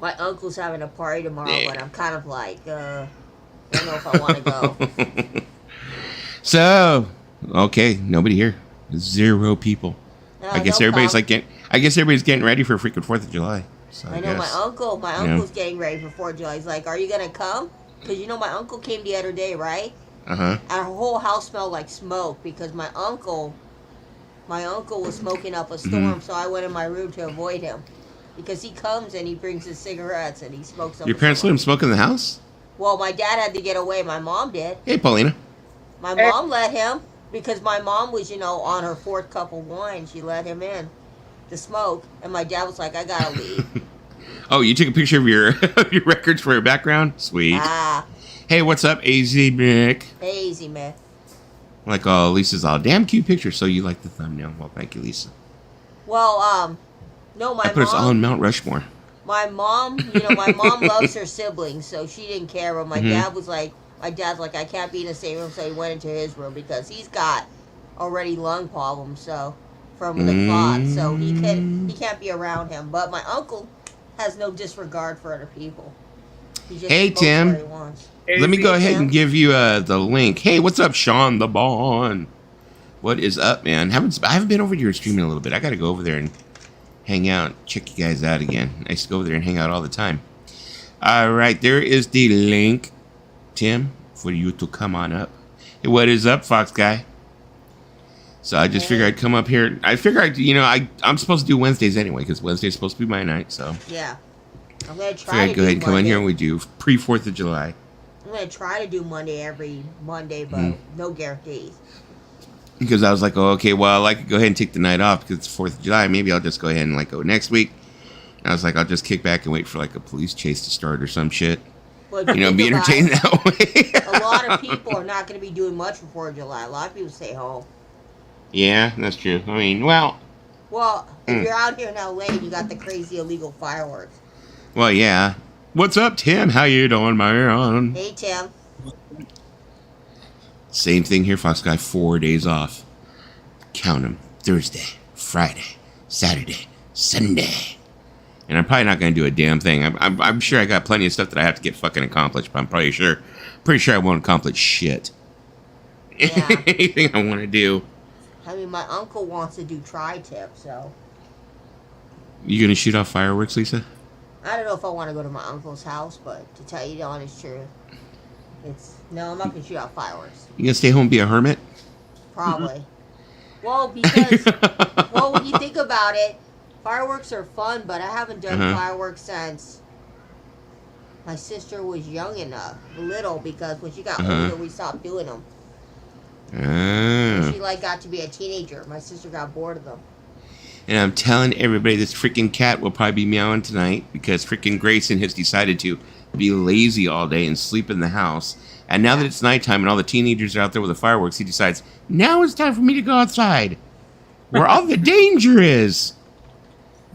My uncle's having a party tomorrow, Yeah. but I'm kind of like, don't know if I want to go. So, okay, nobody here. 0 people. I guess They'll everybody's come. I guess everybody's getting ready for freaking 4th of July. So I know my guess, uncle. My you know. uncle's getting ready for 4th of July. He's like, "Are you gonna come?" Because my uncle came the other day, right? Uh-huh. And our whole house smelled like smoke because my uncle was smoking up a storm. So I went in my room to avoid him because he comes and he brings his cigarettes and he smokes up. Your parents let him smoke in the house? Well, my dad had to get away. My mom did. Hey, Paulina. My mom let him because my mom was, on her 4th cup of wine. She let him in to smoke, and my dad was like, "I gotta leave." Oh, you took a picture of your of your records for your background? Sweet. Hey, what's up, AZ Mick? Hey, easy man. Like, oh, Lisa's all damn cute picture. So you like the thumbnail? Well, thank you, Lisa. Well, no, my I put us all mom. in Mount Rushmore. My mom, my mom loves her siblings, so she didn't care. But my dad's like, I can't be in the same room, so he went into his room because he's got already lung problems, so from the clot, so he can't be around him. But my uncle has no disregard for other people. He just Hey, smokes Tim. where he wants. Let me go ahead and give you the link. Hey, what's up, Sean the Bond? What is up, man? I haven't been over to your stream in a little bit. I got to go over there and hang out, check you guys out again. I used to go over there and hang out all the time. All right, there is the link, Tim, for you to come on up. Hey, what is up, Fox Guy? So I just figured I'd come up here. I figured I'm supposed to do Wednesdays anyway because Wednesday's supposed to be my night. So Yeah. I'm going to figured try I'd to go ahead and come in here and Monday. we do pre-4th of July. I'm going to try to do Monday every Monday, but no guarantees. Because I was like, oh, okay, well, I could go ahead and take the night off because it's 4th of July. Maybe I'll just go ahead and go next week. And I was like, I'll just kick back and wait for a police chase to start or some shit. Well, Be entertained that way. A lot of people are not going to be doing much for 4th of July. A lot of people stay home. Yeah, that's true. I mean, well, if you're out here in LA, you got the crazy illegal fireworks. Well, yeah. What's up, Tim? How you doing, man? Hey, Tim. Same thing here, Fox Guy. 4 days off. Count them. Thursday, Friday, Saturday, Sunday. And I'm probably not going to do a damn thing. I'm sure I got plenty of stuff that I have to get fucking accomplished, but I'm pretty sure I won't accomplish shit. Yeah. Anything I want to do. I mean, my uncle wants to do tri-tip, so You going to shoot off fireworks, Lisa? I don't know if I want to go to my uncle's house, but to tell you the honest truth, no, I'm not going to shoot out fireworks. You going to stay home and be a hermit? Probably. Well, because, when you think about it, fireworks are fun, but I haven't done fireworks since my sister was little, because when she got older, we stopped doing them. She got to be a teenager. My sister got bored of them. And I'm telling everybody, this freaking cat will probably be meowing tonight because freaking Grayson has decided to be lazy all day and sleep in the house. And now that it's nighttime and all the teenagers are out there with the fireworks, he decides, now it's time for me to go outside where all the danger is.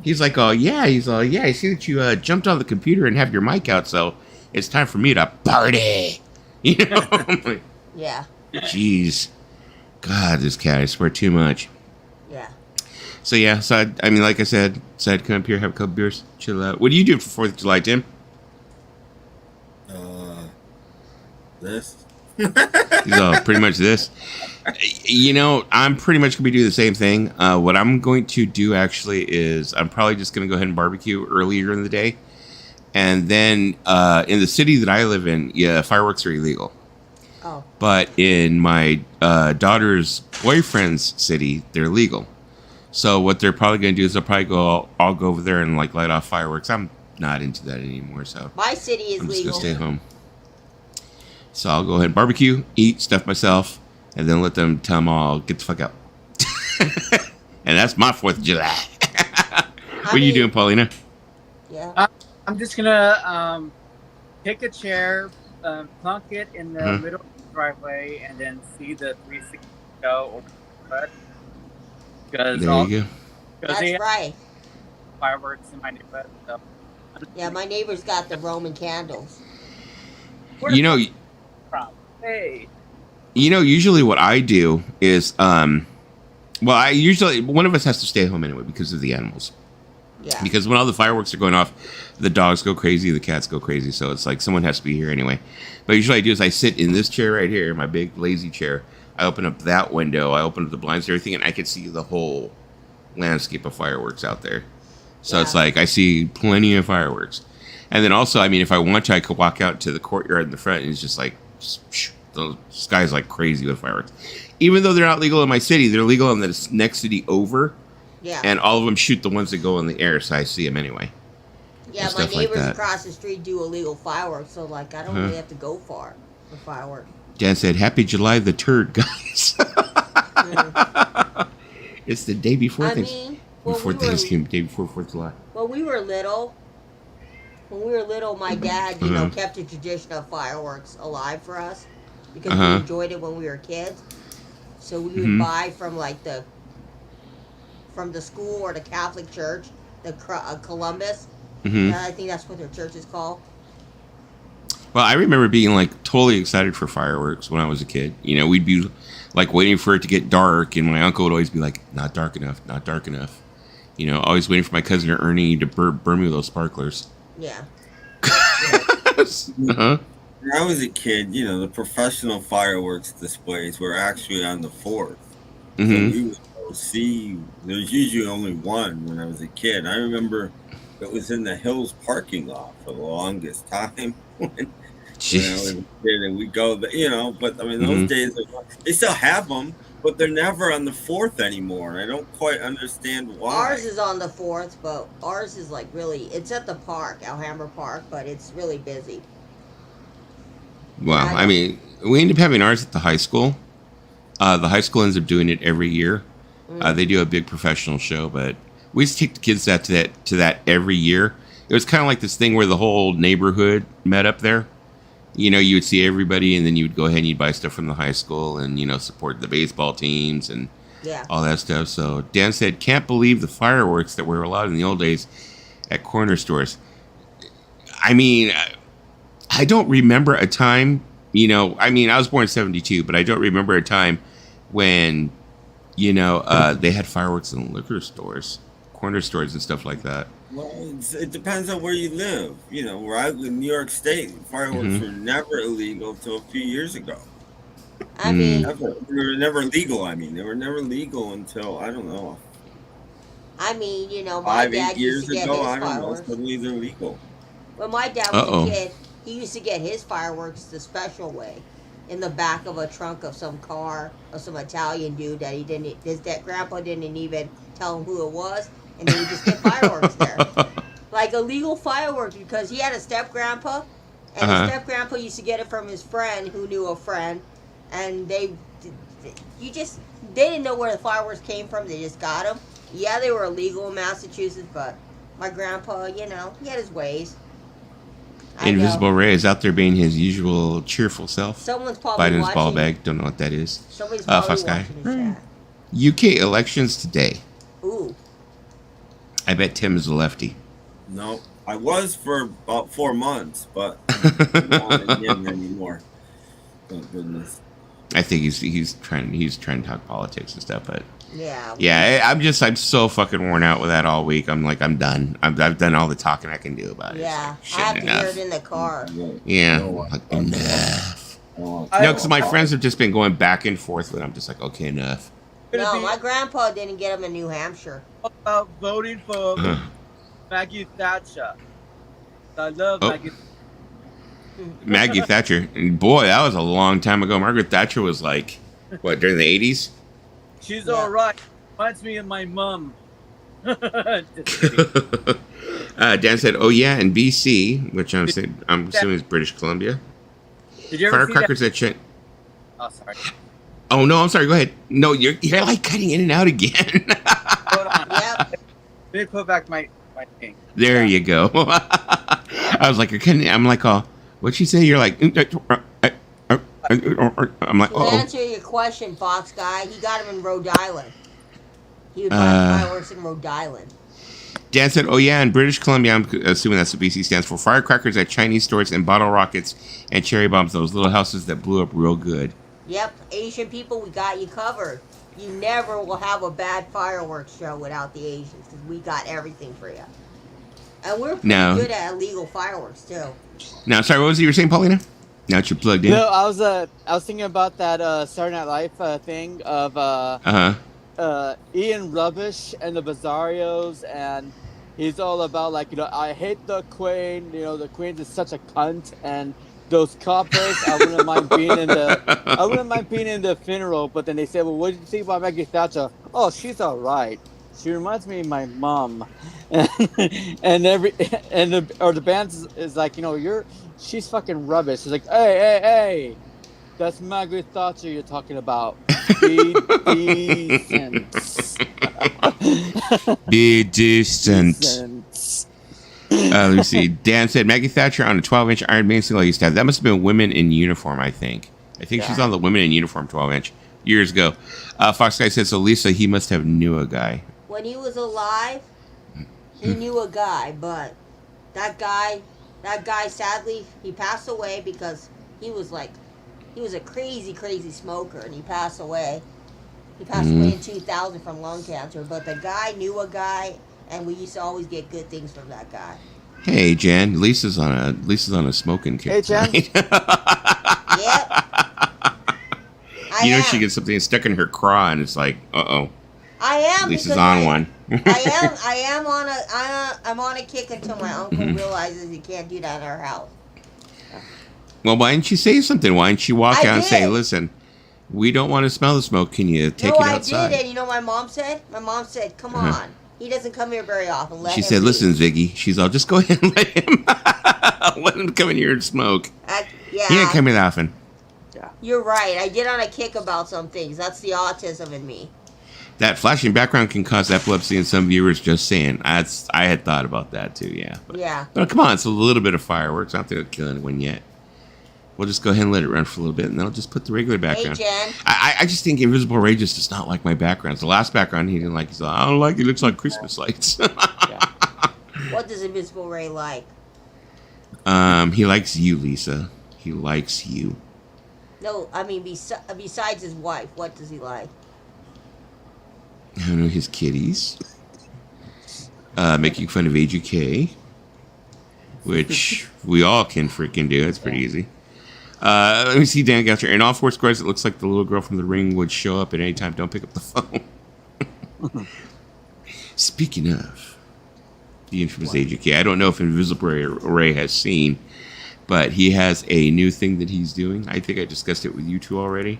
He's like, oh, yeah. He's all, yeah, I see that you jumped on the computer and have your mic out, so it's time for me to party. I'm like, yeah. Jeez. God, this cat, I swear too much. Yeah. So, yeah, I mean, like I said, decided to come up here, have a couple beers, chill out. What do you do for 4th of July, Tim? This. So, pretty much this. I'm pretty much going to be doing the same thing. What I'm going to do, actually, is I'm probably just going to go ahead and barbecue earlier in the day. And then in the city that I live in, yeah, fireworks are illegal. Oh. But in my daughter's boyfriend's city, they're legal. So what they're probably going to do is they'll probably I'll go over there and light off fireworks. I'm not into that anymore, so my city is I'm just legal. going to stay home. So I'll go ahead and barbecue, eat, stuff myself, and then let them tell them all, get the fuck out. And that's my 4th of July. What are you doing, Paulina? Yeah. I'm just going to pick a chair, plunk it in the middle of the driveway, and then see the 360 go over the bed. There you go. That's right. Fireworks in my neighborhood. So. Yeah, my neighbor's got the Roman candles. Hey. Usually what I do is, one of us has to stay home anyway because of the animals. Yeah. Because when all the fireworks are going off, the dogs go crazy, the cats go crazy. So it's like someone has to be here anyway. But usually I do is I sit in this chair right here, my big lazy chair. I open up that window, I open up the blinds and everything, and I can see the whole landscape of fireworks out there. So it's like I see plenty of fireworks. And then also, I mean, if I want to, I could walk out to the courtyard in the front, and it's just like, the sky's like crazy with fireworks. Even though they're not legal in my city, they're legal in the next city over. Yeah. And all of them shoot the ones that go in the air, so I see them anyway. Yeah, and my stuff like neighbors that. across the street do illegal fireworks, so like I don't really have to go far for fireworks. Dan said, "Happy July the turd, guys." Mm. It's the day before I mean, before Thanksgiving, day before 4th of July. when we were little, my dad, you know, kept the tradition of fireworks alive for us because we enjoyed it when we were kids. So we would buy from from the school or the Catholic church, the Columbus. I think that's what their church is called. Well, I remember being like totally excited for fireworks when I was a kid. You know, we'd be like waiting for it to get dark, and my uncle would always be like, "Not dark enough, not dark enough." You know, always waiting for my cousin Ernie to burn me with those sparklers. Yeah. When I was a kid, you know, the professional fireworks displays were actually on the 4th. So we would go see, there's usually only one when I was a kid. I remember it was in the Hills parking lot for the longest time. When I was a kid, and we go, you know, but I mean, those days, they still have them, but they're never on the 4th anymore. I don't quite understand why. Ours is on the 4th, but ours is like really, it's at the park, Alhambra Park, but it's really busy. Well, I mean, we end up having ours at the high school. The high school ends up doing it every year. They do a big professional show, but we used to take the kids to that every year. It was kind of like this thing where the whole neighborhood met up there. You know, you would see everybody, and then you would go ahead and you'd buy stuff from the high school and, you know, support the baseball teams and all that stuff. So Dan said, "Can't believe the fireworks that were allowed in the old days at corner stores." I mean, I don't remember a time, you know, I mean, I was born in 72, but I don't remember a time when, you know, they had fireworks in liquor stores, corner stores and stuff like that. Well, it depends on where you live. You know, where I live in New York State, fireworks were never illegal until a few years ago. I mean, They were never legal. I mean, they were never legal until, I don't know, you know, my 5-8 dad years used to get ago. his I don't know. fireworks. Suddenly they're legal. When my dad was a kid, he used to get his fireworks the special way, in the back of a trunk of some car of some Italian dude that his grandpa didn't even tell him who it was, and then he just get fireworks there, like illegal fireworks, because he had a step grandpa, and his step grandpa used to get it from his friend who knew a friend, and they didn't know where the fireworks came from. They just got them. Yeah, they were illegal in Massachusetts, but my grandpa, you know, he had his ways. Invisible Ray is out there being his usual cheerful self. Someone's probably Biden's watching. ball bag. Don't know what that is. Somebody's probably Fox Guy. watching the chat. UK elections today. Ooh. I bet Tim is a lefty. No, I was for about 4 months, but I'm not in anymore. Thank goodness. I think he's trying to talk politics and stuff, but Yeah. I'm so fucking worn out with that all week. I'm like, I'm done. I've done all the talking I can do about it. Yeah. It's I like, have to hear it in the car. Yeah, like, enough. Oh, No, because my friends have just been going back and forth, but I'm just like, okay, enough. No, my grandpa didn't get him in New Hampshire. About voting for Maggie Thatcher. I love Maggie. Maggie Thatcher. And boy, that was a long time ago. Margaret Thatcher was like, what, during the 80s? She's all right. Reminds me of my mom. Dan said, "Oh yeah, in BC, which I'm assuming is British Columbia. Did you ever Firecrackers see at Chen." Oh, sorry. Oh no, I'm sorry. Go ahead. No, you're like cutting in and out again. Hold on. Yep. Let me put back my thing. There you go. I was like, you're cutting. I'm like, oh, what'd you say? You're like, I'm like, To oh. answer your question, Fox Guy, he got him in Rhode Island. He would buy fireworks in Rhode Island. Dan said, oh yeah, in British Columbia, I'm assuming that's what BC stands for. Firecrackers at Chinese stores and bottle rockets and cherry bombs. Those little houses that blew up real good. Yep, Asian people, we got you covered. you never will have a bad fireworks show without the Asians because we got everything for you. And we're pretty good at illegal fireworks too. Now, sorry, what was it you were saying, Paulina? Now that you're plugged in. No, I was thinking about that Saturday Night Live thing of Ian Rubbish and the Bizarros, and he's all about like, I hate the Queen. The Queen is such a cunt, and those coppers. I wouldn't mind being in the funeral. But then they said, well, what did you think about Maggie Thatcher? Oh, she's all right. She reminds me of my mom, and the band is like, she's fucking rubbish. It's like, hey, that's Margaret Thatcher you're talking about. Be decent. Be decent. Let me see. Dan said Maggie Thatcher on a 12-inch Iron Maiden single I used to have. That must have been Women in Uniform, I think. She's on the Women in Uniform 12-inch years ago. Fox Guy said, so Lisa, he must have knew a guy. When he was alive, he knew a guy, but that guy, sadly, he passed away because he was a crazy, crazy smoker, and he passed away. He passed away in 2000 from lung cancer, but the guy knew a guy, and we used to always get good things from that guy. Hey, Jan, Lisa's on a smoking kick. Hey, Jan. Yep. She gets something stuck in her craw, and it's like, uh-oh. I am. Lisa's on one. I'm on a kick until my uncle realizes he can't do that in our house. Well, why didn't you say something? Why didn't you walk out and say, listen, we don't want to smell the smoke. Can you take it outside? No, I did, and you know what my mom said? My mom said, come on. He doesn't come here very often. She said, listen, Ziggy. She's all, just go ahead and let him come in here and smoke. Yeah. He ain't coming often. Yeah. You're right. I get on a kick about some things. That's the autism in me. That flashing background can cause epilepsy in some viewers, just saying. I had thought about that too, yeah. But come on, it's a little bit of fireworks. I don't think it'll kill anyone yet. We'll just go ahead and let it run for a little bit, and then I'll just put the regular background. Hey, Jen. I just think Invisible Ray just does not like my backgrounds. The last background he didn't like. He's like, I don't like it. It looks like Christmas lights. What does Invisible Ray like? He likes you, Lisa. He likes you. No, I mean, besides his wife, what does he like? I don't know, his kitties. Making fun of AGK. Which we all can freaking do. It's pretty easy. Let me see Dan Goucher. In all four squares, it looks like the little girl from The Ring would show up at any time. Don't pick up the phone. Speaking of the infamous AGK, I don't know if Invisible Ray has seen, but he has a new thing that he's doing. I think I discussed it with you two already.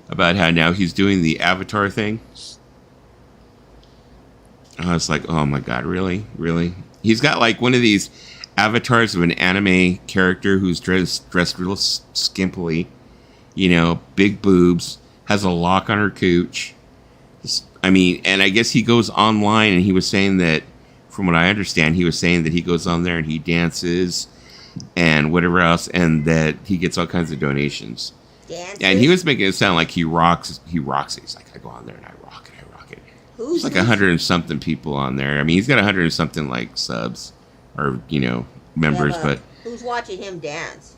About how now he's doing the Avatar thing. I was like, oh my god, really? Really? He's got like one of these avatars of an anime character who's dressed real skimpily, big boobs, has a lock on her cooch. And I guess he goes online, and he was saying that, from what I understand, he was saying that he goes on there and he dances and whatever else, and that he gets all kinds of donations. Dances? And he was making it sound like he rocks it. He's like, I go on there and I rock it. There's like 100 and something people on there. I mean, he's got 100 and something like subs or members, but who's watching him dance?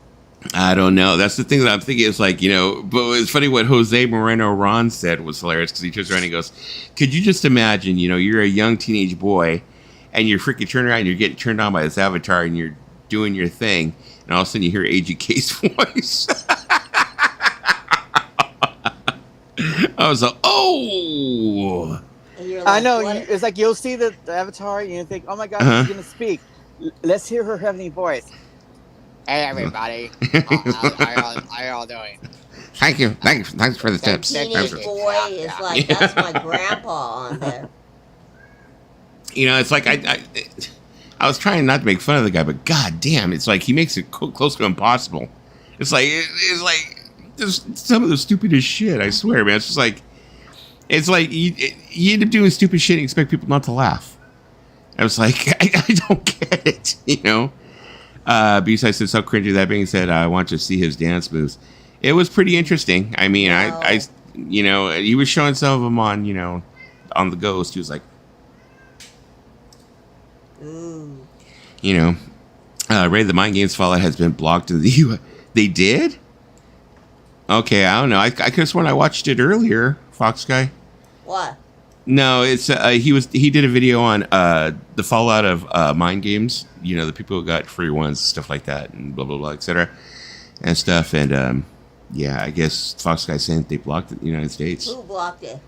I don't know. That's the thing that I'm thinking is like, but it's funny what Jose Moreno Ron said was hilarious because he turns around and he goes, could you just imagine, you're a young teenage boy and you're freaking turning around and you're getting turned on by this avatar and you're doing your thing and all of a sudden you hear AGK's voice. I was like, oh. Like, I know. It's like you'll see the avatar and you think, oh my god, she's going to speak. Let's hear her heavenly voice. Hey, everybody. How y'all doing? Thank you. Thanks for the tips. Teenage boy is like, that's my grandpa on there. It's like I was trying not to make fun of the guy, but god damn, it's like he makes it close to impossible. It's like just some of the stupidest shit, I swear, man. It's like you end up doing stupid shit and expect people not to laugh. I was like, I don't get it, B-Side said, so cringy. That being said, I want to see his dance moves. It was pretty interesting. I mean, I he was showing some of them on, on the Ghost. He was like, ooh. Ray, the Mind Games Fallout has been blocked in the U.S. They did? Okay, I don't know. I could have sworn I watched it earlier, Fox Guy. What? No, it's he did a video on the fallout of mind games. You know, the people who got free ones, stuff like that, and blah blah blah, etc. and stuff. And yeah, I guess Fox Guy saying they blocked it in the United States. Who blocked it?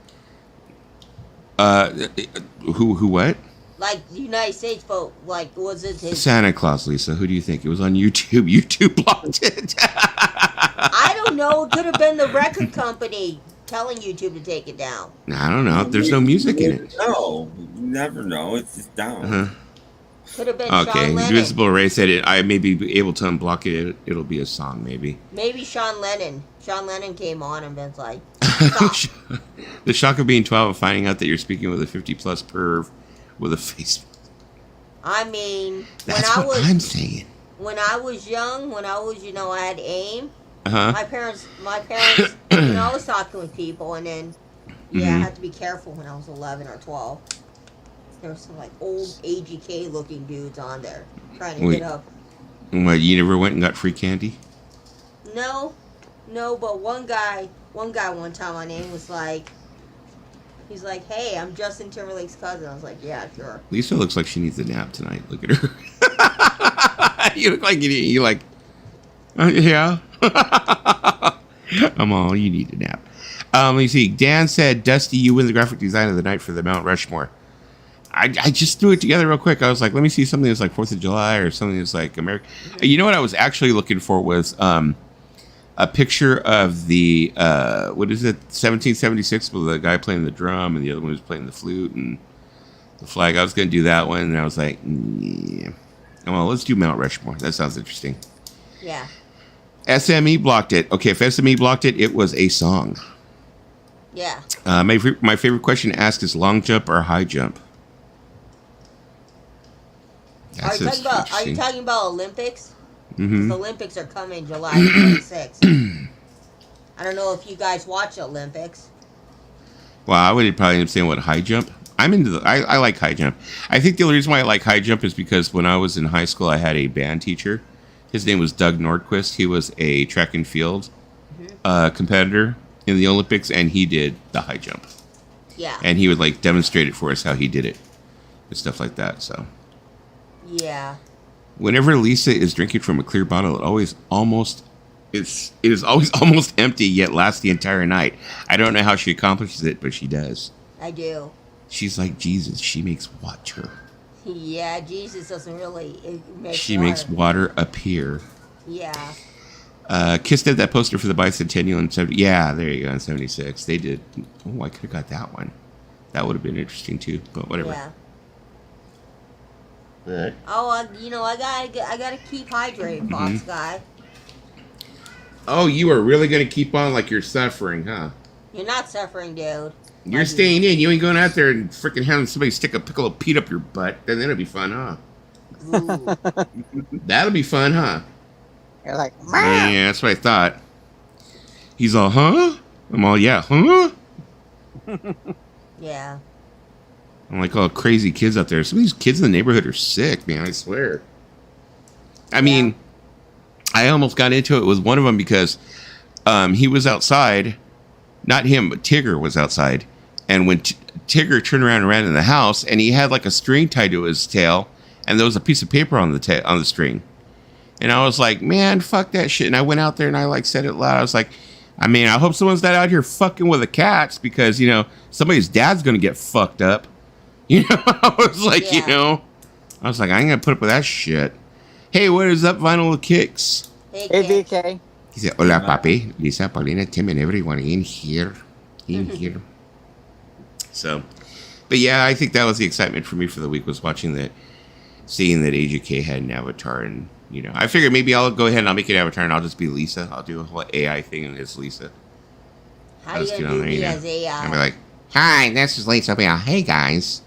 Who what? Like the United States, but like, was it his? Santa Claus, Lisa. Who do you think? It was on YouTube. YouTube blocked it. I don't know. It could have been the record company telling YouTube to take it down. I don't know. There's no music in it. No, you never know. It's just down. Uh-huh. Could have been Okay, Sean Lennon. Invisible Ray said it. I may be able to unblock it. It'll be a song, maybe. Maybe Sean Lennon. Sean Lennon came on and Ben's like, stop. The shock of being 12 and finding out that you're speaking with a 50-plus perv with a face. I mean, That's what I'm saying. when I was young, when I was, I had AIM. Uh-huh. My parents, I was talking with people, and then, I had to be careful when I was 11 or 12. There were some like old AGK looking dudes on there trying to get up. What, you never went and got free candy? No, but one guy one time my name was like, he's like, hey, I'm Justin Timberlake's cousin. I was like, yeah, sure. Lisa looks like she needs a nap tonight. Look at her. You look like you like, yeah. I'm all, you need a nap. Let me see. Dan said, Dusty, you win the graphic design of the night for the Mount Rushmore. I just threw it together real quick. I was like, let me see something that's like 4th of July or something that's like American. You know what I was actually looking for was a picture of the, 1776 with the guy playing the drum and the other one was playing the flute and the flag. I was going to do that one, and I was like, yeah. Well, let's do Mount Rushmore. That sounds interesting. Yeah. SME blocked it. Okay, if SME blocked it, it was a song. Yeah. My favorite question to ask is long jump or high jump? Are you talking about Olympics? Mm-hmm. The Olympics are coming July 26th. I don't know if you guys watch the Olympics. Well, I would probably understand what high jump. I'm into I like high jump. I think the only reason why I like high jump is because when I was in high school, I had a band teacher. His name was Doug Nordquist. He was a track and field competitor in the Olympics, and he did the high jump. Yeah. And he would like demonstrate it for us how he did it and stuff like that. So. Yeah. Whenever Lisa is drinking from a clear bottle, it is always almost empty, yet lasts the entire night. I don't know how she accomplishes it, but she does. I do. She's like Jesus. She makes water. Yeah, Jesus doesn't really make She water. makes water appear. Yeah. Kiss did that poster for the bicentennial in 70. Yeah, there you go, in 76. They did. Oh, I could have got that one. That would have been interesting too, but whatever. Yeah. Right. Oh, I gotta keep hydrated, Fox guy. Oh, you are really going to keep on like you're suffering, huh? You're not suffering, dude. You're staying in. You ain't going out there and freaking having somebody stick a pickle of Pete up your butt. Then that'll be fun, huh? Ooh. That'll be fun, huh? You're like, Yeah, that's what I thought. He's all, huh? I'm all, yeah, huh? Yeah. I'm like, all crazy kids out there. Some of these kids in the neighborhood are sick, man. I swear. I mean, I almost got into it with one of them because he was outside. Not him, but Tigger was outside. And when Tigger turned around and ran in the house, and he had like a string tied to his tail, and there was a piece of paper on the string. And I was like, man, fuck that shit. And I went out there and I like said it loud. I was like, I mean, I hope someone's not out here fucking with the cats because, somebody's dad's going to get fucked up. I was like, I was like, I ain't going to put up with that shit. Hey, what is up, Vinyl Kicks? hey, Kid. VK. He said, hola, papi. Lisa, Paulina, Tim, and everyone in here. So, but yeah, I think that was the excitement for me for the week was seeing that AJK had an avatar. And, I figured maybe I'll go ahead and I'll make an avatar and I'll just be Lisa. I'll do a whole AI thing and it's Lisa. How are you gonna do me as AI? I'll be like, hi, this is Lisa. I'll be like, hey, guys.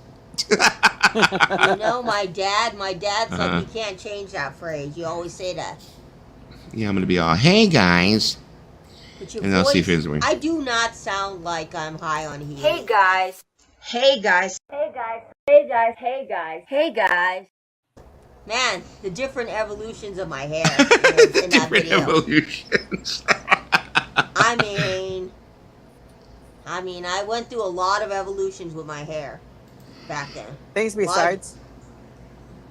My dad's like, you can't change that phrase. You always say that. Yeah, I'm going to be all, hey, guys. But your And I'll see if voice, it's weird. I do not sound like I'm high on heat. Hey guys. Hey guys. Hey guys. Hey guys. Hey guys. Hey guys. Man, the different evolutions of my hair in that Different video. evolutions. I mean, I mean, I went through a lot of evolutions with my hair back then. Thanks, besides.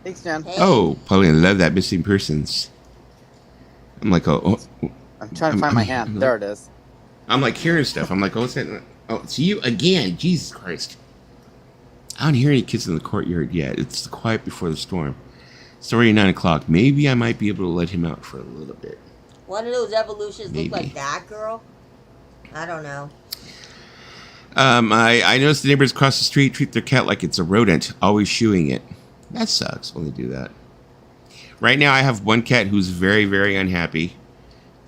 Thanks, Jen. Hey, Oh, Pauline, I love that missing persons. I'm like, I'm trying to find my hand. There it is. I'm like hearing stuff. I'm like, oh, what's that? Oh, it's you again. Jesus Christ. I don't hear any kids in the courtyard yet. It's the quiet before the storm. It's already 9 o'clock. Maybe I might be able to let him out for a little bit. one of those evolutions Maybe. look like that girl. I don't know. I noticed the neighbors across the street treat their cat like it's a rodent, always shooing it. That sucks when they do that. Right now, I have one cat who's very, very unhappy.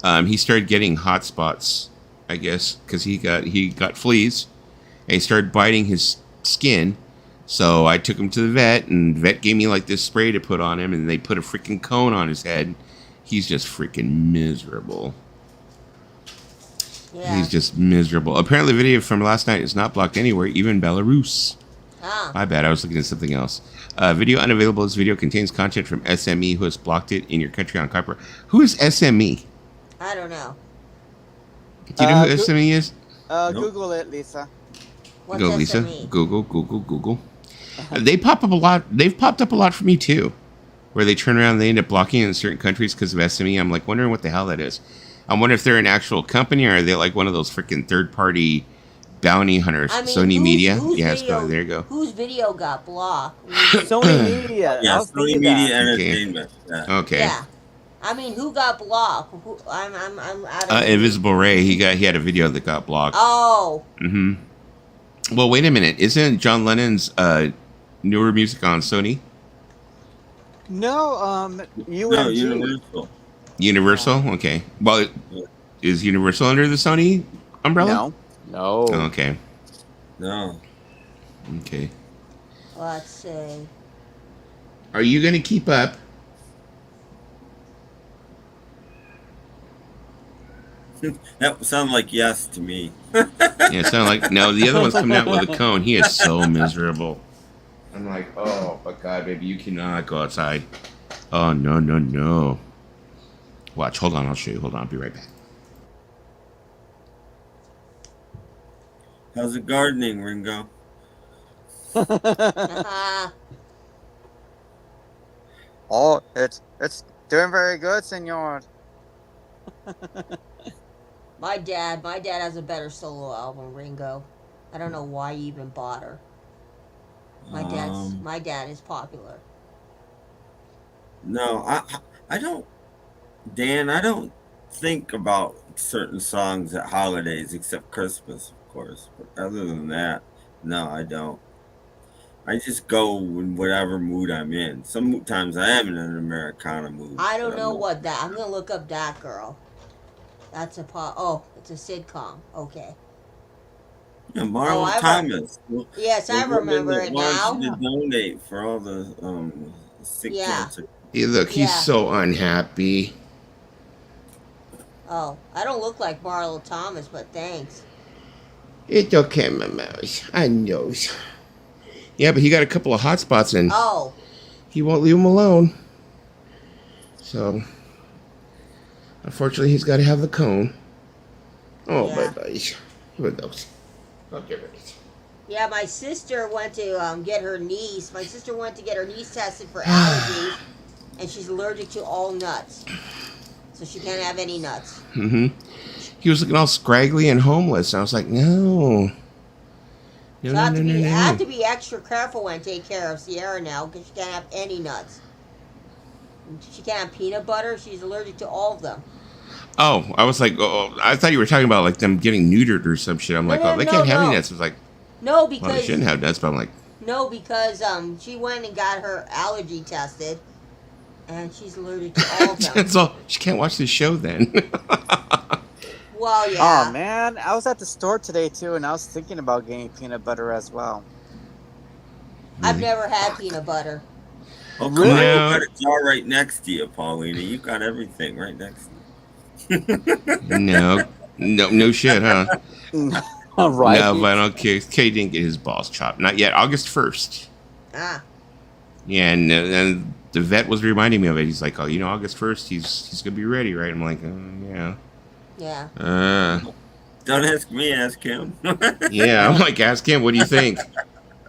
He started getting hot spots, I guess, because he got fleas, and he started biting his skin. So I took him to the vet, and the vet gave me like this spray to put on him, and they put a freaking cone on his head. He's just freaking miserable. Yeah. He's just miserable. Apparently, the video from last night is not blocked anywhere, even Belarus. Ah. My bad, I was looking at something else. Video unavailable. This video contains content from SME who has blocked it in your country on copyright. Who is SME? I don't know. Do you know who Go- SME is? Nope. Google it, Lisa. What's Go, Lisa. SME? Google. They pop up a lot. They've popped up a lot for me too, where they turn around and they end up blocking it in certain countries because of SME. I'm like wondering what the hell that is. I wonder if they're an actual company or are they like one of those freaking third-party bounty hunters? I mean, Sony Media. whose Yeah, video, so there you go. Whose video got blocked? Sony Media. Yeah, I was Sony thinking Media that. Entertainment. Yeah. Okay. Yeah. I mean, who got blocked? I'm out of Invisible Ray. He had a video that got blocked. Oh. Mm-hmm. Well, wait a minute. Isn't John Lennon's newer music on Sony? No, No, UMG. Universal. Universal? Okay. Well, is Universal under the Sony umbrella? No. Oh, okay. No. Okay. Let's see. Are you going to keep up? That sounded like yes to me. Yeah, it sounded like... No, the other one's coming out with a cone. He is so miserable. I'm like, oh, my God, baby, you cannot go outside. Oh, no. Watch. Hold on. I'll show you. Hold on. I'll be right back. How's it gardening, Ringo? Oh, it's doing very good, senor. My dad has a better solo album, Ringo. I don't know why you even bought her. My dad is popular. No, I don't. Dan, I don't think about certain songs at holidays except Christmas, of course. But other than that, no, I don't. I just go in whatever mood I'm in. Sometimes I am in an Americana mood. I don't but know I'm what that. I'm gonna look up that girl. That's a Oh, it's a sitcom. Okay. Yeah, Marlon I Thomas. Yes, I The woman remember that it wants now. to donate for all the sick Yeah. cancer. Hey, look, he's Yeah. so unhappy. Oh, I don't look like Marlo Thomas, but thanks. It's okay, my mouse. I know. Yeah, but he got a couple of hot spots and Oh, he won't leave him alone. So, unfortunately, he's got to have the cone. Oh, Yeah. bye-bye. Here it goes. Okay, ready. yeah. My sister went to get her niece. My sister went to get her niece tested for allergies, and she's allergic to all nuts, so she can't have any nuts. Mm-hmm. He was looking all scraggly and homeless. I was like, no. No, So I have, no, to no, be, no, I no. have to be extra careful when I take care of Sierra now because she can't have any nuts. She can't have peanut butter. She's allergic to all of them. Oh, I was like, oh, I thought you were talking about like them getting neutered or some shit. I'm like, No, oh, they no, can't have no. any nuts. I was like, No, well, they because shouldn't have nuts, but I'm like, she went and got her allergy tested, and she's allergic to all of them. that's all. She can't watch this show then. Well, yeah. Oh man, I was at the store today too, and I was thinking about getting peanut butter as well. I've never had peanut butter. Oh, come Really? on. You No. got a jar right next to you, Paulina. You got everything right next to you. no shit, huh? Right. No, but I don't care. Kay didn't get his balls chopped. Not yet. August 1st. Ah, Yeah, and the vet was reminding me of it. He's like, oh, August 1st, he's going to be ready, right? I'm like, yeah. yeah. Don't ask me, ask him. Yeah, I'm like, ask him, what do you think?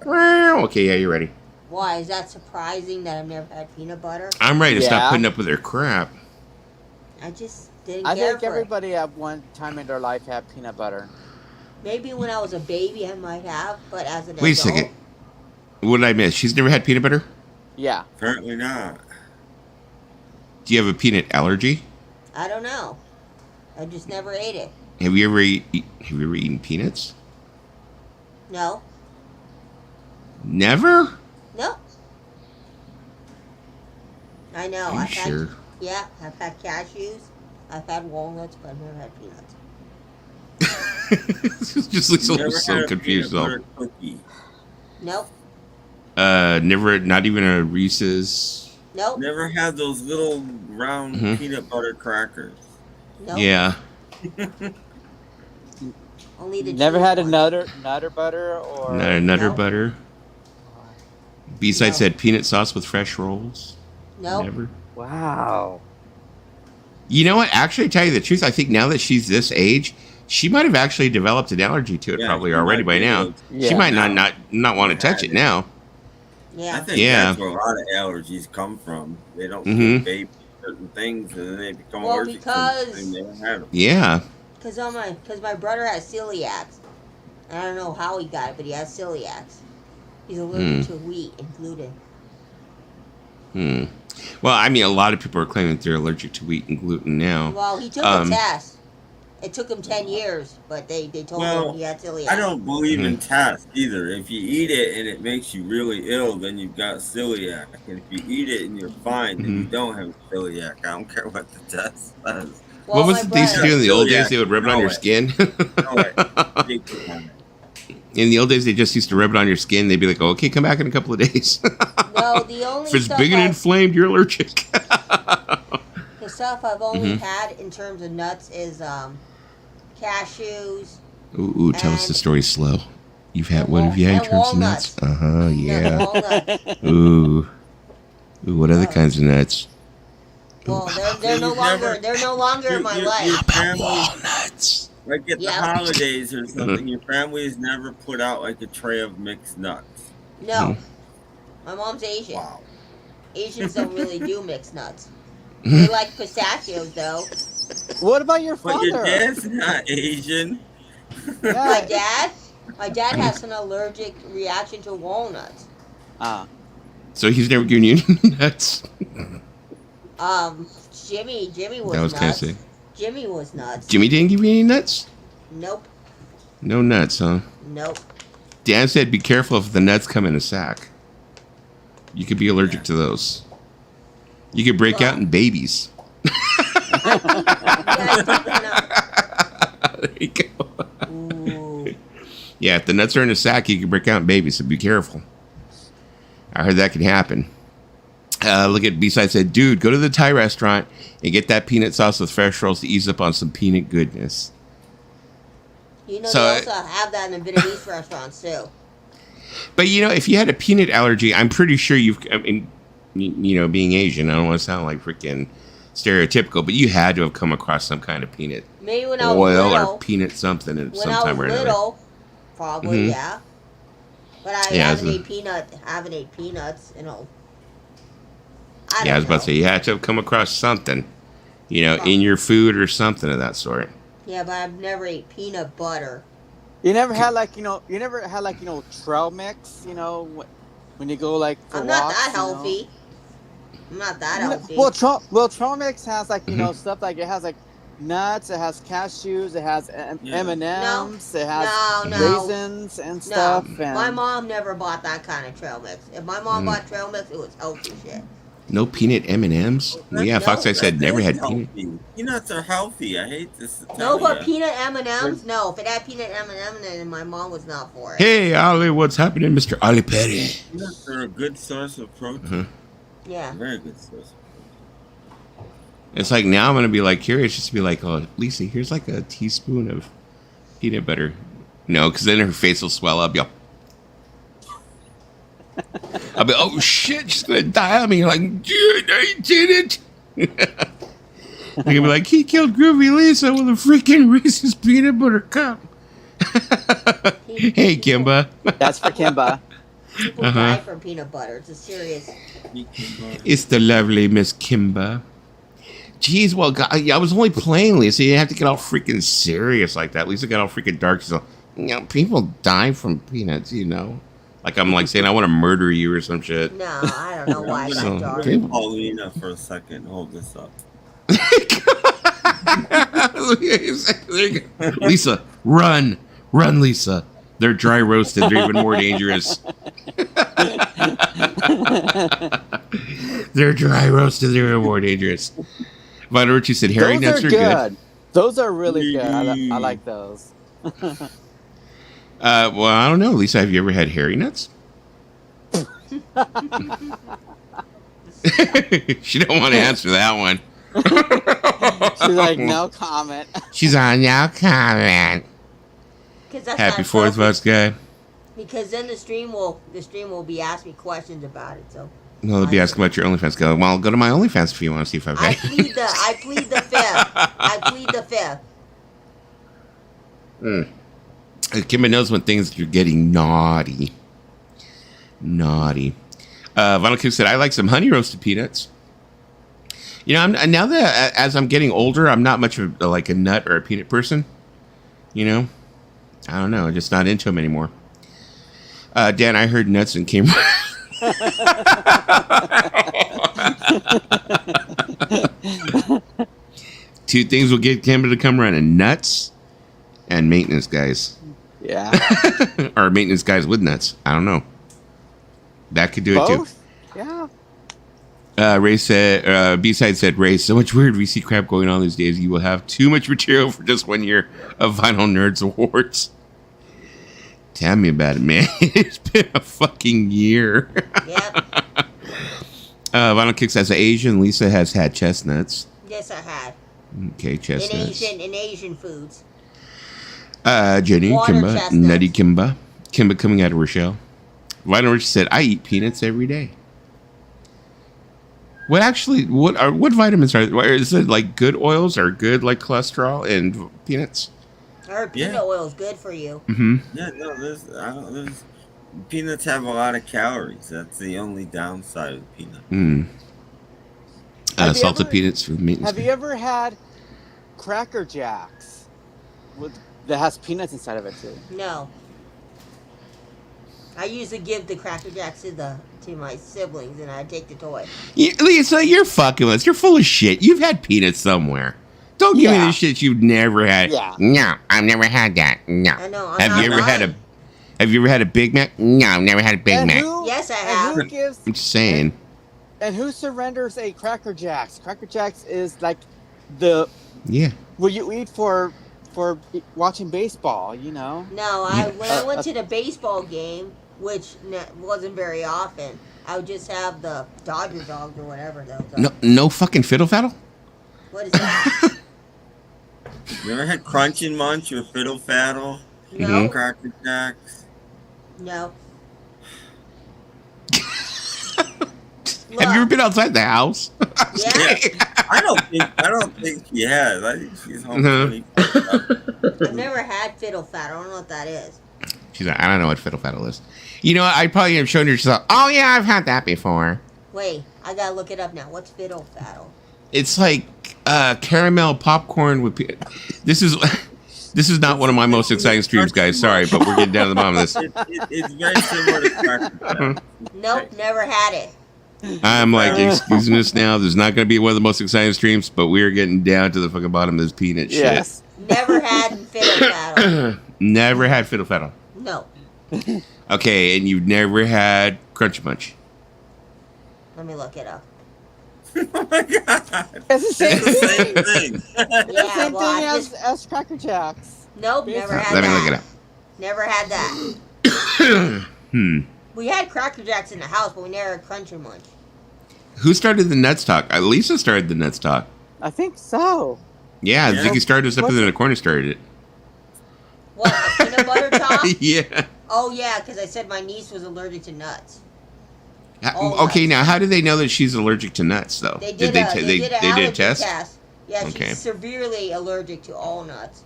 Well, okay, yeah, you're ready. Why is that surprising that I've never had peanut butter? I'm ready to stop Yeah. putting up with their crap. I just didn't I care think for it. everybody at one time in their life had peanut butter. Maybe when I was a baby, I might have, but as an Wait a adult, second. What did I miss? She's never had peanut butter? Yeah. Apparently not. Do you have a peanut allergy? I don't know. I just never ate it. Have you ever eaten peanuts? No, Never? no. I know. Are you sure? Yeah, I've had cashews. I've had walnuts, but I've never had peanuts. Just looks Never so had a confused peanut though. butter cookie. Nope. Never, not even a Reese's. Nope. Never had those little round Mhm. peanut butter crackers. Nope. Yeah. Only the Never cheese had ones. nutter butter or Not a nutter No. butter. B-side No. said peanut sauce with fresh rolls. Nope. Never. Wow. You know what? Actually, to tell you the truth, I think now that she's this age, she might have actually developed an allergy to it Yeah, probably you already might by be now. able to- Yeah. She might now. not want to touch it now. I Yeah. think Yeah. that's where a lot of allergies come from. They don't Mhm. give babies certain things, and then they become Well, allergic because- to them. They never had them. Yeah. Because my brother has celiac. I don't know how he got it, but he has celiac. He's allergic to wheat and gluten. Hmm. Well, I mean, a lot of people are claiming they're allergic to wheat and gluten now. Well, he took Um, a test. It took him 10 years, but they told Well, him he had celiac. I don't believe in Mm-hmm. tests either. If you eat it and it makes you really ill, then you've got celiac. And if you eat it and you're fine, then you don't have celiac. I don't care what the test says. Well, What was my it they used to brother- do in the old Yeah, days? They would rub it on know your it. skin. No, big time. In the old days, they just used to rub it on your skin. They'd be like, okay, come back in a couple of days. No, the only If it's stuff big and I've- inflamed, you're allergic. the stuff I've only Mhm. had in terms of nuts is cashews. Ooh, tell us the And- story slow. You've had and what have you had in and terms of nuts? walnuts. Yeah. Walnuts. Ooh. Ooh, what other kinds of nuts? Well, they're no You've longer never- they're no longer in my Your life. family, Walnuts. like at the Yeah. holidays or something, your family has never put out like a tray of mixed nuts. No, my mom's Asian. Wow. Asians don't really do mixed nuts. They like pistachios though. What about your But father? your dad's not Asian. Yeah. My dad has an allergic reaction to walnuts. So he's never given you any nuts. Jimmy was That was kind of nuts. sick. Jimmy was nuts. Jimmy didn't give you any nuts? Nope. No nuts, huh? Nope. Dan said be careful if the nuts come in a sack. You could be allergic to those. You could break out in babies. There you go. Ooh. Yeah, if the nuts are in a sack, you can break out in babies, so be careful. I heard that could happen. Look at B-Side said, dude, go to the Thai restaurant and get that peanut sauce with fresh rolls to ease up on some peanut goodness. You know, So, they also have that in the Vietnamese restaurants too. But, you know, if you had a peanut allergy, I'm pretty sure I mean, you know, being Asian, I don't want to sound like freaking stereotypical, but you had to have come across some kind of peanut Maybe when I was oil little. or peanut something at When some I time was or another. little, probably, Mhm. yeah. But I Yeah, haven't it's ate peanuts, you know. Yeah, I was about to say, you had to have come across something, you know, in your food or something of that sort. Yeah, but I've never ate peanut butter. You never had trail mix, when you go like for I'm not walks, that healthy. I'm not that healthy. Well, trail mix has like Mm-hmm. stuff like it has like nuts, it has cashews, it has Yeah. M&Ms, it has No. raisins and No, stuff. And my mom never bought that kind of trail mix. If my mom bought trail mix, it was healthy shit. No peanut M&Ms? Well, yeah, Fox, I said never had peanut. Healthy. Peanuts are healthy. I hate this to No, tell but ya. peanut M&Ms? No, if it had peanut M&M, then my mom was not for it. Hey, Ali, what's happening, Mr. Ali Perry? Peanuts are a good source of protein. Yeah. Very good source. It's like now I'm going to be like curious just to be like, oh, Lisa, here's like a teaspoon of peanut butter. No, because then her face will swell up. I'll be, oh shit, she's going to die on me. You're like, dude, I did it. They're gonna be like, he killed Groovy Lisa with a freaking Reese's peanut butter cup. Hey, Kimba. That's for Kimba. People die from peanut butter. It's a serious. It's the lovely Miss Kimba. Jeez, well, God, I was only playing Lisa. You have to get all freaking serious like that. Lisa got all freaking dark. She's like, people die from peanuts, Like I'm like saying I want to murder you or some shit. No, I don't know why So, that dark. okay. Paulina for a second. Hold this up. There you go. Lisa, run, Lisa. They're dry roasted. They're even more dangerous. They're dry roasted. They're even more dangerous. Vina Richie said hairy nuts Those are are good. good. Those are really good. I like those. Well, I don't know, Lisa. Have you ever had hairy nuts? She don't want to answer that one. She's like, no comment. She's on now comment. That's Happy not 4th, appropriate, votes guy. because then the stream will be asking me questions about it. So No, they'll be asking about your OnlyFans. Go, well, go to my OnlyFans if you want to see if I've I got. plead the fifth. I plead the fifth. Kimba knows when things are getting naughty. Naughty. Vinyl Q said, I like some honey roasted peanuts. Now that as I'm getting older, I'm not much of like a nut or a peanut person. I don't know. I'm just not into them anymore. Dan, I heard nuts and came. Two things will get Kimba to come running: nuts and maintenance guys. Yeah. Or maintenance guys with nuts. I don't know. That could do it too. Both? Yeah. Ray said, B-Side said, Ray, so much weird VC crap going on these days. You will have too much material for just 1 year of Vinyl Nerds Awards. Tell me about it, man. It's been a fucking year. Yep. Vinyl Kicks as an Asian. Lisa has had chestnuts. Yes, I had. Okay, chestnuts. In Asian foods. Jenny, Water Kimba, chestnuts. Nutty Kimba. Kimba coming out of Rochelle. Vinyl Rich said, I eat peanuts every day. What vitamins are? Is it like good oils or good like cholesterol and peanuts? I heard peanut oil is good for you. Mm-hmm. Yeah, no, there's peanuts have a lot of calories. That's the only downside of peanuts. Salted peanuts with meat. Have you ever had Cracker Jacks that has peanuts inside of it too? No. I usually give the Cracker Jacks to my siblings, and I take the toy. Lisa, you're fucking with us. You're full of shit. You've had peanuts somewhere. Don't give me Yeah. this shit you've never had. Yeah. No, I've never had that. No. I know. I'm Have not you ever had lying. Have you ever had a Big Mac? No, I've never had a Big Mac. Yes, I And have. who gives? I'm just saying. And who surrenders a Cracker Jacks? Cracker Jacks is like the Yeah. what you eat for watching baseball. You know. No, when I went to the baseball game, which wasn't very often, I would just have the Dodger dogs or whatever those are. No fucking fiddle faddle? What is that? You ever had Crunch and Munch or Fiddle Faddle? No. Cracker Jacks? No. Have you ever been outside the house? Yeah. I don't think she has. I think she's home. No. I've never had fiddle fat. I don't know what that is. She's like, I don't know what fiddle faddle is. I probably have shown her. She's like, oh yeah, I've had that before. Wait, I gotta look it up now. What's fiddle faddle? It's like caramel popcorn with. This is not one of my most exciting streams, guys. Sorry, but we're getting down to the bottom of this. It's very similar to Cracker Jacks. Nope, never had it. I'm like, excuse us now. There's not going to be one of the most exciting streams, but we're getting down to the fucking bottom of this peanut Yes. Never had fiddle faddle. shit. Never had fiddle faddle. No. Okay, and you've never had Crunch Munch. Let me look it up. Oh my god. It's the same It's the thing. same thing. Yeah, Same well, thing I as, just as Cracker Jacks. nope, never had Let me that. look it up. Never had that. Hmm. We had Cracker Jacks in the house, but we never had Crunch and Munch. Who started the Nuts Talk? Lisa started the Nuts Talk. I think so. Yeah, Yeah. Ziggy started us up in the corner started it. What, a peanut butter top? Yeah. Oh yeah, because I said my niece was allergic to nuts. Oh, Okay, nuts. now how do they know that she's allergic to nuts, though? They did a allergy a test? Yeah, Okay. she's severely allergic to all nuts.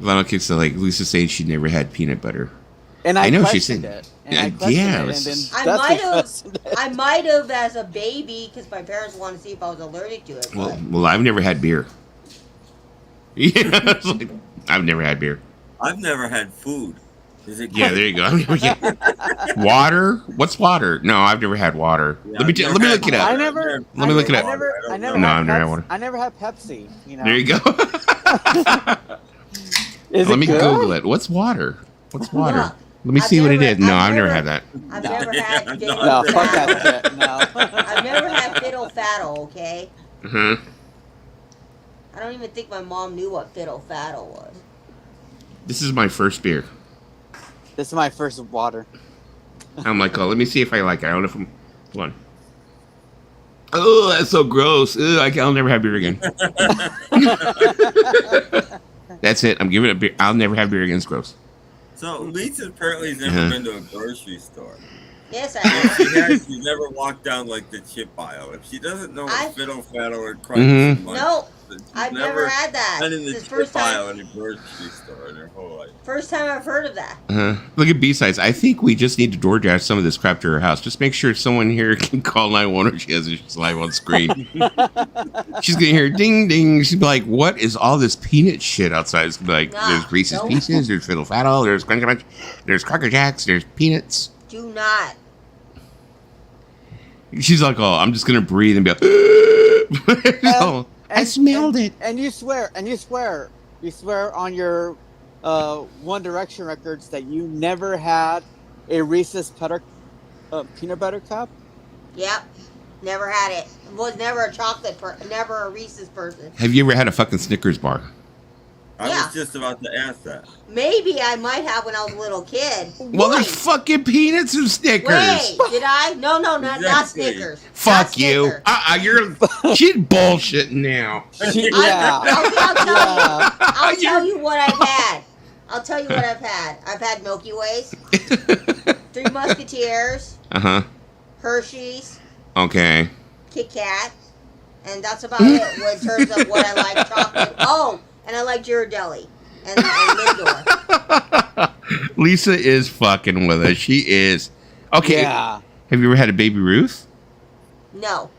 Vinyl Kicks are like Lisa saying she never had peanut butter. And I I know she questioned said- it. And I questioned yeah, it, and this then is- I Dusty might have, questioned it. I might have as a baby because my parents wanted to see if I was allergic to it. But Well, I've never had beer. Yeah, it's like, I've never had beer. I've never had food. Is it? Yeah, there you go. I've never had water. What's water? No, I've never had water. Yeah, let me I've never look had it up. I never. Let me look it up. I never No, had I've never had Pepsi. water. I never had Pepsi. You know. There you go. Is Let it me good? Google it. What's water? What's water? Look, Let me I've see what it never- is. No, I've I've never never- had that. I've No. never had Yeah, fiddle No, fuck faddle. that shit. No. I've never had fiddle faddle. Okay. Uh-huh. I don't even think my mom knew what fiddle faddle was. This is my first beer. This is my first water. I'm like, oh, let me see if I like it. I don't know if I'm one. Oh, that's so gross. Ugh, I'll never have beer again. That's it. I'm giving it beer. I'll never have beer again. It's gross. So Lisa apparently has never Uh-huh. been to a grocery store. Yes, I If have. she has, she never walked down like the chip aisle. If she doesn't know I- what fiddle faddle or crunch Mhm. is, like, No, she's I've never had that. been in the This is chip first aisle time. in a grocery store in her whole life. First time I've heard of that. Look at B-sides. I think we just need to DoorDash some of this crap to her house. Just make sure someone here can call 911 or she has it. She's live on screen. She's going to hear ding, ding. She'll be like, what is all this peanut shit outside? It's gonna be like, Nah, there's Reese's don't. Pieces, there's Fiddle Faddle, there's Crunch Crunch, there's Cracker Jacks, there's peanuts. Do not. She's like, oh, I'm just going to breathe and be like, oh, I smelled it. And you swear on your One Direction records that you never had a Reese's peanut butter cup. Yep. Never had it. Was never a chocolate never a Reese's person. Have you ever had a fucking Snickers bar? I Yeah. was just about to ask that. Maybe I might have when I was a little kid. Well, there's Wait. fucking peanuts and Snickers. Wait, did I? No, not Exactly. Snickers. Fuck Not you. Snickers. You're she's bullshitting now. Yeah. I'll tell you what I've had. I'll tell you what I've had. I've had Milky Ways, Three Musketeers, Uh-huh. Hershey's, Okay. Kit Kat, and that's about it in terms of what I like chocolate. Oh, and I like Ghirardelli and Lindor. Lisa is fucking with us. She is. Okay. Yeah. Have you ever had a Baby Ruth? No.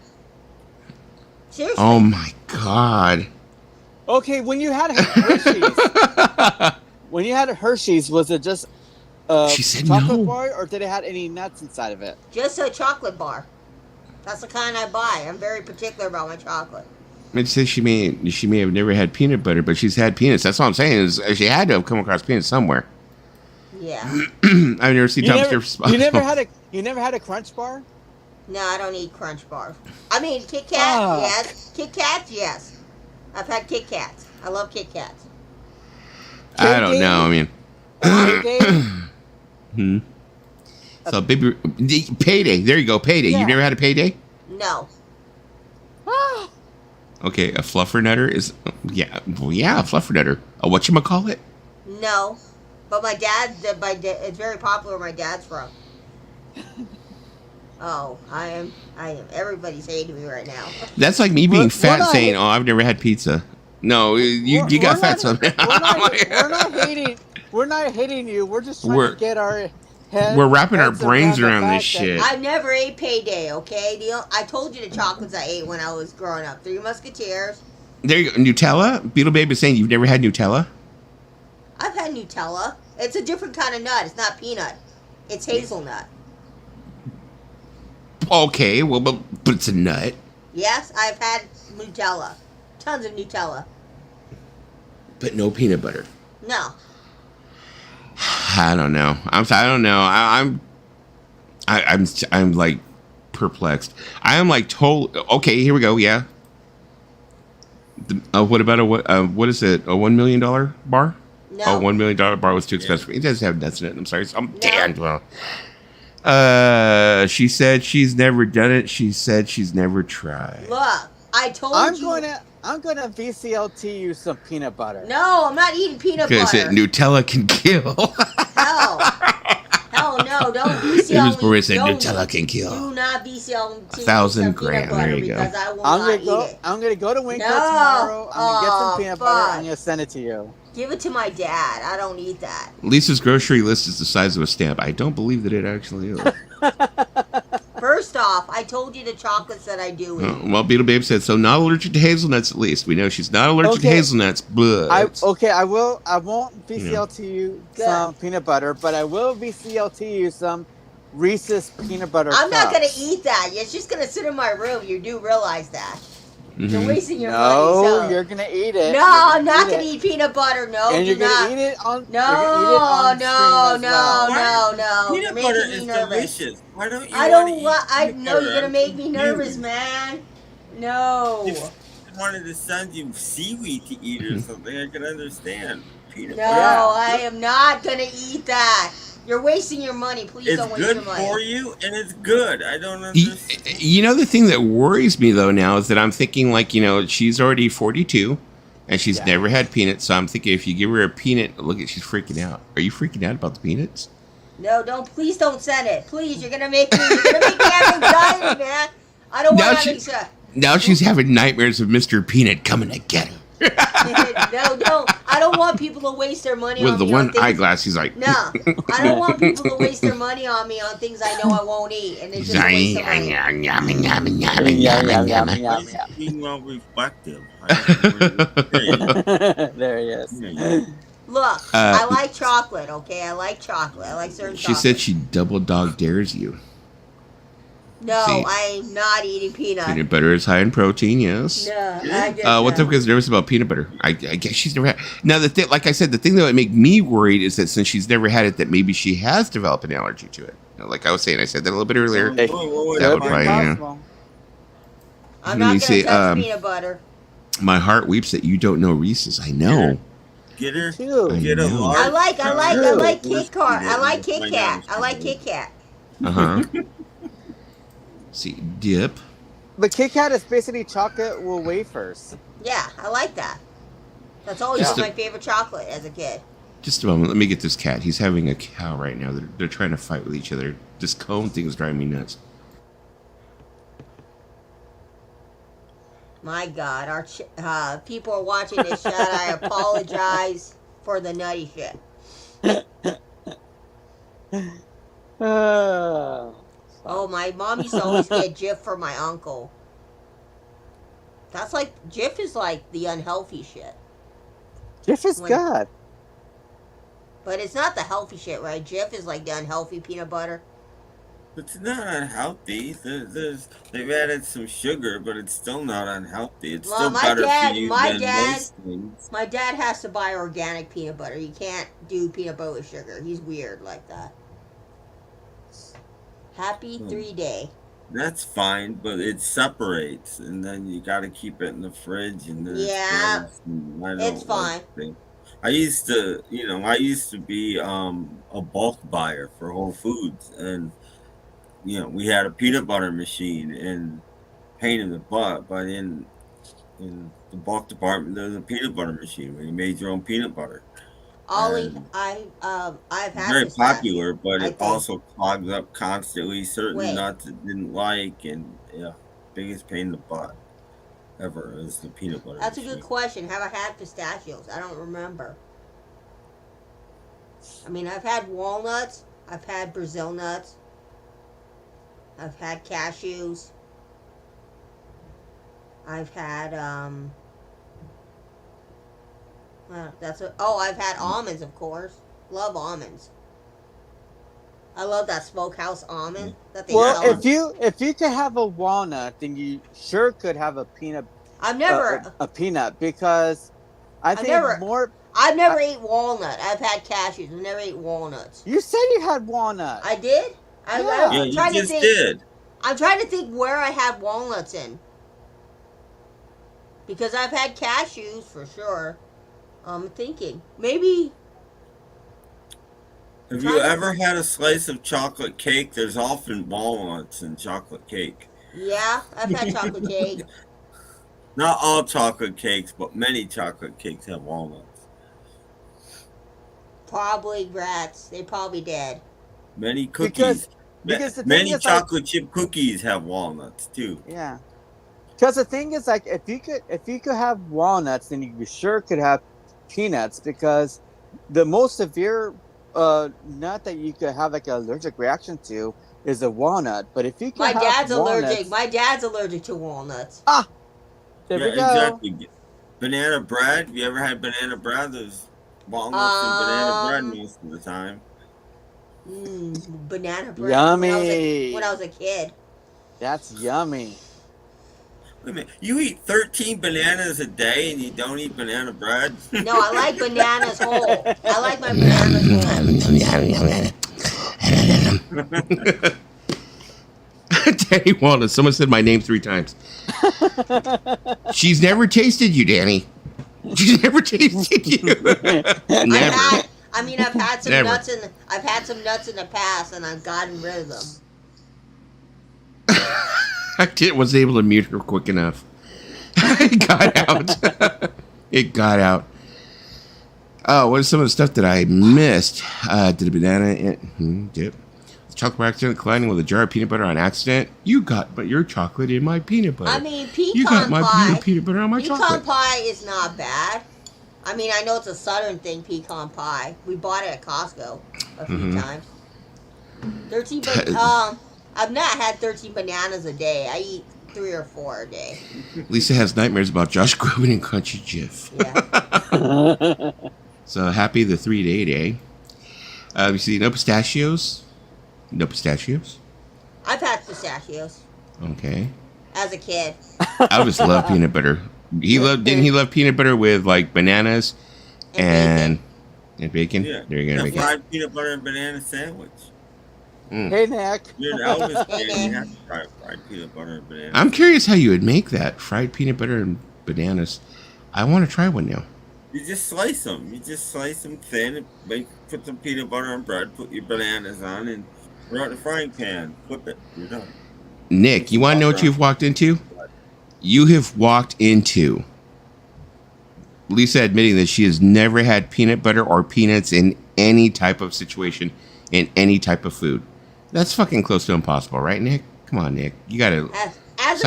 Seriously. Oh my god. Okay, when you had Hershey's, was it just She said chocolate no. bar, or did it have any nuts inside of it? Just a chocolate bar. That's the kind I buy. I'm very particular about my chocolate. It says she may have never had peanut butter, but she's had peanuts. That's all I'm saying is she had to have come across peanuts somewhere. Yeah. I've never seen Tom You never had a Crunch bar? No, I don't eat Crunch bars. I mean, Kit Kat, Ah. yes. Kit Kats, yes. I've had Kit Kats. I love Kit Kats. I don't know. I mean, Payday? so baby payday. There you go, payday. Yeah. You've never had a payday? No. Okay, a fluffernutter is yeah, well, yeah, a fluffernutter. A whatchamacallit? No. But my dad, it's very popular where my dad's from. Oh, I am. Everybody's hating me right now. That's like me being We're fat not- saying, "Oh, I've never had pizza." No, you got fat somehow. We're not hating you. We're just trying We're- to get our head. We're wrapping our heads brains the around fact this that- shit. I've never ate Payday, okay? I told you the chocolates I ate when I was growing up. Three Musketeers. There you go. Nutella? Beetle Babe is saying you've never had Nutella? I've had Nutella. It's a different kind of nut. It's not peanut. It's hazelnut. Okay, well, but it's a nut. Yes, I've had Nutella. Tons of Nutella. But no peanut butter. No. I don't know. I don't know. I'm like perplexed. I am like total. Okay, here we go. Yeah. What about what is it? A $1 million bar? No. Oh, $1 million bar was too expensive. It doesn't have nuts in it. I'm sorry. Damn. Well. She said she's never done it. She said she's never tried. Look, I told I'm you. gonna VCLT you some peanut butter. No, I'm not eating peanut Because butter. Nutella can kill. Hell. Hell no. No, don't be It was selling. Boris said don't- Nutella can kill. Do not be selling 1,000 peanut grand. butter There you go. because I will I'm not gonna eat go. it. I'm gonna go to Winco No. tomorrow. I'm gonna get Oh, some peanut butter. fuck. I'm gonna send it to you. Give it to my dad. I don't eat that. Lisa's grocery list is the size of a stamp. I don't believe that it actually is. First off, I told you the chocolates that I do eat. Well, Beetle Babe said, so not allergic to hazelnuts at least. We know she's not allergic to Okay. hazelnuts, but... I won't Yeah. VCL to you Good. some peanut butter, but I will VCL to you some Reese's peanut butter. I'm not cups. gonna eat that. It's just gonna sit in my room. You do realize that. You're Mhm. wasting your No, money. So. you're gonna eat it. No, You're I'm not eat gonna it. eat peanut butter. No, And do you're not. gonna eat it on. No, you're gonna eat it on no, stream as no, well. no. You're Peanut butter making me is nervous. delicious. Why don't you I want to don't eat want. I peanut know butter? you're gonna I'm make me nervous, confused. man. No. If I wanted to send you seaweed to eat or something, I could understand. Peanut No, butter. I am not gonna eat that. You're wasting your money. Please It's don't waste good your money. for you, and it's good. I don't Y- understand. You know, the thing that worries me, though, now is that I'm thinking, like, you know, she's already 42, and she's Yeah. never had peanuts, so I'm thinking if you give her a peanut, look at, she's freaking out. Are you freaking out about the peanuts? No, don't. Please don't send it. Please, you're gonna make me. You're gonna make me have anxiety, man. I don't Now want she- anxiety. Now she's having nightmares of Mr. Peanut coming to get her. No, don't. I don't want people to waste their money With on the me on one things. eyeglass, he's like... No, I don't want people to waste their money on me on things I know I won't eat, and it's just a waste of money. Being well reflective. I don't know what you're saying. There he is. Yeah, Look, I like chocolate. Okay, I like chocolate. I like certain. She chocolate. said she double dog dares you. No, See. I'm not eating peanut. Peanut butter is high in protein, yes. No, I just. What's up, guys? Nervous about peanut butter? I guess she's never had. Now, the thing, like I said, the thing that would make me worried is that since she's never had it, that maybe she has developed an allergy to it. You know, like I was saying, I said that a little bit earlier. Hey, What That would my- probably, yeah. possible. I'm Let not me gonna see, touch peanut butter. My heart weeps that you don't know Reese's. I know. Get her. Cute. Get a know. large. I like Ew. Kit Kat. I like Kit Kat. I like Kit Kat. Uh huh. See, dip. But Kit Kat is basically chocolate with wafers. Yeah, I like that. That's always Just been a- my favorite chocolate as a kid. Just a moment. Let me get this cat. He's having a cow right now. They're trying to fight with each other. This cone thing is driving me nuts. My God, our people are watching this shit. I apologize for the nutty shit. Oh, my mom used to always get Jif for my uncle. That's like Jif is like the unhealthy shit, Jif is When- good. but it's not the healthy shit, right? Jif is like the unhealthy peanut butter. It's not unhealthy. They've added some sugar, but it's still not unhealthy. It's Well, still my better dad- for you my than dad- most things. My dad has to buy organic peanut butter. He can't do peanut butter with sugar. He's weird like that. Happy 3-day. That's fine, but it separates, and then you got to keep it in the fridge, and then Yeah, it grows, and I don't it's fine. like things. I used to be a bulk buyer for Whole Foods, and we had a peanut butter machine, and pain in the butt. But in the bulk department, there's a peanut butter machine where you made your own peanut butter. Ollie, And I've had very this stuff. popular, but I it think. also clogs up constantly. Certain Wait. nuts it didn't like, and biggest pain in the butt ever is the peanut butter. That's a good machine. question. Have I had pistachios? I don't remember. I mean, I've had walnuts. I've had Brazil nuts. I've had cashews. I've had I've had almonds, of course. Love almonds. I love that smokehouse almond that they Well, sell. if you could have a walnut, then you sure could have a peanut. I've never a peanut because I think never- more. I've never ate walnut. I've had cashews. I've never ate walnuts. You said you had walnut. I did? Yeah. Yeah, I'm you trying to just think. did. I'm trying to think where I had walnuts in. Because I've had cashews for sure. I'm thinking. Maybe. Have you ever had a slice of chocolate cake? There's often walnuts in chocolate cake. Yeah, I've had chocolate cake. Not all chocolate cakes, but many chocolate cakes have walnuts. Probably rats. They probably did. Many cookies. Because the thing Many is, like, chocolate chip cookies have walnuts too. yeah. Because the thing is, like, if you could have walnuts, then you sure could have peanuts. Because the most severe nut that you could have like an allergic reaction to is a walnut. But if you can My have dad's walnuts, allergic. My dad's allergic to walnuts. there Yeah, we go. exactly. Banana bread. Have you ever had banana bread? There's walnuts in banana bread most of the time. Banana bread. Yummy. When I was a kid. That's yummy. Wait a minute. You eat 13 bananas a day and you don't eat banana bread? No, I like bananas whole. I like my bananas whole. Danny Walnut. Someone said my name 3 times. She's never tasted you, Danny. She's never tasted you. Never. I've had some Never. nuts in the past, and I've gotten rid of them. I wasn't able to mute her quick enough. It got out. It got out. Oh, what is some of the stuff that I missed? Did a banana dip. Chocolate by accident, colliding with a jar of peanut butter on accident. You got your chocolate in my peanut butter. I mean, You got pecan my pie. peanut butter on my Pecan chocolate. pie is not bad. I mean, I know it's a southern thing, pecan pie. We bought it at Costco a few times. 13, I've not had 13 bananas a day. I eat 3 or 4 a day. Lisa has nightmares about Josh Groban and Crunchy Jif. Yeah. So happy the 3-day day. You see, no pistachios. No pistachios. I've had pistachios Okay. as a kid. I just love peanut butter. Didn't he love peanut butter with like bananas and bacon? Yeah. There you go. A Bacon. fried peanut butter and banana sandwich. Hey, Nick. You're an Elvis fan. You have to try fried peanut butter and banana. I'm curious how you would make that fried peanut butter and bananas. I want to try one now. You just slice them. You just slice them thin. And put some peanut butter on bread. Put your bananas on and throw it in the frying pan. Flip it. You're done. Nick, you want to know what you've walked into? You have walked into Lisa admitting that she has never had peanut butter or peanuts in any type of situation, in any type of food. That's fucking close to impossible, right, Nick? Come on, Nick. You gotta. As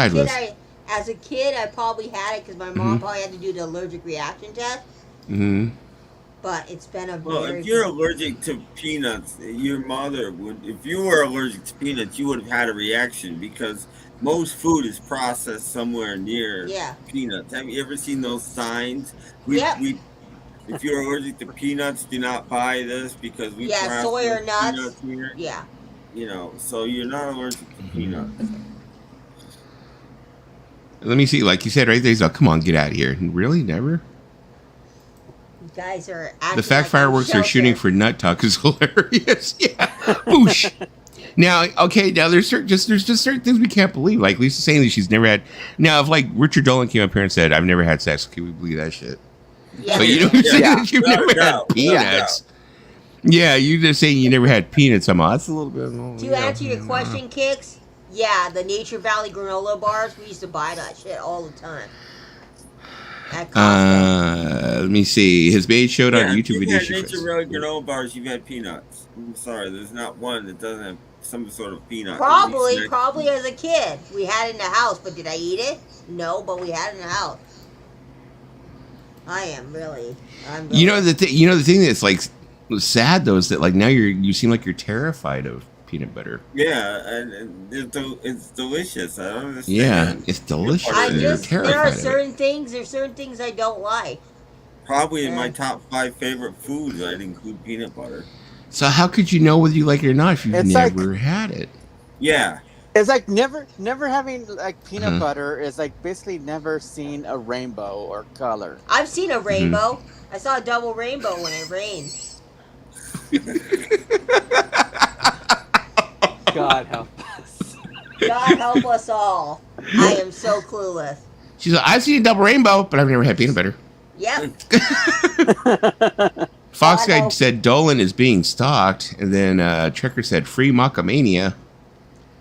a kid, I probably had it because my mom probably had to do the allergic reaction test. Mm-hmm. But it's been a Well, very if you're allergic to peanuts, your mother would. If you were allergic to peanuts, you would have had a reaction because most food is processed somewhere near peanuts. Have you ever seen those signs? If you're allergic to peanuts, do not buy this because we process soy or nuts. peanuts here. Yeah. You know, so you're not allergic to peanuts. Let me see. Like you said right there, he's like, come on, get out of here. Really? Never? You guys are The fact fireworks are shooting for nut talk is hilarious. Yeah. Boosh. Now, okay, now there's just certain things we can't believe. Like Lisa saying that she's never had. Now, if like Richard Dolan came up here and said, "I've never had sex," can we believe that shit? Yeah. But you know what I'm saying? Yeah. That you've never had peanuts. Yeah, you just saying you never had peanuts. I'm that's a little bit. To answer your question, Kicks, yeah, the Nature Valley granola bars, we used to buy that shit all the time. At Costco. Let me see. His maid showed on YouTube You've video. had she Nature first- Valley granola bars. You've had peanuts. I'm sorry, there's not one that doesn't have some sort of peanut. Probably as a kid. We had it in the house, but did I eat it? No, but we had it in the house. I'm really. You know the thing that's like sad though is that like now you seem like you're terrified of peanut butter. Yeah, and it's delicious. I don't understand. Yeah, it's delicious. You're terrified there are of it. certain things I don't like. Probably in my top 5 favorite foods, I'd include peanut butter. So how could you know whether you like it or not if you've It's never had it? Yeah. It's like never having like peanut butter is like basically never seen a rainbow or color. I've seen a rainbow. I saw a double rainbow when it rained. God help us. God help us all. I am so clueless. She's like, I've seen a double rainbow, but I've never had peanut butter. Yep. Fox Guy said Dolan is being stalked, and then Trekker said free Macamania.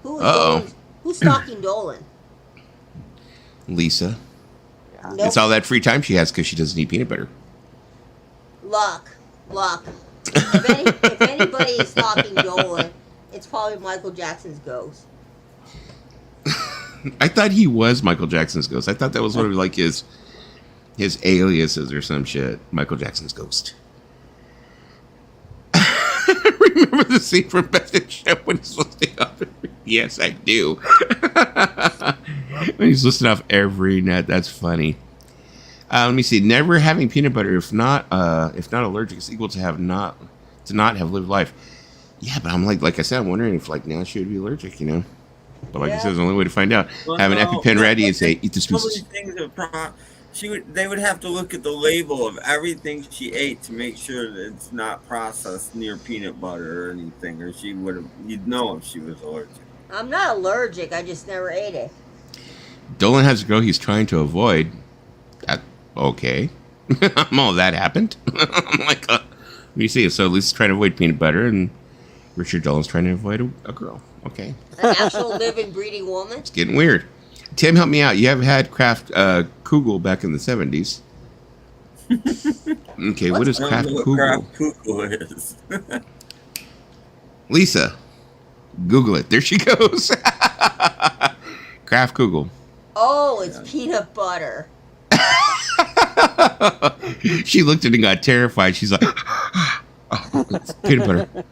Who's stalking Dolan? Lisa. Nope. It's all that free time she has because she doesn't eat peanut butter. Luck. If anybody is stalking Dolan, it's probably Michael Jackson's ghost. I thought he was Michael Jackson's ghost. I thought that was one of like his aliases or some shit. Michael Jackson's ghost. Remember the scene from Best in Show when he's listing off? Yes, I do. When he's listing off every nut, that's funny. Let me see. Never having peanut butter, if not allergic, is equal to not have lived life. Yeah, but I'm like I said, I'm wondering if like now she would be allergic, you know. But like I said, there's the only way to find out. Well, Have an EpiPen ready and say, eat the so many species. things they would have to look at the label of everything she ate to make sure that it's not processed near peanut butter or anything, or you'd know if she was allergic. I'm not allergic. I just never ate it. Dolan has a girl he's trying to avoid. Okay. All that happened. I'm like, you see, so Lisa's trying to avoid peanut butter, and Richard Dolan's trying to avoid a girl. Okay. An actual living, breeding woman. It's getting weird. Tim, help me out. You have had Kraft Kugel back in the 70s. Okay, what is I don't Kraft know what Kugel? Kraft Kugel is. Lisa, Google it. There she goes. Kraft Kugel. Oh, it's peanut butter. She looked at it and got terrified. She's like, oh, it's peanut butter.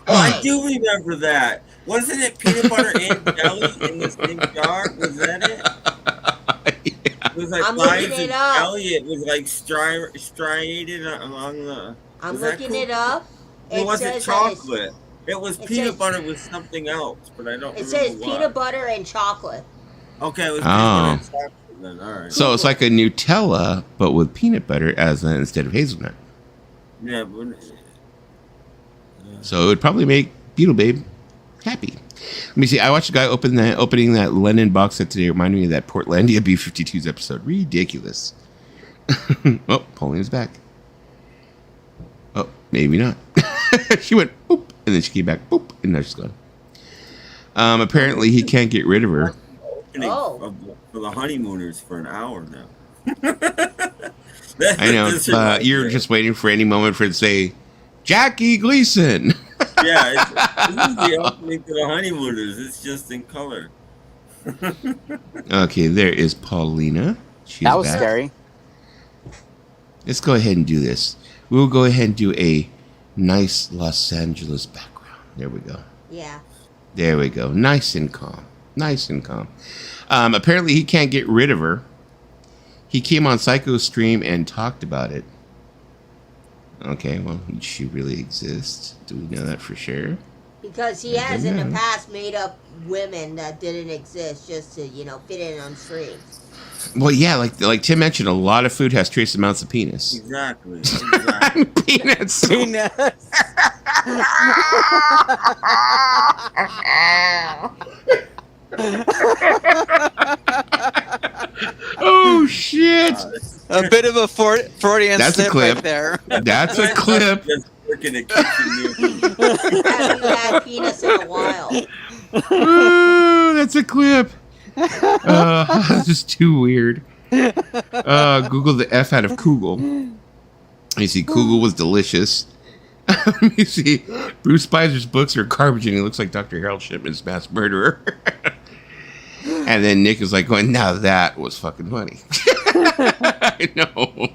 I do remember that. Wasn't it peanut butter and jelly in the same jar? Was that it? Yeah. It was like I'm lines looking of it up. jelly. It was like striated along the. I'm was that looking cool? it up. It wasn't says that it's- chocolate. It was it peanut says- butter with something else, but I don't It remember says what. peanut butter and chocolate. Okay, it was Oh. peanut butter and chocolate then. All right. So it's like a Nutella, but with peanut butter instead of hazelnut. Yeah, but So it would probably make Beetle Babe happy. Let me see. I watched a guy opening that Lennon box set today. It reminded me of that Portlandia B-52s episode. Ridiculous. Oh, Pauline's back. Oh, maybe not. She went boop, and then she came back boop, and now she's gone. Apparently, he can't get rid of her. Oh. For the honeymooners for an hour now. I know. You're just waiting for any moment for it to say, Jackie Gleason. Yeah, this is the opening to the honeymooners. It's just in color. Okay, there is Paulina. She's That was back. scary. Let's go ahead and do this. We'll go ahead and do a nice Los Angeles background. There we go. Yeah. There we go. Nice and calm. Nice and calm. Apparently, he can't get rid of her. He came on Psycho's stream and talked about it. Okay, well, she really exists. Do we know that for sure? Because he has in the Yeah. past made up women that didn't exist just to, fit in on stream. Well, yeah, like Tim mentioned, a lot of food has trace amounts of penis. Exactly. Peanuts. Peanuts. Oh shit! A bit of a Freudian That's a slip clip. right there. That's a clip. Just working a kitchen near me. Have you had penis in a while? Oh, that's a clip. This is too weird. Google the F out of Kugel. You see, Kugel was delicious. Let me see. Bruce Spizer's books are garbage, and he looks like Dr. Harold Shipman's mass murderer. And then Nick is like going, now that was fucking funny. I know.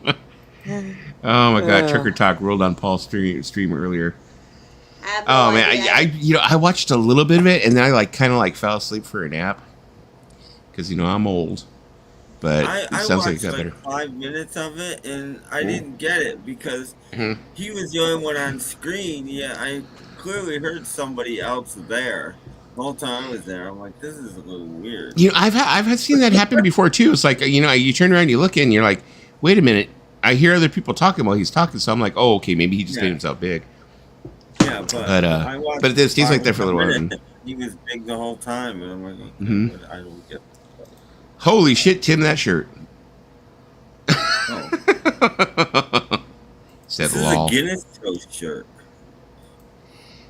Oh my god, Trucker Talk rolled on Paul's stream earlier. I have no Oh man, idea. I watched a little bit of it, and then I kind of fell asleep for a nap because I'm old. But I it sounds like watched it got better. 5 minutes of it, and I didn't get it because Mhm. he was the only one on screen. Yeah, I clearly heard somebody else there. The whole time I was there, I'm like, this is a little weird. I've seen that happen before too. It's like you turn around, you look in, you're like, wait a minute, I hear other people talking while he's talking, so I'm like, oh okay, maybe he just made himself big. Yeah, but I watched but it stays like that for a little while. minute. He was big the whole time, and I'm like, okay, Mhm. but I don't get. Holy shit, Tim, that shirt. Oh, Said this is lol. a Guinness Toast shirt.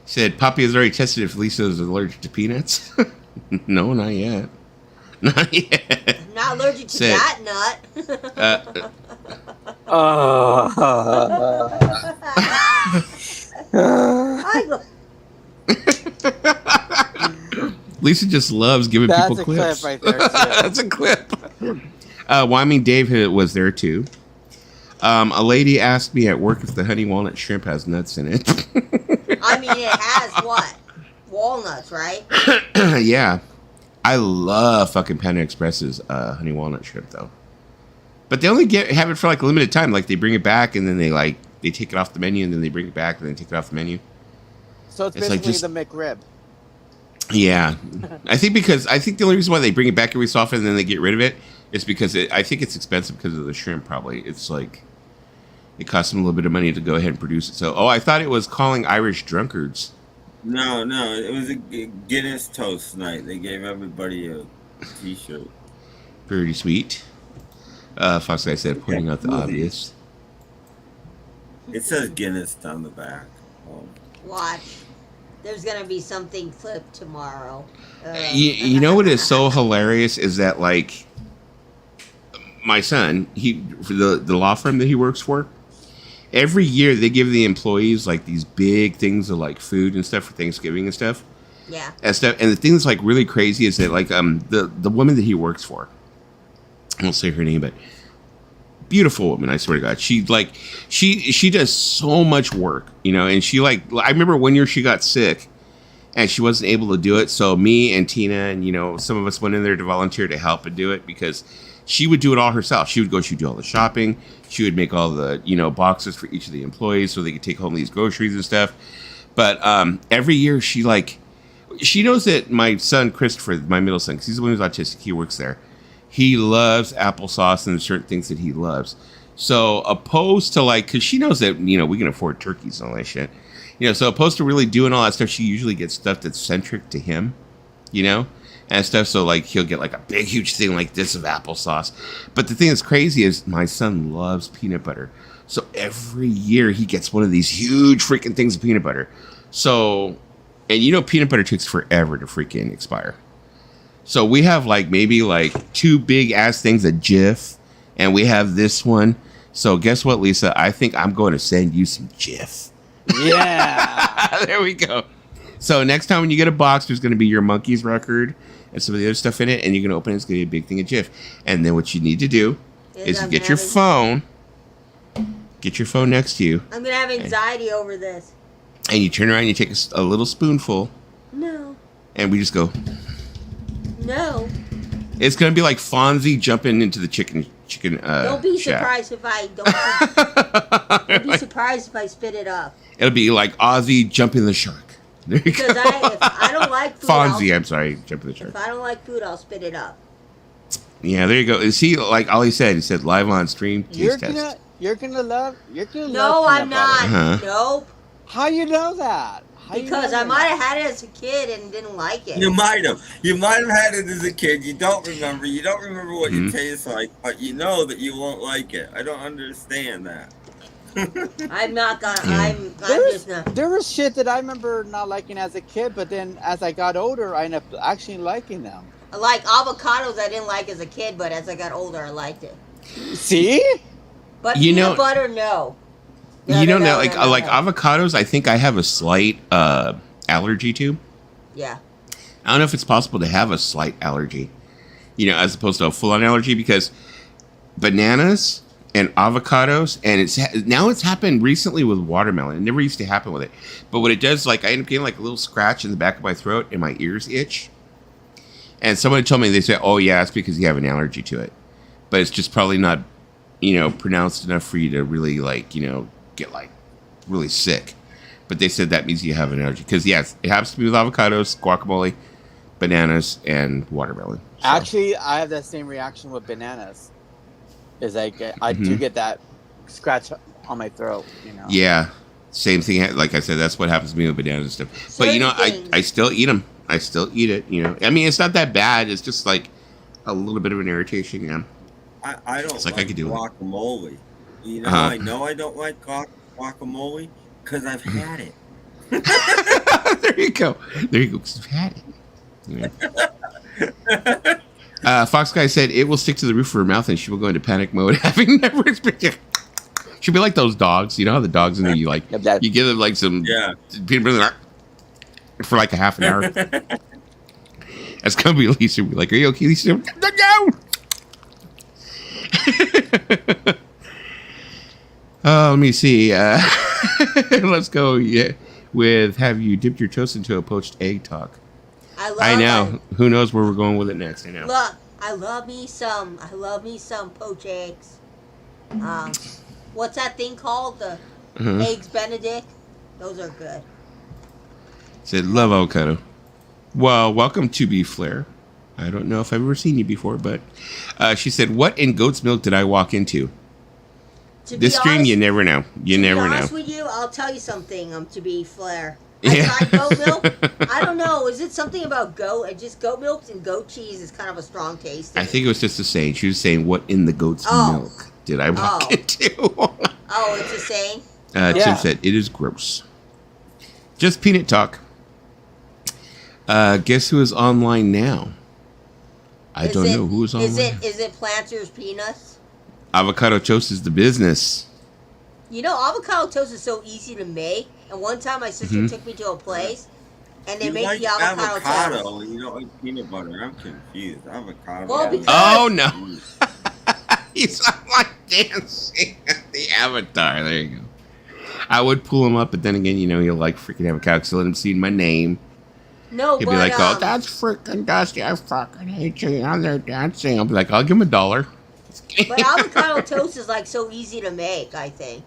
Said Poppy has already tested if Lisa is allergic to peanuts. No, not yet. Not yet. I'm not allergic to Said- that nut. I go- Lisa just loves giving That's people a clips. clip right there, too. That's a clip. Well, I mean, Dave was there too. A lady asked me at work if the honey walnut shrimp has nuts in it. I mean, it has what? Walnuts, right? Yeah. I love fucking Panda Express's honey walnut shrimp though. But they only have it for like a limited time. Like they bring it back and then they take it off the menu and then they bring it back and then take it off the menu. So it's It's like basically just- the McRib. Yeah. I think the only reason why they bring it back every so often and then they get rid of it is because I think it's expensive because of the shrimp probably. It's like it costs them a little bit of money to go ahead and produce it. So, I thought it was calling Irish drunkards. No, it was a Guinness toast night. They gave everybody a T-shirt. Pretty sweet. Fox Guy said, pointing out the obvious. It says Guinness down the back. Watch. There's gonna be something flipped tomorrow. You know what is so hilarious is that like my son, for the law firm that he works for, every year they give the employees like these big things of like food and stuff for Thanksgiving and stuff. Yeah. And the thing that's like really crazy is that like the woman that he works for, I won't say her name, but beautiful woman, I swear to God. She does so much work, and she I remember one year she got sick and she wasn't able to do it. So me and Tina and, some of us went in there to volunteer to help and do it because she would do it all herself. She'd do all the shopping. She would make all the, boxes for each of the employees so they could take home these groceries and stuff. But every year she knows that my son, Christopher, my middle son, because he's the one who's autistic, he works there. He loves applesauce and there's certain things that he loves. So opposed to because she knows that, we can afford turkeys and all that shit. So opposed to really doing all that stuff, she usually gets stuff that's centric to him, and stuff. So he'll get a big, huge thing like this of applesauce. But the thing that's crazy is my son loves peanut butter. So every year he gets one of these huge freaking things of peanut butter. So, and peanut butter takes forever to freaking expire. So we have maybe two big ass things of Jif, and we have this one. So guess what, Lisa? I think I'm going to send you some Jif. Yeah. There we go. So next time when you get a box, there's going to be your Monkeys record and some of the other stuff in it, and you're going to open it. It's going to be a big thing of Jif. And then what you need to do is I'm get your phone. Get your phone next to you. I'm gonna have anxiety over this. And you turn around and you take a little spoonful. No. And we just go. No. It's going to be like Fonzie jumping into the chicken Don't be shack. surprised if I don't. Don't be surprised if I spit it up. It'll be like Ozzy jumping the shark. There you Because go. if I don't like food, Fonzie, I'm sorry, jumping the shark. if I don't like food, I'll spit it up. Yeah, there you go. See, like Ollie said, he said live on stream You're taste test. gonna love No, peanut I'm butter. not. Uh-huh. Nope. How you know that? How you Because know I that? might have had it as a kid and didn't like it. You might have had it as a kid. You don't remember. You don't remember what it tastes like, but you know that you won't like it. I don't understand that. I'm not gonna. Yeah. I'm just not. There was shit that I remember not liking as a kid, but then as I got older, I ended up actually liking them. Like avocados, I didn't like as a kid, but as I got older, I liked it. See? But You peanut know- butter, no. You don't know, like no. avocados. I think I have a slight allergy to. Yeah. I don't know if it's possible to have a slight allergy, as opposed to a full-on allergy, because bananas and avocados, and it's happened recently with watermelon. It never used to happen with it, but what it does, I end up getting a little scratch in the back of my throat and my ears itch. And somebody told me, they said, "Oh yeah, it's because you have an allergy to it," but it's just probably not, pronounced enough for you to really get really sick. But they said that means you have an allergy because yes, it happens to be with avocados, guacamole, bananas, and watermelon. So, Actually, I have that same reaction with bananas. Is I do get that scratch on my throat, yeah, same thing. Like I said, that's what happens to me with bananas and stuff. But Certain things. I still eat them. I still eat it. I mean, it's not that bad. It's just a little bit of an irritation. Yeah. I don't It's like I could do it. guacamole. Uh-huh. I know I don't like guacamole because I've had it. There you go. There you go. 'Cause you've had it. Yeah. Fox Guy said it will stick to the roof of her mouth and she will go into panic mode, having never experienced. She'll be like those dogs. You know how the dogs in there, you like, Yep, that- you give them like some Yeah. peanut butter for like a half an hour. That's gonna be Lisa. Be like, are you okay, Lisa? No. Let me see. Let's go. Yeah, with have you dipped your toast into a poached egg talk? I know. Who knows where we're going with it next? I know. Look, I love me some poached eggs. What's that thing called? The eggs Benedict. Those are good. Said love avocado. Well, welcome to B Flair. I don't know if I've ever seen you before, but she said, "What in goat's milk did I walk into?" This stream, you never know. You never To be know. honest with you, I'll tell you something. To be Flair. Yeah. I tried goat milk. I don't know. Is it something about goat? Just goat milk and goat cheese is kind of a strong taste. I think it was just a saying. She was saying, "What in the goat's milk did I walk into?" Oh, it's a saying. Tim Yeah. said, "It is gross." Just peanut talk. Guess who is online now? I don't know who is online. Is it Planters Peanuts? Avocado toast is the business. You know, avocado toast is so easy to make. And one time my sister took me to a place, and they You make like the avocado toast. and you don't like peanut butter. I'm confused. Avocado. Well, because- Oh no, he's like dancing at the avatar. There you go. I would pull him up, but then again, you know, he'll like freaking avocado. So let him see my name. No, He'll but be like, "Oh, that's freaking dusty. I fucking hate you." On there dancing. I'll be like, "I'll give him $1." but avocado toast is like so easy to make. I think.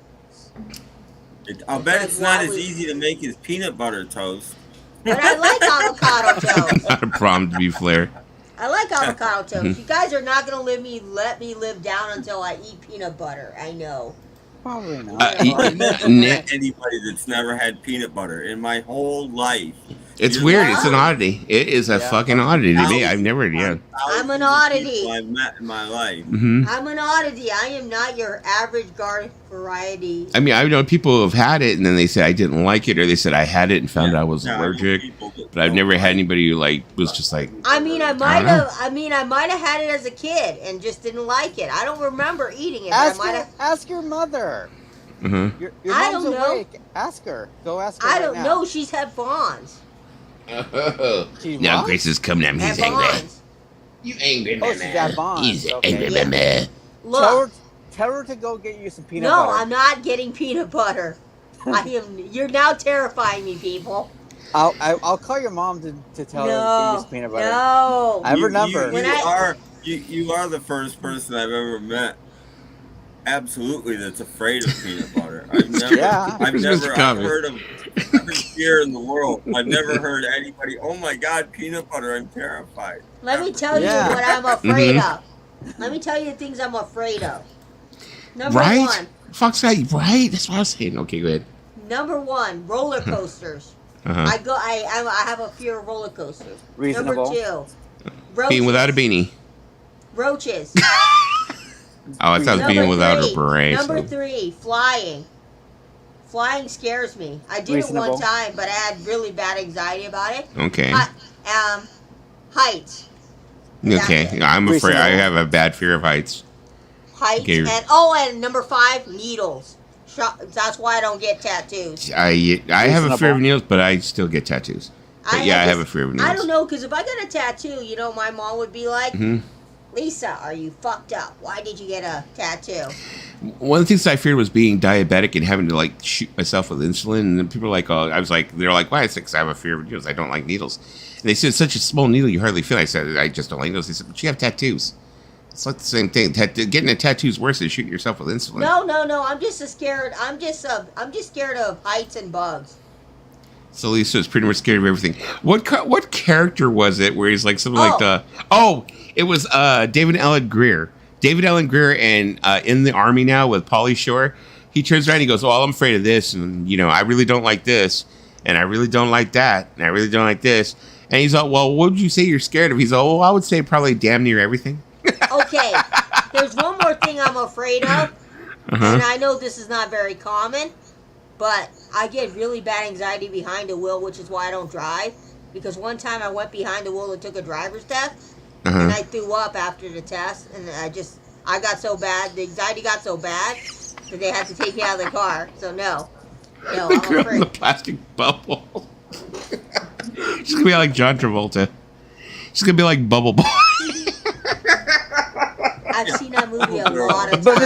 I'll bet it's Like, not why as would- easy to make as peanut butter toast. But I like avocado toast. Not a problem to be Flair. I like avocado toast. You guys are not gonna let me live down until I eat peanut butter. I know. Probably not. I've never Ne- met anybody that's never had peanut butter in my whole life. It's You weird. know? It's an oddity. It is a fucking oddity to me. I've never, yeah. I'm an Thousands of oddity. people I've met in my life. hmm I'm an oddity. I am not your average garden variety. I mean, I know people who have had it and then they said I didn't like it, or they said I had it and found out I was Yeah, I know allergic. people that But I've don't never had like anybody who like was just like, I mean, I might don't know. have. I mean, I might have had it as a kid and just didn't like it. I don't remember eating it. But Ask I might your, have. ask your mother. Your I mom's don't know. awake. Ask her. Go ask her. I right don't now. know. She's had Vons. She now what? Grace is coming at me. Had He's angry. Vons. You angry, Oh, she's at Vons. He's Okay. angry, Yeah. man. Look, Tell her to go get you some peanut no, butter. I'm not getting peanut butter. I am. You're now terrifying me, people. I'll call your mom to tell her to No, use peanut butter. no. I remember. You, When you I- are you are the first person I've ever met. Absolutely, that's afraid of peanut butter. I've never, Yeah. I've Mr. never, I've Common. heard of every fear in the world. I've never heard anybody. Oh my God, peanut butter! I'm terrified. Let me tell Yeah. you what I'm afraid Mhm. of. Let me tell you the things I'm afraid of. Number Right? one. Fuck's that, right? That's what I was saying. Okay, go ahead. Number one, roller coasters. Uh-huh. I have a fear of roller coasters. Reasonable. Number two, roaches. Being without a beanie. Roaches. Oh, I thought it was Number being without three, a beret. Number so- three, flying. Flying scares me. I did it Reasonable. one time, but I had really bad anxiety about it. Okay. Heights. Okay. That's it. I'm afraid. I Reasonable. have a bad fear of heights. Heights. Okay. And number five, needles. That's why I don't get tattoos. I have a fear of Reasonable. needles, but I still get tattoos. But yeah, I have a fear of needles. I don't know, because if I got a tattoo, you know, my mom would be like, Mhm. Lisa, are you fucked up? Why did you get a tattoo? One of the things I feared was being diabetic and having to like shoot myself with insulin. And then people are like, "Oh," I was like, "They're like, why?" I said, "'Cause I have a fear of needles. I don't like needles." And they said, "It's such a small needle, you hardly feel it." I said, "I just don't like needles." They said, "But you have tattoos. It's like the same thing. Getting a tattoo is worse than shooting yourself with insulin." No. I'm just scared. I'm just scared of heights and bugs. So Lisa is pretty much scared of everything. What character was it where he's like something like the? Oh, it was David Allen Greer. David Allen Greer, and in the army now with Pauly Shore, he turns around and he goes, "Oh, I'm afraid of this, and you know, I really don't like this, and I really don't like that, and I really don't like this." And he's like, "Well, what would you say you're scared of?" He's like, "Oh, I would say probably damn near everything." Okay, there's one more thing I'm afraid of, and I know this is not very common, but I get really bad anxiety behind the wheel, which is why I don't drive. Because one time I went behind the wheel and took a driver's test, and I threw up after the test, and I got so bad, the anxiety got so bad that they had to take me out of the car. So no, The I'm girl in afraid. the plastic bubble. She's gonna be like John Travolta. She's gonna be like Bubble Boy. I've seen that movie a lot of times. But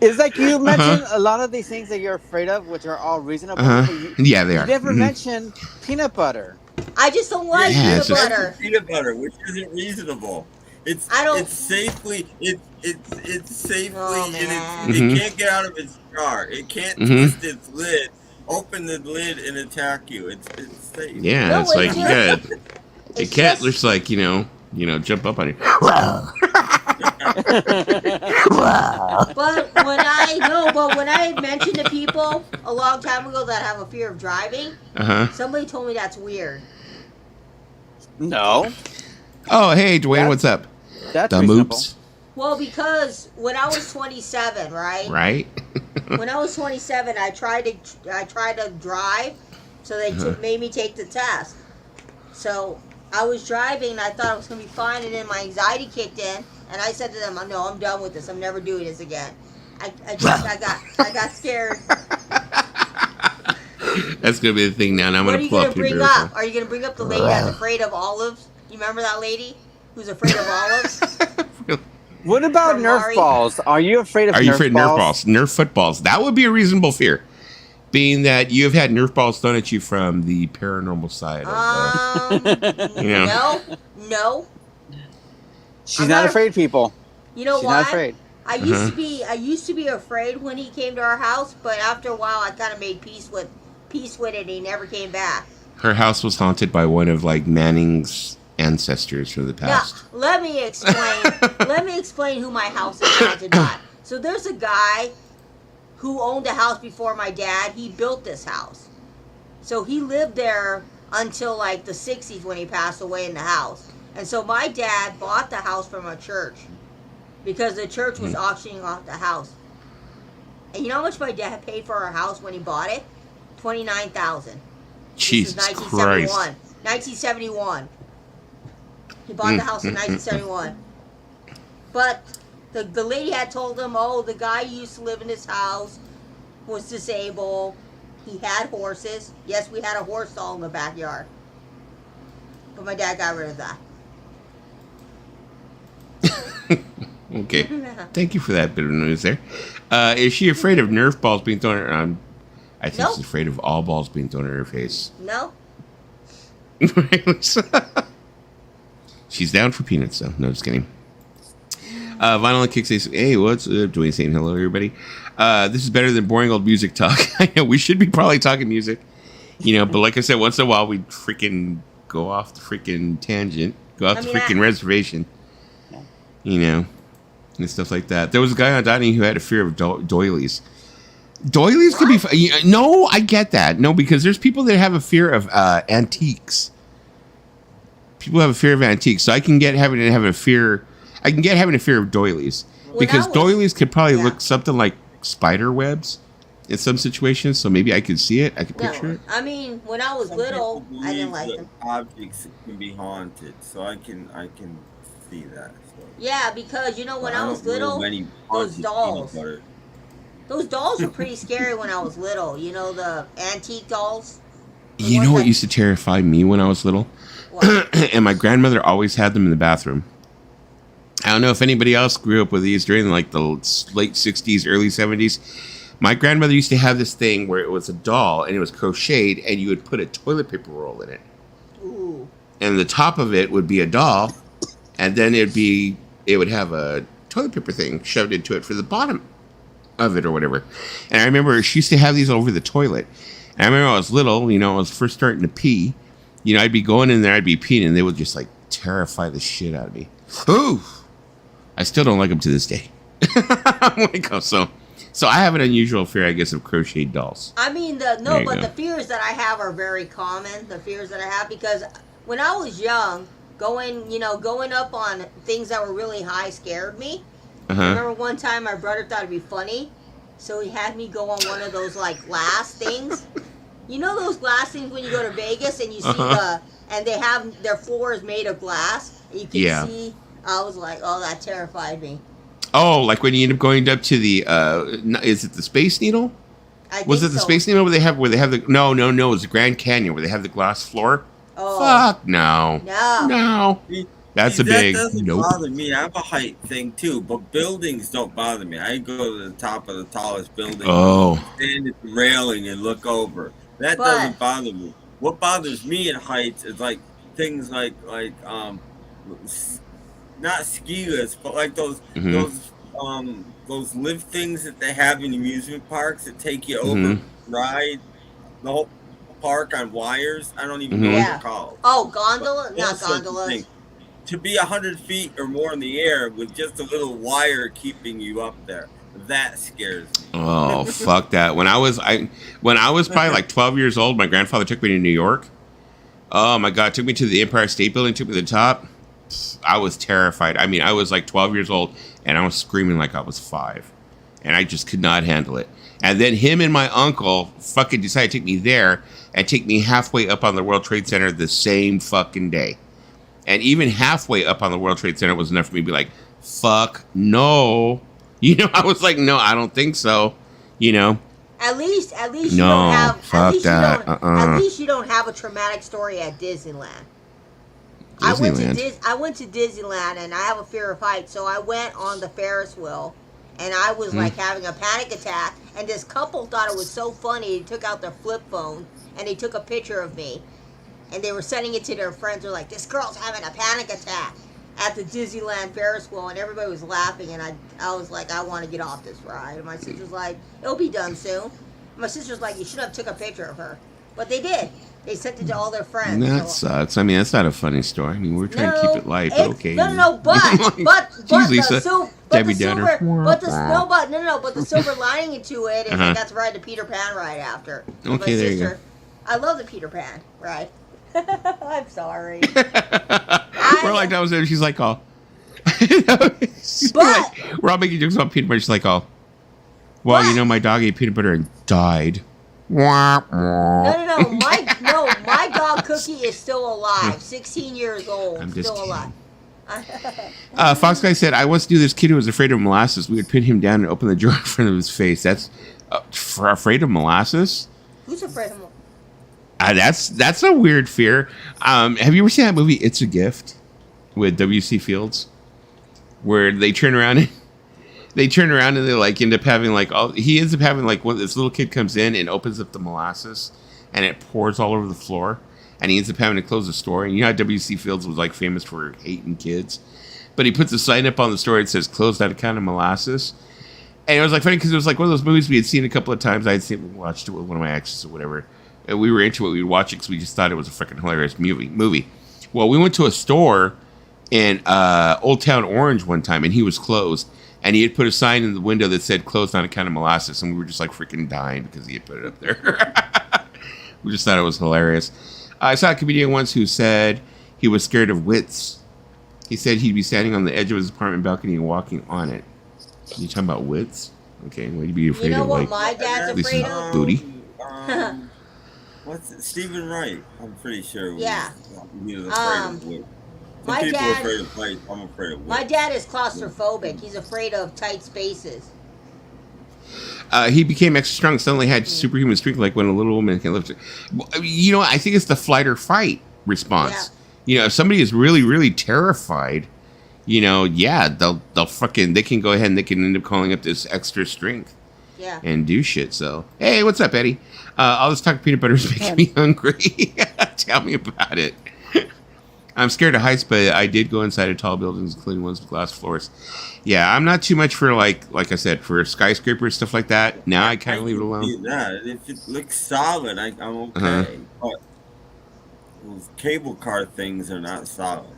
it's like you mentioned a lot of these things that you're afraid of, which are all reasonable. But Yeah, they you are. never Mhm. mentioned peanut butter. I just don't like Yeah, peanut it's just- butter. Peanut butter, which isn't reasonable. It's I don't- it's safely it's safely Oh, in man. its, Mhm. it can't get out of its jar. It can't Mhm. twist its lid, open the lid and attack you. It's safe. Yeah, No, it's it's like you just- got. It it's can't just- just like jump up on you. But when I mentioned to people a long time ago that I have a fear of driving, Uh huh. somebody told me that's weird. No, Oh, hey, Dwayne, That's- what's up? that's The reasonable. moops, Well, because when I was 27, right? right? When I was 27, I tried to drive, so they made me take the test. So I was driving, and I thought I was gonna be fine, and then my anxiety kicked in, and I said to them, "No, I'm done with this. I'm never doing this again." I got scared. That's gonna be the thing now. And I'm What are gonna you pull gonna up your bring beer. up? Are you gonna bring up the lady that's afraid of olives? You remember that lady who's afraid of olives? What about From Nerf Mari. balls? Are you afraid of Are you Nerf afraid of Nerf balls? Nerf footballs? That would be a reasonable fear, being that you have had Nerf balls thrown at you from the paranormal side. Yeah. No. She's I'm not not- afraid, people. You know She's why? not afraid. I used to be afraid when he came to our house, but after a while, I kind of made peace with it, and he never came back. Her house was haunted by one of like Manning's ancestors from the Now, past. let me explain. Let me explain who my house is haunted by. So there's a guy who owned a house before my dad. He built this house, so he lived there until like the 60s when he passed away in the house. And so my dad bought the house from a church because the church was auctioning off the house. And you know how much my dad paid for our house when he bought it? $29,000. Jesus This is Christ! 1971. He bought the house in 1971. But the lady had told him, oh, the guy who used to live in this house was disabled. He had horses. Yes, we had a horse stall in the backyard. But my dad got rid of that. Okay, thank you for that bit of news there. Is she afraid of Nerf balls being thrown at her? I think Nope. she's afraid of all balls being thrown at her face. No? She's down for peanuts, though. No, just kidding. Vinyl and Kick says, hey, what's up? Dwayne saying hello, everybody. This is better than boring old music talk. I know we should be probably talking music, but like I said, once in a while we freaking go off the freaking tangent, go off the freaking reservation, and stuff like that. There was a guy on Dining who had a fear of doilies. Doilies could be no, I get that. No, because there's people that have a fear of antiques. People have a fear of antiques, so I can get having a fear of doilies because doilies could probably look something like spider webs in some situations. So maybe I could see it. I could picture it. I mean, when I was Some little, people I didn't believe like that them. objects can be haunted, so I can see that. So. Yeah, because when But I was don't know little, many those haunted peanut dolls. butter. Those dolls were pretty scary when I was little. The antique dolls. You know what used to terrify me when I was little? What? And my grandmother always had them in the bathroom. I don't know if anybody else grew up with these during like the late 60s, early 70s. My grandmother used to have this thing where it was a doll and it was crocheted and you would put a toilet paper roll in it. Ooh. And the top of it would be a doll and then it would have a toilet paper thing shoved into it for the bottom of it or whatever. And I remember she used to have these over the toilet. And I remember I was little, I was first starting to pee. I'd be going in there, I'd be peeing, and they would just like terrify the shit out of me. Ooh, I still don't like them to this day. So I have an unusual fear, I guess, of crocheted dolls. I mean, There you go. the fears that I have are very common. The fears that I have because when I was young, going up on things that were really high scared me. I Uh-huh. remember one time my brother thought it'd be funny, so he had me go on one of those like glass things. You know those glass things when you go to Vegas and you see and they have their floor is made of glass and you can see. I was like, oh, that terrified me. Oh, like when you end up going up to the is it the Space Needle? Was it the Space Needle where they have the no, it's the Grand Canyon where they have the glass floor? Oh. Fuck no. No. That's a that big doesn't nope. bother me. I have a height thing too, but buildings don't bother me. I go to the top of the tallest building, Oh. stand at the railing and look over. That doesn't bother me. What bothers me at heights is like things like not ski lifts, but like those lift things that they have in amusement parks that take you over, ride the whole park on wires. I don't even know what they're called. Oh, gondola? But Not gondolas. To be 100 feet or more in the air with just a little wire keeping you up there, that scares me. Oh, fuck that. When I was probably like 12 years old, my grandfather took me to New York. Oh my God, took me to the Empire State Building, took me to the top. I was terrified. I mean, I was like 12 years old and I was screaming like I was 5. And I just could not handle it. And then him and my uncle fucking decided to take me there and take me halfway up on the World Trade Center the same fucking day. And even halfway up on the World Trade Center was enough for me to be like, fuck no. You know, I was like, no, I don't think so. You know? At least you No, don't have fuck that. at least you don't have a traumatic story at Disneyland. I went to Disneyland and I have a fear of heights, so I went on the Ferris wheel and I was like having a panic attack, and this couple thought it was so funny. They took out their flip phone and they took a picture of me. And they were sending it to their friends. They're like, this girl's having a panic attack at the Disneyland Ferris wheel. And everybody was laughing. And I was like, I want to get off this ride. And my sister's like, it'll be done soon. My sister's like, you should have took a picture of her. But they did. They sent it to all their friends. That sucks. I mean, that's not a funny story. I mean, we're trying to keep it light, but okay. No, but Lisa, Debbie Downer. But the silver lining to it is I got to ride the Peter Pan ride after. Okay, there you go. I love the Peter Pan ride. I'm sorry. We're like that was it. She's like, oh. We're all making jokes about peanut butter. She's like, oh. Well, you know, my dog ate peanut butter and died. No. My dog Cookie is still alive. 16 years old. I'm just still kidding. alive. Fox Guy said, I once knew this kid who was afraid of molasses. We would pin him down and open the drawer in front of his face. That's afraid of molasses? Who's afraid of molasses? That's a weird fear. Have you ever seen that movie It's a Gift with W.C. Fields, where they turn around and they like end up having like he ends up having like when this little kid comes in and opens up the molasses and it pours all over the floor, and he ends up having to close the store. And you know how W.C. Fields was like famous for hating kids, but he puts a sign up on the store that says "Closed on account of molasses." And it was like funny because it was like one of those movies we had seen a couple of times. I had watched it with one of my exes or whatever. And we were into it. We'd watch it because we just thought it was a freaking hilarious movie. Well, we went to a store in Old Town Orange one time, and he was closed. And he had put a sign in the window that said "Closed on account of molasses," and we were just like freaking dying because he had put it up there. We just thought it was hilarious. I saw a comedian once who said he was scared of wits. He said he'd be standing on the edge of his apartment balcony and walking on it. You talking about wits? Okay, what would you be afraid of? What like my dad's afraid of? Booty. What's it? Stephen Wright? I'm pretty sure. Yeah. He was afraid of wits. Some people are afraid of heights. I'm afraid of wits. My dad is claustrophobic. He's afraid of tight spaces. He became extra strong. Suddenly had superhuman strength, like when a little woman can lift. You know, I think it's the flight or fight response. Yeah. You know, if somebody is really, really terrified, you know, yeah, they'll they can go ahead and they can end up calling up this extra strength. Yeah. And do shit. So, hey, what's up, Eddie? All this talk peanut butter is making me hungry. Tell me about it. I'm scared of heights, but I did go inside of tall buildings, including ones with glass floors. Yeah, I'm not too much for like I said, for skyscrapers, stuff like that. Now I kind of leave it alone. That. If it looks solid, I'm okay. But those cable car things are not solid.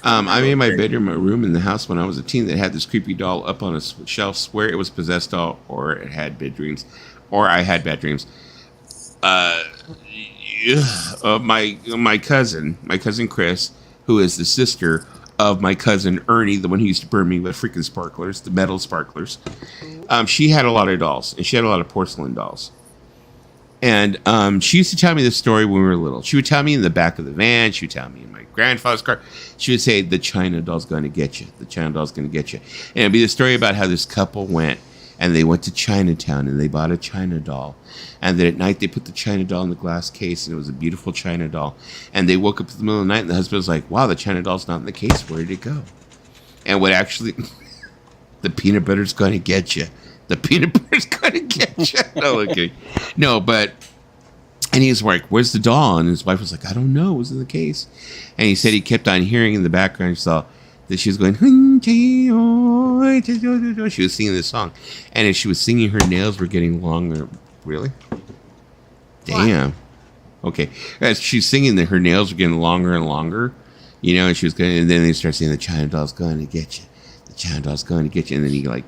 I made my bedroom a room in the house when I was a teen that had this creepy doll up on a shelf. Swear it was possessed doll, or it had bad dreams, or I had bad dreams. My cousin Chris, who is the sister of my cousin Ernie, the one who used to burn me with freaking sparklers, the metal sparklers. She had a lot of dolls, and she had a lot of porcelain dolls. And she used to tell me this story when we were little. She would tell me in the back of the van. She would tell me in my grandfather's car. She would say, the China doll's going to get you. The China doll's going to get you. And it'd be the story about how this couple went and they went to Chinatown and they bought a China doll. And then at night they put the China doll in the glass case and it was a beautiful China doll. And they woke up in the middle of the night and the husband was like, wow, the China doll's not in the case. Where did it go? And what actually, the peanut butter's going to get you. The peanut butter's going to get you. No, okay. No, but, and he was like, where's the doll? And his wife was like, I don't know. It was in the case. And he said he kept on hearing in the background, he saw that she was going, she was singing this song. And as she was singing, her nails were getting longer. Really? Damn. Okay. As she's singing, that her nails were getting longer and longer, you know, and she was going, and then they start saying, the China doll's going to get you. The China doll's going to get you. And then he like,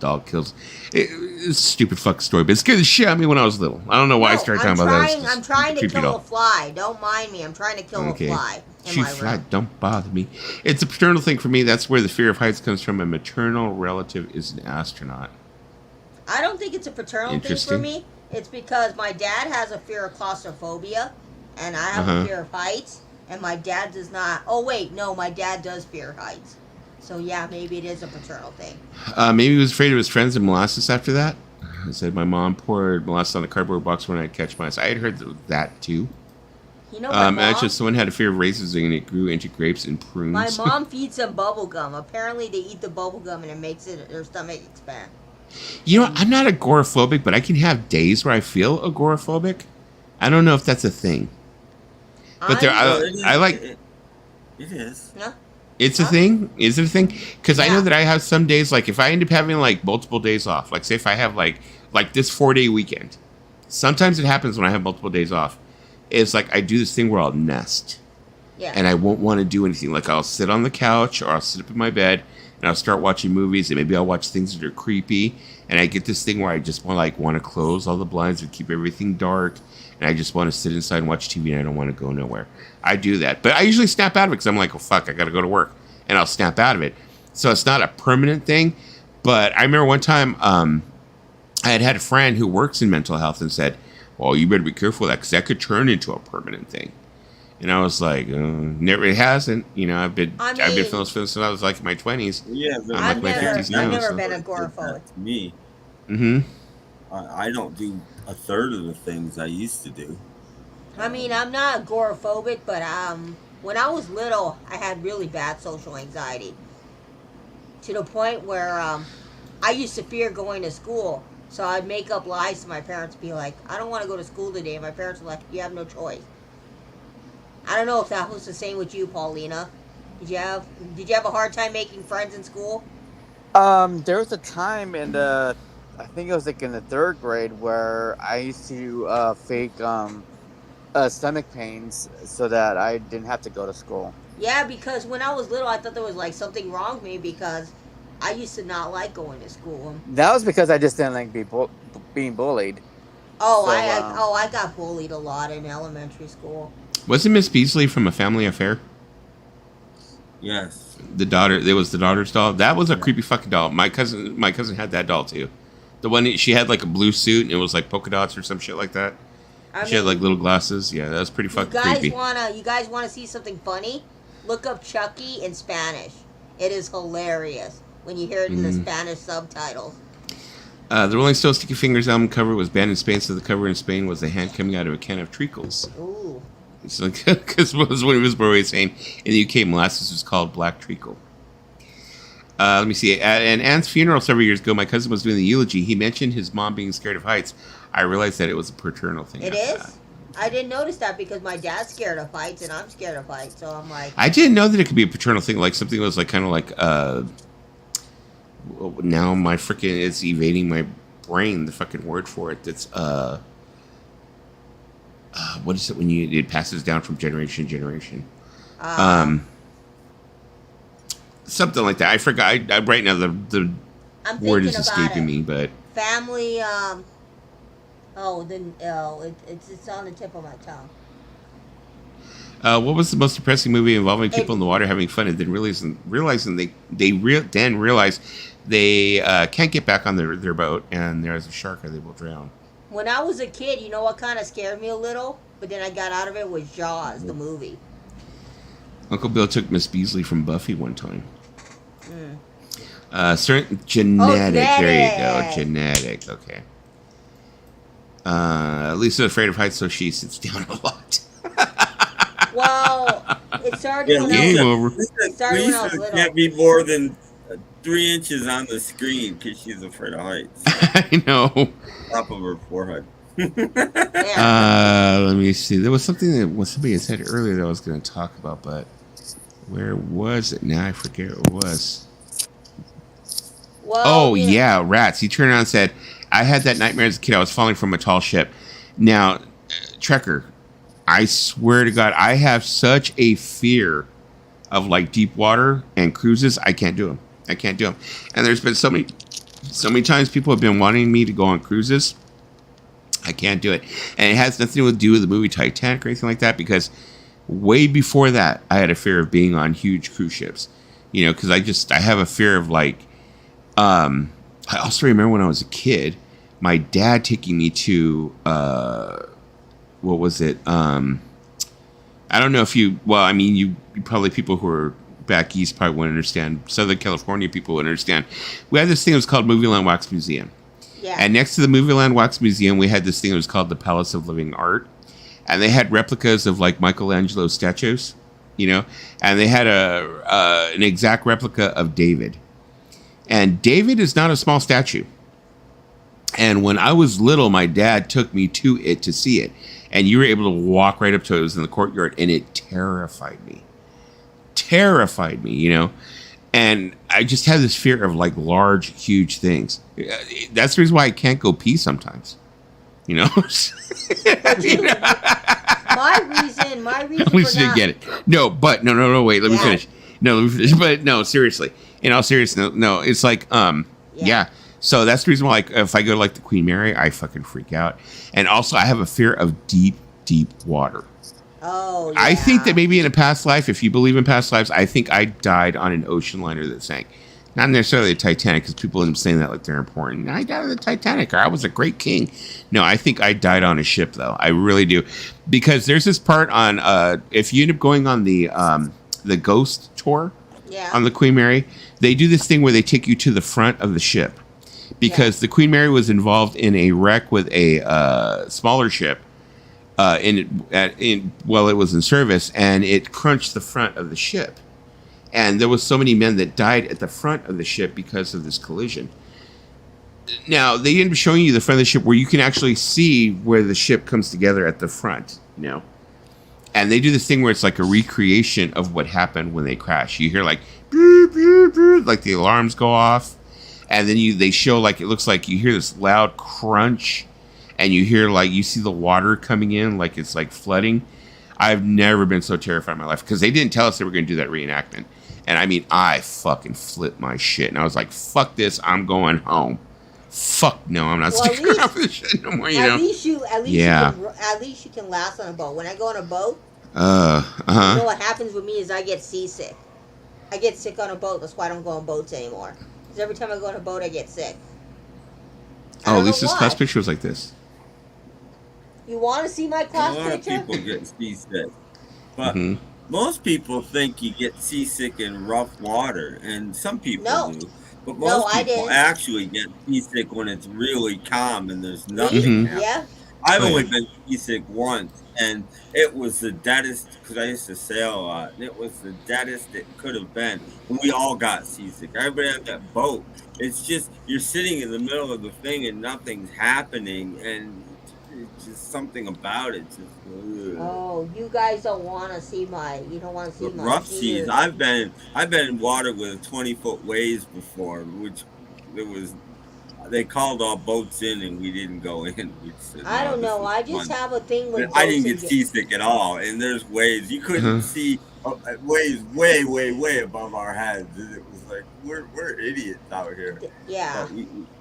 dog kills. It's a stupid fuck story, but it scared the shit out of me when I was little. I don't know why I started talking about that. I'm trying to kill a fly. Don't mind me. I'm trying to kill a fly. Shoot fly. Don't bother me. It's a paternal thing for me. That's where the fear of heights comes from. A maternal relative is an astronaut. I don't think it's a paternal thing for me. It's because my dad has a fear of claustrophobia, and I have a fear of heights, and my dad does not. Oh, wait. No, my dad does fear heights. So, yeah, maybe it is a paternal thing. Maybe he was afraid of his friends and molasses after that. I said my mom poured molasses on a cardboard box when I'd catch mice. I had heard that, too. You know, my mom, actually, someone had a fear of raisins and it grew into grapes and prunes. My mom feeds them bubble gum. Apparently, they eat the bubble gum and it makes their stomach expand. You know, I'm not agoraphobic, but I can have days where I feel agoraphobic. I don't know if that's a thing. But I like... It is. Yeah. It's a thing? Is it a thing? Because I know that I have some days, like if I end up having like multiple days off, like say if I have like this 4-day weekend, sometimes it happens when I have multiple days off. It's like I do this thing where I'll nest. Yeah. And I won't want to do anything. Like I'll sit on the couch or I'll sit up in my bed and I'll start watching movies and maybe I'll watch things that are creepy. And I get this thing where I just want to close all the blinds and keep everything dark. And I just want to sit inside and watch TV and I don't want to go nowhere. I do that. But I usually snap out of it because I'm like, oh, fuck, I got to go to work. And I'll snap out of it. So it's not a permanent thing. But I remember one time I had a friend who works in mental health and said, well, you better be careful of that because that could turn into a permanent thing. And I was like, never, it hasn't. You know, I've been feeling those feelings since I was like in my 20s. Yeah, but I'm like my 50s now. I've never been agoraphobic. Me. Mm-hmm. I don't do a third of the things I used to do. I mean, I'm not agoraphobic, but when I was little, I had really bad social anxiety. To the point where I used to fear going to school. So I'd make up lies to my parents, be like, I don't want to go to school today. And my parents were like, you have no choice. I don't know if that was the same with you, Paulina. Did you have a hard time making friends in school? There was a time in the, I think it was like in the 3rd grade, where I used to fake stomach pains so that I didn't have to go to school. Yeah, because when I was little, I thought there was like something wrong with me because I used to not like going to school. That was because I just didn't like being bullied. Oh, so, I got bullied a lot in elementary school. Wasn't Miss Beasley from A Family Affair? Yes. The daughter. There was the daughter's doll. That was a creepy fucking doll. My cousin had that doll too. The one she had like a blue suit and it was like polka dots or some shit like that. She had like little glasses. Yeah, that was pretty fucking creepy. You guys wanna see something funny? Look up Chucky in Spanish. It is hilarious when you hear it in the Spanish subtitles. The Rolling Stones Sticky Fingers album cover was banned in Spain, so the cover in Spain was a hand coming out of a can of treacles. Ooh. It's like, because what he was always saying, in the UK, molasses was called black treacle. Let me see. At Anne's funeral several years ago, my cousin was doing the eulogy. He mentioned his mom being scared of heights. I realized that it was a paternal thing. It is? I didn't notice that because my dad's scared of heights and I'm scared of heights, so I'm like... I didn't know that it could be a paternal thing, like something that was like kind of like... now my freaking... It's evading my brain, the fucking word for it. That's... what is it when it passes down from generation to generation? Something like that. I forgot. Right now the word is escaping me, but family. It's on the tip of my tongue. What was the most depressing movie involving people in the water having fun and then realizing they realize they can't get back on their boat and there's a shark or they will drown? When I was a kid, you know what kind of scared me a little, but then I got out of it was Jaws, the movie. Uncle Bill took Miss Beasley from Buffy one time. Mm. Certain genetic. There you go. Genetic. Genetic. Okay. Lisa's afraid of heights, so she sits down a lot. Well, it started Yeah, when Game I over. was, started when I was Lisa little. can't be more than 3 inches on the screen because she's afraid of heights. I know. Top of her forehead. Yeah. Let me see. There was something that somebody had said earlier that I was going to talk about, but where was it? Now I forget what it was. Well, Oh, you know- yeah, rats. He turned around and said, I had that nightmare as a kid. I was falling from a tall ship. Now, Trekker, I swear to God, I have such a fear of like deep water and cruises. I can't do them. I can't do them. And there's been so many times people have been wanting me to go on cruises. I can't do it. And it has nothing to do with the movie Titanic or anything like that, because way before that, I had a fear of being on huge cruise ships. You know, because I have a fear of like, I also remember when I was a kid, my dad taking me to, what was it? I don't know if you probably people who are back east probably wouldn't understand. Southern California people would understand. We had this thing that was called Movieland Wax Museum. Yeah. And next to the Movieland Wax Museum, we had this thing that was called the Palace of Living Art. And they had replicas of like Michelangelo's statues, you know, and they had an exact replica of David. And David is not a small statue. And when I was little, my dad took me to it to see it. And you were able to walk right up to it. It was in the courtyard, and it terrified me. Terrified me, you know. And I just had this fear of like large, huge things. That's the reason why I can't go pee sometimes. You know? You know? My reason We for should not, get it. No, but no, wait, let me Yeah. finish. No, let me finish. But no, seriously. In all seriousness, no, it's like, yeah. So that's the reason why, like, if I go to like the Queen Mary, I fucking freak out. And also, I have a fear of deep, deep water. Oh, yeah. I think that maybe in a past life, if you believe in past lives, I think I died on an ocean liner that sank. Not necessarily the Titanic, because people end up saying that like they're important. I died on the Titanic, or I was a great king. No, I think I died on a ship, though. I really do. Because there's this part on, if you end up going on the Ghost tour Yeah. on the Queen Mary, they do this thing where they take you to the front of the ship. Because the Queen Mary was involved in a wreck with a smaller ship while it was in service, and it crunched the front of the ship. And there was so many men that died at the front of the ship because of this collision. Now, they end up showing you the front of the ship where you can actually see where the ship comes together at the front, you know. And they do this thing where it's like a recreation of what happened when they crash. You hear like, beep, beep, beep, like the alarms go off. And then they show like, it looks like you hear this loud crunch. And you hear like, you see the water coming in like it's like flooding. I've never been so terrified in my life, because they didn't tell us they were going to do that reenactment. And I mean, I fucking flipped my shit. And I was like, fuck this, I'm going home. Fuck no, I'm not sticking around for this shit no more, you know? At least you can last on a boat. When I go on a boat, you know what happens with me is I get seasick. I get sick on a boat. That's why I don't go on boats anymore. Because every time I go on a boat, I get sick. Oh, Lisa's class picture was like this. You want to see my A class lot of picture? people get seasick. But most people think you get seasick in rough water, and some people No. do. But No, most I people didn't. actually get seasick when it's really calm and there's nothing happening. Yeah. I've Oh, only yeah. been seasick once, and it was the deadest, because I used to sail a lot, and it was the deadest it could have been. And we all got seasick. Everybody on that boat. It's just, you're sitting in the middle of the thing and nothing's happening, and it's just something about it. Just, ugh. Oh, you guys don't want to see you don't want to see But my rough seas. tears. I've been in water with 20-foot waves before, which it was. They called all boats in, and we didn't go in. We said, I "No, don't this know. is I just fun." have a thing with But I didn't boats get seasick at all. And there's waves you couldn't see. Waves way above our heads. And it was like we're idiots out here. Yeah.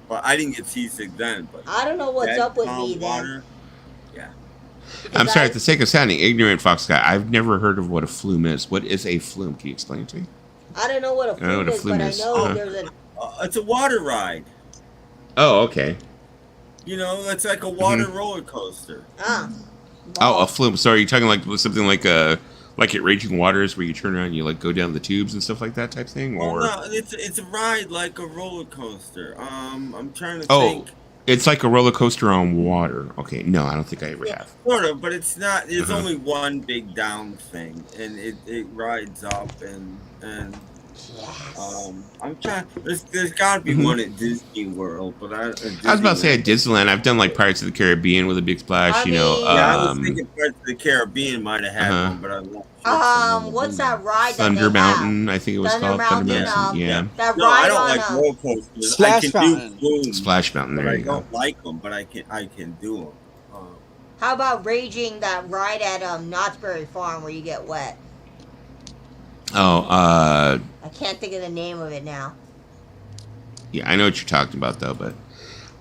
But I didn't get seasick then. But I don't know what's that up with calm me then. water, yeah. I'm Because sorry, at the sake of sounding ignorant, Fox guy, I've never heard of what a flume is. What is a flume? Can you explain it to me? I don't know what a I know flume what a is, flume but is. I know there's a. It's a water ride. Oh, okay. You know, it's like a water roller coaster. Oh, a flume. Sorry, you're talking like something like like at Raging Waters where you turn around and you like go down the tubes and stuff like that type thing, Well, or no, it's a ride like a roller coaster. I'm trying to oh, think. it's like a roller coaster on water. Okay, no, I don't think I ever Yeah, have. sort of, but it's not. There's Uh-huh. only one big down thing, and it rides up and Yes. I'm trying. There's got to be Mhm. one at Disney World, but I was about to say at Disneyland. I've done like Pirates of the Caribbean with a big splash. I You know, mean- Yeah, I was thinking Pirates of the Caribbean might have had Uh-huh. one, but I'm not sure. What's that ride that Thunder they have? Mountain. I think it was Thunder called Mountain, Thunder Mountain. Yeah. That No, I ride don't on like roller coasters. I Splash can Mountain. do booms, Splash Mountain. but There I you go. don't like them. But I can do them. How about raging that ride at Knott's Berry Farm where you get wet? Oh, I can't think of the name of it now. yeah, I know what you're talking about though, but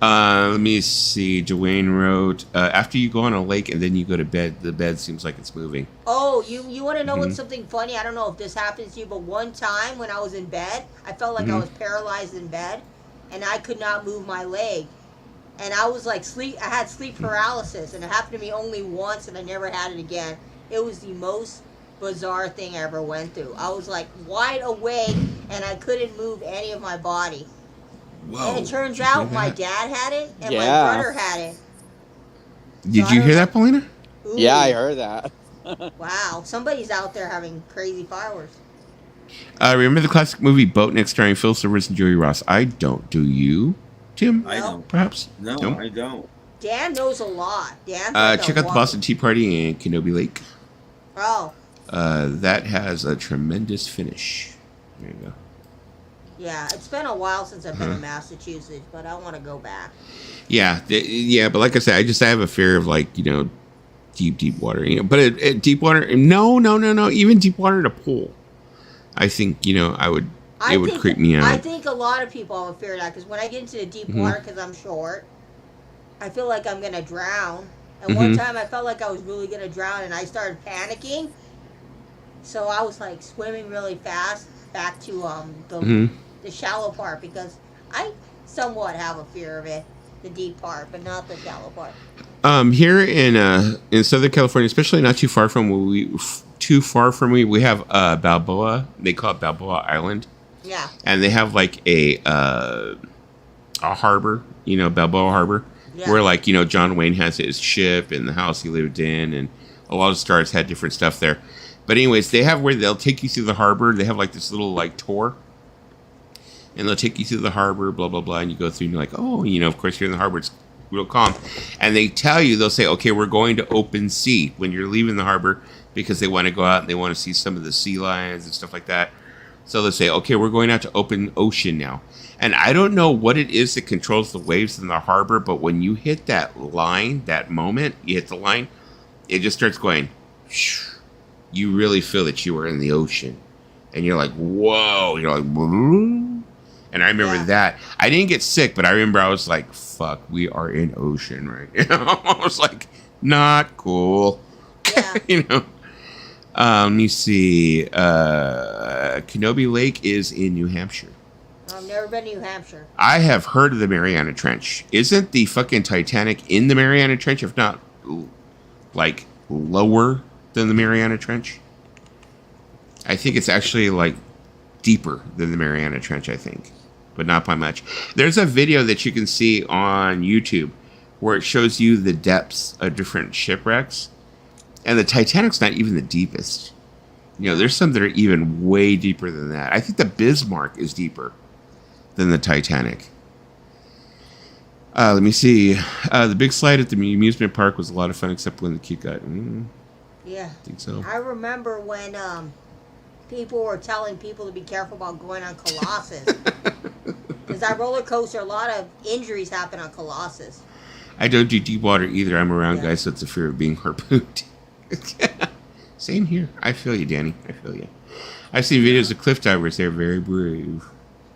let me see. Dwayne wrote, after you go on a lake and then you go to bed, the bed seems like it's moving. Oh, you want to know Mhm. what's something funny? I don't know if this happens to you, but one time when I was in bed, I felt like I Mhm. was paralyzed in bed, and I could not move my leg, and I was like I had sleep paralysis, and it happened to me only once, and I never had it again. It was the most bizarre thing I ever went through. I was like wide awake, and I couldn't move any of my body. Whoa. And it turns did you hear out my that? dad had it, and my Yeah. brother had it. Did So you I hear don't that, Paulina? Ooh, Yeah, I heard that. Wow, somebody's out there having crazy fireworks. Remember the classic movie Boatnik starring Phil Silvers and Joey Ross? I don't. Do you, Tim? I No. don't. Perhaps? No, No? I don't. Dan knows a lot. Dan's like a Check out the walk- Boston Tea Party in Kenobi Lake. Oh, That has a tremendous finish. There you go. yeah. It's been a while since I've been Uh-huh. in Massachusetts, but I want to go back. Yeah, yeah, but like I said, I have a fear of like deep water. But deep water, no. Even deep water in a pool, I think it would creep me out. I think a lot of people have a fear of that because when I get into the deep Mhm. water, because I'm short, I feel like I'm gonna drown. And one Mhm. time I felt like I was really gonna drown, and I started panicking. So I was like swimming really fast back to Mhm. the shallow part because I somewhat have a fear of it, the deep part, but not the shallow part. Here in Southern California, especially not too far from me, we have Balboa. They call it Balboa Island, Yeah. and they have like a harbor, Balboa Harbor, Yeah. where like John Wayne has his ship and the house he lived in, and a lot of stars had different stuff there. But anyways, they have where they'll take you through the harbor. They have like this little like tour, and they'll take you through the harbor, blah blah blah, and you go through and you're like, oh, of course you're in the harbor. It's real calm, and they'll say, okay, we're going to open sea when you're leaving the harbor because they want to go out and they want to see some of the sea lions and stuff like that. So they'll say, okay, we're going out to open ocean now. And I don't know what it is that controls the waves in the harbor, but when you hit that line, that moment, you hit the line, it just starts going. You really feel that you are in the ocean, and you're like, whoa, you're like, whoa. And I remember that. I didn't get sick, but I remember I was like, fuck, we are in ocean right now. I was like, not cool. Yeah. Let me see. Kenobi Lake is in New Hampshire. I've never been to New Hampshire. I have heard of the Mariana Trench. Isn't the fucking Titanic in the Mariana Trench, if not like lower than the Mariana Trench? I think it's actually like deeper than the Mariana Trench, I think, but not by much. There's a video that you can see on YouTube where it shows you the depths of different shipwrecks, and the Titanic's not even the deepest. There's some that are even way deeper than that. I think the Bismarck is deeper than the Titanic. Let me see. The big slide at the amusement park was a lot of fun, except when the kid got. Yeah. I think so. I remember when people were telling people to be careful about going on Colossus. Because that roller coaster, a lot of injuries happen on Colossus. I don't do deep water either. I'm around Yeah. guys, so it's a fear of being harpooned. Same here. I feel you, Danny. I feel you. I've seen videos of cliff divers. They're very brave.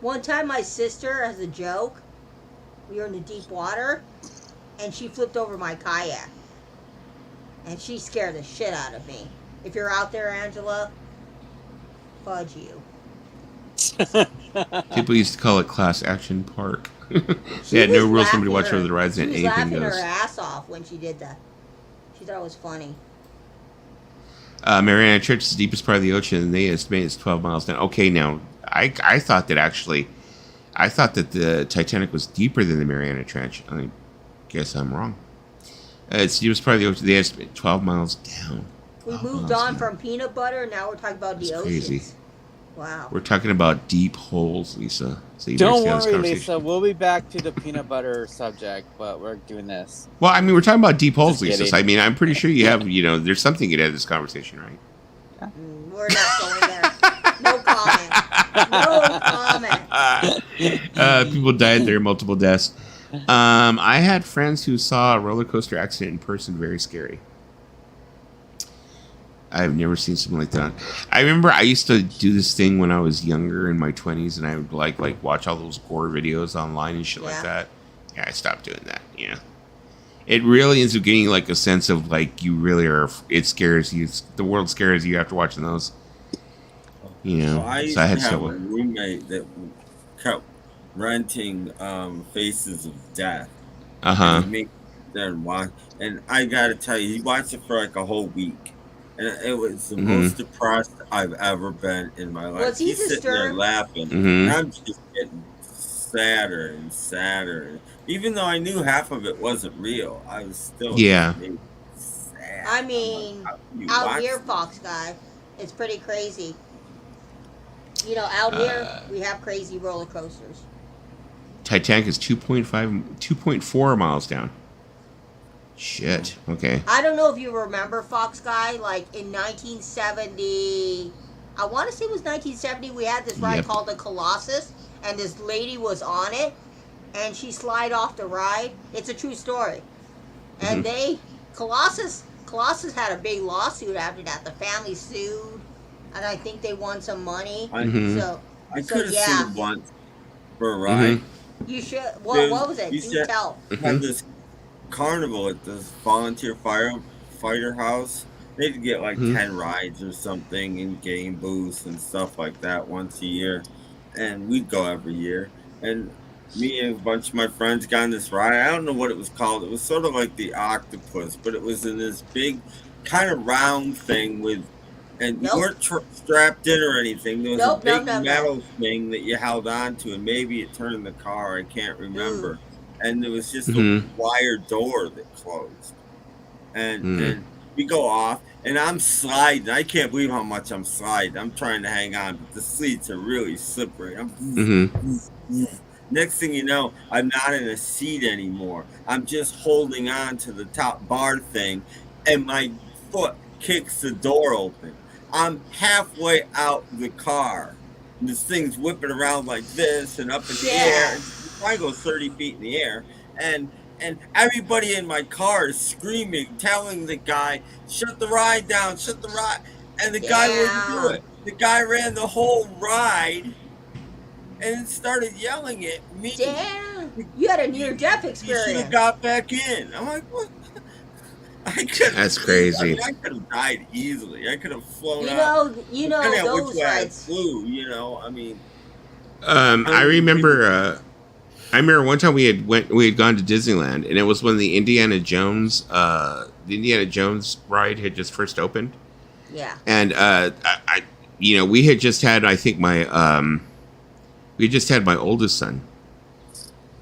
One time, my sister, as a joke, we were in the deep water, and she flipped over my kayak. And she scared the shit out of me. If you're out there, Angela, fudge you. People used to call it Class Action Park. They had was no rules. Somebody laughing watch her- over the rides, and She was anything laughing goes. her ass off when she did that. She thought it was funny. Mariana Trench is the deepest part of the ocean, and they estimate it's 12 miles down. Okay, now I thought that actually, I thought that the Titanic was deeper than the Mariana Trench. I guess I'm wrong. It's the deepest part of the ocean. They estimate 12 miles down. We 12 moved miles on down. from peanut butter. Now we're talking about the That's oceans. crazy. Wow. We're talking about deep holes, Lisa. So you better Don't stay on this worry, conversation. Lisa. We'll be back to the peanut butter subject, but we're doing this. Well, I mean, we're talking about deep holes, Just Lisa. kidding. So, I mean, I'm pretty sure you have, there's something you get out of this conversation, right? We're not going there. No comment. No comment. People died there, multiple deaths. I had friends who saw a roller coaster accident in person. Very scary. I've never seen something like that. I remember I used to do this thing when I was younger in my 20s, and I would like watch all those gore videos online and shit like Yeah. that. Yeah, I stopped doing that. Yeah. It really ends up getting like a sense of like you really are. It scares you. The world scares you after watching those. You know, So I used so I had to have a someone. roommate that kept renting Faces of Death. Uh huh. And he'd make there and watch. And I gotta tell you, he watched it for like a whole week. And it was the Mhm. most depressed I've ever been in my life. Was he He's sitting there disturbed? laughing. Mhm. And I'm just getting sadder and sadder. Even though I knew half of it wasn't real, I was still Yeah. made sad. I I'm mean, like, how can you Out watch here, this? Fox guy, it's pretty crazy. Out here, we have crazy roller coasters. Titanic is 2.4 miles down. Shit. Okay. I don't know if you remember Fox guy, like in 1970, I want to say it was 1970, we had this ride Yep. called the Colossus, and this lady was on it, and she slid off the ride. It's a true story. And Colossus had a big lawsuit after that. The family sued, and I think they won some money. Mhm. So I So, could have yeah. seen it once for a ride. you should. Dude, What was it? you Do said- tell. Had this carnival at this volunteer firefighter house. They'd get like Mhm. 10 rides or something and game booths and stuff like that once a year. And we'd go every year. And me and a bunch of my friends got on this ride. I don't know what it was called. It was sort of like the octopus, but it was in this big kind of round thing with, and Nope. you weren't strapped in or anything. There was Nope, a big no. metal thing that you held on to, and maybe it turned the car. I can't remember. And there was just Mhm. a wire door that closed. And Mm. and we go off, and I'm sliding. I can't believe how much I'm sliding. I'm trying to hang on, but the seats are really slippery. Next thing you know, I'm not in a seat anymore. I'm just holding on to the top bar thing, and my foot kicks the door open. I'm halfway out the car. And this thing's whipping around like this and up in the air. I go 30 feet in the air, and everybody in my car is screaming, telling the guy, "Shut the ride down, shut the ride." And the guy wouldn't do it. The guy ran the whole ride and started yelling at me. Damn, you had a near-death You should experience. have got back in. I'm like, what? I could. That's crazy. I could have died easily. I could have flown You out. know Depending on those which way I rides. flew. I mean, I remember. I remember one time we had gone to Disneyland, and it was when the Indiana Jones ride had just first opened, Yeah. and we had just had my oldest son,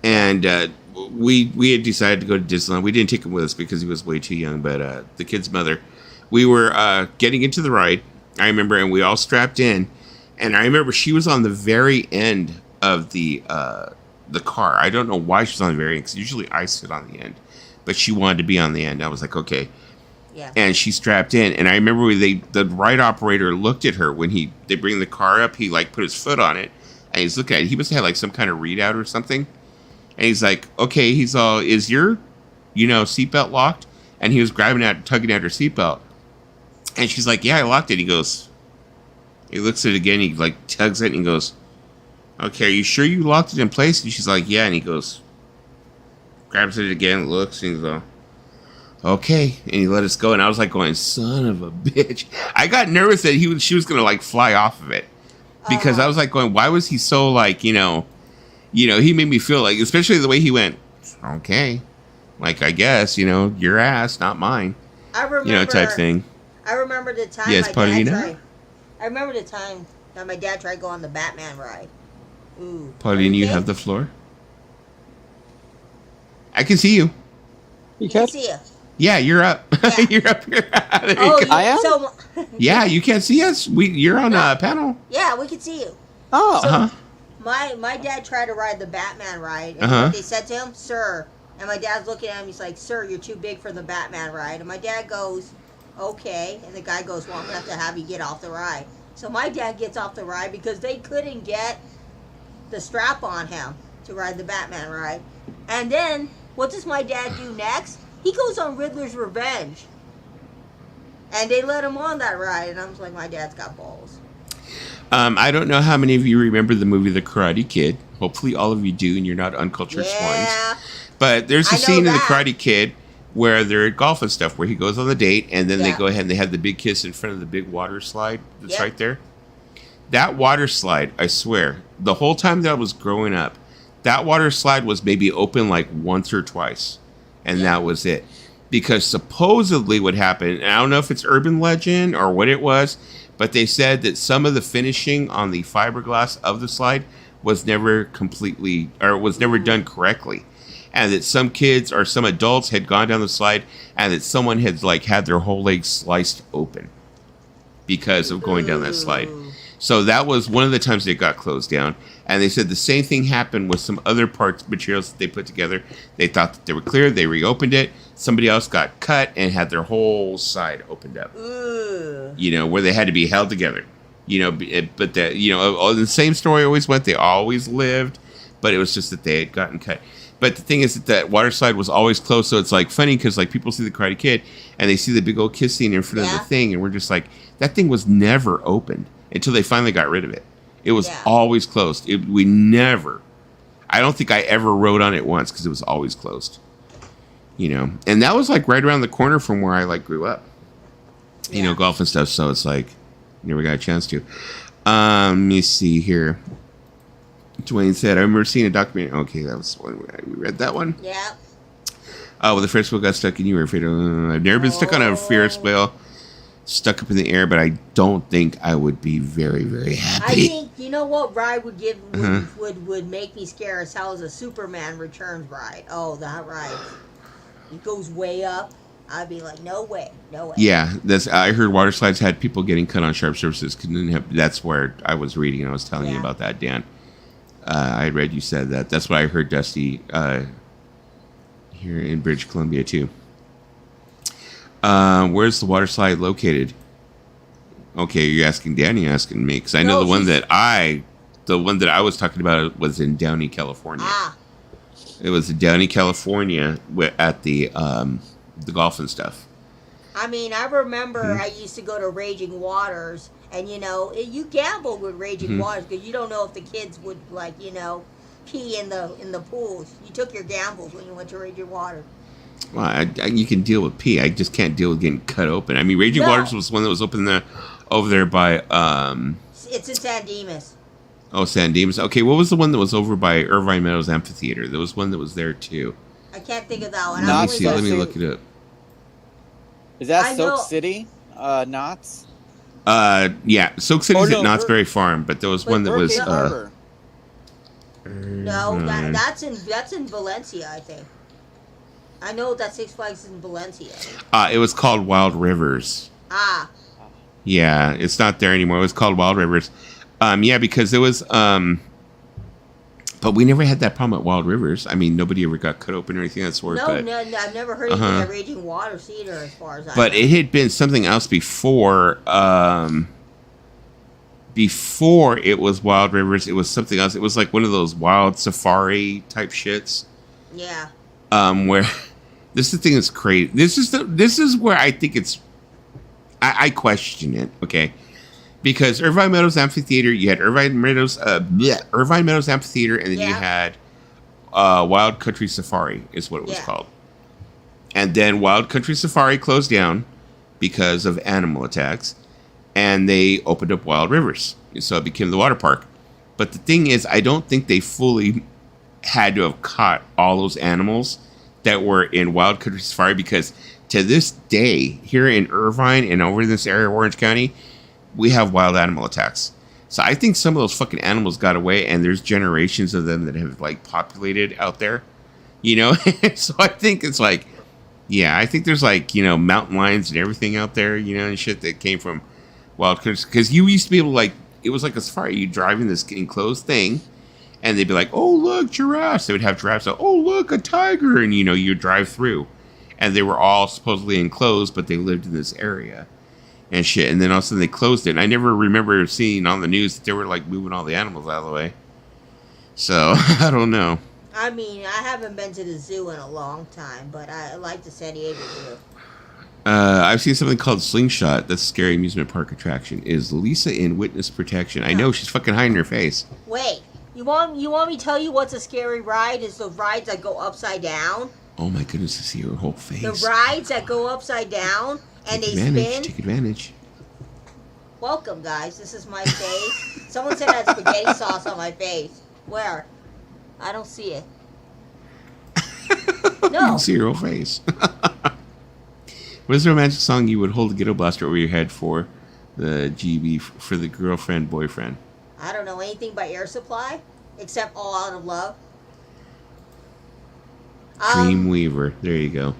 and we had decided to go to Disneyland. We didn't take him with us because he was way too young, but the kid's mother, we were getting into the ride. I remember, and we all strapped in, and I remember she was on the very end of the car. I don't know why she's on the very end, because usually I sit on the end, but she wanted to be on the end. I was like, okay. Yeah. And she strapped in, and I remember the ride operator looked at her when they bring the car up. He like put his foot on it, and he's looking at it. He must have had like some kind of readout or something, and he's like, okay. He's all, is your seatbelt locked? And he was tugging at her seatbelt, and she's like, yeah, I locked it. He goes, he looks at it again. He like tugs it, and he goes, okay, are you sure you locked it in place? And she's like, yeah. And he goes, grabs it again, looks, and he's like, okay. And he let us go. And I was like going, son of a bitch. I got nervous that she was going to like fly off of it, because I was like going, why was he so like, You know, he made me feel like, especially the way he went, okay, like, I guess, you know, your ass, not mine, I remember, you know, type thing. I remember the time Yes, my dad Paulina? tried. I remember the time that my dad tried to go on the Batman ride. Ooh. Pauline, you Okay. have the floor. I can see you. You can see you. Yeah, you're up. Yeah. You're up here. There you Oh, go. I am? So, Yeah, you can't see us. You're on a panel. yeah, we can see you. Oh, Uh huh. My dad tried to ride the Batman ride, and Uh-huh. they said to him, "Sir," and my dad's looking at him. He's like, "Sir, you're too big for the Batman ride." And my dad goes, "Okay," and the guy goes, "Well, I'm gonna have to have you get off the ride." So my dad gets off the ride because they couldn't get the strap on him to ride the Batman ride. And then what does my dad do next? He goes on Riddler's Revenge, and they let him on that ride. And I was like, my dad's got balls. I don't know how many of you remember the movie The Karate Kid. Hopefully, all of you do, and you're not uncultured swines. Yeah. But there's I a know scene in The that. Karate Kid where they're at golf and stuff, where he goes on the date, and then they Yeah. go ahead and they have the big kiss in front of the big water slide that's Yep. right there. That water slide, I swear, the whole time that I was growing up, that water slide was maybe open like once or twice, and Yeah. that was it. Because supposedly what happened, and I don't know if it's urban legend or what it was, but they said that some of the finishing on the fiberglass of the slide was never completely, or was never done correctly. And that some kids or some adults had gone down the slide and that someone had like had their whole leg sliced open because of going down that slide. Ooh. So that was one of the times it got closed down. And they said the same thing happened with some other parts, materials that they put together. They thought that they were clear. They reopened it. Somebody else got cut and had their whole side opened up. Ooh. You know, where they had to be held together. You know, but that, you know, the same story always went. They always lived, but it was just that they had gotten cut. But the thing is that water slide was always closed. So it's like funny because like people see the Karate Kid and they see the big old kiss scene in front of Yeah. the thing. And we're just like, that thing was never opened until they finally got rid of it. It was Yeah. always closed. We never, I don't think I ever rode on it once because it was always closed. You know, and that was like right around the corner from where I like grew up. You know, Yeah. golf and stuff. So it's like, never got a chance to. Let me see here. Dwayne said, I remember seeing a documentary. Okay, that was one. We read that one. Yeah. Oh, well, the Ferris wheel got stuck and you were afraid of. I've never been stuck on a Ferris wheel, stuck up in the air, but I don't think I would be very, very I happy. think you know what ride would give Uh-huh. would make me scare as hell is a Superman Returns ride. Oh, that ride. It goes way up. I'd be like, no way, no way. Yeah, that's. I heard water slides had people getting cut on sharp surfaces. Couldn't have, that's where I was reading and I was telling you Yeah. about that, Dan. I read you said that. That's what I heard, Dusty, here in British Columbia too. Where's the water slide located? Okay, you're asking Danny, you're asking me, because I know No, the one she's- that I was talking about was in Downey, California. Ah, It was in Downey, California, at the golf and stuff. I mean, I remember Mm-hmm. I used to go to Raging Waters, and you know, you gambled with Raging Mm-hmm. Waters because you don't know if the kids would like, you know, pee in the pools. You took your gambles when you went to Raging Waters. Well, you can deal with pee. I just can't deal with getting cut open. I mean, Raging No. Waters was one that was open there, over there by It's in San Dimas. San Dimas. Okay, what was the one that was over by Irvine Meadows Amphitheater? There was one that was there too. I can't think of that one. Not Let I'm me only see. going- Let me Soak look it up. is that I Soak know- City? Knott's? Yeah, Soak City's Oh, no, at Knott's Ir- Berry Farm, but there was one that was Hurricane Harbor. No, that's in Valencia, I think. I know that Six Flags is in Valencia. it was called Wild Rivers. Ah, Yeah, it's not there anymore. It was called Wild Rivers. Yeah, because it was. But we never had that problem at Wild Rivers. I mean, nobody ever got cut open or anything of that sort. no, but, no, I've never heard anything Uh-huh. at Raging Waters either, as far as I but know. it had been something else before. Before it was Wild Rivers, it was something else. It was like one of those wild safari type shits. Yeah. Where this is the thing that's crazy. This is where I think it's. I question it. Okay. Because Irvine Meadows Amphitheater, you had Irvine Meadows Amphitheater, and then you Yeah. had Wild Country Safari, is what it was Yeah. called. And then Wild Country Safari closed down because of animal attacks, and they opened up Wild Rivers, so it became the water park. But the thing is, I don't think they fully had to have caught all those animals that were in Wild Country Safari, because to this day, here in Irvine and over in this area of Orange County, we have wild animal attacks. So I think some of those fucking animals got away, and there's generations of them that have like populated out there, you know? So I think it's like, yeah, I think there's like, you know, mountain lions and everything out there, you know, and shit that came from wild country. Because you used to be able to, like, it was like a safari. You drive in this enclosed thing, and they'd be like, oh, look, giraffes. They would have giraffes. So, oh, look, a tiger. And, you know, you drive through. And they were all supposedly enclosed, but they lived in this area and shit. And then all of a sudden they closed it. And I never remember seeing on the news that they were, like, moving all the animals out of the way. So, I don't know. I mean, I haven't been to the zoo in a long time, but I like the San Diego Zoo. I've seen something called Slingshot. That's a scary amusement park attraction. Is Lisa in witness protection? I know, she's fucking hiding her face. Wait, you want me to tell you what's a scary ride? Is the rides that go upside down. Oh my goodness, to see her whole face. The rides that go upside down and Take they advantage, spin. Take advantage. Welcome, guys. This is my face. Someone said I had spaghetti sauce on my face. Where? I don't see it. You No. can see your whole face. What is the romantic song you would hold a ghetto blaster over your head for the GB, for the girlfriend, boyfriend? I don't know anything by Air Supply except All Out of Love. Dreamweaver. There you go.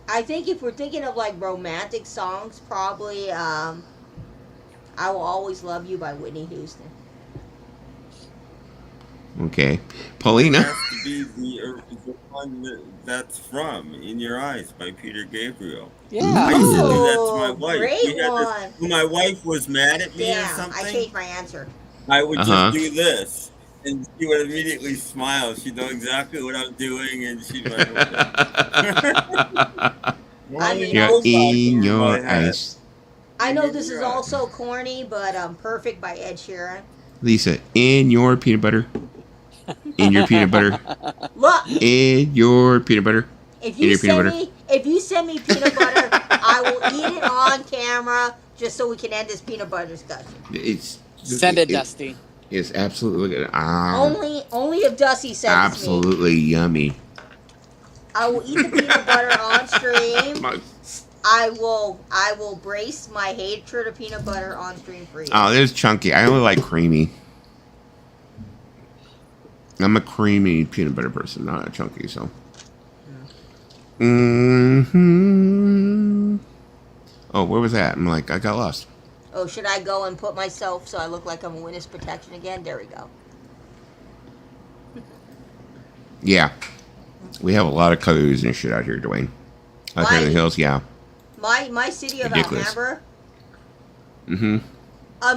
I think if we're thinking of like romantic songs, probably I Will Always Love You by Whitney Houston. Okay. Paulina. It has to be the one that's from In Your Eyes by Peter Gabriel. I Yeah. used to do that to my wife. Great We had one. when my wife was mad at me or Damn, something, I changed my answer. I would Uh-huh. just do this. And she would immediately smile. She'd know exactly what I'm doing, and she'd like, I mean, You're also- in your eyes. I know this is also corny, but Perfect by Ed Sheeran. Lisa, in your peanut butter. In your peanut butter. Look, In your peanut butter. if In you your peanut send me peanut butter, I will eat it on camera just so we can end this peanut butter discussion. It's Send it, Dusty. It's absolutely look at Only if Dusty sends me. absolutely yummy. I will eat the peanut butter on stream. My- I will brace my hatred of peanut butter on stream for you. Oh, there's chunky. I only like creamy. I'm a creamy peanut butter person, not a chunky. So. Oh, where was that? I'm like, I got lost. Oh, should I go and put myself so I look like I'm in witness protection again? There we go. Yeah, we have a lot of coyotes and shit out here, Dwayne. Out here in the Why? hills, yeah. My city of Ridiculous. Alhambra. Mm-hmm.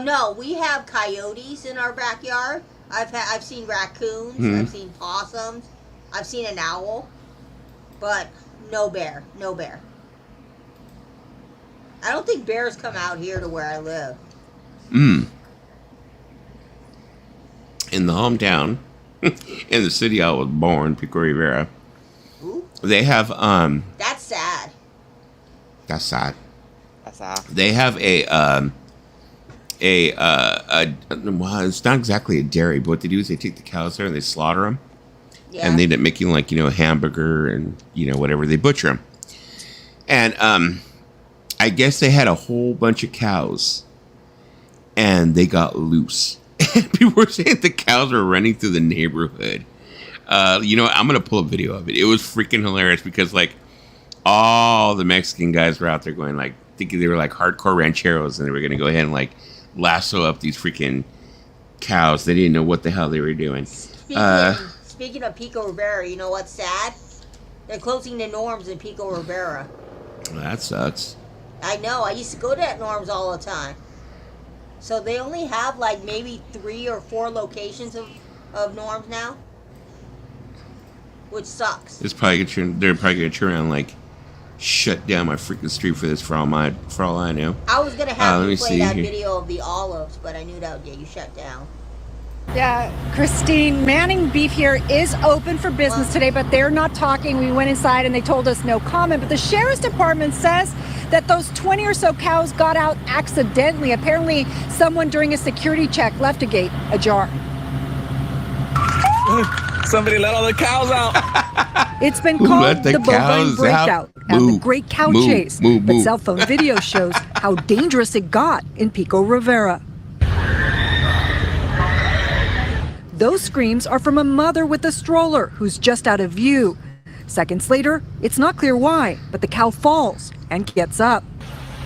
No, we have coyotes in our backyard. I've seen raccoons. Hmm. I've seen possums. I've seen an owl, but no bear. No bear. I don't think bears come out here to where I live. In the hometown, in the city I was born, Pico Rivera, Ooh, they have that's sad. that's sad. That's all. They have well, it's not exactly a dairy, but what they do is they take the cows there and they slaughter them, Yeah. and they end up making like, you know, a hamburger and, you know, whatever, they butcher them. And I guess they had a whole bunch of cows and they got loose. And people were saying the cows were running through the neighborhood. You know, I'm gonna pull a video of it. It was freaking hilarious because like all the Mexican guys were out there going like, thinking they were like hardcore rancheros and they were gonna go ahead and like lasso up these freaking cows. They didn't know what the hell they were doing. Speaking of Pico Rivera, you know what's sad? They're closing the Norms in Pico Rivera. Well, that sucks. I know. I used to go to that Norms all the time. So they only have like maybe 3 or 4 locations of Norms now, which sucks. It's probably gonna turn, they're probably gonna turn around and like shut down my freaking street for this for all I know. I was gonna have let me you play see that here. video of the olives, but I knew that would get you shut down. Yeah, Christine, Manning Beef here is open for business today, but they're not talking. We went inside and they told us no comment. But the sheriff's department says that those 20 or so cows got out accidentally. Apparently, someone during a security check left a gate ajar. Somebody let all the cows out. It's been Who called let the the bovine cows breakout out? and Moo, the Great Cow moo, Chase, moo, but moo. cell phone video shows how dangerous it got in Pico Rivera. Those screams are from a mother with a stroller who's just out of view. Seconds later, it's not clear why, but the cow falls and gets up.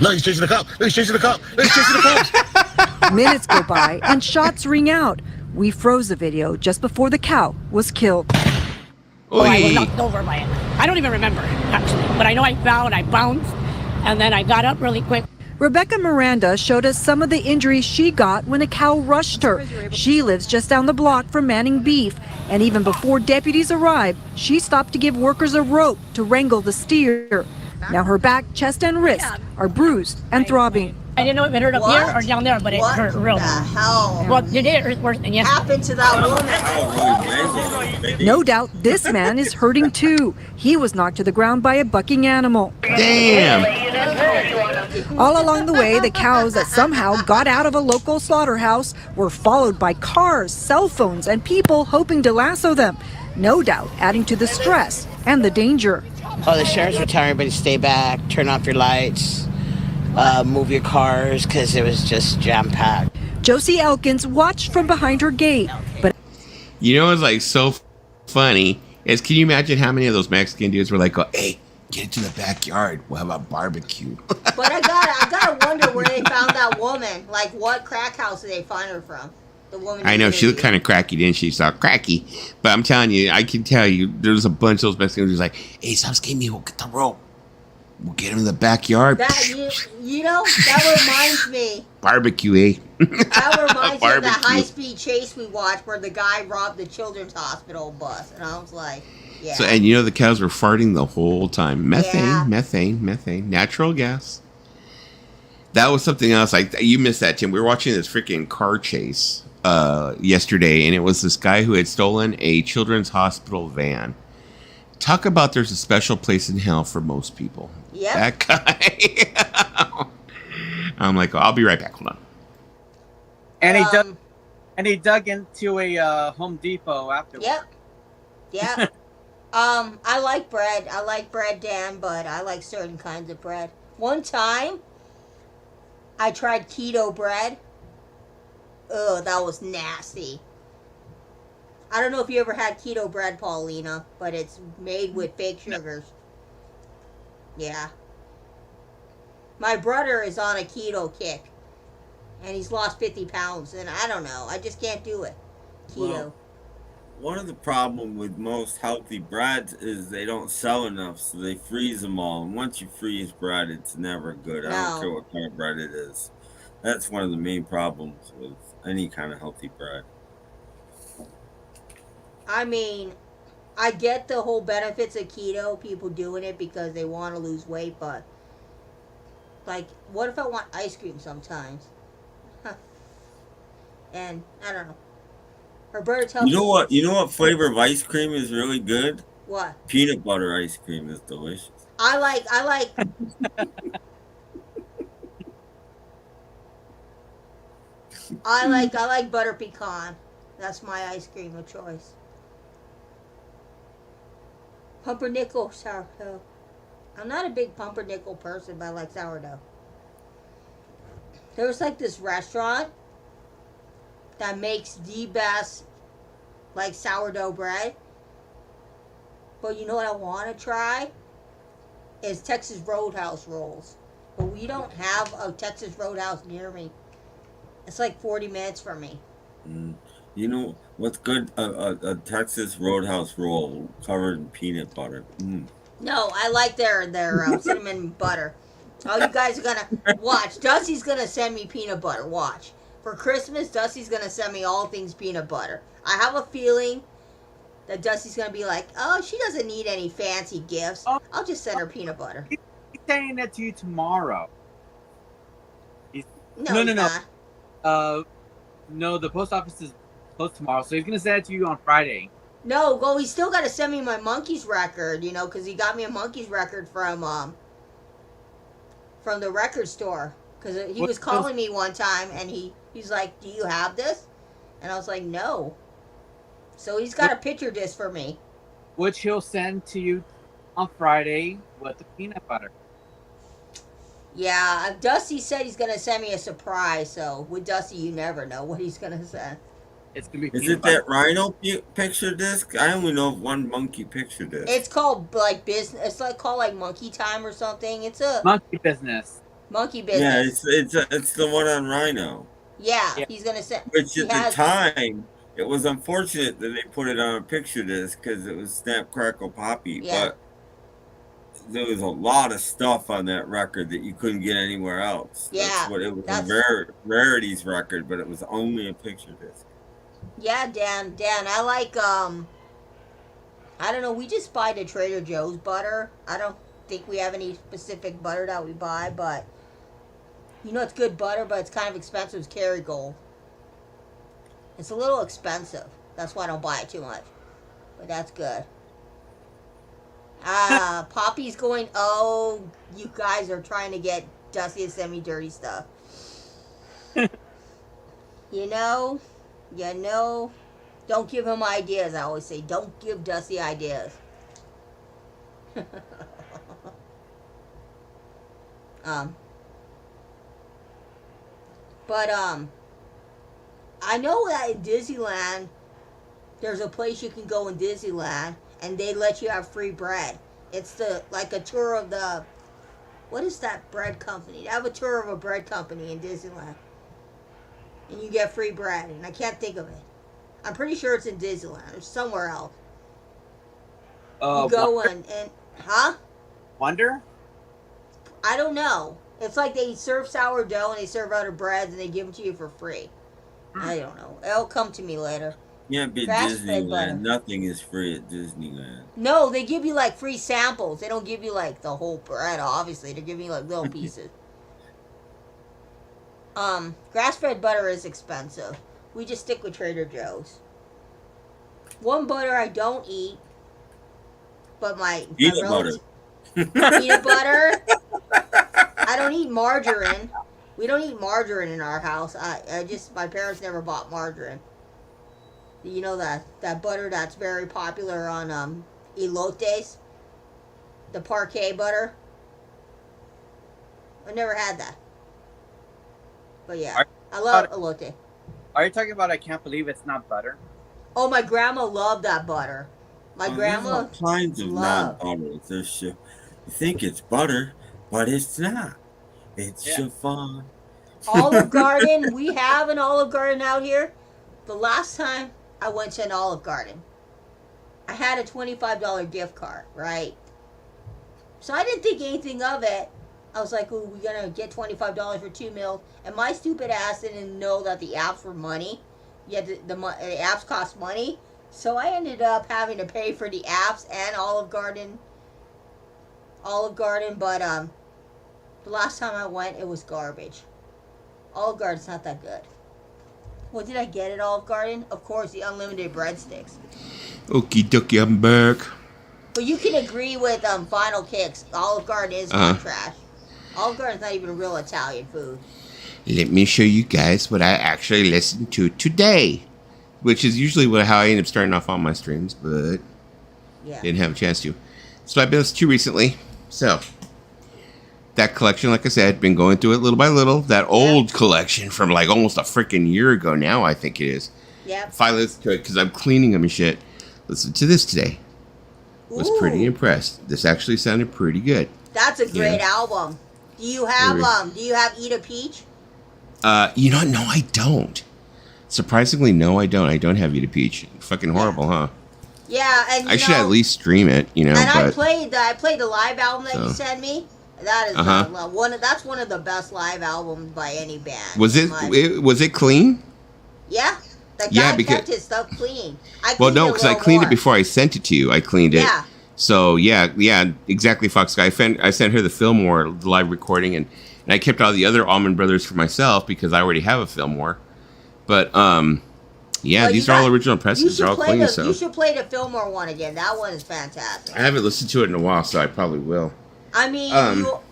No, he's chasing the cow. No, he's chasing the cow. No, he's chasing the cow. Minutes go by and shots ring out. We froze the video just before the cow was killed. Oh, I was Oy. knocked over by it. I don't even remember, actually. But I know I fell and I bounced, and then I got up really quick. Rebecca Miranda showed us some of the injuries she got when a cow rushed her. She lives just down the block from Manning Beef, and even before deputies arrived, she stopped to give workers a rope to wrangle the steer. Now her back, chest, and wrist are bruised and throbbing. I didn't know if it hurt up What? here or down there, but it hurt real The bad. hell Well, today it hurt worse than yesterday. happened to that woman? That was really amazing. No doubt this man is hurting too. He was knocked to the ground by a bucking animal. Damn. All along the way, the cows that somehow got out of a local slaughterhouse were followed by cars, cell phones, and people hoping to lasso them. No doubt adding to the stress and the danger. Oh, the sheriffs were telling everybody to stay back, turn off your lights, move your cars, because it was just jam-packed. Josie Elkins watched from behind her gate, but You know what's like so funny is, can you imagine how many of those Mexican dudes were like, oh, hey, get into the backyard. We'll have a barbecue. But I gotta wonder where they found that woman. Like, what crack house did they find her from? The woman. I know she looked kind of cracky, didn't she? She looked cracky. But I'm telling you, I can tell you, there's a bunch of those Mexicans who's like, hey, sabes que, mijo, get the rope. We'll get him in the backyard. That you know, that reminds me. Barbecue, eh? That reminds me of that Barbecue. high-speed chase we watched where the guy robbed the children's hospital bus, and I was like, yeah. So, and you know, the cows were farting the whole time. Methane, Yeah. methane, natural gas. That was something else. Like, you missed that, Tim. We were watching this freaking car chase yesterday, and it was this guy who had stolen a children's hospital van. Talk about there's a special place in hell for most people. Yep. That guy. I'm like, I'll be right back. Hold on. And he dug into a Home Depot afterwards. Yep. Yeah. I like bread. I like bread, Dan, but I like certain kinds of bread. One time, I tried keto bread. Ugh, that was nasty. I don't know if you ever had keto bread, Paulina, but it's made with fake sugars. Yeah. My brother is on a keto kick, and he's lost 50 pounds, and I don't know. I just can't do it. Keto. Well, one of the problem with most healthy breads is they don't sell enough, so they freeze them all. And once you freeze bread, it's never good. I don't No. care what kind of bread it is. That's one of the main problems with any kind of healthy bread. I mean, I get the whole benefits of keto, people doing it because they want to lose weight, but, like, what if I want ice cream sometimes? Huh. And, I don't know. Roberta tells me... You know what flavor of ice cream is really good? What? Peanut butter ice cream is delicious. I like... I like butter pecan. That's my ice cream of choice. Pumpernickel sourdough. I'm not a big pumpernickel person, but I like sourdough. There was like this restaurant that makes the best like sourdough bread. But you know what I want to try? Is Texas Roadhouse rolls. But we don't have a Texas Roadhouse near me. It's like 40 minutes from me. You know what's good? A Texas Roadhouse roll covered in peanut butter. No, I like their cinnamon butter. Oh, you guys are gonna watch. Dusty's gonna send me peanut butter. Watch. For Christmas, Dusty's gonna send me all things peanut butter. I have a feeling that Dusty's gonna be like, oh, she doesn't need any fancy gifts. I'll just send her peanut butter. He's saying that to you tomorrow. No, he's not. No, the post office is closed tomorrow, so he's gonna send it to you on Friday. No, well, he's still got to send me my Monkeys record, you know, because he got me a Monkeys record from the record store. Because he was calling me one time, and he's like, do you have this? And I was like, no. So he's got a picture disc for me. Which he'll send to you on Friday with the peanut butter. Yeah, Dusty said he's gonna send me a surprise. So with Dusty, you never know what he's gonna send. It's gonna be. Is it that Rhino picture disc? I only know of one monkey picture disc. It's called like business. It's like called like Monkey Time or something. It's a monkey business. Monkey business. Yeah, it's the one on Rhino. Yeah, he's gonna send. Which at the time, it was unfortunate that they put it on a picture disc because it was Snap Crackle Poppy. Yeah. But there was a lot of stuff on that record that you couldn't get anywhere else. Yeah, that's what it was. A rarities record, but it was only a picture disc. Yeah, Dan, I like I don't know, we just buy the Trader Joe's butter. I don't think we have any specific butter that we buy, but you know it's good butter, but it's kind of expensive. It's Kerrygold. It's a little expensive. That's why I don't buy it too much. But that's good. Poppy's going, oh, you guys are trying to get Dusty to send me dirty stuff. You know, don't give him ideas. I always say, don't give Dusty ideas. I know that in Disneyland, there's a place you can go in Disneyland, and they let you have free bread. It's like a tour of the, what is that bread company? They have a tour of a bread company in Disneyland. And you get free bread, and I can't think of it. I'm pretty sure it's in Disneyland or somewhere else. You go Wonder? and huh? Wonder? I don't know. It's like they serve sourdough and they serve other breads and they give them to you for free. I don't know. It'll come to me later. Can't be Grass-fed butter. Disneyland. Nothing is free at Disneyland. No, they give you like free samples. They don't give you like the whole bread, obviously. They're giving you like little pieces. Grass-fed butter is expensive. We just stick with Trader Joe's. One butter I don't eat, but my Peanut butter. Peanut butter. I don't eat margarine. We don't eat margarine in our house. My parents never bought margarine. You know that butter that's very popular on elotes? The parquet butter? I never had that. But yeah, I love elote. Are you talking about I can't believe it's not butter? Oh, my grandma loved that butter. My grandma There's all kinds of non-butters. You think it's butter, but it's not. It's chiffon. Olive Garden. We have an Olive Garden out here. The last time I went to an Olive Garden, I had a $25 gift card, right? So I didn't think anything of it. I was like, "Ooh, we're gonna get $25 for 2 meals," and my stupid ass didn't know that the apps were money. Yeah, the apps cost money, so I ended up having to pay for the apps and Olive Garden. But the last time I went, it was garbage. Olive Garden's not that good. What did I get at Olive Garden? Of course, the unlimited breadsticks. Okie dokie, I'm back. But you can agree with Final Kicks. Olive Garden is trash. Olive Garden's not even real Italian food. Let me show you guys what I actually listened to today, which is usually how I end up starting off on my streams, but didn't have a chance to. So I've been listening to recently. So that collection, like I said, been going through it little by little. That old collection from like almost a freaking year ago now, I think it is. Yep. Finally listened to it because I'm cleaning them and shit. Listen to this today. Was pretty impressed. This actually sounded pretty good. That's a great album. Do you have Eat a Peach? You know, no, I don't. Surprisingly, no, I don't. I don't have Eat a Peach. Fucking horrible, huh? Yeah, and I should at least stream it, you know. And but, I played the live album that you sent me. That is that's one of the best live albums by any band. Was it clean? Yeah. The guy kept his stuff clean. Well, no, because I cleaned it before I sent it to you. I cleaned it. Yeah. So yeah, exactly, Fox Guy. I sent her the Fillmore live recording, and I kept all the other Allman Brothers for myself because I already have a Fillmore. But these are all original presses. They're all clean. So you should play the Fillmore one again. That one is fantastic. I haven't listened to it in a while, so I probably will. I mean,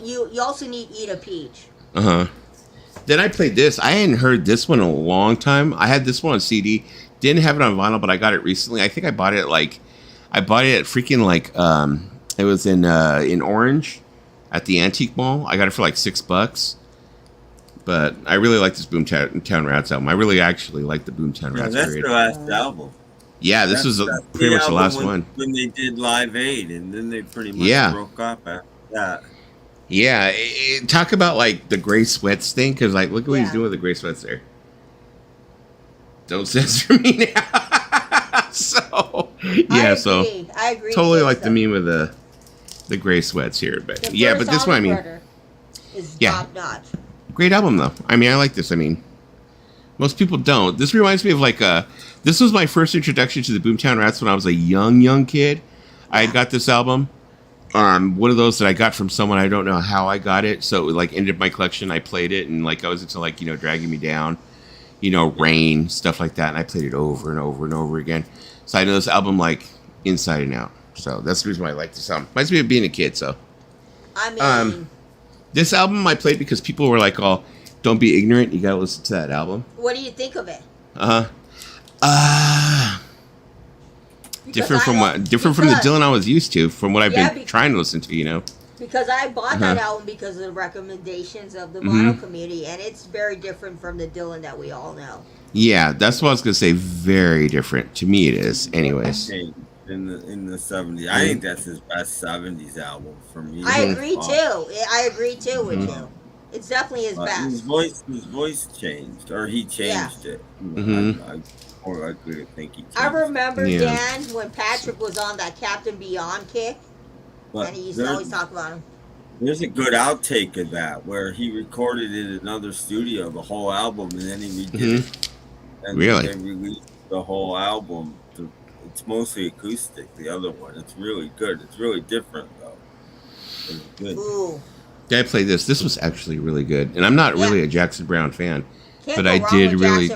you also need Eat a Peach. Then I played this. I hadn't heard this one in a long time. I had this one on CD. Didn't have it on vinyl, but I got it recently. I think I bought it at freaking it was in Orange at the Antique Mall. I got it for like $6. But I really like this Boomtown Rats album. I really actually like the Boomtown Rats that's period. their last album. Yeah, this was pretty much the last one. When they did Live Aid, and then they pretty much broke up after that. Yeah, talk about like the gray sweats thing, because like look at what he's doing with the gray sweats there. Don't censor me now. So yeah, I agree. Totally like the meme with the gray sweats here, but but this one I mean, is top notch. Great album though. I mean, I like this. I mean, most people don't. This reminds me of this was my first introduction to the Boomtown Rats when I was a young kid. I had got this album. One of those that I got from someone. I don't know how I got it. So it ended my collection. I played it and I was into Dragging Me Down, Rain, stuff like that. And I played it over and over and over again. So I know this album inside and out. So that's the reason why I like this album. Reminds me of being a kid. So I mean, this album I played because people were like, "Oh, don't be ignorant. You got to listen to that album." What do you think of it? Different from the Dylan I was used to, from what I've been trying to listen to, Because I bought that album because of the recommendations of the vinyl community, and it's very different from the Dylan that we all know. Yeah, that's what I was gonna say. Very different to me. It is, anyways. In the 70s, I think that's his best 70s album for me. I agree too. I agree too with you. It's definitely his best. His voice changed, or he changed it. I agree. Think he changed. I remember Dan when Patrick was on that Captain Beyond kick, and he used to always talk about him. There's a good outtake of that where he recorded in another studio the whole album, and then he redid it. And really? They released the whole album. It's mostly acoustic. The other one, it's really good. It's really different though. It's good. Ooh. Yeah, I played this. This was actually really good, and I'm not really a Jackson Browne fan, but I did really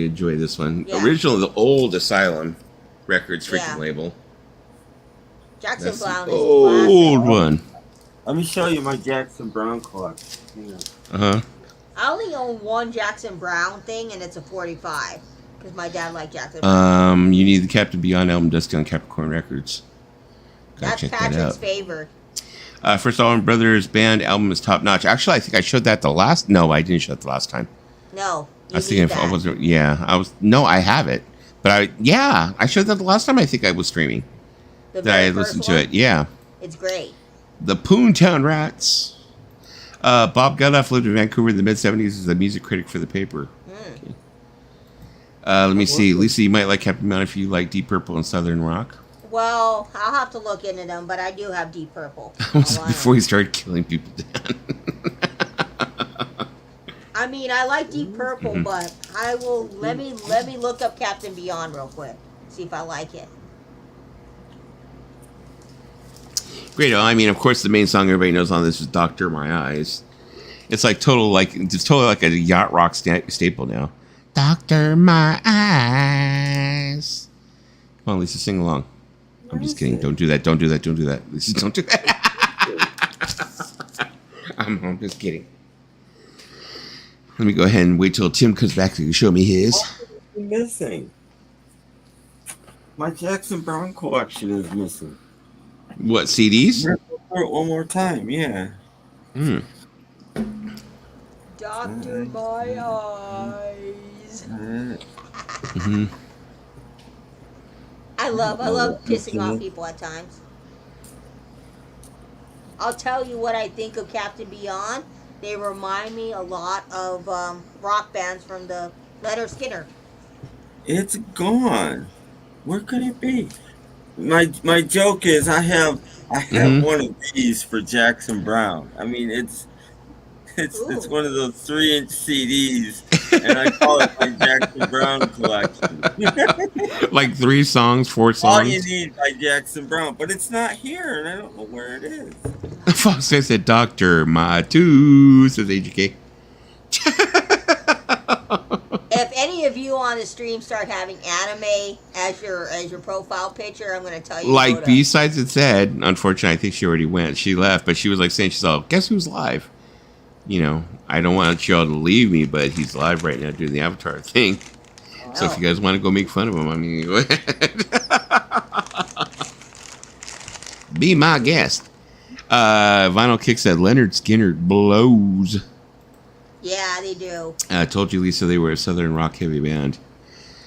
enjoy this one. Yeah. Originally, the old Asylum Records freaking label. Jackson Browne is old one. Let me show you my Jackson Browne collection. I only own one Jackson Browne thing, and it's a 45 because my dad liked Jackson Browne. You need the Captain Beyond album, Dusty on Capricorn Records. That's Patrick's favorite. First Allman Brothers Band album is top notch. Actually, I think I showed that the last. No, I didn't show it the last time. No, I was thinking I wasn't. Yeah, I was. No, I have it, but I showed that the last time. I think I was streaming. That I had listened to it. Yeah, it's great. The Boomtown Rats. Bob Geldof lived in Vancouver in the mid-'70s as a music critic for the paper. Okay. Let me see. Lisa, you might like Captain Beyond if you like Deep Purple and Southern Rock. Well, I'll have to look into them, but I do have Deep Purple. Before he started killing people down. I mean, I like Deep Purple, but I will let me look up Captain Beyond real quick. See if I like it. Great. I mean, of course, the main song everybody knows on this is "Doctor My Eyes." It's totally like a yacht rock staple now. Doctor My Eyes. Come on, Lisa, sing along. I'm just kidding. Don't do that. Don't do that. Don't do that. Lisa, don't do that. I'm just kidding. Let me go ahead and wait till Tim comes back to show me his. What is missing? My Jackson Browne collection is missing. What, CDs? One more time, yeah. Doctor My Eyes. I love pissing off people at times. I'll tell you what I think of Captain Beyond. They remind me a lot of rock bands from the Leonard Skinner. It's gone. Where could it be? My joke is I have one of these for Jackson Browne. I mean it's one of those 3-inch CDs, and I call it my Jackson Browne collection. Like 3 songs, 4 songs. All you need by Jackson Browne, but it's not here, and I don't know where it is. Fox said, "Doctor My Two," says AGK. If any of you on the stream start having anime as your profile picture, I'm going to tell you. Like B-Sides had said, unfortunately, I think she already went. She left, but she was saying, she's all, "Guess who's live?" I don't want y'all to leave me, but he's live right now doing the Avatar thing. So if you guys want to go make fun of them, I mean, go ahead. Be my guest. Vinyl Kick said Leonard Skinner blows. Yeah, they do. I told you, Lisa, they were a southern rock heavy band.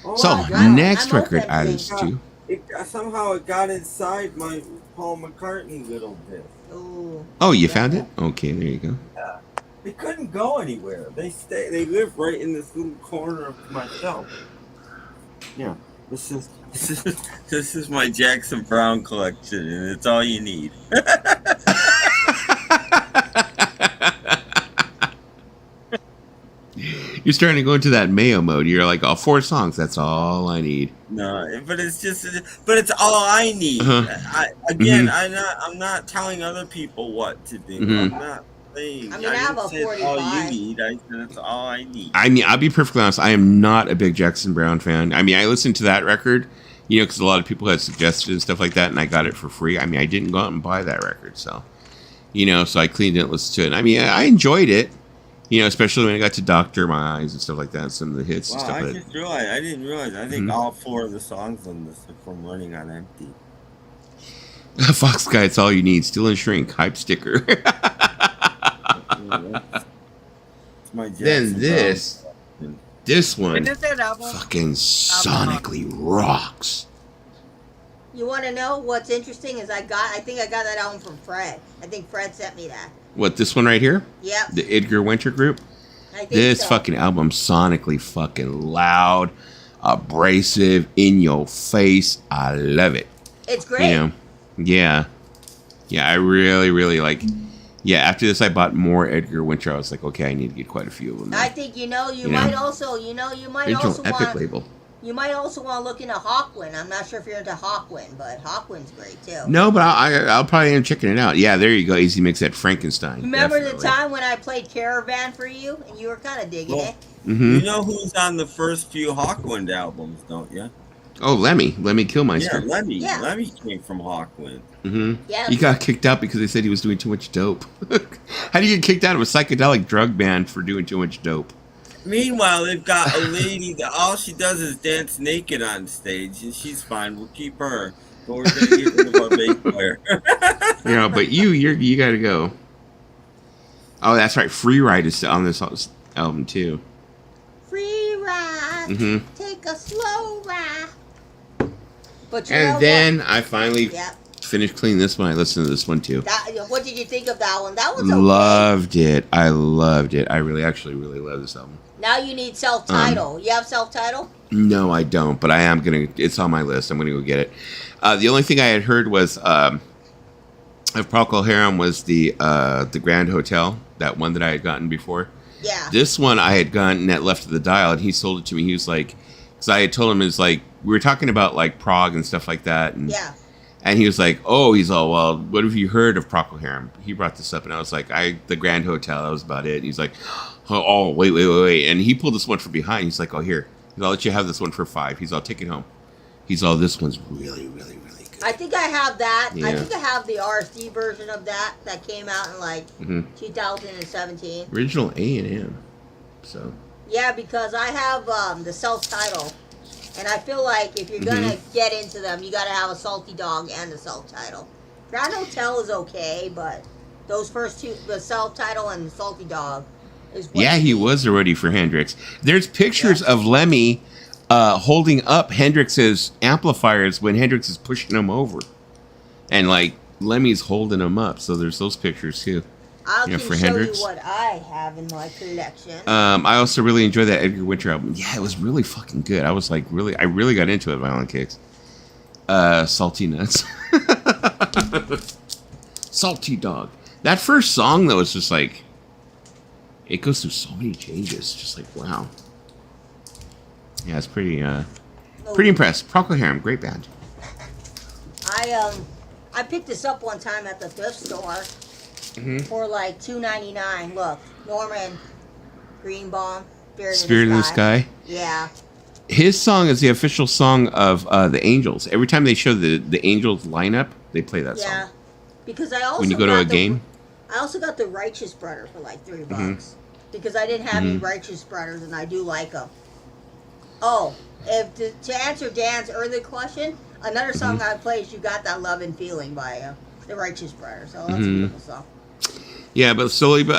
Oh, So my God. next I'm record open I to listened to. Somehow it got inside my Paul McCartney little bit. Ooh. Oh, you found it? Okay, there you go. Yeah. They couldn't go anywhere. They live right in this little corner of my shelf. Yeah. This is my Jackson Brown collection, and it's all you need. You're starting to go into that Mayo mode. You're like, oh, 4 songs. That's all I need. No, but it's all I need. Uh-huh. I'm not telling other people what to do. Mhm. I'm not saying. I mean, I have a didn't say it's all 45. you need. I said it's all I need. I mean, I'll be perfectly honest. I am not a big Jackson Brown fan. I mean, I listened to that record, because a lot of people had suggested and stuff like that, and I got it for free. I mean, I didn't go out and buy that record, so so I cleaned it and listened to it. I mean, I enjoyed it, especially when I got to Doctor My Eyes and stuff like that, some of the hits and Wow, stuff. I But just realized. I didn't realize. I think Mhm. all 4 of the songs on this are from Running on Empty. Fox Guy, it's all you need. Still in Shrink, hype sticker. It's my Then Jackson this one When is that album? fucking sonically rocks. You want to know what's interesting? Is I think I got that album from Fred. I think Fred sent me that. What, this one right here? Yep. The Edgar Winter Group? I think This so. fucking album sonically fucking loud, abrasive, in your face. I love it. It's great. Yeah. I really, really like. Yeah, after this, I bought more Edgar Winter. I was like, okay, I need to get quite a few of them. I think you might also Original also Epic want label. you might also want to look into Hawkwind. I'm not sure if you're into Hawkwind, but Hawkwind's great too. No, but I'll probably end up checking it out. Yeah, there you go. Easy Mix at Frankenstein. Remember definitely. the time when I played Caravan for you and you were kind of digging it? Mm-hmm. You know who's on the first few Hawkwind albums, don't you? Oh, Lemmy Killmeister. Yeah, Lemmy. Yeah. Lemmy came from Hawkwind. Mm-hmm. Yeah. He got kicked out because they said he was doing too much dope. How do you get kicked out of a psychedelic drug band for doing too much dope? Meanwhile, they've got a lady that all she does is dance naked on stage, and she's fine. We'll keep her. But we're gonna get rid of our bass player. But you got to go. Oh, that's right. Free Ride is on this album too. Free ride, Mhm. take a slow ride. But you know And then I finally what? Yep. finished cleaning this one. I listened to this one too. What did you think of that one? That one's okay. Loved it. I loved it. I really love this album. Now you need self-title. You have self-title? No, I don't, but I am gonna. It's on my list. I'm gonna go get it. The only thing I had heard was of Procol Harum was the Grand Hotel, that one that I had gotten before. Yeah. This one I had gotten at Left of the Dial, and he sold it to me. He was like, because I had told him, it's like we were talking about like Prague and stuff like that, and Yeah. and he was like, oh, he's all, well, what have you heard of Procol Harum? He brought this up, and I was like, the Grand Hotel. That was about it. And he's like, oh, wait, and he pulled this one from behind. He's like, oh, here, I'll let you have this one for $5. He's all, take it home. He's all, this one's really, really, really good. I think I have that. Yeah. I think I have the RSD version of that came out in like Mhm. 2017. Original A&M. So Yeah, because I have the self-title. And I feel like if you're gonna get into them, you gotta have a Salty Dog and the self-title. Grand Hotel is okay, but those first two, the self-title and the Salty Dog, is what yeah, you he need. was already for Hendrix. There's pictures of Lemmy holding up Hendrix's amplifiers when Hendrix is pushing them over, and like Lemmy's holding them up. So there's those pictures too. I can for show Hendrix. you what I have in my collection. I also really enjoyed that Edgar Winter album. Yeah, it was really fucking good. I was like, I really got into it. Violent Kicks. Salty Nuts. Salty Dog. That first song though is just like, it goes through so many changes. Just like, wow. Yeah, it's pretty impressed. Procol Harum, great band. I picked this up one time at the thrift store for like $2.99. Look, Norman Greenbaum, Spirit in the Sky. Yeah. His song is the official song of the Angels. Every time they show the Angels lineup, they play that Yeah. song. Because I also When you go to a game? I also got the Righteous Brother for like $3 because I didn't have any Righteous Brothers and I do like them. Oh, if to answer Dan's earlier question, another song I play is "You Got That Love and Feeling" by the Righteous Brothers. So that's a beautiful song. Yeah, but slowly but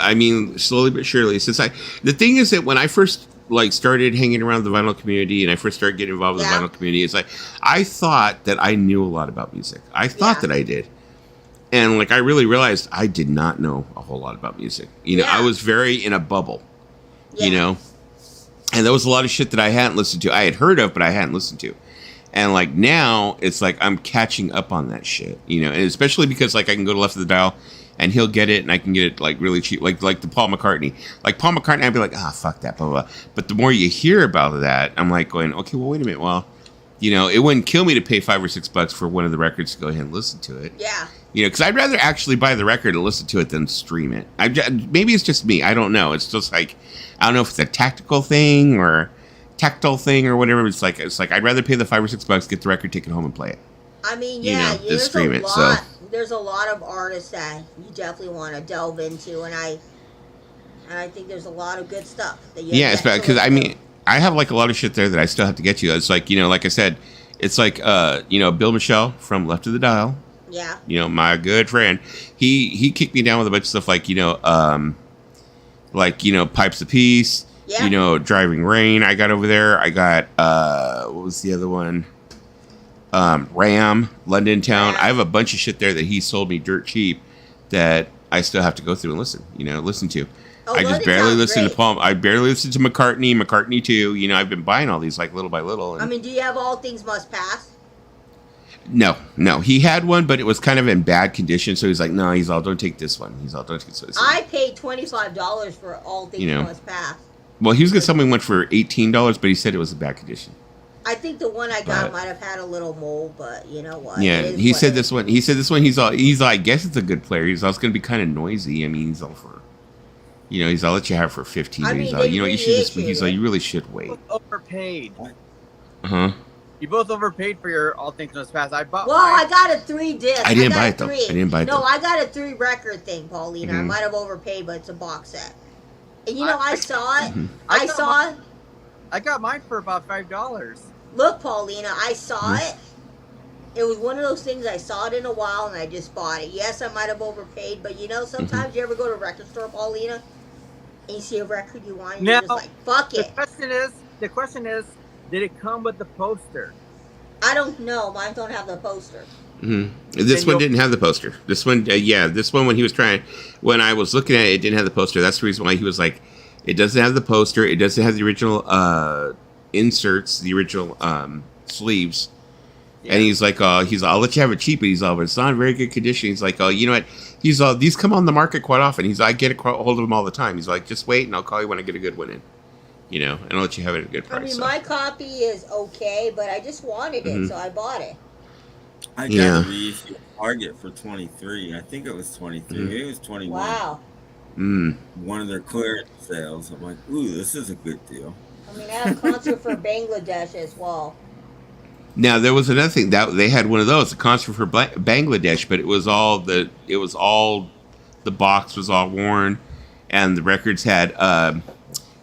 surely. The thing is that when I first started hanging around the vinyl community and I first started getting involved with the vinyl community, it's like I thought that I knew a lot about music. I thought that I did. And I really realized I did not know a whole lot about music. I was very in a bubble. And there was a lot of shit that I hadn't listened to. I had heard of, but I hadn't listened to. And now it's I'm catching up on that shit. And especially because I can go to Left of the Dial and he'll get it and I can get it really cheap. Like the Paul McCartney. Paul McCartney, I'd be like, fuck that, blah, blah, blah. But the more you hear about that, I'm going, okay, well, wait a minute. Well, it wouldn't kill me to pay $5 or $6 for one of the records to go ahead and listen to it. Yeah. Because I'd rather actually buy the record and listen to it than stream it. Maybe it's just me. I don't know. It's just I don't know if it's a tactical thing or tactile thing or whatever. It's like I'd rather pay the $5 or $6, get the record, take it home, and play it. I mean, than stream it. So there's a lot of artists that you definitely want to delve into, and I think there's a lot of good stuff that you. Yeah, because I mean, I have a lot of shit there that I still have to get to. It's like I said, it's Bill Michelle from Left of the Dial. Yeah. My good friend. He kicked me down with a bunch of stuff Pipes of Peace. Yeah. Driving Rain. I got over there. I got what was the other one? Ram, London Town. I have a bunch of shit there that he sold me dirt cheap that I still have to go through and listen to. Oh, I just barely listen to Paul. I barely listen to McCartney too. I've been buying all these little by little. And, I mean, do you have All Things Must Pass? No. He had one, but it was kind of in bad condition. So he's like, no, don't take this one. Don't take this one. I paid $25 for All Things Must Pass. Well, he was going to sell me one for $18, but he said it was in bad condition. I think the one I got might have had a little mold, but you know what? Yeah, he said this one. He's all. I guess it's a good player. He's all. It's going to be kind of noisy. I mean, he's all for. He's all let you have for 15. I mean, he's all. You should just. He's like, you really should wait. You both overpaid. You both overpaid for your All Things Must Pass. I bought. Well, I got a 3-disc. I didn't buy it though. I didn't buy it. No, I got a 3-record thing, Paulina. I might have overpaid, but it's a box set. And I saw it. I got mine for about $5. Look, Paulina, I saw it. It was one of those things, I saw it in a while and I just bought it. Yes, I might have overpaid, but sometimes you ever go to a record store, Paulina, and you see a record you want and you're just like, fuck it. The question is, did it come with the poster? I don't know. Mine don't have the poster. This one didn't have the poster. This one, this one when I was looking at it, it didn't have the poster. That's the reason why he was like, it doesn't have the poster. It doesn't have the original inserts, the original sleeves. And he's like, I'll let you have it cheap, but but it's not in very good condition. He's like, you know what? He's these come on the market quite often. I get a hold of them all the time. He's like, just wait and I'll call you when I get a good one in. And I'll let you have it at a good price. I mean, my copy is okay, but I just wanted it, so I bought it. I got a reissue Target for 23. I think it was 23. Maybe it was 21. Wow. One of their clearance sales. I'm like, ooh, this is a good deal. I mean, I have a concert for Bangladesh as well. Now there was another thing that they had one of those, a concert for Bangladesh, but it was all the box was all worn, and the records had.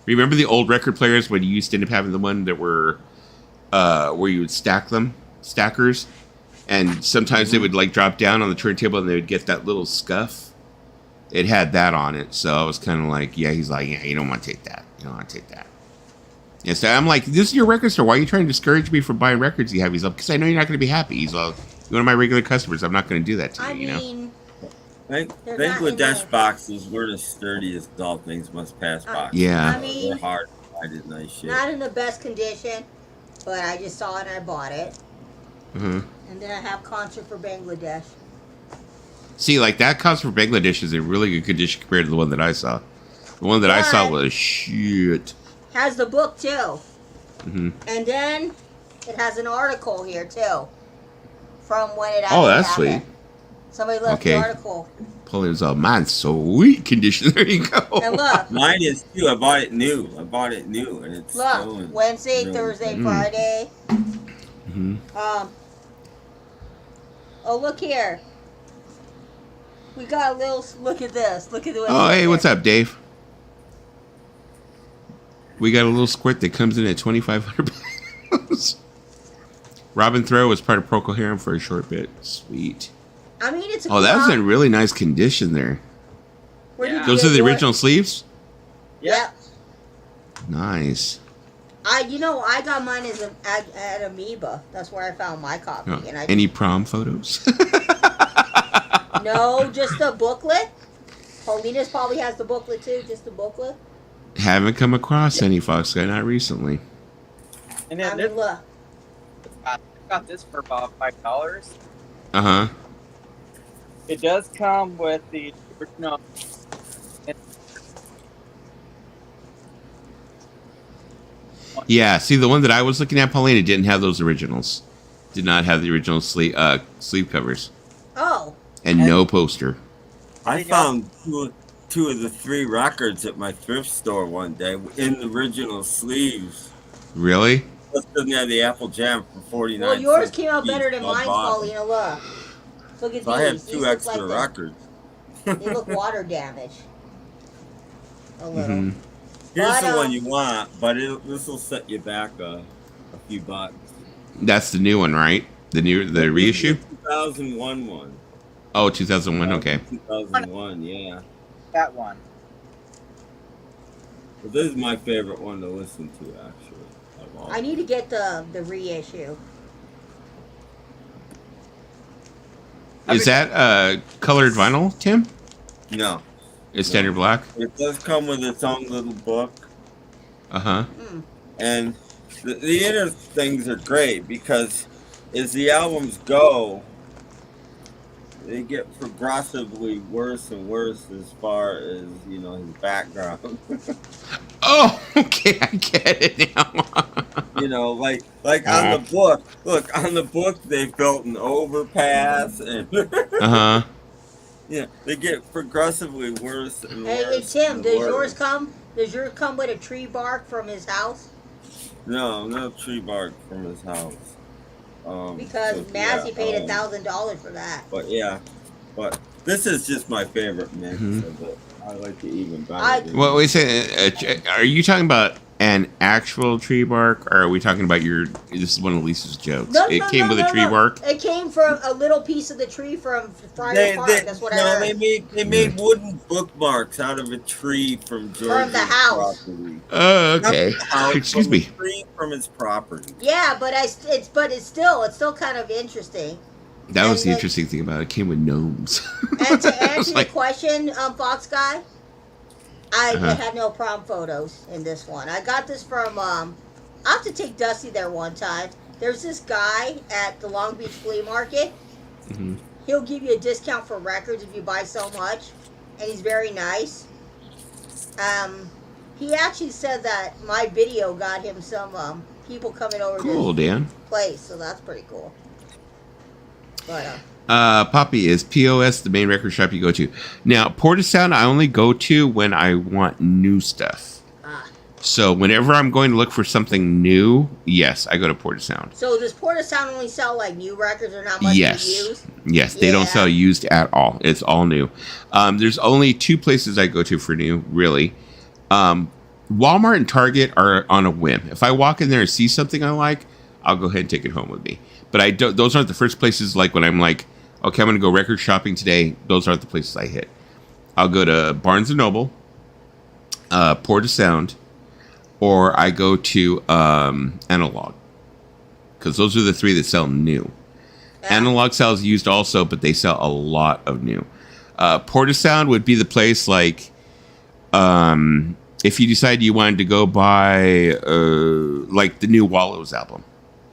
Remember the old record players when you used to end up having the one that were, where you would stack them, stackers, and sometimes they would drop down on the turntable and they would get that little scuff. It had that on it, so I was kind of like, he's like, you don't want to take that. You don't want to take that. And so I'm like, this is your record store. Why are you trying to discourage me from buying records you have? He's like, because I know you're not going to be happy. He's all, you're one of my regular customers. I'm not going to do that to you, I mean, Bangladesh boxes were the sturdiest All Things Must Pass boxes. Yeah. I mean, they're hard. I did nice shit. Not in the best condition, but I just saw it and I bought it. And then I have concert for Bangladesh. See, that concert for Bangladesh is in really good condition compared to the one that I saw. The one that I saw was shit. Has the book too. And then it has an article here too. From when it actually that's happened. sweet. Somebody left the article. Paulina's all, mine's sweet condition. There you go. And look. Mine is too. I bought it new. And it's look, Wednesday, really Thursday, Friday. Oh, look here. We got a little, look at this. Look at the way. Oh, hey, what's up, Dave? We got a little squirt that comes in at $2,500. Robin Throw was part of Procol Harum for a short bit. Sweet. I mean, it's a Oh, that was cool- in really nice condition there. Where did you Those get are the yours? original sleeves? Yep. Nice. I got mine at Amoeba. That's where I found my copy. Oh, And I any prom photos? No, just the booklet. Paulina's probably has the booklet too. Just the booklet. Haven't come across any Fox Guy, not recently. And I then mean, this, look. I got this for about $5. Uh-huh. It does come with the original. Yeah, see, the one that I was looking at, Paulina, didn't have those originals. Did not have the original sleeve covers. Oh. And no poster. I found two of the 3 records at my thrift store one day in the original sleeves. Really? Just didn't have the Apple Jam for 49 Well, yours cents came out each, better than so I mine, bought them. Paulina. Look. Look at So these. I have These 2 look extra like records. They look water damaged. A little. Mhm. Here's But, the one you want, but this will set you back a few bucks. That's the new one, right? The reissue? 2001 one. Oh, 2001, okay. 2001, yeah. That one. But this is my favorite one to listen to, actually. Of all. I need to get the reissue. Is that colored vinyl, Tim? No. It's standard black? It does come with its own little book. Uh-huh. And the inner things are great because as the albums go, they get progressively worse and worse as far as, his background. Oh, okay, I get it now. like on the book. Look, on the book they built an overpass and Uh-huh. yeah, they get progressively worse and Hey, worse. Tim, and does worse. yours come? Does yours come with a tree bark from his house? No tree bark from his house. Because so, Massey paid um, $1,000 for that. But this is just my favorite mix Mhm. of it. I like it even better. than- Well, wait a second. Are you talking about an actual tree bark, or are we talking about this is one of Lisa's jokes? It came with a tree bark? It came from a little piece of the tree from Friar They, Park. they, That's what I no, heard. they made wooden bookmarks out of a tree from George's the house. property. Oh, Not okay. the house, Excuse from a me. tree from his property. Yeah, but it's still kind of interesting. That was the And, interesting thing about it. It came with gnomes. And to answer It's the like- question, Fox Guy, I Uh-huh. had no prom photos in this one. I got this from, I have to take Dusty there one time. There's this guy at the Long Beach Flea Market. Mhm. He'll give you a discount for records if you buy so much, and he's very nice. He actually said that my video got him some people coming over Cool, to his Dan. place, so that's pretty cool. But Poppy, is POS the main record shop you go to? Now, Portasound I only go to when I want new stuff. So whenever I'm going to look for something new, yes, I go to Portasound. so does Portasound only sell like new records or not much Yes. used? Yes, they don't Yeah. sell used at all. It's all new. There's only 2 places I go to for new, really. Walmart and Target are on a whim. If I walk in there and see something I like, I'll go ahead and take it home with me. But I don't. Those aren't the first places. Like when I'm like, okay, I'm going to go record shopping today. Those aren't the places I hit. I'll go to Barnes and Noble, Portasound, or I go to Analog, because those are the 3 that sell new. Analog sells used also, but they sell a lot of new. Portasound would be the place like, if you decide you wanted to go buy like the new Wallows album.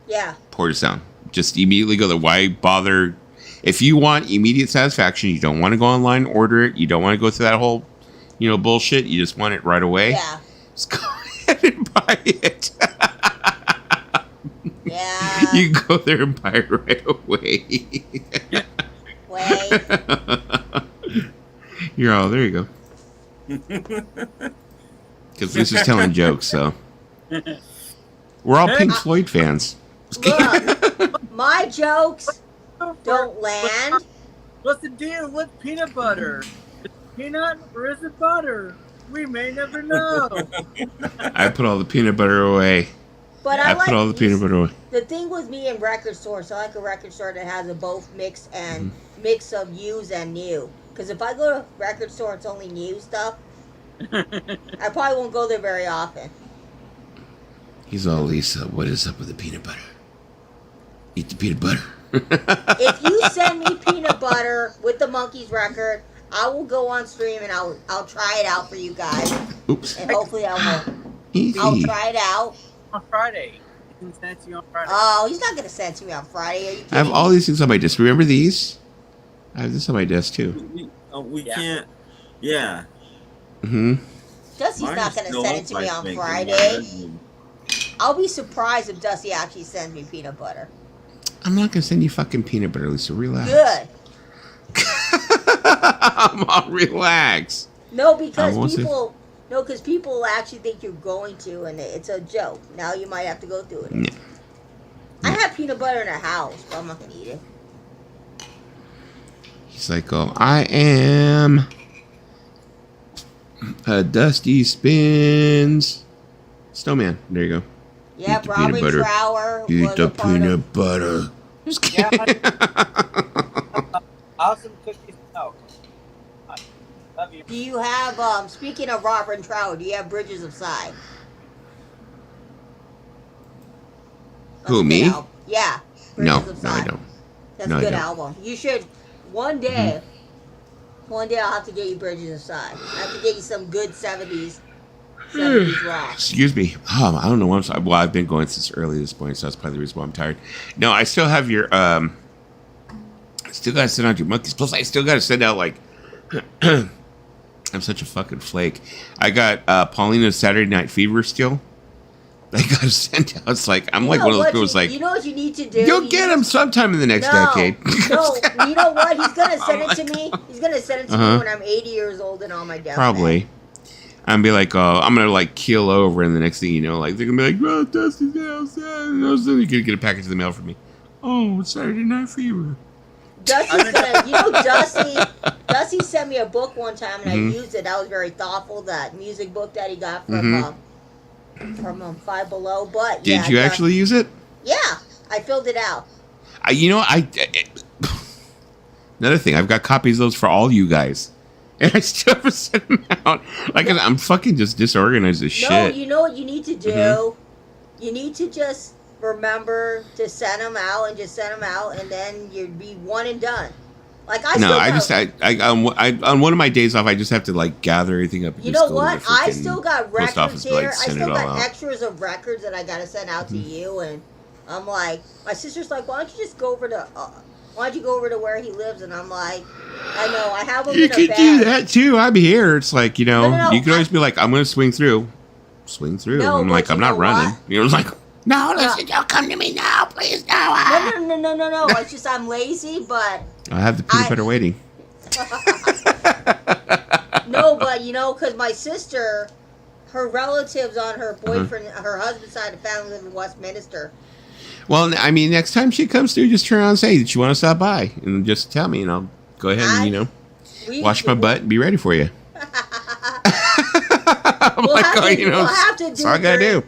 Yeah. Portasound. Just immediately go there. Why bother? If you want immediate satisfaction, you don't want to go online, order it. You don't want to go through that whole, bullshit. You just want it right away. Yeah. Just go ahead and buy it. Yeah. You go there and buy it right away. You're all there. You go. Because Lisa's telling jokes, so we're all Pink Floyd fans. Look, my jokes don't land. What's the deal with peanut butter? Is it peanut or is it butter? We may never know. I put all the peanut butter away. But I I like put all the peanut butter away. The thing with me in record stores, I like a record store that has a both mix and mix of used and new. Because if I go to a record store, it's only new stuff. I probably won't go there very often. He's all, Lisa, what is up with the peanut butter? Eat the peanut butter. If you send me peanut butter with the Monkees record, I will go on stream and I'll try it out for you guys. Oops. And hopefully I will. Easy. I'll try it out. On Friday. You can send it to you on Friday. Oh, he's not gonna send it to me on Friday. Are you kidding I have all these things on my desk. Remember these? I have this on my desk too. We can't. Yeah. Mm-hmm. Dusty's Mine not is gonna still send it to me like on making Friday. mine. I'll be surprised if Dusty actually sends me peanut butter. I'm not gonna send you fucking peanut butter, Lisa. Relax. Good. I'm all relax. No, I because won't say- people. No, because people actually think you're going to, and it's a joke. Now you might have to go through it. Yeah. I have peanut butter in the house, but I'm not gonna eat it. He's like, oh, I am a Dusty Spins Snowman. There you go. Yeah, Eat the peanut Robin butter. Trower Eat was the a part peanut of. butter. Just kidding. Awesome cookies. No. Love you. Do you have? Speaking of Robin Trower, do you have Bridges of Sighs? That's Who, a good me? album. Yeah. No, Bridges of no, I Sighs. don't. That's No, a I good don't. album. You should one day. One day I'll have to get you Bridges of Sighs. I have to get you some good 70s rock. Excuse me. I don't know why I'm sorry. Well, I've been going since early this morning, so that's probably the reason why I'm tired. No, I still have your I still gotta send out your Monkees. Plus, I still gotta send out like I'm such a fucking flake. I got Paulina's Saturday Night Fever still. I gotta send out. It's like I'm like one of those people. It's like You know what you need to do? you'll get him sometime in the next decade. No, you know what? He's gonna send it to me. He's gonna send it to Uh-huh. me when I'm 80 years old and on my deathbed. Probably. I'm be like, oh, I'm gonna like keel over, and the next thing you know, like they're gonna be like, oh, Dusty's outside. And all of a sudden, you're gonna get a package in the mail from me. Oh, it's Saturday Night Fever. Dusty's gonna, you know, Dusty sent me a book one time and Mhm. I used it. That was very thoughtful. That music book that he got from Five Below. But Did yeah, you actually use it? Yeah, I filled it out. You know, another thing, I've got copies of those for all you guys, and I still haven't sent them out. Like I'm fucking just disorganized as shit. No, you know what you need to do? Mhm. You need to just remember to send them out and just send them out, and then you'd be one and done. Like I No, still I got, just on one of my days off, I just have to like gather everything up. And you just know go to what? the I freaking still got post records office, here. like, I send still it all got out. extras of records that I gotta send out to you, and I'm like, my sister's like, why don't you just go over to, why don't you go over to where he lives? And I'm like, I know, I have him You in a could bag. do that too. I'm here. It's like, you know, No, you could always be like, I'm going to swing through. Swing through. No, I'm but like, you I'm not know running. what? You know, it's like, no, listen, don't come to me now, please, no. No. It's just I'm lazy, but I have the peanut butter waiting. no, but you know, because my sister, her relatives on her Uh-huh. boyfriend, her husband's side of the family live in Westminster. Well, I mean, next time she comes through, just turn around and say that you want to stop by, and just tell me, and I'll go ahead and, you know, wash my butt and be ready for you. I'm We'll like, have oh, to- you know, we'll have to that's do all I gotta it do.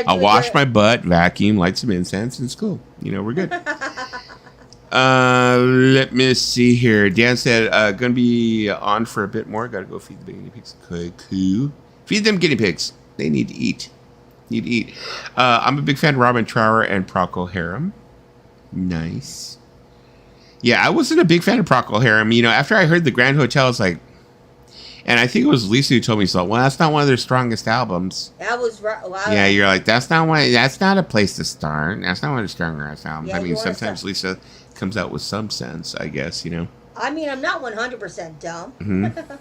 I'll it wash during- my butt, vacuum, light some incense, and it's cool. You know, we're good. Let me see here. Dan said, gonna be on for a bit more. Gotta go feed the guinea pigs. Cool. Feed them guinea pigs. They need to eat. I'm a big fan of Robin Trower and Procol Harum. Nice. Yeah, I wasn't a big fan of Procol Harum. You know, after I heard the Grand Hotel, it's like, and I think it was Lisa who told me so. Well, that's not one of their strongest albums. That was right. Wow. Yeah, you're like, that's not a place to start. That's not one of the strongest albums. Yeah, I you mean, wanna sometimes Lisa comes out with some sense, I guess, you know. I mean, I'm not 100% dumb. Mhm.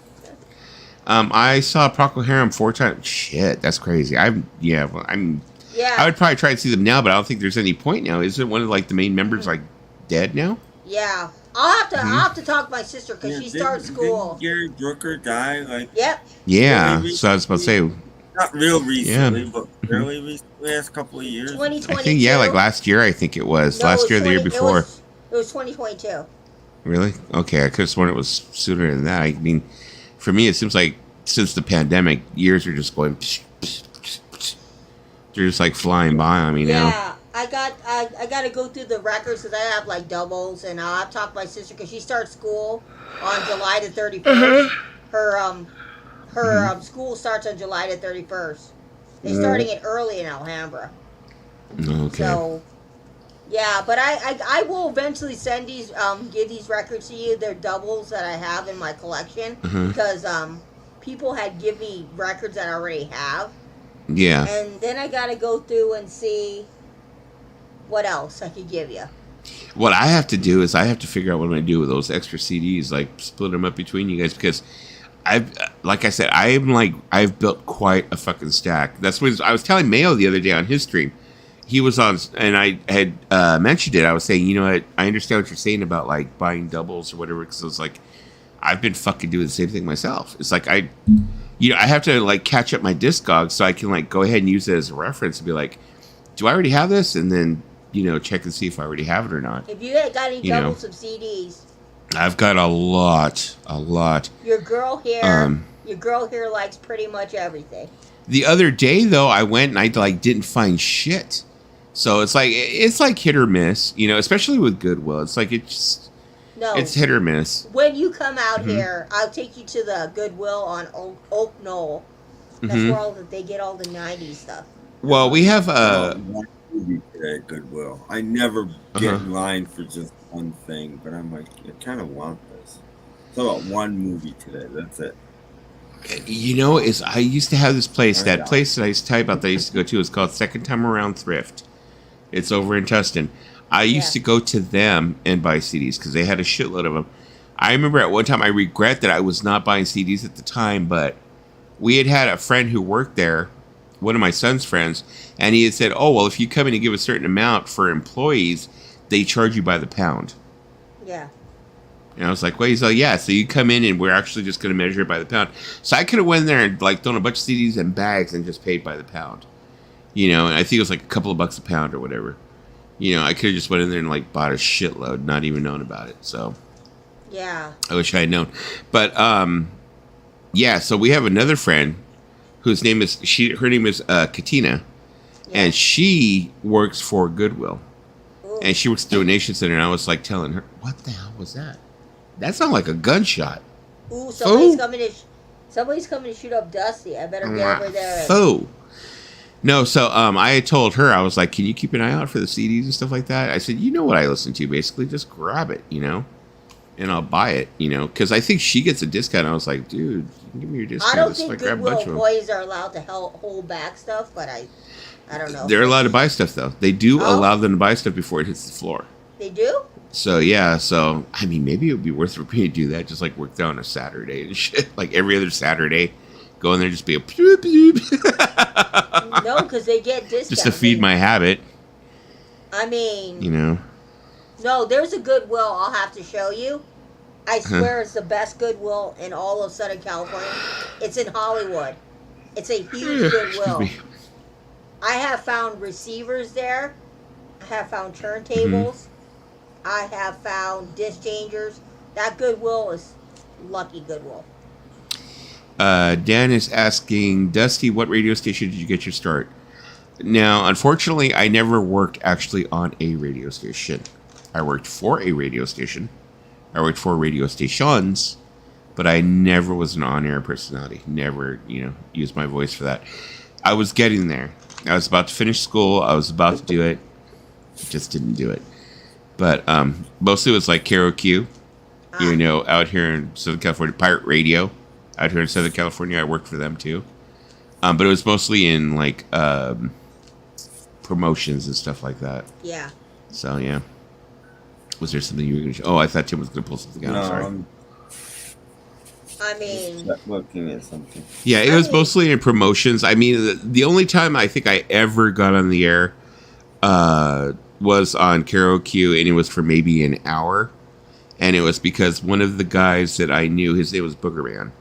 I saw Procol Harum 4 times. Shit, that's crazy. I would probably try to see them now, but I don't think there's any point now. Isn't one of like the main members like dead now? Yeah. I'll have to talk to my sister because she started school. Didn't Gary Brooker die? Like, Yep. Yeah. So I was about to say, not real recently, Yeah. but fairly recently, last couple of years. 2022. I think like last year. I think it was No, last it was year, or the year 20 before. It was 2022. Really? Okay, I could have sworn it was sooner than that. I mean, for me, it seems like since the pandemic, years are just going. They're just like flying by on me now. Yeah, I got to go through the records because I have like doubles, and I'll have to talk to my sister because she starts school on July the 31st. Her school starts on July the 31st. They're starting it early in Alhambra. Okay. So, yeah, but I will eventually send these give these records to you. They're doubles that I have in my collection because people had give me records that I already have. Yeah. And then I got to go through and see what else I could give you. What I have to do is I have to figure out what I'm going to do with those extra CDs, like split them up between you guys, because like I said, I've built quite a fucking stack. That's what I was telling Mayo the other day on his stream. He was on, and I had mentioned it. I was saying, you know what? I understand what you're saying about like buying doubles or whatever, because it was like, I've been fucking doing the same thing myself. It's like I have to like catch up my Discogs so I can like go ahead and use it as a reference and be like, do I already have this? And then, check and see if I already have it or not. If you got any doubles of CDs. I've got a lot. Your girl here likes pretty much everything. The other day though, I went and I like didn't find shit. So it's like hit or miss, especially with Goodwill. It's like it's hit or miss. When you come out here, I'll take you to the Goodwill on Oak Knoll. That's where they get all the 90s stuff. Well, we have one movie today at Goodwill. I never get in line for just one thing, but I'm like, I kind of want this. So about one movie today. That's it. I used to have this place. That place that I used to tell you about that I used to go to is called Second Time Around Thrift. It's over in Tustin. I used to go to them and buy CDs because they had a shitload of them. I remember at one time, I regret that I was not buying CDs at the time, but we had a friend who worked there, one of my son's friends, and he had said, oh, well, if you come in and give a certain amount for employees, they charge you by the pound. Yeah. And I was like, well, he's like, yeah, so you come in and we're actually just going to measure it by the pound. So I could have went there and like thrown a bunch of CDs in bags and just paid by the pound. And I think it was like a couple of bucks a pound or whatever. I could have just went in there and like bought a shitload, not even known about it. So yeah, I wish I had known. But yeah, so we have another friend whose name is her name is Katina, and she works for Goodwill. Ooh. And she works at the donation center. And I was like telling her, what the hell was that? That sounded like a gunshot. Ooh, somebody's coming to shoot up Dusty. I better get over there. Oh. No, so I had told her, I was like, can you keep an eye out for the CDs and stuff like that? I said, you know what I listen to, basically. Just grab it, and I'll buy it, because I think she gets a discount. I was like, dude, you can give me your discount. I don't think Goodwill employees are allowed to hold back stuff, but I don't know. They're allowed to buy stuff, though. They do allow them to buy stuff before it hits the floor. They do? So, yeah. So, I mean, maybe it would be worth it for me to do that. Just, like, work there on a Saturday and shit. Like, every other Saturday. Go in there, just be a bloop, bloop. No, because they get discounts. Just to feed my habit. I mean... No, there's a Goodwill I'll have to show you. I swear it's the best Goodwill in all of Southern California. It's in Hollywood. It's a huge Goodwill. I have found receivers there. I have found turntables. I have found disc changers. That Goodwill is lucky Goodwill. Dan is asking, Dusty, what radio station did you get your start? Now, unfortunately, I never worked actually on a radio station. I worked for a radio station. I worked for radio stations, but I never was an on-air personality. Never, used my voice for that. I was getting there. I was about to finish school. I was about to do it. Just didn't do it. But mostly it was like KROQ, out here in Southern California. Pirate Radio, out here in Southern California. I worked for them too. But it was mostly in like promotions and stuff like that. Yeah. So, yeah. Was there something you were going to show? Oh, I thought Tim was going to pull something out. No, I'm sorry. I mean... looking at something. Yeah, it was mostly in promotions. I mean, the only time I think I ever got on the air was on KROQ, and it was for maybe an hour. And it was because one of the guys that I knew, his name was Booger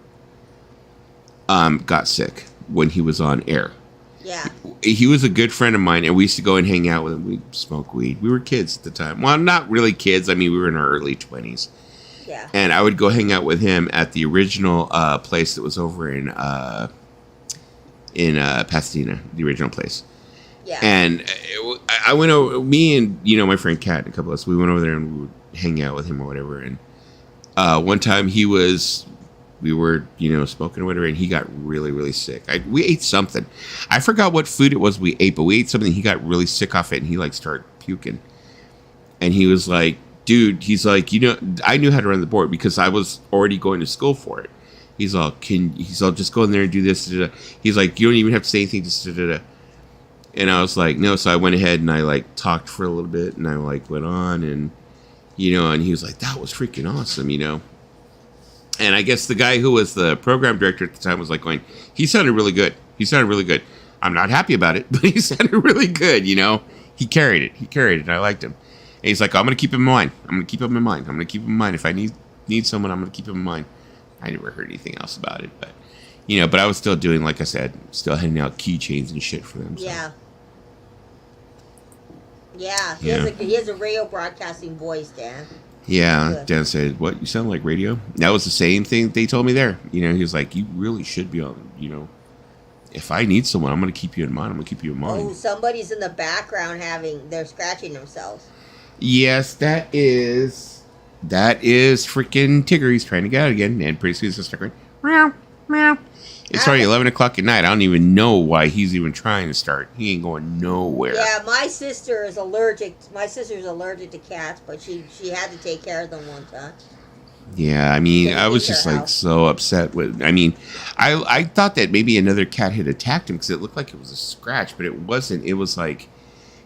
Man, got sick when he was on air. Yeah. He was a good friend of mine, and we used to go and hang out with him. We'd smoke weed. We were kids at the time. Well, not really kids. I mean, we were in our early 20s. Yeah. And I would go hang out with him at the original place that was over in Pasadena, the original place. Yeah. And I went over, me and, my friend Kat and a couple of us, we went over there and we would hang out with him or whatever. And one time we were, smoking or whatever, and he got really, really sick. We ate something. I forgot what food it was we ate, but we ate something. He got really sick off it, and he like started puking. And he was like, dude, he's like, I knew how to run the board because I was already going to school for it. He's all, just go in there and do this. Da, da. He's like, you don't even have to say anything. Just da, da, da. And I was like, no. So I went ahead and I like talked for a little bit, and I like went on, and and he was like, that was freaking awesome, And I guess the guy who was the program director at the time was like going, he sounded really good. I'm not happy about it, but he sounded really good, He carried it. I liked him. And he's like, I'm going to keep him in mind. If I need someone, I'm going to keep him in mind. I never heard anything else about it, but, but I was still doing, like I said, still handing out keychains and shit for them. So. Yeah. Yeah. He has a radio broadcasting voice, Dan. Yeah, Dan said, what, you sound like radio? That was the same thing they told me there. He was like, you really should be on, if I need someone, I'm going to keep you in mind. Oh, somebody's in the background they're scratching themselves. Yes, that is freaking Tigger. He's trying to get out again, and pretty soon he's just going, meow, meow. It's already 11 o'clock at night. I don't even know why he's even trying to start. He ain't going nowhere. Yeah, my sister is allergic. My sister's allergic to cats, but she had to take care of them one time. Yeah, I was just like so upset with. I thought that maybe another cat had attacked him because it looked like it was a scratch, but it wasn't. It was like,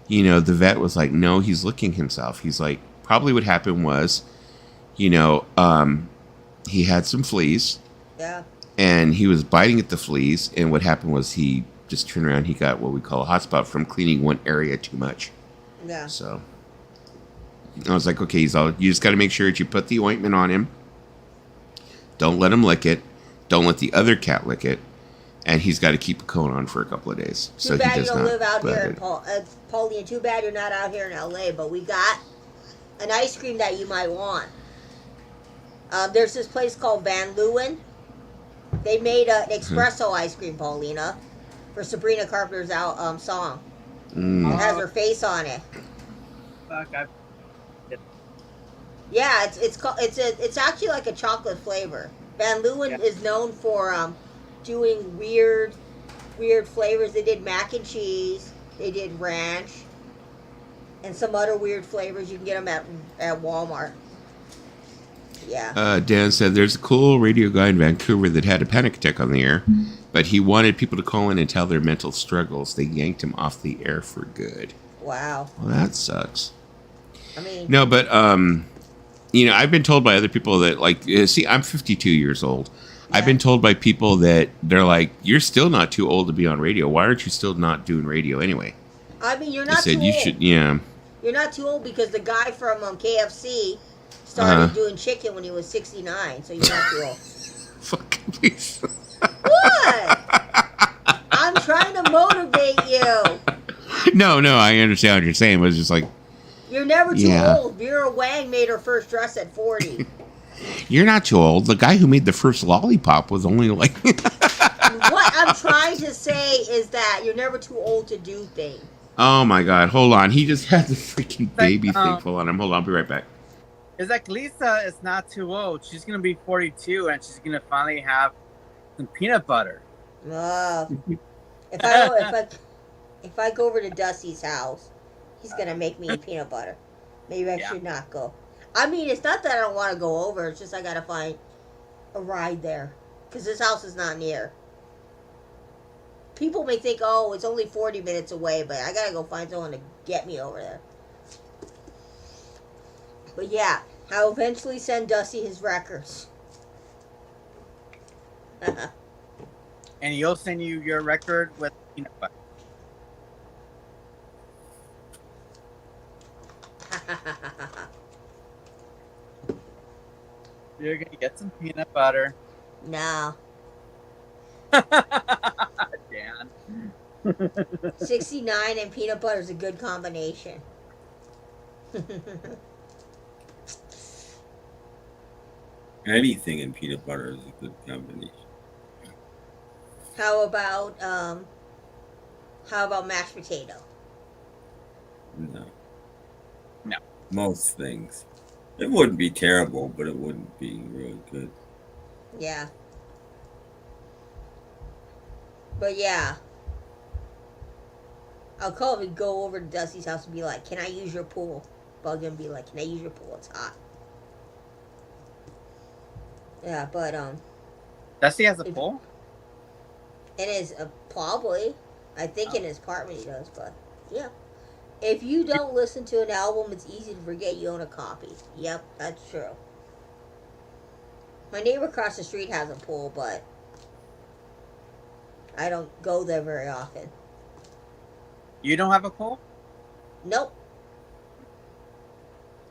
the vet was like, no, he's licking himself. He's like, probably what happened was, he had some fleas. Yeah. And he was biting at the fleas, and what happened was he just turned around. He got what we call a hot spot from cleaning one area too much. Yeah. So I was like, okay, you just got to make sure that you put the ointment on him. Don't let him lick it. Don't let the other cat lick it. And he's got to keep a cone on for a couple of days. Too bad you don't live out here in Pauline. Too bad you're not out here in LA. But we got an ice cream that you might want. There's this place called Van Leeuwen. They made an espresso ice cream, Paulina, for Sabrina Carpenter's song. It has her face on it. Yeah, it's actually like a chocolate flavor. Van Leeuwen is known for doing weird flavors. They did mac and cheese. They did ranch, and some other weird flavors. You can get them at Walmart. Yeah. Dan said there's a cool radio guy in Vancouver that had a panic attack on the air, but he wanted people to call in and tell their mental struggles. They yanked him off the air for good. Wow. Well, that sucks. No, but I've been told by other people that I'm 52 years old. Yeah. I've been told by people that they're like, you're still not too old to be on radio. Why aren't you still not doing radio anyway? You're not too old. You should, yeah. You're not too old because the guy from KFC started doing chicken when he was 69, so you're not too old. Fuck, please. What? I'm trying to motivate you. No, I understand what you're saying, but it's just like... You're never too old. Vera Wang made her first dress at 40. You're not too old. The guy who made the first lollipop was only like... What I'm trying to say is that you're never too old to do things. Oh my God, hold on. He just had the freaking baby thing full on him. Hold on, I'll be right back. It's like Lisa is not too old. She's gonna be 42, and she's gonna finally have some peanut butter. If I go over to Dusty's house, he's gonna make me peanut butter. Maybe I should not go. It's not that I don't want to go over. It's just I gotta find a ride there because this house is not near. People may think, oh, it's only 40 minutes away, but I gotta go find someone to get me over there. But yeah, I'll eventually send Dusty his records. And he'll send you your record with peanut butter. You're gonna get some peanut butter. No. Dan. 69 and peanut butter is a good combination. Anything in peanut butter is a good combination. How about How about mashed potato? No. No. Most things. It wouldn't be terrible, but it wouldn't be really good. Yeah. But yeah. I'll probably go over to Dusty's house and be like, "Can I use your pool?" Bug him and be like, "Can I use your pool? It's hot." Yeah, but Dusty has a pool? it is probably. I think in his apartment he does, but yeah. If you don't listen to an album, it's easy to forget you own a copy. Yep, that's true. My neighbor across the street has a pool, but I don't go there very often. You don't have a pool? Nope.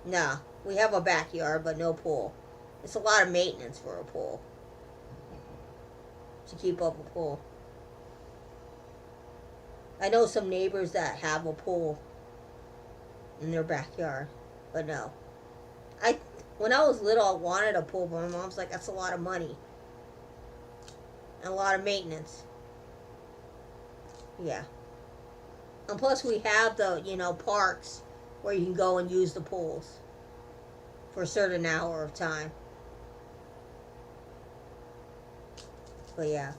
Nah, we have a backyard, but no pool. It's a lot of maintenance for a pool. To keep up a pool. I know some neighbors that have a pool in their backyard, but no. When I was little, I wanted a pool, but my mom's like, "That's a lot of money and a lot of maintenance." Yeah. And plus, we have the parks where you can go and use the pools for a certain hour of time. But yeah.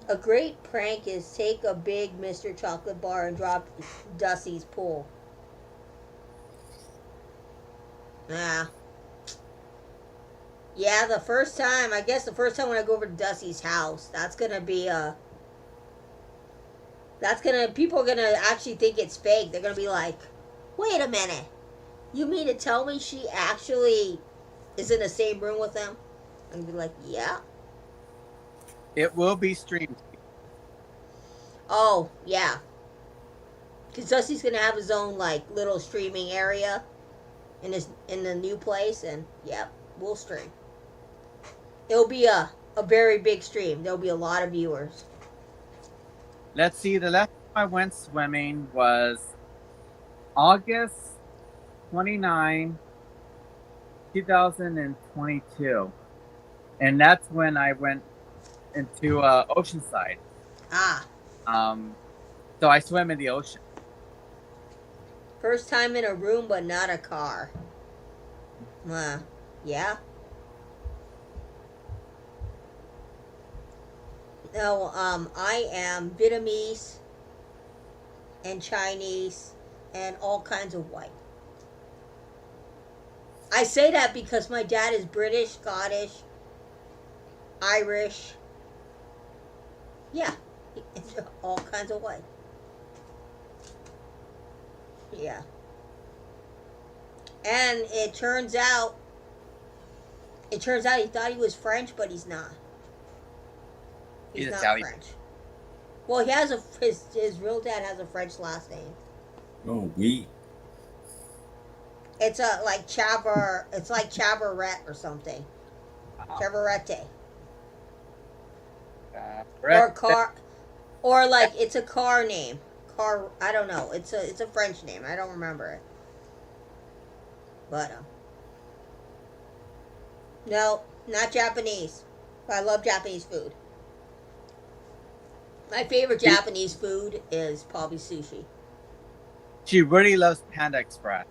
A great prank is take a big Mr. Chocolate bar and drop Dusty's pool. Yeah, the first time, I guess the first time when I go over to Dusty's house, people are gonna actually think it's fake. They're gonna be like, "Wait a minute, you mean to tell me she actually is in the same room with them?" And be like, "Yeah." It will be streamed. Oh, yeah. Because Dusty's gonna have his own little streaming area in the new place, and yeah, we'll stream. It'll be a very big stream. There'll be a lot of viewers. Let's see, the last time I went swimming was August 29, 2022. And that's when I went into Oceanside. Ah. So I swim in the ocean. First time in a room, but not a car. Yeah. No, I am Vietnamese and Chinese and all kinds of white. I say that because my dad is British, Scottish, Irish. Yeah, all kinds of white. Yeah. And it turns out he thought he was French, but he's not. He's not Italian. French. Well, he has his real dad has a French last name. Oh, we. It's like Chavarette or something. Chavarette. Or car, or it's a car name. I don't know. It's a French name. I don't remember it. But no, not Japanese. But I love Japanese food. My favorite Japanese food is probably sushi. She really loves Panda Express.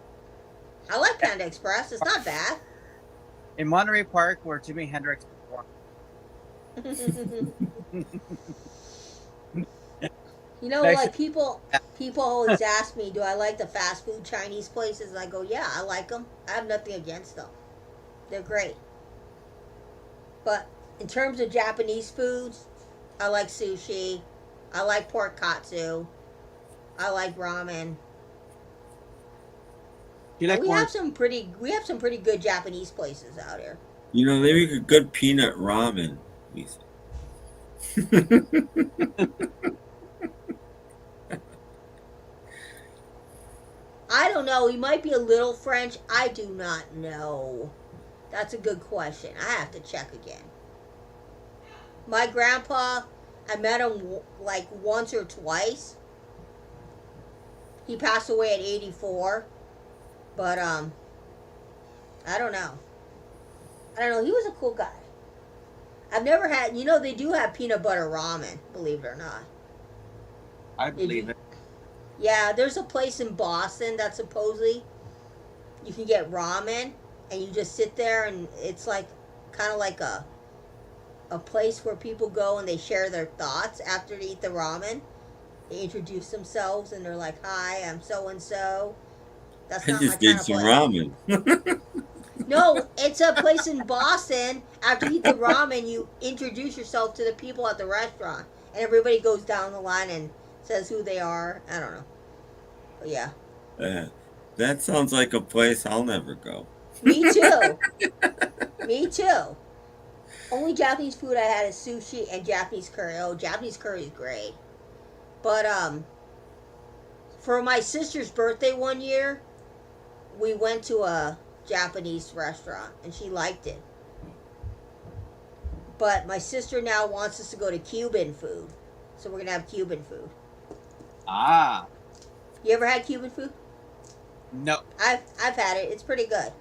I like Panda Express. It's not bad. In Monterey Park, where Jimi Hendrix People always ask me, do I like the fast food Chinese places? And I go, yeah, I like them. I have nothing against them. They're great. But in terms of Japanese foods, I like sushi. I like pork katsu. I like ramen. We have some pretty good Japanese places out here. They make a good peanut ramen. I don't know. He might be a little French. I do not know. That's a good question. I have to check again. My grandpa, I met him once or twice. He passed away at 84. But I don't know. He was a cool guy. I've never had, they do have peanut butter ramen, believe it or not. I believe it. Yeah, there's a place in Boston that supposedly you can get ramen, and you just sit there, and it's like kind of like a place where people go and they share their thoughts after they eat the ramen. They introduce themselves and they're like, "Hi, I'm so and so." That's I not my just kind ate of some place. ramen. No, it's a place in Boston. After you eat the ramen, you introduce yourself to the people at the restaurant, and everybody goes down the line and says who they are. I don't know, but yeah. That sounds like a place I'll never go. Me too. Me too. Only Japanese food I had is sushi and Japanese curry. Oh, Japanese curry is great. But for my sister's birthday one year, we went to a Japanese restaurant and she liked it. But my sister now wants us to go to Cuban food. So we're gonna have Cuban food. Ah. You ever had Cuban food? No. I've had it. It's pretty good.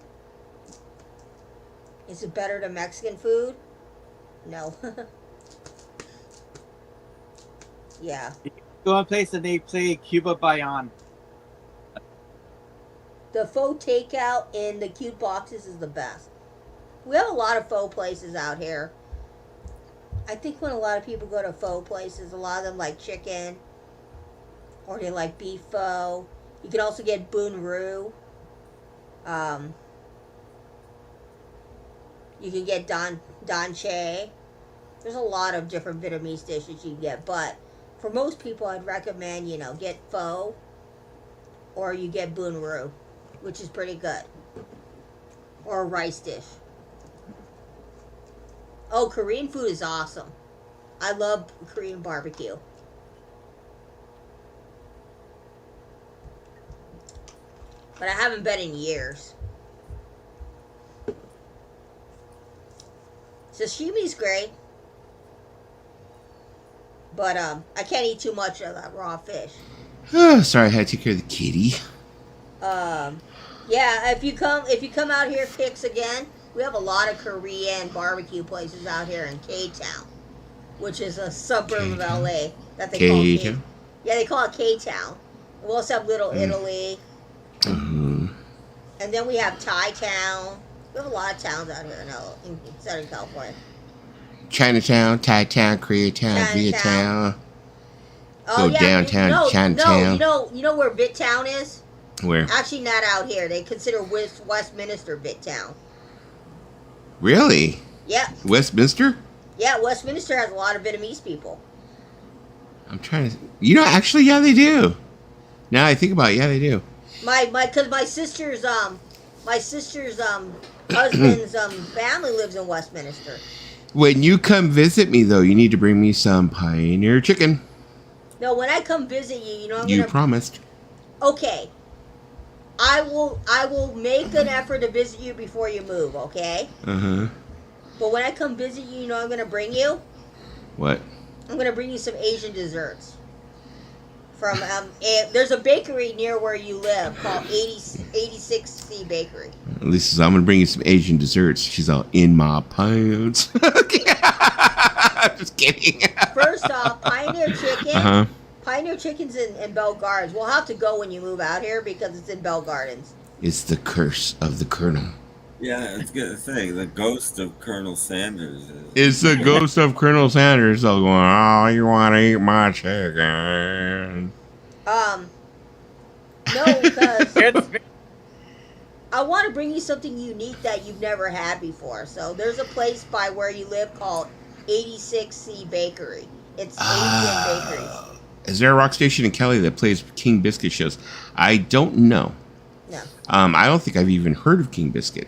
Is it better than Mexican food? No. Yeah. Go one place and they play Cuba Bayon. The faux takeout in the cute boxes is the best. We have a lot of faux places out here. I think when a lot of people go to faux places, a lot of them like chicken or they like beef pho. You can also get bunru. You can get danche. There's a lot of different Vietnamese dishes you can get, but for most people, I'd recommend, get pho or you get bunru, which is pretty good. Or a rice dish. Oh, Korean food is awesome. I love Korean barbecue. But I haven't been in years. Sashimi's great. But I can't eat too much of that raw fish. Sorry, I had to take care of the kitty. Yeah, if you come out here, Pix, again, we have a lot of Korean barbecue places out here in K-Town, which is a suburb of LA that they call K-Town? Yeah, they call it K-Town. We also have Little Italy. And then we have Thai Town. We have a lot of towns out here in Southern California. Chinatown, Thai Town, Koreatown, Viettown. Oh, Go downtown, Chinatown. You know where Vidtown is? Where? Actually, not out here. They consider Westminster Vidtown. Really? Yeah. Westminster? Yeah, Westminster has a lot of Vietnamese people. I'm trying to... actually, yeah, they do. Now I think about it, yeah, they do. Because my sister's husband's family lives in Westminster. When you come visit me, though, you need to bring me some Pioneer chicken. No, when I come visit you, You promised. Okay. I will make an effort to visit you before you move, okay? Uh-huh. But when I come visit you, I'm going to bring you? What? I'm going to bring you some Asian desserts. From there's a bakery near where you live called 86C Bakery. Lisa, I'm going to bring you some Asian desserts. She's all in my pants. Just kidding. First off, Pioneer Chicken. Uh-huh. Pioneer Chicken's in Bell Gardens. We'll have to go when you move out here because it's in Bell Gardens. It's the curse of the Colonel. Yeah, it's good to say. The ghost of Colonel Sanders. It's the ghost of Colonel Sanders. Still going, oh, you want to eat my chicken? No, because I want to bring you something unique that you've never had before. So there's a place by where you live called 86C Bakery. It's Asian bakeries. Is there a rock station in Kelly that plays King Biscuit shows? I don't know. No. I don't think I've even heard of King Biscuit.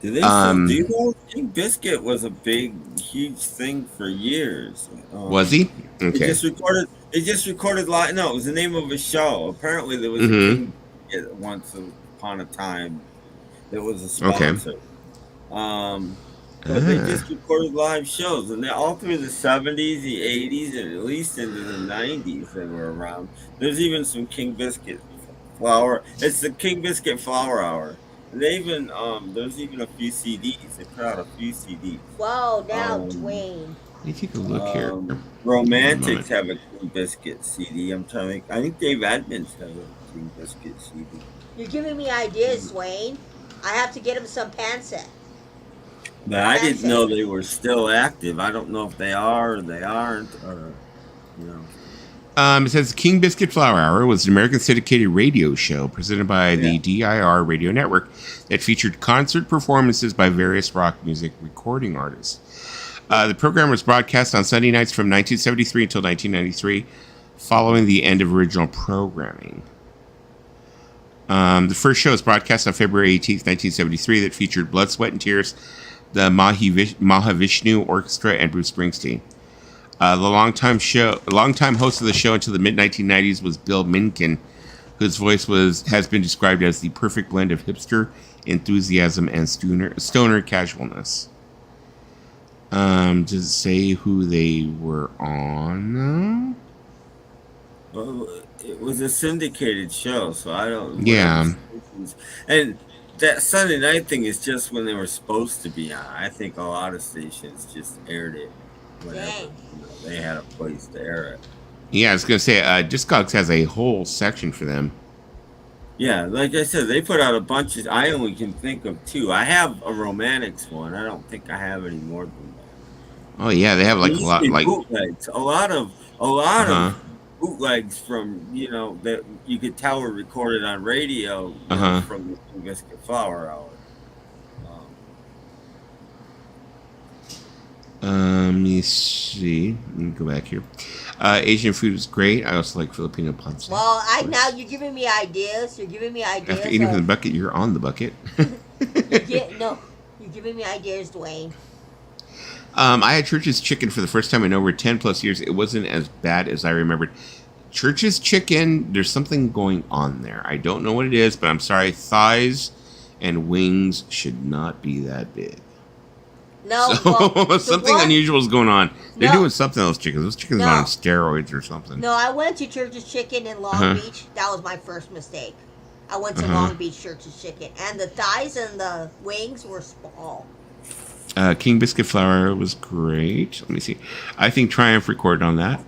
Do you know King Biscuit was a big, huge thing for years? Was he? Okay. It just recorded live. No, it was the name of a show. Apparently, there was a King Biscuit once upon a time. There was a sponsor. Okay. But they just recorded live shows, and they're all through the 70s, the 80s, and at least into the 90s they were around. There's even some King Biscuit flour. It's the King Biscuit Flour Hour. And they even there's even a few CDs. They put out a few CDs. Whoa, now Dwayne. Let me take a look here. Romantics have a King Biscuit CD. I'm trying to think. I think Dave Edmonds has a King Biscuit CD. You're giving me ideas, Swain. I have to get him some Pansett. But I didn't know they were still active. I don't know if they are or they aren't, or you know. It says King Biscuit Flower Hour was an American syndicated radio show presented by the DIR radio network that featured concert performances by various rock music recording artists. The program was broadcast on Sunday nights from 1973 until 1993, following the end of original programming. The first show was broadcast on February 18th, 1973, that featured Blood, Sweat, and Tears, the Mahavishnu Orchestra, and Bruce Springsteen. The longtime host of the show until the mid-1990s was Bill Minkin, whose voice has been described as the perfect blend of hipster enthusiasm and stoner casualness. Does it say who they were on? Well, it was a syndicated show, so I don't. Yeah. And that Sunday night thing is just when they were supposed to be on. I think a lot of stations just aired it whenever they had a place to air it. Yeah, I was going to say, Discogs has a whole section for them. Yeah, like I said, they put out a bunch of. I only can think of two. I have a Romantics one. I don't think I have any more than that. Oh yeah, they have like a lot, like bootlegs. A lot of bootlegs from that you could tell were recorded on radio from the King Biscuit Flower Hour. Let me see. Let me go back here. Asian food is great. I also like Filipino pancit. Well, now you're giving me ideas. You're giving me ideas. After eating from the bucket, you're on the bucket. You're giving me ideas, Dwayne. I had Church's Chicken for the first time in over 10 plus years. It wasn't as bad as I remembered. Church's Chicken, there's something going on there. I don't know what it is, but I'm sorry. Thighs and wings should not be that big. No, so, something unusual is going on. They're doing something to those chickens. Those chickens are on steroids or something. No, I went to Church's Chicken in Long Beach. That was my first mistake. I went to Long Beach Church's Chicken, and the thighs and the wings were small. King Biscuit Flour was great. Let me see. I think Triumph recorded on that.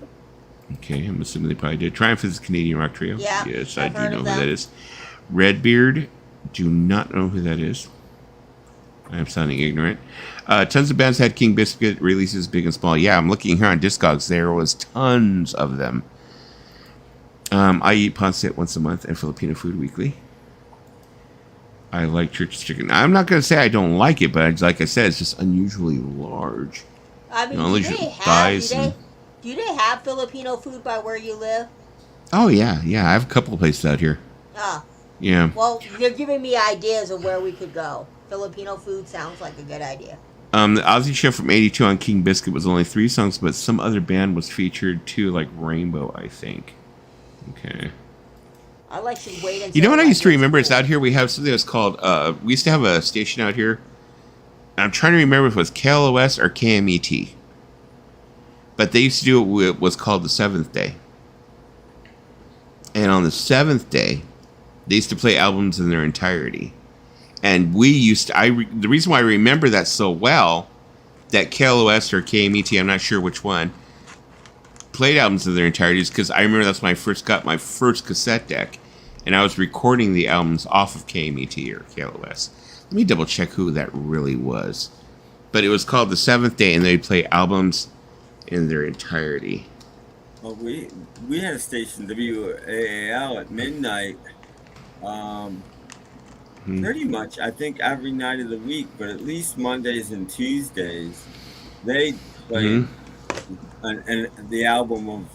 Okay, I'm assuming they probably did. Triumph is a Canadian rock trio. Yeah, yes, I do know who that is. Redbeard, do not know who that is. I am sounding ignorant. Tons of bands had King Biscuit releases, big and small. Yeah, I'm looking here on Discogs. There was tons of them. I eat pancit once a month and Filipino food weekly. I like Church's Chicken. I'm not going to say I don't like it, but like I said, it's just unusually large. I mean, do they have Filipino food by where you live? Oh, yeah. I have a couple of places out here. Yeah. Well, they're giving me ideas of where we could go. Filipino food sounds like a good idea. The Ozzy show from 82 on King Biscuit was only 3 songs, but some other band was featured too, like Rainbow, I think. Okay. I like to wait until... You know what I used to remember? It's out here. We have something that's called... we used to have a station out here. I'm trying to remember if it was KLOS or KMET. But they used to do what was called the 7th Day. And on the 7th day, they used to play albums in their entirety. And we used to... the reason why I remember that so well, that KLOS or KMET, I'm not sure which one, played albums in their entirety is because I remember that's when I first got my first cassette deck. And I was recording the albums off of KMET or KLOS. Let me double check who that really was. But it was called the 7th Day, and they'd play albums in their entirety. Well, we had a station, WAAL, at midnight. Pretty much, I think every night of the week, but at least Mondays and Tuesdays, they play and the album of.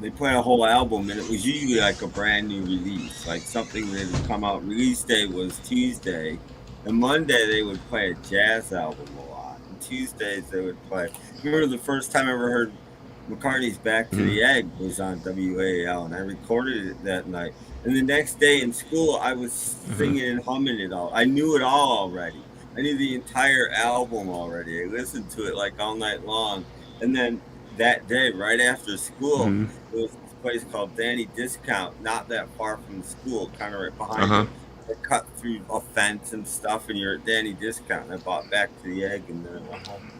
They play a whole album, and it was usually like a brand new release, like something that had come out. Release day was Tuesday, and Monday they would play a jazz album a lot, and Tuesdays they would play. I remember the first time I ever heard McCartney's "Back to the Egg" was on WAAL, and I recorded it that night. And the next day in school, I was singing and humming it all. I knew it all already. I knew the entire album already. I listened to it like all night long, and then that day, right after school, there was this place called Danny Discount, not that far from the school, kind of right behind it. I cut through a fence and stuff, and you're at Danny Discount. And I bought Back to the Egg, and then I went home.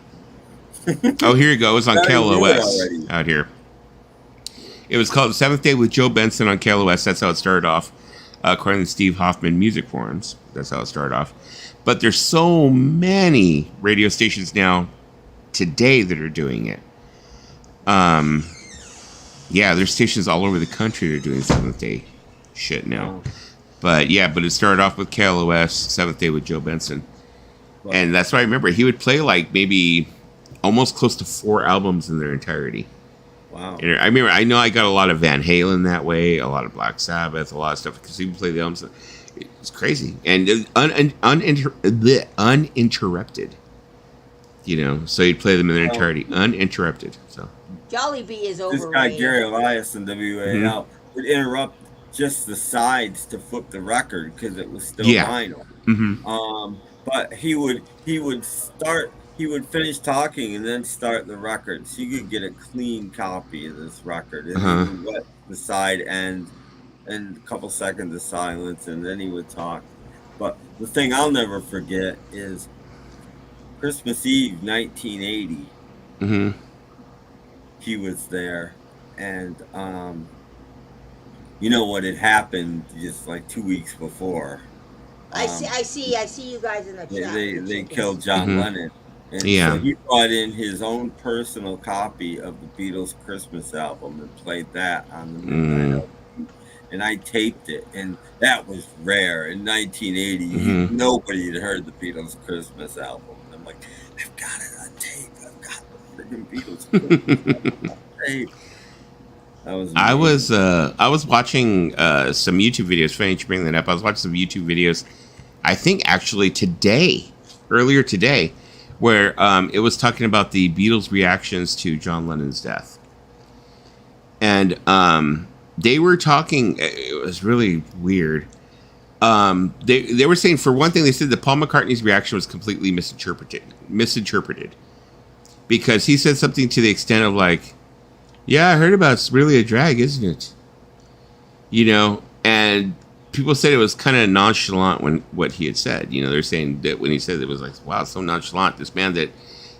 Oh, here you go. It was on I knew it KLOS already. out here. It was called Seventh Day with Joe Benson on KLOS. That's how it started off, according to Steve Hoffman Music Forums. That's how it started off. But there's so many radio stations now today that are doing it. Yeah, there's stations all over the country that are doing Seventh Day shit now. But yeah, but it started off with KLOS, Seventh Day with Joe Benson. And that's what I remember. He would play like maybe almost close to 4 albums in their entirety. Wow. And I remember, I know I got a lot of Van Halen that way, a lot of Black Sabbath, a lot of stuff, because he would play the albums. It's crazy. And uninterrupted. You know, so he'd play them in their entirety, uninterrupted. So Jollibee is This overrated. guy Gary Elias in WAL would interrupt just the sides to flip the record because it was still vinyl. But he would finish talking and then start the record, so you could get a clean copy of this record. And he would let the side end and a couple seconds of silence, and then he would talk. But the thing I'll never forget is Christmas Eve 1980. He was there, and you know what had happened just like 2 weeks before. I see you guys in the chat. They killed John Lennon. And so he brought in his own personal copy of the Beatles Christmas album and played that on the Midnight LP. And I taped it, and that was rare. In 1980, nobody had heard the Beatles Christmas album. And I'm like, I've got it on tape. I've got the freaking Beatles Christmas album on tape. That was amazing. I was watching some YouTube videos. Funny you bring that up. I was watching some YouTube videos, I think actually earlier today, where it was talking about the Beatles' reactions to John Lennon's death. And they were talking, it was really weird. They were saying, for one thing, they said that Paul McCartney's reaction was completely misinterpreted. Because he said something to the extent of like, yeah, I heard about it's really a drag, isn't it? You know, and people said it was kind of nonchalant when what he had said. You know, they're saying that when he said it was like, wow, so nonchalant. This man that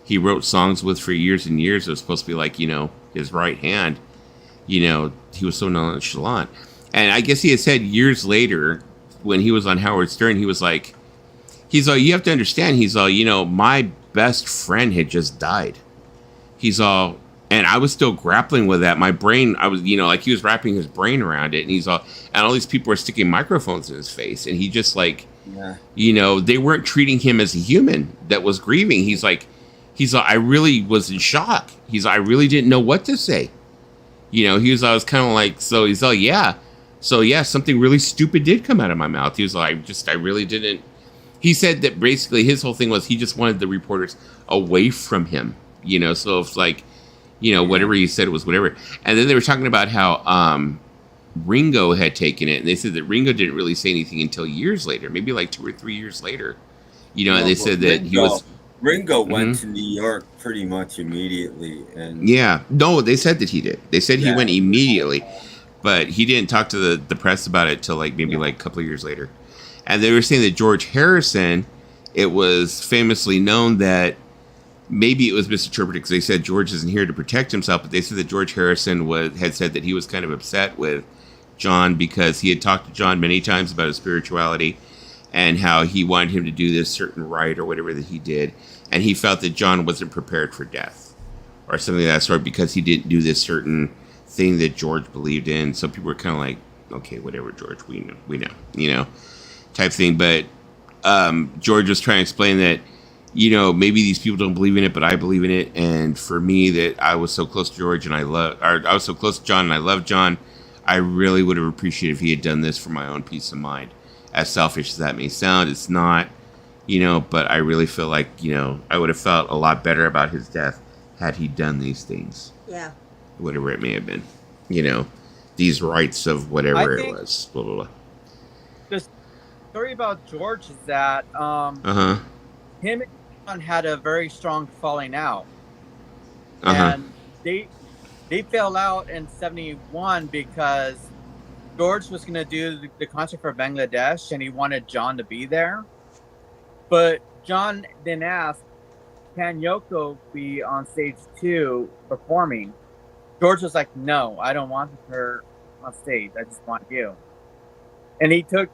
he wrote songs with for years and years, it was supposed to be like, you know, his right hand. You know, he was so nonchalant. And I guess he had said years later when he was on Howard Stern, he was like, he's all, you have to understand, he's all, you know, my best friend had just died. He's all, and I was still grappling with that. My brain, I was, you know, like he was wrapping his brain around it, and he's all, and all these people were sticking microphones in his face, and he just like, you know, they weren't treating him as a human that was grieving. He's like, I really was in shock. I really didn't know what to say. You know, I was kind of like, so he's all, yeah, something really stupid did come out of my mouth. He was like, I really didn't. He said that basically his whole thing was he just wanted the reporters away from him. You know, so it's like, you know, whatever he said was whatever. And then they were talking about how Ringo had taken it, and they said that Ringo didn't really say anything until years later, maybe like 2 or 3 years later. You know, and they said that Ringo went to New York pretty much immediately, and no, they said that he did. They said he went immediately, but he didn't talk to the press about it till like maybe like a couple of years later. And they were saying that George Harrison, it was famously known that maybe it was misinterpreted because they said George isn't here to protect himself, but they said that George Harrison had said that he was kind of upset with John because he had talked to John many times about his spirituality and how he wanted him to do this certain rite or whatever that he did, and he felt that John wasn't prepared for death or something of that sort because he didn't do this certain thing that George believed in. So people were kind of like, okay, whatever, George, we know, you know, type thing. But George was trying to explain that, you know, maybe these people don't believe in it, but I believe in it. And for me, that I was so close to George and I was so close to John and I love John, I really would have appreciated if he had done this for my own peace of mind. As selfish as that may sound, it's not, you know, but I really feel like, you know, I would have felt a lot better about his death had he done these things. Yeah. Whatever it may have been, you know, these rites of whatever it was, blah, blah, blah. The story about George is that him and John had a very strong falling out. And they fell out in 1971 because George was going to do the concert for Bangladesh and he wanted John to be there. But John then asked, can Yoko be on stage 2 performing? George was like, no, I don't want her on stage. I just want you. And he took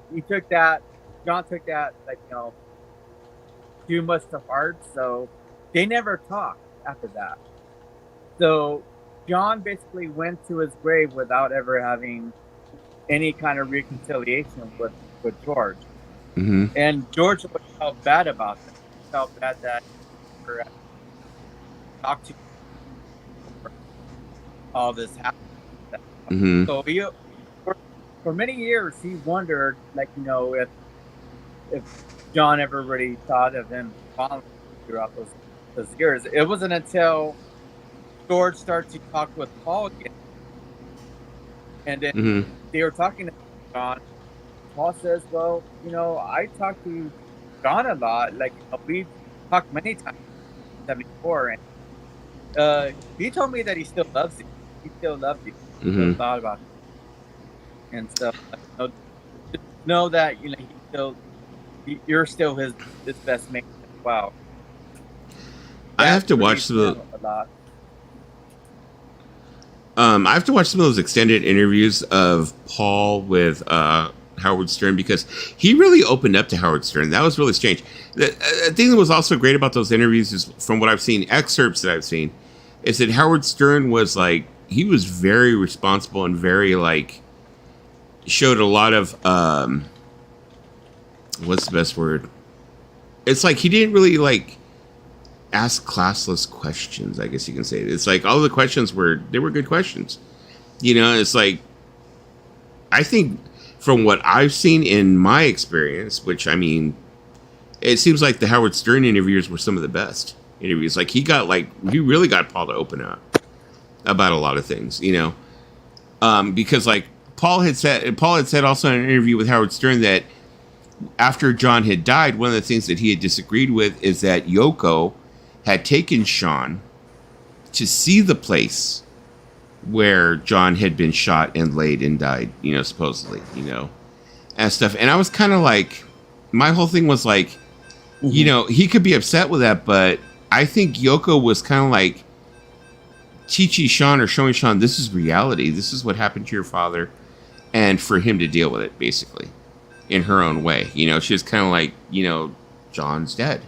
that. John took that too much to heart. So they never talked after that. So John basically went to his grave without ever having any kind of reconciliation with George. Mm-hmm. And George felt bad about that. He felt bad that he never talked to all this happened. Mm-hmm. So he, for many years, he wondered, if John ever really thought of him following throughout those years. It wasn't until George started to talk with Paul again, and then they were talking to John. Paul says, "Well, I talked to John a lot. We talked many times before, and he told me that he still loves you. He still loves you. He still thought about it. And so, just know that you're still his best mate as well." I have to watch some of I have to watch some of those extended interviews of Paul with Howard Stern, because he really opened up to Howard Stern. That was really strange. The thing that was also great about those interviews is, from what I've seen, excerpts that I've seen, is that Howard Stern was he was very responsible and very showed a lot of what's the best word? It's he didn't really ask classless questions, I guess you can say. It's all the questions were good questions. It's I think from what I've seen in my experience, which it seems like the Howard Stern interviews were some of the best interviews. He really got Paul to open up about a lot of things, because Paul had said also in an interview with Howard Stern that after John had died, one of the things that he had disagreed with is that Yoko had taken Sean to see the place where John had been shot and laid and died, supposedly, and stuff. And I was kind of my whole thing was he could be upset with that, but I think Yoko was kind of teaching Sean or showing Sean, this is reality. This is what happened to your father, and for him to deal with it, basically, in her own way. She was kind of John's dead.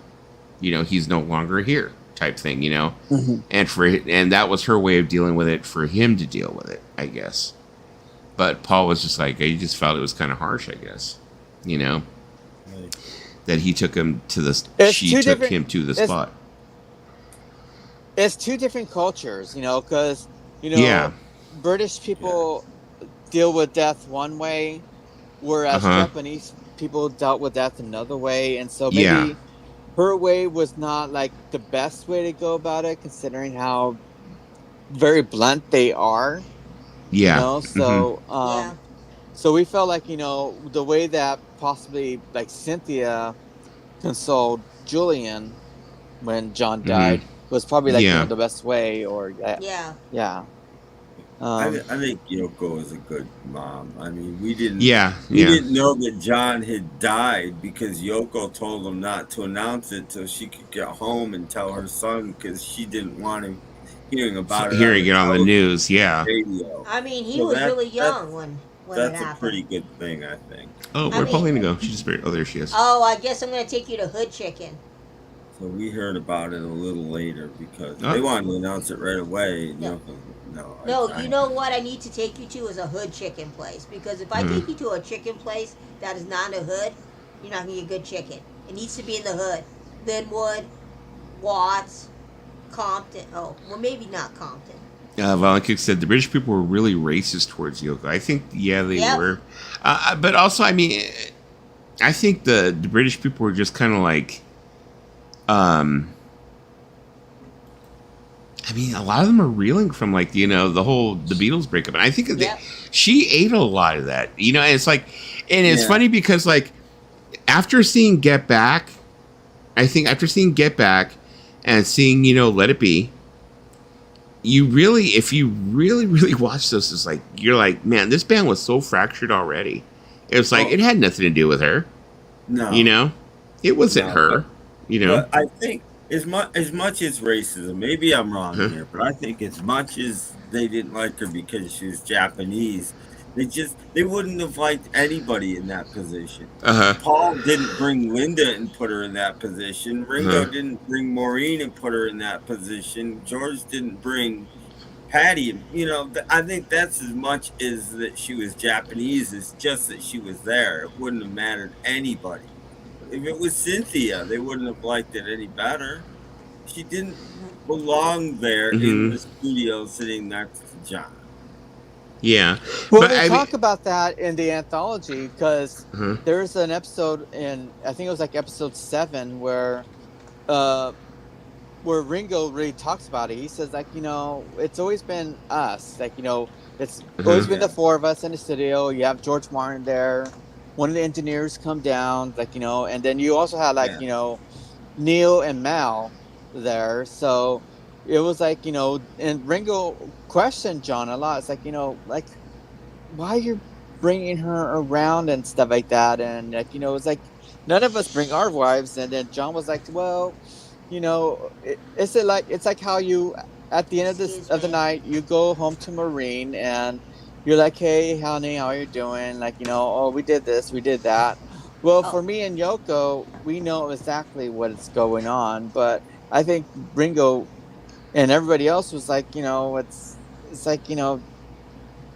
He's no longer here, type thing. And that was her way of dealing with it, for him to deal with it, I guess. But Paul was just he just felt it was kind of harsh, I guess. That he took him to the. She took him to the spot. It's two different cultures, because British people deal with death one way, whereas Japanese people dealt with death another way, and so maybe her way was not the best way to go about it, considering how very blunt they are. Yeah. So so we felt the way that possibly Cynthia consoled Julian when John died was probably the best way, or I think Yoko is a good mom. We didn't. We didn't know that John had died because Yoko told him not to announce it till she could get home and tell her son, because she didn't want him hearing about it. Hearing it on the news, radio. He was really young when it happened. That's a pretty good thing, I think. Oh, where'd Paulina go? She just buried. Oh, there she is. Oh, I guess I'm going to take you to Hood Chicken. So we heard about it a little later because they wanted to announce it right away. No, you know what I need to take you to is a Hood Chicken place, because if I take you to a chicken place that is not in the hood, you're not going to get good chicken. It needs to be in the hood. Linwood, Watts, Compton. Oh, well, maybe not Compton. Violent Kick said the British people were really racist towards Yoko. I think, they were. But also, I think the British people were just kind of a lot of them are reeling from the Beatles breakup, and I think she ate a lot of that, and it's it's funny because after seeing Get Back, I think after seeing Get Back and seeing Let It Be, if you really watch this, it's you're man, this band was so fractured already. It was it had nothing to do with her. No, it wasn't her. But I think as much as racism, maybe I'm wrong Huh? here, but I think as much as they didn't like her because she was Japanese, they wouldn't have liked anybody in that position. Uh-huh. Paul didn't bring Linda and put her in that position. Ringo Uh-huh. didn't bring Maureen and put her in that position. George didn't bring Patty. I think that's as much as that she was Japanese. It's just that she was there. It wouldn't have mattered anybody. If it was Cynthia, they wouldn't have liked it any better. She didn't belong there in the studio sitting next to John. Yeah. Well, But they I mean, talk about that in the anthology because uh-huh. there's an episode in, I think it was like episode 7 where Ringo really talks about it. He says, like, it's always been us. Like, it's always been the four of us in the studio. You have George Martin there. One of the engineers come down, like, and then you also had, like, Neil and Mal there. So it was like, and Ringo questioned John a lot. It's like, like, why are you bringing her around and stuff like that? And, like, it's like, none of us bring our wives. And then John was like, well, it's like how you at the end of the night you go home to Maureen and you're like, hey honey, how are you doing? Like, oh, we did this, we did that. Well, for me and Yoko, we know exactly what's going on, but I think Ringo and everybody else was like, it's like,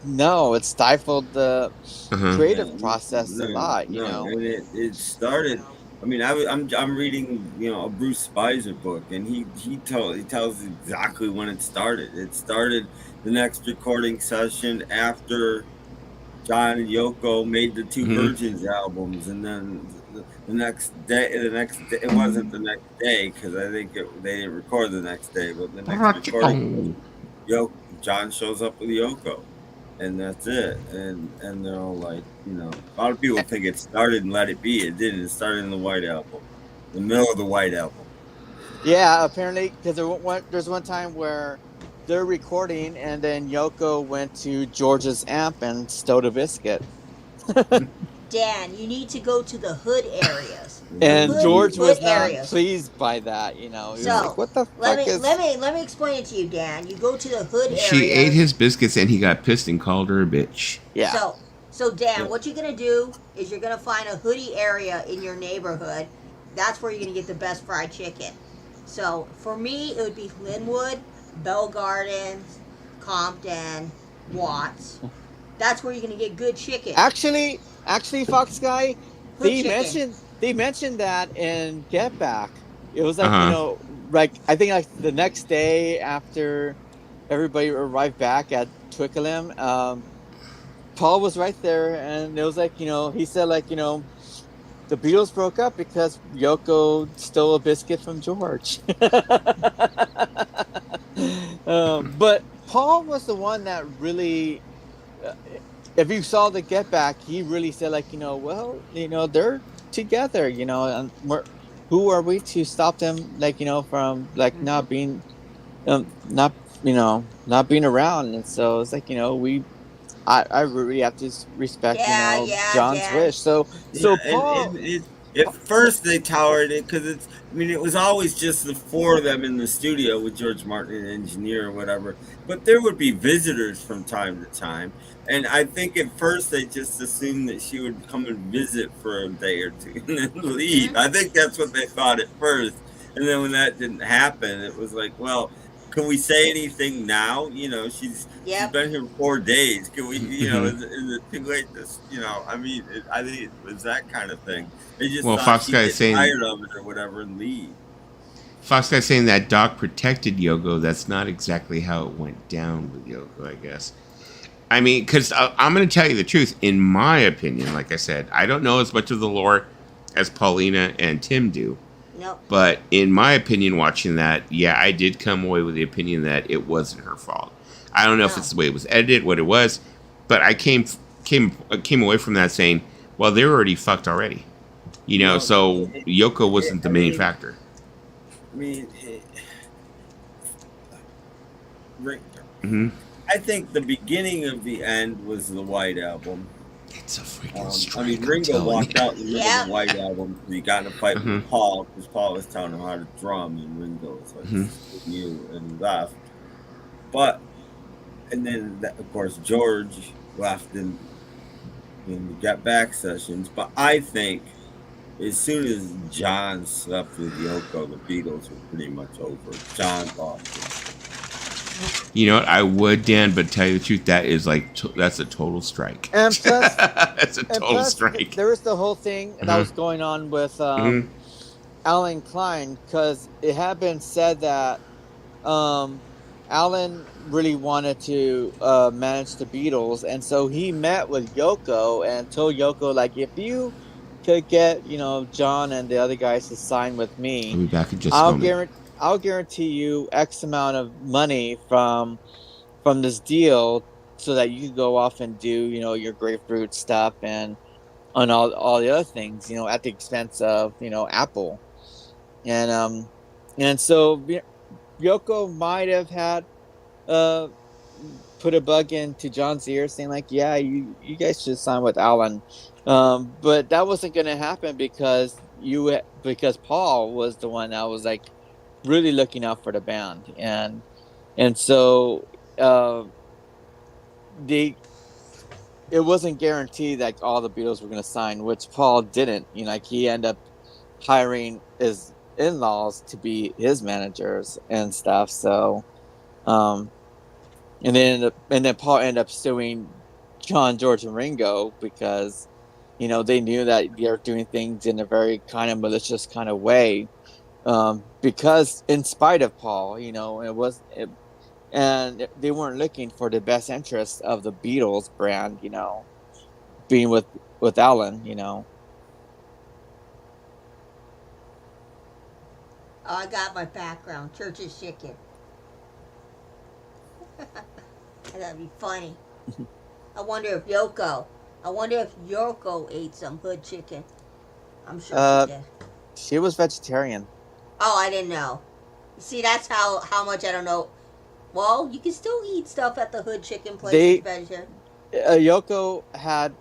no, it stifled the creative process a lot, And it started. I mean, I'm reading, a Bruce Spicer book, and he tells exactly when it started. It started the next recording session after John and Yoko made the Two Virgins albums, and then the next day, it wasn't the next day because I think they didn't record the next day, but the next recording, John shows up with Yoko. And that's it. And they're all like, a lot of people think it started in Let It Be. It didn't. It started in the White Album, the middle of the White Album. Yeah, apparently, because there's one time where they're recording, and then Yoko went to George's amp and stole a biscuit. Dan, you need to go to the hood areas. And George was not pleased by that, He was like, what the fuck is... Let me explain it to you, Dan. You go to the hood area. She ate his biscuits and he got pissed and called her a bitch. Yeah. So Dan, what you're going to do is you're going to find a hoodie area in your neighborhood. That's where you're going to get the best fried chicken. So for me, it would be Linwood, Bell Gardens, Compton, Watts. That's where you're going to get good chicken. Actually, Fox Guy, they mentioned that in Get Back. It was like, like I think like the next day after everybody arrived back at Twickenham, Paul was right there, and it was like, he said like, the Beatles broke up because Yoko stole a biscuit from George. But Paul was the one that really, if you saw the Get Back, he really said like, well, they're together, and who are we to stop them, like, from like not being around. And so it's like, I really have to respect, John's wish. So Paul. At first they tolerated it because it was always just the four of them in the studio with George Martin, an engineer or whatever. But there would be visitors from time to time. And I think at first they just assumed that she would come and visit for a day or two and then leave. I think that's what they thought at first. And then when that didn't happen, it was like, well, can we say anything now? She's been here 4 days. Can we, is it too late? I think it was that kind of thing. They just thought she'd get tired of it or whatever and leave. Fox Guy's saying that Doc protected Yoko. That's not exactly how it went down with Yoko, I guess. Because I'm going to tell you the truth. In my opinion, like I said, I don't know as much of the lore as Paulina and Tim do. Nope. But in my opinion, watching that, I did come away with the opinion that it wasn't her fault. I don't know if it's the way it was edited, what it was, but I came away from that saying, well, they were already fucked already. So Yoko wasn't the main factor. I think the beginning of the end was the White Album. It's a freaking strike. I mean, Ringo walked out in the middle Yeah. of the White Album. He got in a fight with Paul because Paul was telling him how to drum, and Ringo was like, "You," and he left. And then of course George left in the Get Back sessions. But I think as soon as John slept with Yoko, the Beatles were pretty much over. John lost it. You know what? I would, Dan, but tell you the truth, that is like that's a total strike. And plus, that's a total strike. There was the whole thing that was going on with Alan Klein, because it had been said that Alan really wanted to manage the Beatles, and so he met with Yoko and told Yoko, like, if you could get John and the other guys to sign with me, I'll be back in just a moment. I'll guarantee you X amount of money from this deal, so that you can go off and do your grapefruit stuff and on all the other things, at the expense of Apple, and so Yoko might have had put a bug into John's ear, saying like, yeah, you guys should sign with Alan, but that wasn't going to happen because Paul was the one that was like really looking out for the band, and so it wasn't guaranteed that all the Beatles were going to sign, which Paul didn't. Like he ended up hiring his in-laws to be his managers and stuff. So, and then Paul ended up suing John, George, and Ringo because they knew that they were doing things in a very kind of malicious kind of way. Because in spite of Paul, and they weren't looking for the best interests of the Beatles brand, being with Alan, Oh, I got my background. Church's chicken. That'd be funny. I wonder if Yoko ate some hood chicken. I'm sure she did. She was vegetarian. Oh, I didn't know. See, that's how much I don't know. Well, you can still eat stuff at the hood chicken place. Yoko had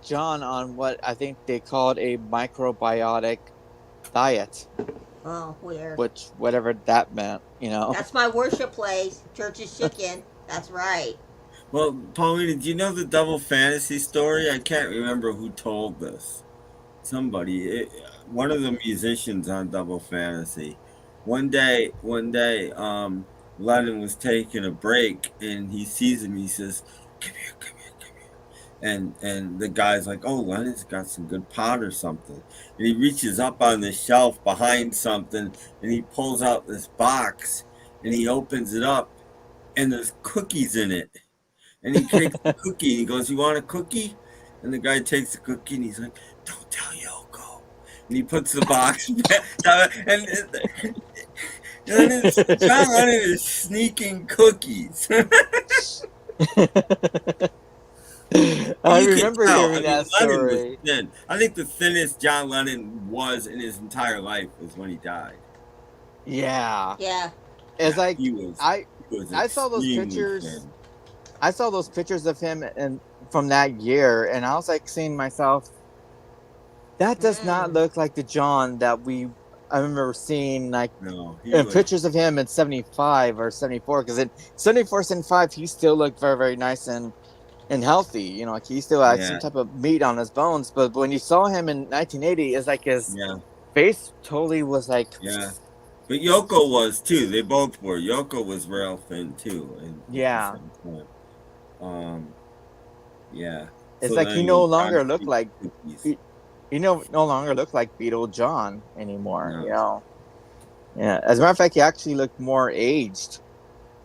John on what I think they called a microbiotic diet. Oh, weird. Which, whatever that meant, That's my worship place, Church's Chicken. That's right. Well, Paulina, did you know the double fantasy story? I can't remember who told this. Somebody, one of the musicians on Double Fantasy. One day, Lennon was taking a break, and he sees him. He says, "Come here." And the guy's like, "Oh, Lennon's got some good pot or something." And he reaches up on the shelf behind something, and he pulls out this box, and he opens it up, and there's cookies in it. And he takes a cookie, and he goes, "You want a cookie?" And the guy takes the cookie, and he's like, "Don't tell Yoko." And he puts the box back, and John Lennon is sneaking cookies. I remember hearing that story. I think the thinnest John Lennon was in his entire life was when he died. Yeah. Yeah. It's like I saw those pictures. Thin. I saw those pictures of him and from that year, and I was like seeing myself, that does not look like the John that I remember seeing pictures of him in 75 or 74, because in 74, 75 he still looked very, very nice and healthy, like he still had some type of meat on his bones. But when you saw him in 1980, it's like his face totally was like but Yoko was too. They both were. Yoko was real thin too. It's so like he no longer looked like he no longer looked like Beatle John anymore. No. Yeah. As a matter of fact, he actually looked more aged.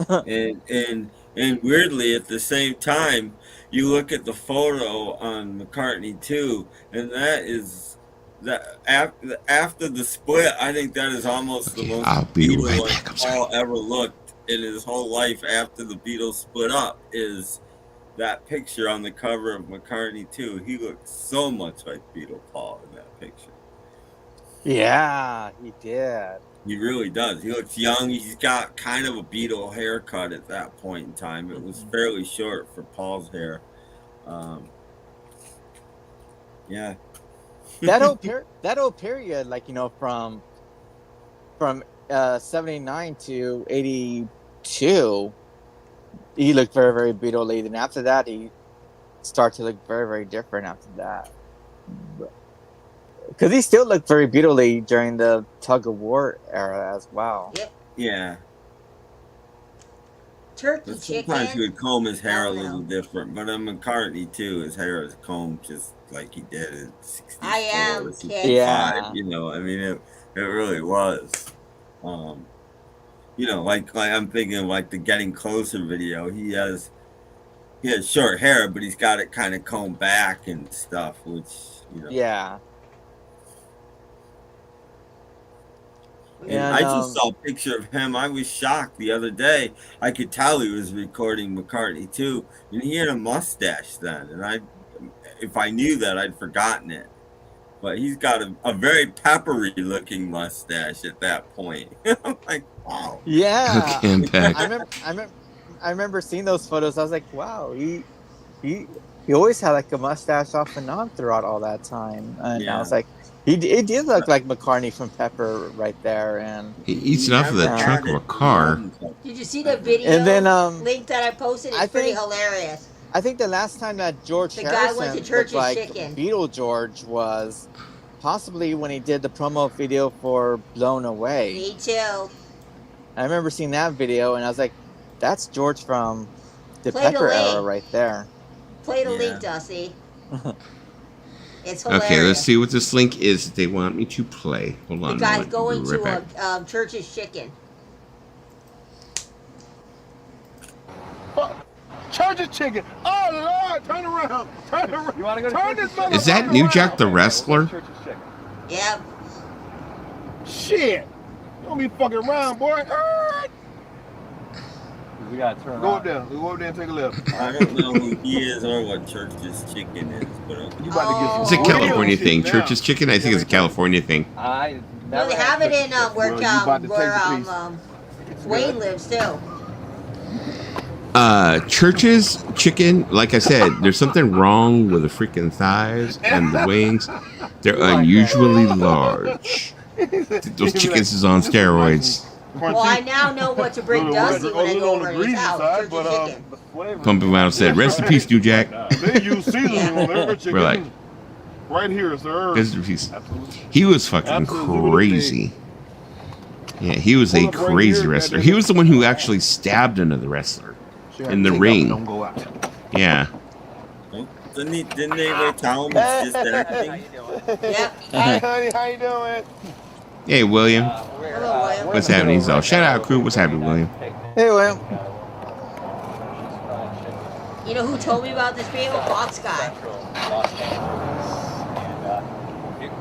and weirdly, at the same time, you look at the photo on McCartney 2, and that is that after the split, I think that is almost the most Beatle Paul ever looked in his whole life after the Beatles split up. Is that picture on the cover of McCartney 2? He looks so much like Beatle Paul in that picture. Yeah, he did. He really does. He looks young. He's got kind of a Beatle haircut at that point in time. It was fairly short for Paul's hair. Yeah. That whole period, like, you know, from 79 to 82, he looked very, very Beatle-y. Then after that, he started to look very, very different after that. Because he still looked very Beatle-y during the tug of war era as well. Yep. Yeah. Turkey But sometimes he chicken. would comb his hair a Oh, no. little different. But on McCartney too, his hair is combed just like he did in 64 I am, or kid. 65. Yeah. You know, I mean, it really was. You know, like I'm thinking of like the Getting Closer video. He has short hair, but he's got it kind of combed back and stuff, which, you know. Yeah. And And, I just saw a picture of him. I was shocked the other day. I could tell he was recording McCartney too, and he had a mustache then. And if I knew that, I'd forgotten it. But he's got a very peppery looking mustache at that point. I'm like, wow. Yeah. Okay, I'm back. I remember seeing those photos. I was like, wow, he always had like a mustache off and on throughout all that time. And I was like, it did look like McCartney from Pepper right there. And He eats it off of the trunk of a car. Did you see the video And then, link that I posted? It's pretty hilarious. I think the last time that George The guy Harrison went to looked Church's like Chicken. Beatle George was possibly when he did the promo video for Blown Away. Me too. I remember seeing that video and I was like, that's George from the Play the Pepper era link. right there. Play the link, Dusty. It's hilarious. Okay, let's see what this link is that they want me to play. Hold on. The guy's I'll going be right to back. Church's Chicken. Church's Chicken. Oh Lord, turn around. Turn around. You wanna go to turn this motherfucker Is that New Jack the around. Wrestler? Yep. Shit. Don't be fucking around, boy. We gotta turn Go up there. Go up there and take a left. I don't know who he is or what Church's Chicken is, but You about to get some It's a real California shit thing. now. Church's Chicken, I think it's a California thing. No, they have it in where Well, you about to where take the piece. Wayne lives too. Church's Chicken, like I said, there's something wrong with the freaking thighs and the wings. They're unusually large. Those chickens is on steroids. Well, I now know what to bring Dusty when I go over to his house. Church's Chicken. Pumping Vinyl said, "Rest in peace, New Jack." They use seasoning on their chicken. We're like, right here is the herb. rest in peace. He was fucking crazy. Yeah, he was a crazy wrestler. He was the one who actually stabbed another wrestler in the ring. Don't go out. Yeah. didn't they tell him it's just acting? Yep. Hi, honey, how you doing? Hey, William. Hello, William. What's happening? He's all, shout out, crew. What's happening, William? Hey, William. You know who told me about this bagel? Fox guy.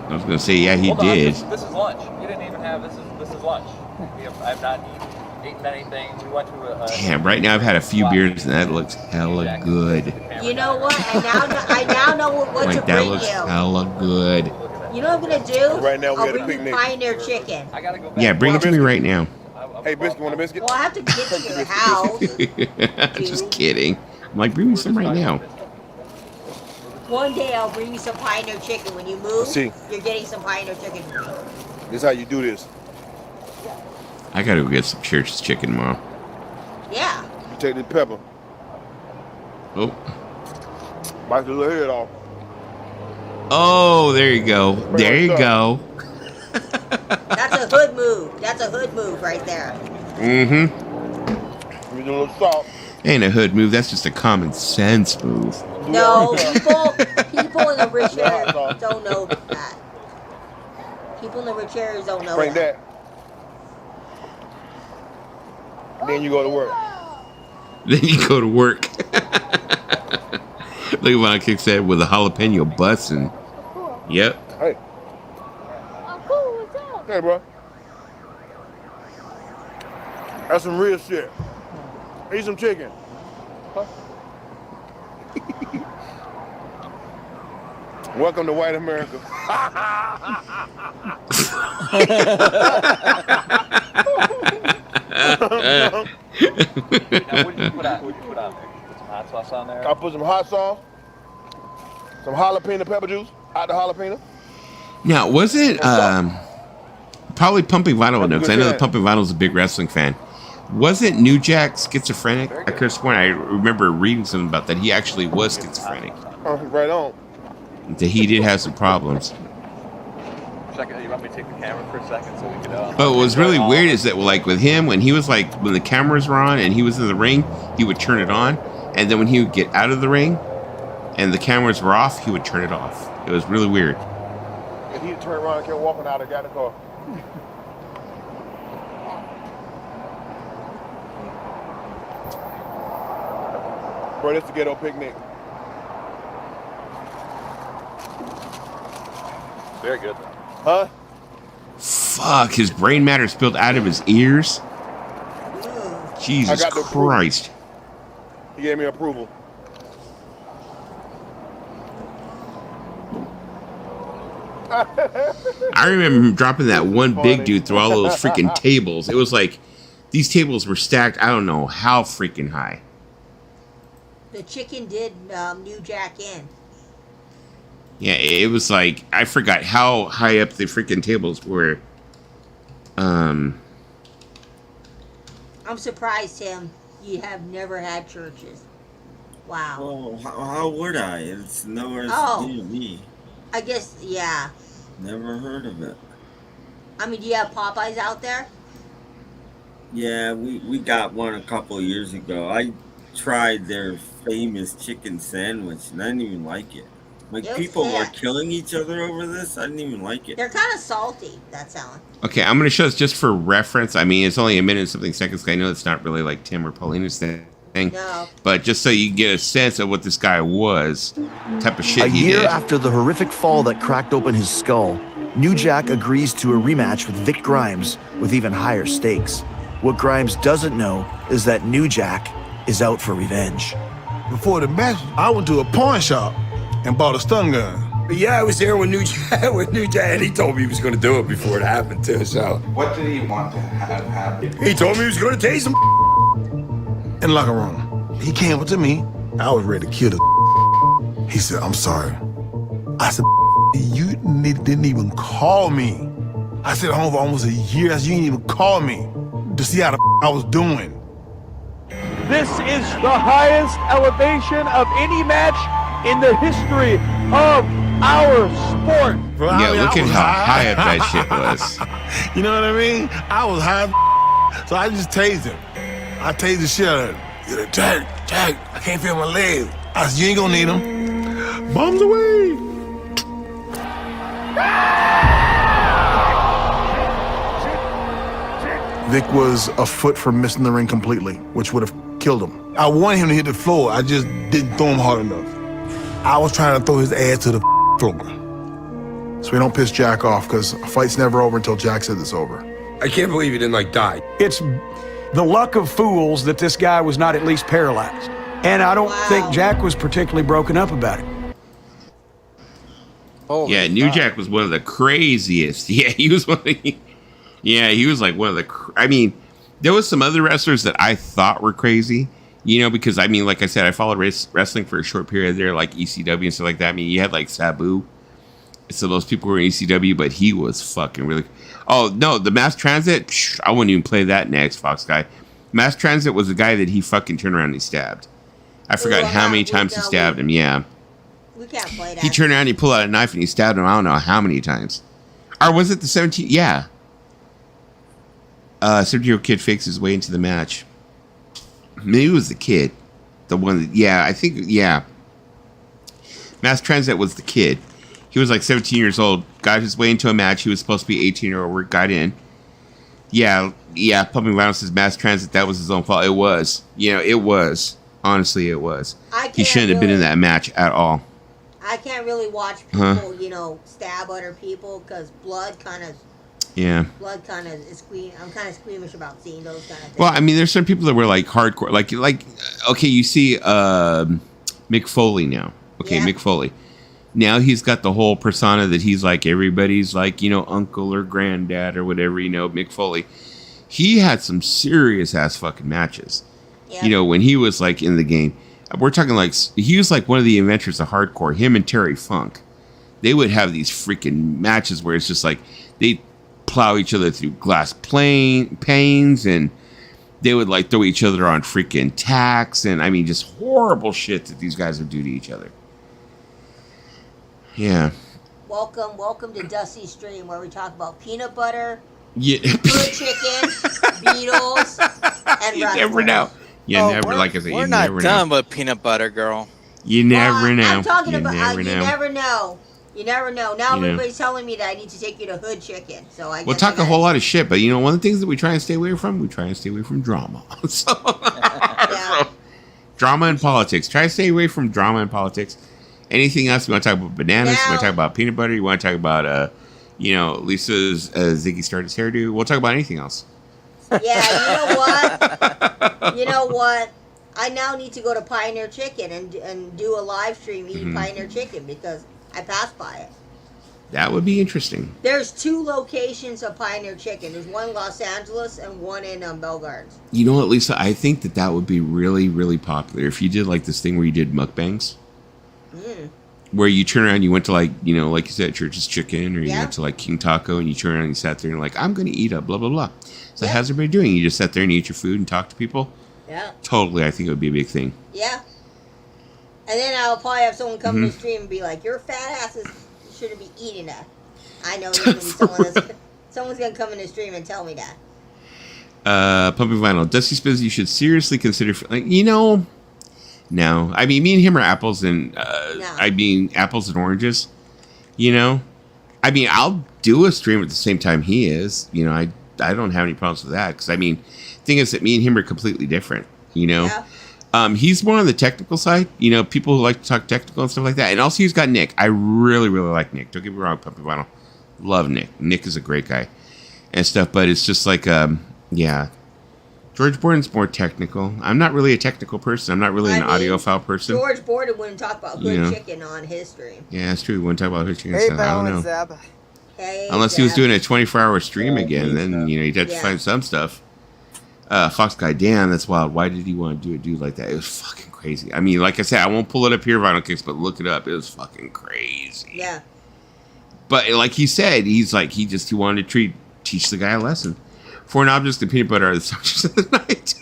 I was gonna say, yeah, he did. This is lunch. You didn't even have this is lunch. I've not eaten anything. We went to a Damn, right now I've had a few beers and that looks hella good. You know what? I now know what to Like, that bring looks you. hella good. You know what I'm gonna do? Right now we I'll had a bring you picnic. Pioneer Chicken. I gotta go back. Yeah, bring it to me right now. Hey, biscuit, want a biscuit? Well, I have to get to your house. Just kidding. I'm like, bring me some right now. One day I'll bring you some Pioneer Chicken. When you move, See. you're getting some Pioneer Chicken from me. This is how you do this. I gotta go get some Church's Chicken tomorrow. Yeah. You take the pepper, Oh. bite the little head off. Oh, there you go. There you go. That's a hood move. That's a hood move right there. Mm-hmm. You do a little salt. Ain't a hood move. That's just a common sense move. No, people in the rich areas don't know that. People in the rich areas don't know Bring that. that. Then you go to work. Then you go to work. Look at what Kick said with a jalapeno bussin'. Yep. Hey. Hey, bro. That's some real shit. Eat some chicken. Huh? Welcome to white America. Now, what did you put on? What did you put on there? Put some hot sauce on there. I put some hot sauce, some jalapeno pepper juice, Out the jalapeno. Now, wasn't probably Pumping Vinyl would know, because I know that man. Pumping Vinyl is a big wrestling fan. Wasn't New Jack schizophrenic? I could have sworn I remember reading something about that. He actually was schizophrenic. Right on. That he did have some problems. Second, you want me to take the camera for a second so we could? But what was really weird is that, like, with him, when he was like, when the cameras were on and he was in the ring, he would turn it on, and then when he would get out of the ring and the cameras were off, he would turn it off. It was really weird. And he turned around and kept walking out and got in the car. Bro, this is the ghetto picnic. Very good. Huh? Fuck, his brain matter spilled out of his ears. Jesus got the Christ. He gave me approval. I remember him dropping that one big dude through all those freaking tables. It was like, these tables were stacked, I don't know how freaking high. The chicken did New Jack in. Yeah, it was like, I forgot how high up the freaking tables were. I'm surprised, Tim. You have never had churches. Wow. Well, how would I? It's nowhere near me. I guess, yeah. Never heard of it. I mean, do you have Popeyes out there? Yeah, we got one a couple of years ago. I tried their famous chicken sandwich, and I didn't even like it. Like, It was people were fat. killing each other over this. I didn't even like it. They're kind of salty, that's Alan. Okay, I'm going to show this just for reference. I mean, it's only a minute and something seconds. I know it's not really like Tim or Paulina's thing. No. But just so you get a sense of what this guy was, type of shit A he year did. after the horrific fall that cracked open his skull, New Jack agrees to a rematch with Vic Grimes with even higher stakes. What Grimes doesn't know is that New Jack is out for revenge. Before the match, I went to a pawn shop and bought a stun gun. Yeah, I was there when New Jack, and he told me he was going to do it before it happened too. So what did he want to have happen? He told me he was going to tase him in the locker room. He came up to me. I was ready to kill the. He said, "I'm sorry." I said, "You didn't even call me." I said, "Home for almost a year. You didn't even call me to see how the I was doing." This is the highest elevation of any match in the history of our sport. Bro, Yeah, look I at was how high up that shit was. You know what I mean? I was high, so I just tased him. I tased the shit out of him. He's like, Jack, I can't feel my legs. I said, you ain't gonna need them. Bombs away. Vic was a foot from missing the ring completely, which would have killed him. I wanted him to hit the floor. I just didn't throw him hard enough. I was trying to throw his ass to the floor. So we don't piss Jack off, because a fight's never over until Jack says it's over. I can't believe he didn't die. It's the luck of fools that this guy was not at least paralyzed. And I don't think Jack was particularly broken up about it. Yeah, New Jack was one of the craziest. Yeah, he was one of the... Yeah, he was like one of the... I mean, there was some other wrestlers that I thought were crazy, you know, because, I mean, like I said, I followed wrestling for a short period there, like ECW and stuff like that. I mean, you had, like, Sabu. So those people were in ECW, but he was fucking really... Oh, no, the Mass Transit, psh, I wouldn't even play that next, Fox guy. Mass Transit was the guy that he fucking turned around and he stabbed. I forgot how many times he stabbed him, yeah. We can't play that. He turned around and he pulled out a knife and he stabbed him, I don't know how many times. Or was it the 17... Yeah. 17-year-old kid fakes his way into the match. Maybe it was the kid. The one that, yeah, I think, yeah. Mass Transit was the kid. He was like 17 years old. Got his way into a match. He was supposed to be 18 or over. Got in. Yeah. Pumping Vinyl says Mass Transit, that was his own fault. It was. You know, it was. Honestly, it was. He shouldn't have been in that match at all. I can't really watch people, you know, stab other people because blood kind of is I'm kind of squeamish about seeing those kind of things. Well, I mean, there's some people that were like hardcore, like okay, you see Mick Foley now. Okay, yeah. Mick Foley. Now he's got the whole persona that he's like everybody's like, you know, uncle or granddad or whatever, you know, Mick Foley. He had some serious ass fucking matches. Yeah. You know, when he was like in the game. We're talking like he was like one of the inventors of hardcore, him and Terry Funk. they would have these freaking matches where it's just like they plow each other through glass panes, and they would like throw each other on freaking tacks, and I mean just horrible shit that these guys would do to each other. Yeah. Welcome to Dusty's Stream, where we talk about peanut butter, Yeah. good chicken, Beatles, and You never know. You never, like I said, We're you not never done know. with peanut butter, girl. You never know. I'm talking You about never you know. never know. You never know. Now You know. everybody's telling me that I need to take you to Hood Chicken. So I We'll guess talk a whole lot of shit, but you know, one of the things that we try and stay away from, drama. So, drama and politics. Try to stay away from drama and politics. Anything else? You want to talk about bananas? You want to talk about peanut butter? You want to talk about, Lisa's Ziggy Stardust hairdo? We'll talk about anything else. Yeah, you know what? I now need to go to Pioneer Chicken and do a live stream eating Pioneer Chicken because I passed by it. That would be interesting. There's 2 locations of Pioneer Chicken. There's one in Los Angeles and one in Bell Gardens. You know what, Lisa? I think that would be really, really popular if you did like this thing where you did mukbangs. Where you turn around, you went to like you said, Church's Chicken, or you went to like King Taco, and you turn around and you sat there and you're like, I'm going to eat up, blah, blah, blah. So how's everybody doing? You just sat there and eat your food and talk to people? Yeah. Totally, I think it would be a big thing. Yeah. And then I'll probably have someone come to the stream and be like, your fat asses shouldn't be eating that. I know there's going to be someone's going to come in the stream and tell me that. Pumping Vinyl. Dusty Spizz, you should seriously consider, no. I mean, me and him are apples and, apples and oranges, I mean, I'll do a stream at the same time he is, I don't have any problems with that. Because, I mean, thing is that me and him are completely different, Yeah. He's more on the technical side, people who like to talk technical and stuff like that. And also he's got Nick. I really, really like Nick. Don't get me wrong, Pumping Vinyl. Love Nick. Nick is a great guy and stuff. But it's just like, George Borden's more technical. I'm not really a technical person. I'm not really an audiophile person. George Borden wouldn't talk about Hood Chicken on his stream. Yeah, that's true. We wouldn't talk about Hood Chicken. Hey, Stuff. I don't know. Zab. Hey, Unless he was doing a 24-hour stream again, then you'd have to find some stuff. Fox Guy Dan, that's wild. Why did he want to do a dude like that? It was fucking crazy. I mean, like I said, I won't pull it up here, Vinyl Kicks, but look it up. It was fucking crazy. Yeah. But like he said, he wanted to teach the guy a lesson. Foreign objects and peanut butter are the subjects of the night.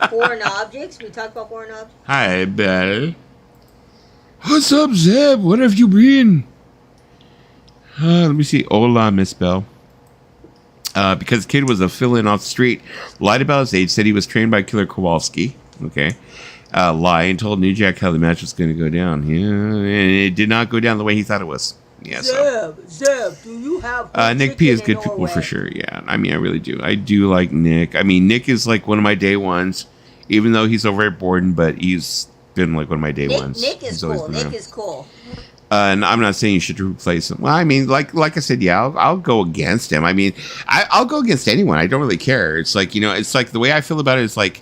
Foreign objects? We talk about foreign objects? Hi, Belle. What's up, Zeb? What have you been? Let me see. Hola, Miss Bell. Because the kid was a fill-in off the street, lied about his age, said he was trained by Killer Kowalski. Okay. Lie and told New Jack how the match was going to go down. Yeah, and it did not go down the way he thought it was. Yeah, Zeb, do you have Nick P is good people for sure. Yeah, I mean, I really do. I do like Nick. I mean, Nick is like one of my day ones, even though he's over at Borden, but he's been like one of my day ones. Nick is cool. Nick is cool. And I'm not saying you should replace him. Well, I mean, like I said, yeah, I'll go against him. I mean, I'll go against anyone. I don't really care. It's like, it's like the way I feel about it is like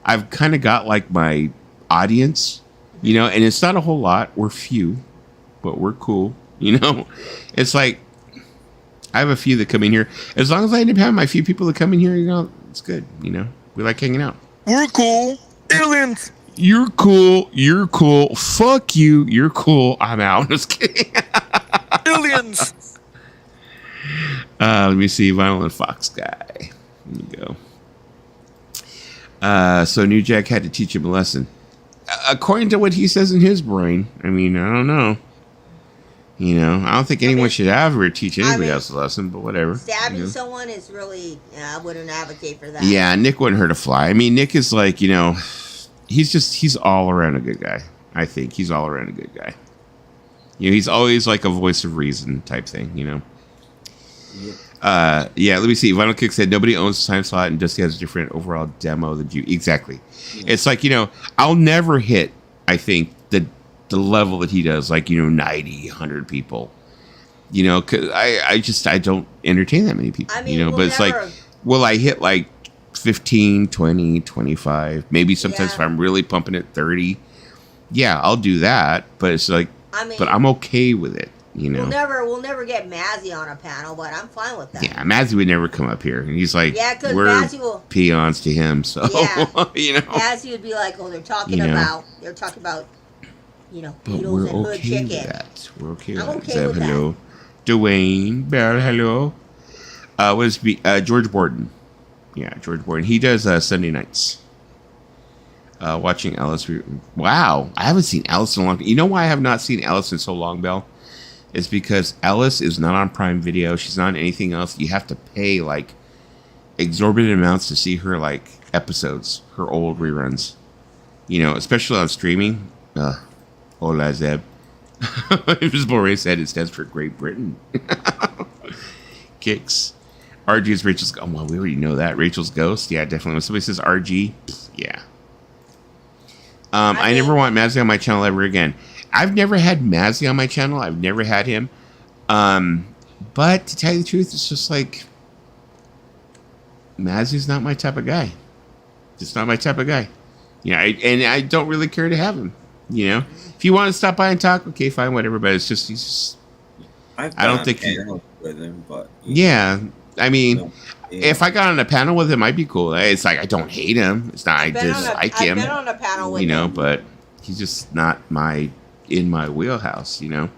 I've kind of got like my audience, and it's not a whole lot. We're few, but we're cool. It's like I have a few that come in here. As long as I end up having my few people that come in here, it's good. We like hanging out. We're cool. Aliens. You're cool. You're cool. Fuck you. You're cool. I'm out. Just kidding. Aliens. Let me see. Vinyl and Fox Guy. Here you go. So New Jack had to teach him a lesson. According to what he says in his brain. I mean, I don't know. I don't think anyone should ever teach anybody else a lesson, but whatever. Stabbing someone is really, I wouldn't advocate for that. Yeah, Nick wouldn't hurt a fly. I mean, Nick is like, he's all around a good guy. I think he's all around a good guy. He's always like a voice of reason type thing, Yeah, let me see. Vinyl Kick said nobody owns the time slot and Dusty has a different overall demo than you. Exactly. It's like, I'll never hit, I think, the level that he does, like, 90, 100 people. Because I don't entertain that many people, I mean, but it's like, will I hit like 15, 20, 25, maybe sometimes if I'm really pumping it 30. Yeah, I'll do that, but it's like, but I'm okay with it, We'll never get Mazzy on a panel, but I'm fine with that. Yeah, Mazzy would never come up here, and he's like, because we're Mazzy will peons to him, so Mazzy would be like, oh, they're talking about But Beatles we're and hood okay chicken. with that. We're okay with I'm that. okay Zeb, with hello. Dwayne Bell, hello. George Borden. Yeah, George Borden. He does Sunday nights. Watching Alice. Wow, I haven't seen Alice in a long time. You know why I have not seen Alice in so long, Bell? It's because Alice is not on Prime Video. She's not on anything else. You have to pay like exorbitant amounts to see her like episodes, her old reruns. You know, especially on streaming. Hola, Zeb. Invisible Ray said it stands for Great Britain. Kicks. RG is Rachel's. Oh, well, we already know that. Rachel's Ghost. Yeah, definitely. When somebody says RG, yeah. I never want Mazzy on my channel ever again. I've never had Mazzy on my channel. I've never had him. But to tell you the truth, it's just like Mazzy's not my type of guy. Just not my type of guy. You know, and I don't really care to have him. You know, if you want to stop by and talk, okay, fine, whatever. But it's just, he's just. I don't think he. With him, but yeah, I mean, if I got on a panel with him, I'd be cool. It's like I don't hate him. It's not I dislike him. I've been on a panel with you know, him. but he's just not in my wheelhouse. You know.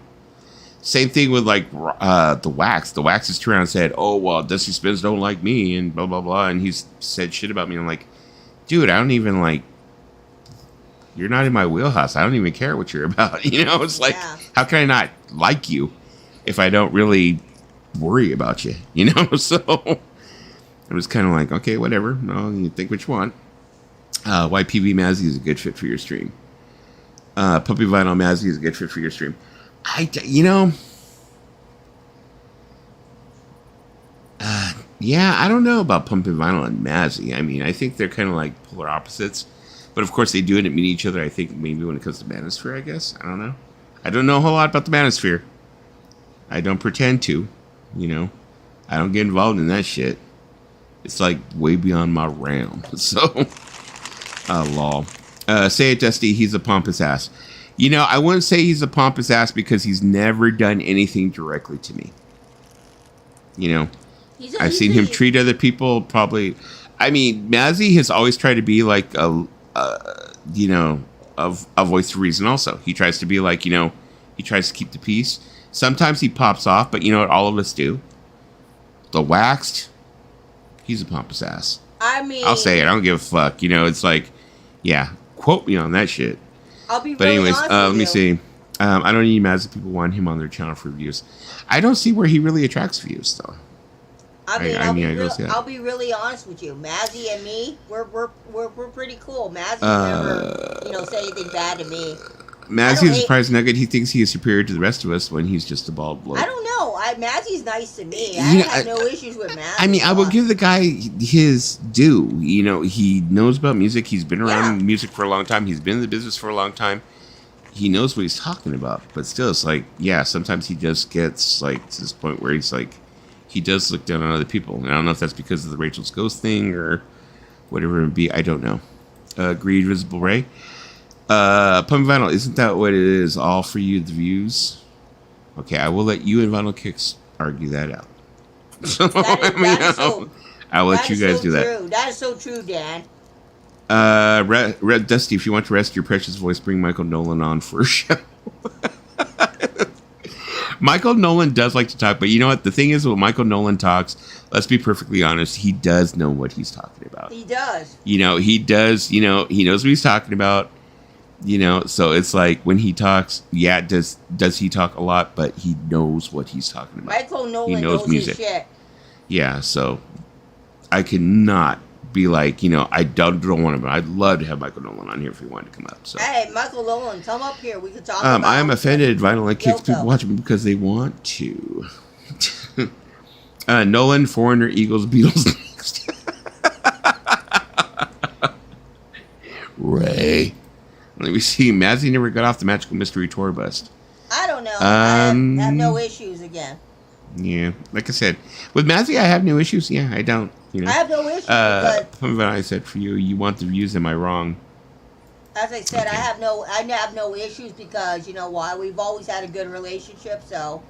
Same thing with like the Wax. The Wax has turned around and said, "Oh well, Dusty Spins don't like me," and blah blah blah, and he's said shit about me. I'm like, dude, I don't even like. You're not in my wheelhouse. I don't even care what you're about. You know, it's like, how can I not like you if I don't really worry about you? You know, so I was kind of like, okay, whatever. No, you think what you want. Why PV Mazzy is a good fit for your stream. Puppy Vinyl Mazzy is a good fit for your stream. Yeah, I don't know about Pumpkin Vinyl and Mazzy. I mean, I think they're kind of like polar opposites. But of course, they do meet each other, I think, maybe when it comes to Manosphere, I guess. I don't know. I don't know a whole lot about the Manosphere. I don't pretend to, you know. I don't get involved in that shit. It's like way beyond my realm. So, lol. Say it, Dusty, he's a pompous ass. You know, I wouldn't say he's a pompous ass because he's never done anything directly to me. You know, I've seen him treat other people probably. I mean, Mazzy has always tried to be like a voice of reason also. He tries to be like, you know, he tries to keep the peace. Sometimes he pops off, but you know what all of us do? The Waxed, he's a pompous ass. I mean, I'll say it. I don't give a fuck. You know, it's like, yeah, quote me on that shit. I'll be But really anyways, honest let with me you. see. I don't need Mazzy. People want him on their channel for views. I don't see where he really attracts views, though. I mean, I don't see that. I'll be really honest with you. Mazzy and me, we're pretty cool. Mazzy never, say anything bad to me. Mazzy is a surprise nugget. He thinks he is superior to the rest of us when he's just a bald bloke. I don't know. Mazzy's nice to me. I have no issues with Mazzy. I mean, I will give the guy his due. You know, he knows about music. He's been around music for a long time. He's been in the business for a long time. He knows what he's talking about. But still, it's like, yeah, sometimes he just gets like to this point where he's like, he does look down on other people. And I don't know if that's because of the Rachel's Ghost thing or whatever it would be. I don't know. Agreed, Visible Ray. Pumpkin Vinyl, isn't that what it is? All for you, the views? Okay, I will let you and Vinyl Kicks argue that out. So, I'll let you guys do that. True. That is so true, Dan. Red Dusty, if you want to rest your precious voice, bring Michael Nolan on for a show. Michael Nolan does like to talk, but you know what? The thing is, when Michael Nolan talks, let's be perfectly honest, he does know what he's talking about. He does. You know, he does, you know, he knows what he's talking about. You know, so it's like when he talks, yeah, does he talk a lot, but he knows what he's talking about. Michael Nolan he knows music. His shit. Yeah, so I cannot be like, you know, I don't want him. I'd love to have Michael Nolan on here if he wanted to come up. So hey, Michael Nolan, come up here. We can talk about I am offended. Vinyl and Kicks Yoko. people watch me because they want to. Nolan, Foreigner, Eagles, Beatles next. Ray. Let me see. Mazzy never got off the Magical Mystery Tour bus. I don't know. I have no issues again. Yeah, like I said, with Mazzy, I have no issues. Yeah, I don't. You know, I have no issues. But I said for you, you want the views. Am I wrong? as I said, I have no issues because you know why? We've always had a good relationship. So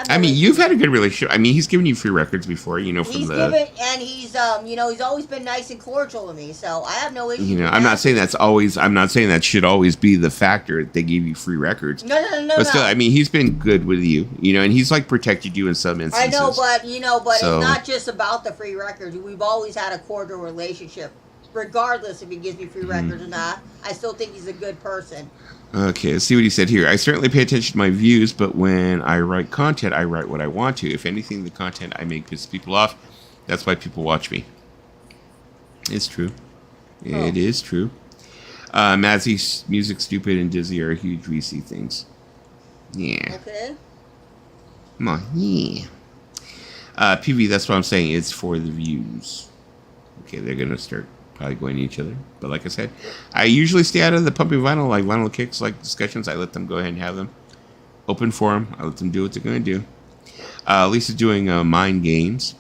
I mean, you've had a good relationship. I mean, he's given you free records before, you know, from He's the. given, and he's he's always been nice and cordial to me, so I have no issue. You know, with I'm that. not saying that's always. I'm not saying that should always be the factor that they give you free records. No. But still, I mean, he's been good with you, you know, and he's like protected you in some instances. I know, but So- it's not just about the free records. We've always had a cordial relationship, regardless if he gives me free records or not. I still think he's a good person. Okay, let's see what he said here. I certainly pay attention to my views, but when I write content, I write what I want to. If anything, the content I make pisses people off. That's why people watch me. It's true. It is true. Mazzy's Music Stupid and Dizzy are huge Reese things. Yeah. Okay. Come on. Yeah. PV, that's what I'm saying. It's for the views. Okay, they're going to start probably going to each other. But like I said, I usually stay out of the pumping vinyl, like vinyl kicks, like discussions. I let them go ahead and have them. Open forum. I let them do what they're going to do. Lisa's doing Mind Games.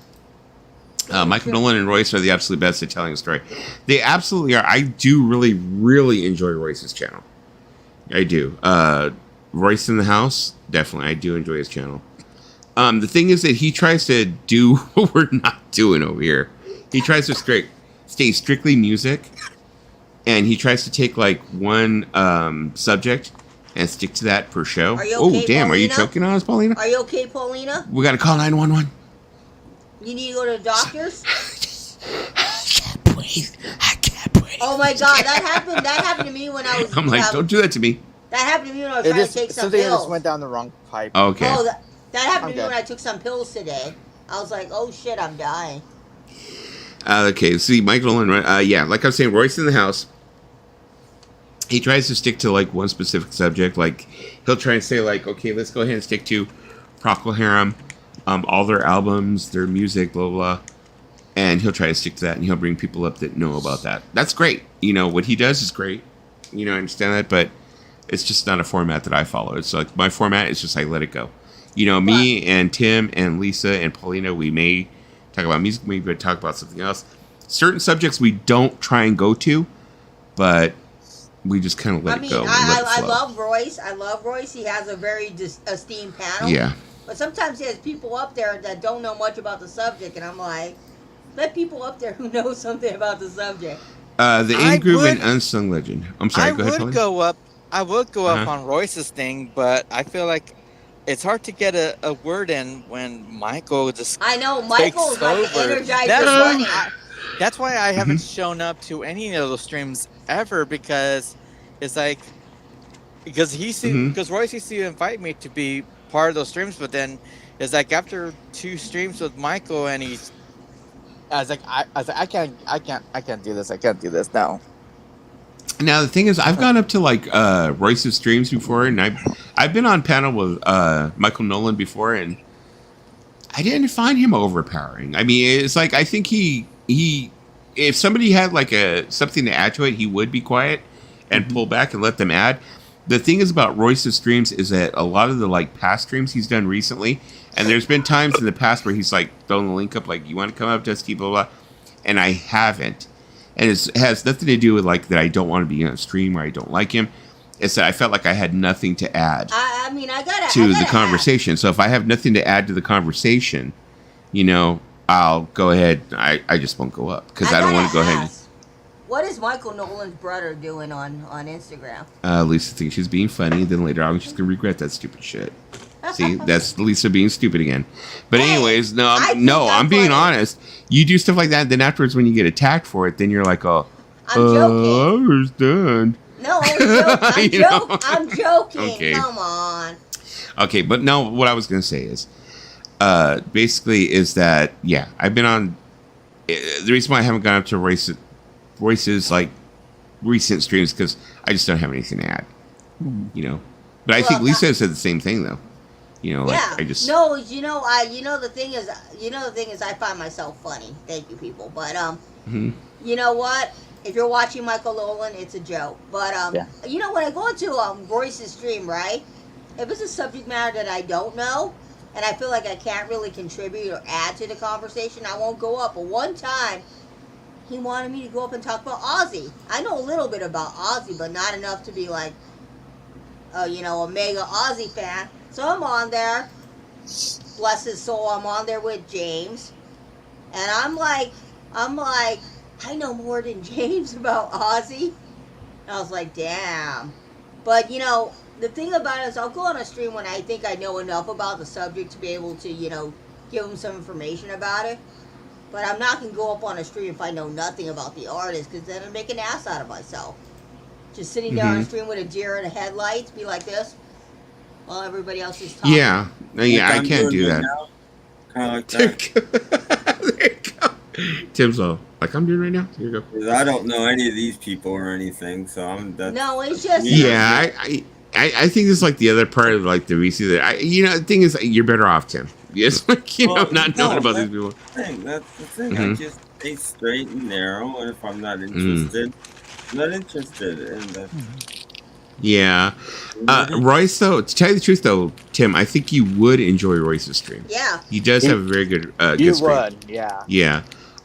Michael Nolan and Royce are the absolute best at telling a story. They absolutely are. I do really, really enjoy Royce's channel. I do. Royce in the House, definitely. I do enjoy his channel. The thing is that he tries to do what we're not doing over here. He tries to stay strictly music, and he tries to take like one subject and stick to that per show. Are you Oh, okay, damn. Are you Paulina? choking on us, Paulina? Are you okay, Paulina? We got to call 911. You need to go to the doctors? I can't breathe. Oh my God, that happened to me when I was. I'm like, don't do that to me. That happened to me when I was It trying just to take some something pills. just went down the wrong pipe. Okay. Oh, that happened to me Okay. when I took some pills today. I was like, oh shit, I'm dying. Okay, see, Michael Nolan, yeah, like I was saying, Royce in the House, he tries to stick to, like, one specific subject. Like, he'll try and say, like, okay, let's go ahead and stick to Procol Harum, all their albums, their music, blah, blah, blah. And he'll try to stick to that, and he'll bring people up that know about that. That's great. You know, what he does is great. You know, I understand that, but it's just not a format that I follow. It's like, my format is just, I let it go. You know, me and Tim and Lisa and Paulina, we may talk about music, maybe talk about something else. Certain subjects we don't try and go to, but we just kind of let it go. I love Royce. I love Royce. He has a very esteemed panel. Yeah. But sometimes there's people up there that don't know much about the subject, and I'm like, let people up there who know something about the subject. The In-Groove and Unsung Legend. I'm sorry, go ahead, I would go up Uh-huh. on Royce's thing, but I feel like it's hard to get a word in when Michael just I know, Michael's takes like over. the Energizer Bunny. That's why I haven't shown up to any of those streams ever, because it's like because Royce used to invite me to be part of those streams, but then it's like after 2 streams with Michael, and I was like I can't do this. I can't do this now. Now the thing is, I've gone up to like Royce's streams before, and I've been on panel with Michael Nolan before, and I didn't find him overpowering. I mean, it's like I think he if somebody had like something to add to it, he would be quiet and pull back and let them add. The thing is about Royce's streams is that a lot of the like past streams he's done recently, and there's been times in the past where he's like thrown the link up, like, you want to come up, Dusty, blah blah, and I haven't. And it has nothing to do with like that I don't want to be on a stream or I don't like him. It's that I felt like I had nothing to add I mean, I gotta to the conversation. So if I have nothing to add to the conversation, you know, I'll go ahead. I just won't go up because I don't want to go ahead. What is Michael Nolan's brother doing on Instagram? Lisa thinks she's being funny. Then later on, she's gonna regret that stupid shit. See, that's Lisa being stupid again. But anyways, I'm being honest. You do stuff like that, then afterwards, when you get attacked for it, then you're like, oh, I understand. No, I'm joking. Okay. Come on. Okay, but no, what I was gonna say is, basically, is that yeah, I've been on. The reason why I haven't gone up to Royce's like recent streams because I just don't have anything to add. You know, but I think Lisa said the same thing though. You know, like I just the thing is I find myself funny. Thank you, people. But you know what? If you're watching Michael Nolan, it's a joke. But you know, when I go into Royce's stream, right? If it's a subject matter that I don't know and I feel like I can't really contribute or add to the conversation, I won't go up. But one time, he wanted me to go up and talk about Ozzy. I know a little bit about Ozzy, but not enough to be like, a mega Ozzy fan. So I'm on there, bless his soul, I'm on there with James, and I'm like, I know more than James about Ozzy. And I was like, damn. But you know, the thing about it is, I'll go on a stream when I think I know enough about the subject to be able to, you know, give them some information about it. But I'm not gonna go up on a stream if I know nothing about the artist, because then I'd make an ass out of myself. Just sitting there on a stream with a deer and a headlights, be like this, while everybody else is talking. Yeah, I can't do that. Kind of like that. There you go. Tim's all like I'm doing right now. Here you go. I don't know any of these people or anything, so No, it's just. Yeah, I think it's like the other part of like the VC that the thing is you're better off, Tim. Yes, like not knowing about these people. That's the thing. I just stay straight and narrow, and if I'm not interested, I'm not interested. And yeah, Royce. Though, to tell you the truth, though, Tim, I think you would enjoy Royce's stream. Yeah, he does have a very good. You good stream. would, yeah. Yeah.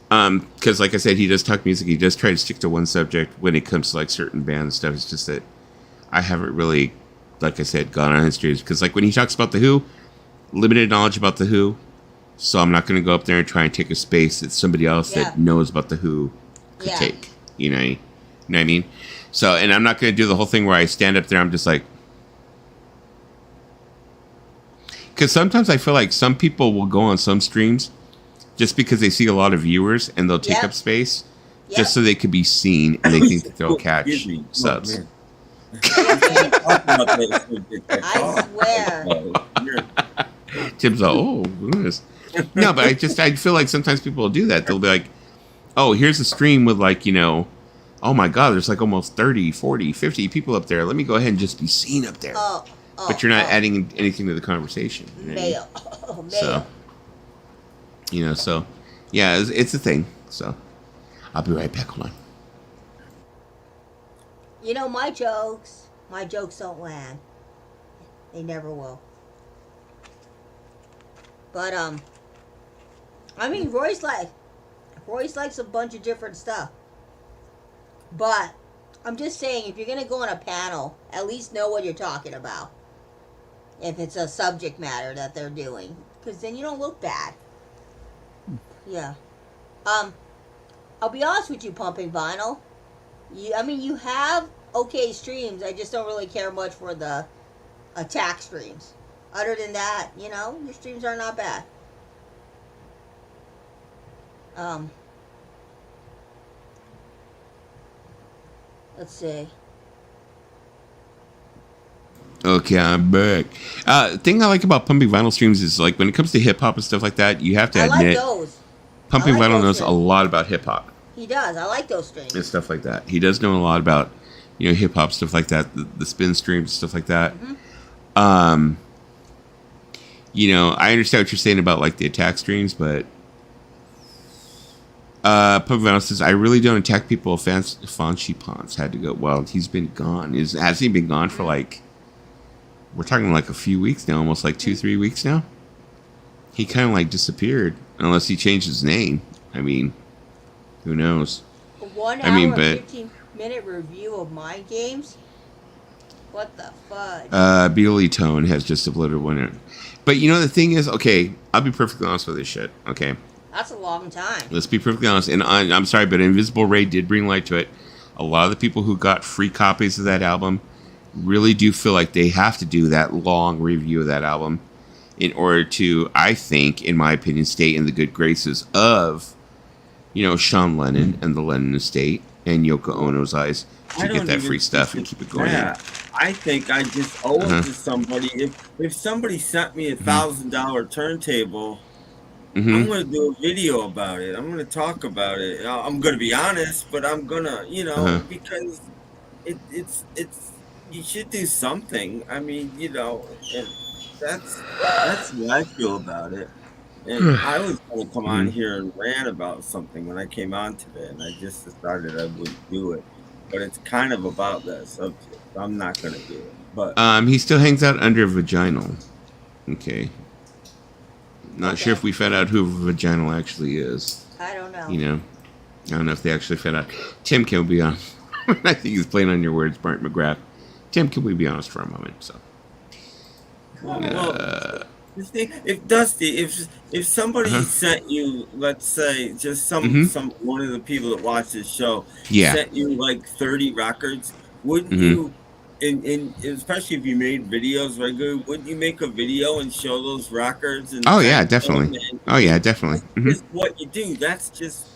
Because like I said, he does talk music. He does try to stick to one subject when it comes to like certain band and stuff. It's just that I haven't really, like I said, gone on his streams. Because like when he talks about The Who, limited knowledge about The Who. So I'm not going to go up there and try and take a space that somebody else that knows about The Who could take. You know what I mean? So, and I'm not going to do the whole thing where I stand up there. I'm just like, because sometimes I feel like some people will go on some streams just because they see a lot of viewers and they'll take up space just so they could be seen and they think that they'll catch subs. I swear. Tim's like, oh, goodness. No, but I feel like sometimes people will do that. They'll be like, oh, here's a stream with like, oh my God, there's like almost 30, 40, 50 people up there. Let me go ahead and just be seen up there. But you're not adding anything to the conversation. Mail. So, so, yeah, it's a thing. So, I'll be right back. Hold on. My jokes don't land. They never will. But, I mean, Royce likes a bunch of different stuff. But, I'm just saying, if you're going to go on a panel, at least know what you're talking about. If it's a subject matter that they're doing. Because then you don't look bad. Yeah. I'll be honest with you, Pumping Vinyl. You have okay streams. I just don't really care much for the attack streams. Other than that, your streams are not bad. Let's see. Okay, I'm back. Thing I like about Pumping Vinyl streams is like when it comes to hip hop and stuff like that, you have to admit those. Pumping Vinyl knows a lot about hip hop. He does. I like those streams and stuff like that. He does know a lot about hip hop stuff like that, the spin streams stuff like that. I understand what you're saying about like the attack streams, but Pumping Vinyl says I really don't attack people. Fanchi Ponce had to go. Well, he's been gone. Has he been gone for like? We're talking like a few weeks now, almost like 2-3 weeks now. He kind of like disappeared, unless he changed his name. I mean, who knows? 1 hour and 15-minute review of Mind Games? What the fudge? Beely Tone has just uploaded one. But the thing is, okay, I'll be perfectly honest with this shit, okay? That's a long time. Let's be perfectly honest. And I'm sorry, but Invisible Ray did bring light to it. A lot of the people who got free copies of that album really do feel like they have to do that long review of that album in order to, I think, in my opinion, stay in the good graces of, Sean Lennon and the Lennon estate and Yoko Ono's eyes to get that free stuff and keep it going. I think I just owe it to somebody. If somebody sent me $1,000 turntable, I'm going to do a video about it. I'm going to talk about it. I'm going to be honest, but I'm going to, because it's you should do something. I mean, and that's what I feel about it. And I was going to come on here and rant about something when I came on today, and I just decided I wouldn't do it. But it's kind of about that subject. I'm not going to do it. But he still hangs out under Vaginal. Okay. Not sure if we found out who Vaginal actually is. I don't know. I don't know if they actually found out. Tim, can we be honest? I think he's playing on your words, Mark McGrath. Tim, can we be honest for a moment? So, You see, if Dusty, if somebody sent you, let's say, just some one of the people that watch this show sent you like 30 records, wouldn't you? And especially if you made videos regularly, wouldn't you make a video and show those records? And Oh yeah, definitely. Oh yeah, definitely. It's what you do. That's just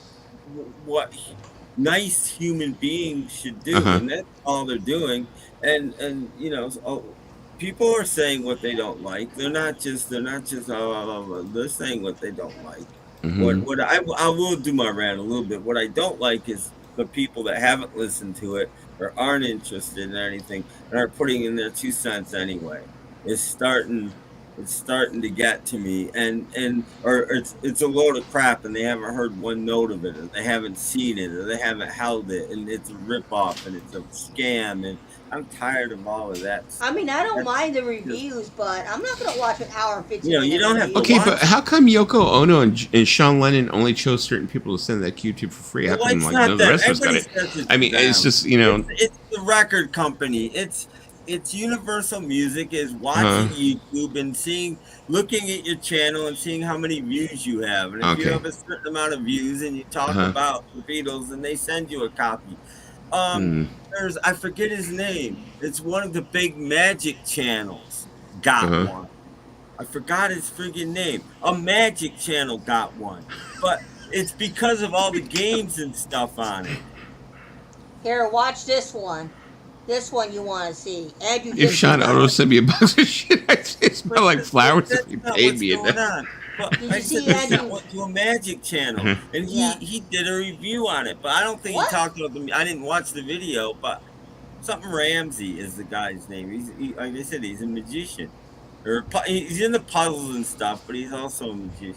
what nice human beings should do, and that's all they're doing. And you know, people are saying what they don't like. They're not just they're saying what they don't like. What I will do my rant a little bit. What I don't like is the people that haven't listened to it or aren't interested in anything and are putting in their 2 cents anyway. It's starting to get to me, or it's a load of crap, and they haven't heard one note of it, or they haven't seen it, or they haven't held it, and it's a ripoff, and it's a scam, and I'm tired of all of that. I mean, I don't mind the reviews, but I'm not gonna watch an hour and 15 You know, you don't have to Okay, watch but how come Yoko Ono and Sean Lennon only chose certain people to send that cube to for free? How Well, come it's like not none of the that. rest of us got Everybody it? says it's I mean, it's them. just, you know. It's the record company. It's Universal Music is watching YouTube and looking at your channel and seeing how many views you have. And if you have a certain amount of views and you talk about the Beatles, and they send you a copy. There's, I forget his name. It's one of the big Magic channels got one. I forgot his friggin' name. A Magic channel got one. But it's because of all the games and stuff on it. Here, watch this one. This one you want to see. Andrew If Sean Ono sent me a box of shit, I'd say it smelled like flowers if he paid me enough. But I said they went to a Magic channel, and he did a review on it. But I don't think he talked about I didn't watch the video, but something Ramsey is the guy's name. He, like I said, he's a magician. He's into puzzles and stuff, but he's also a magician.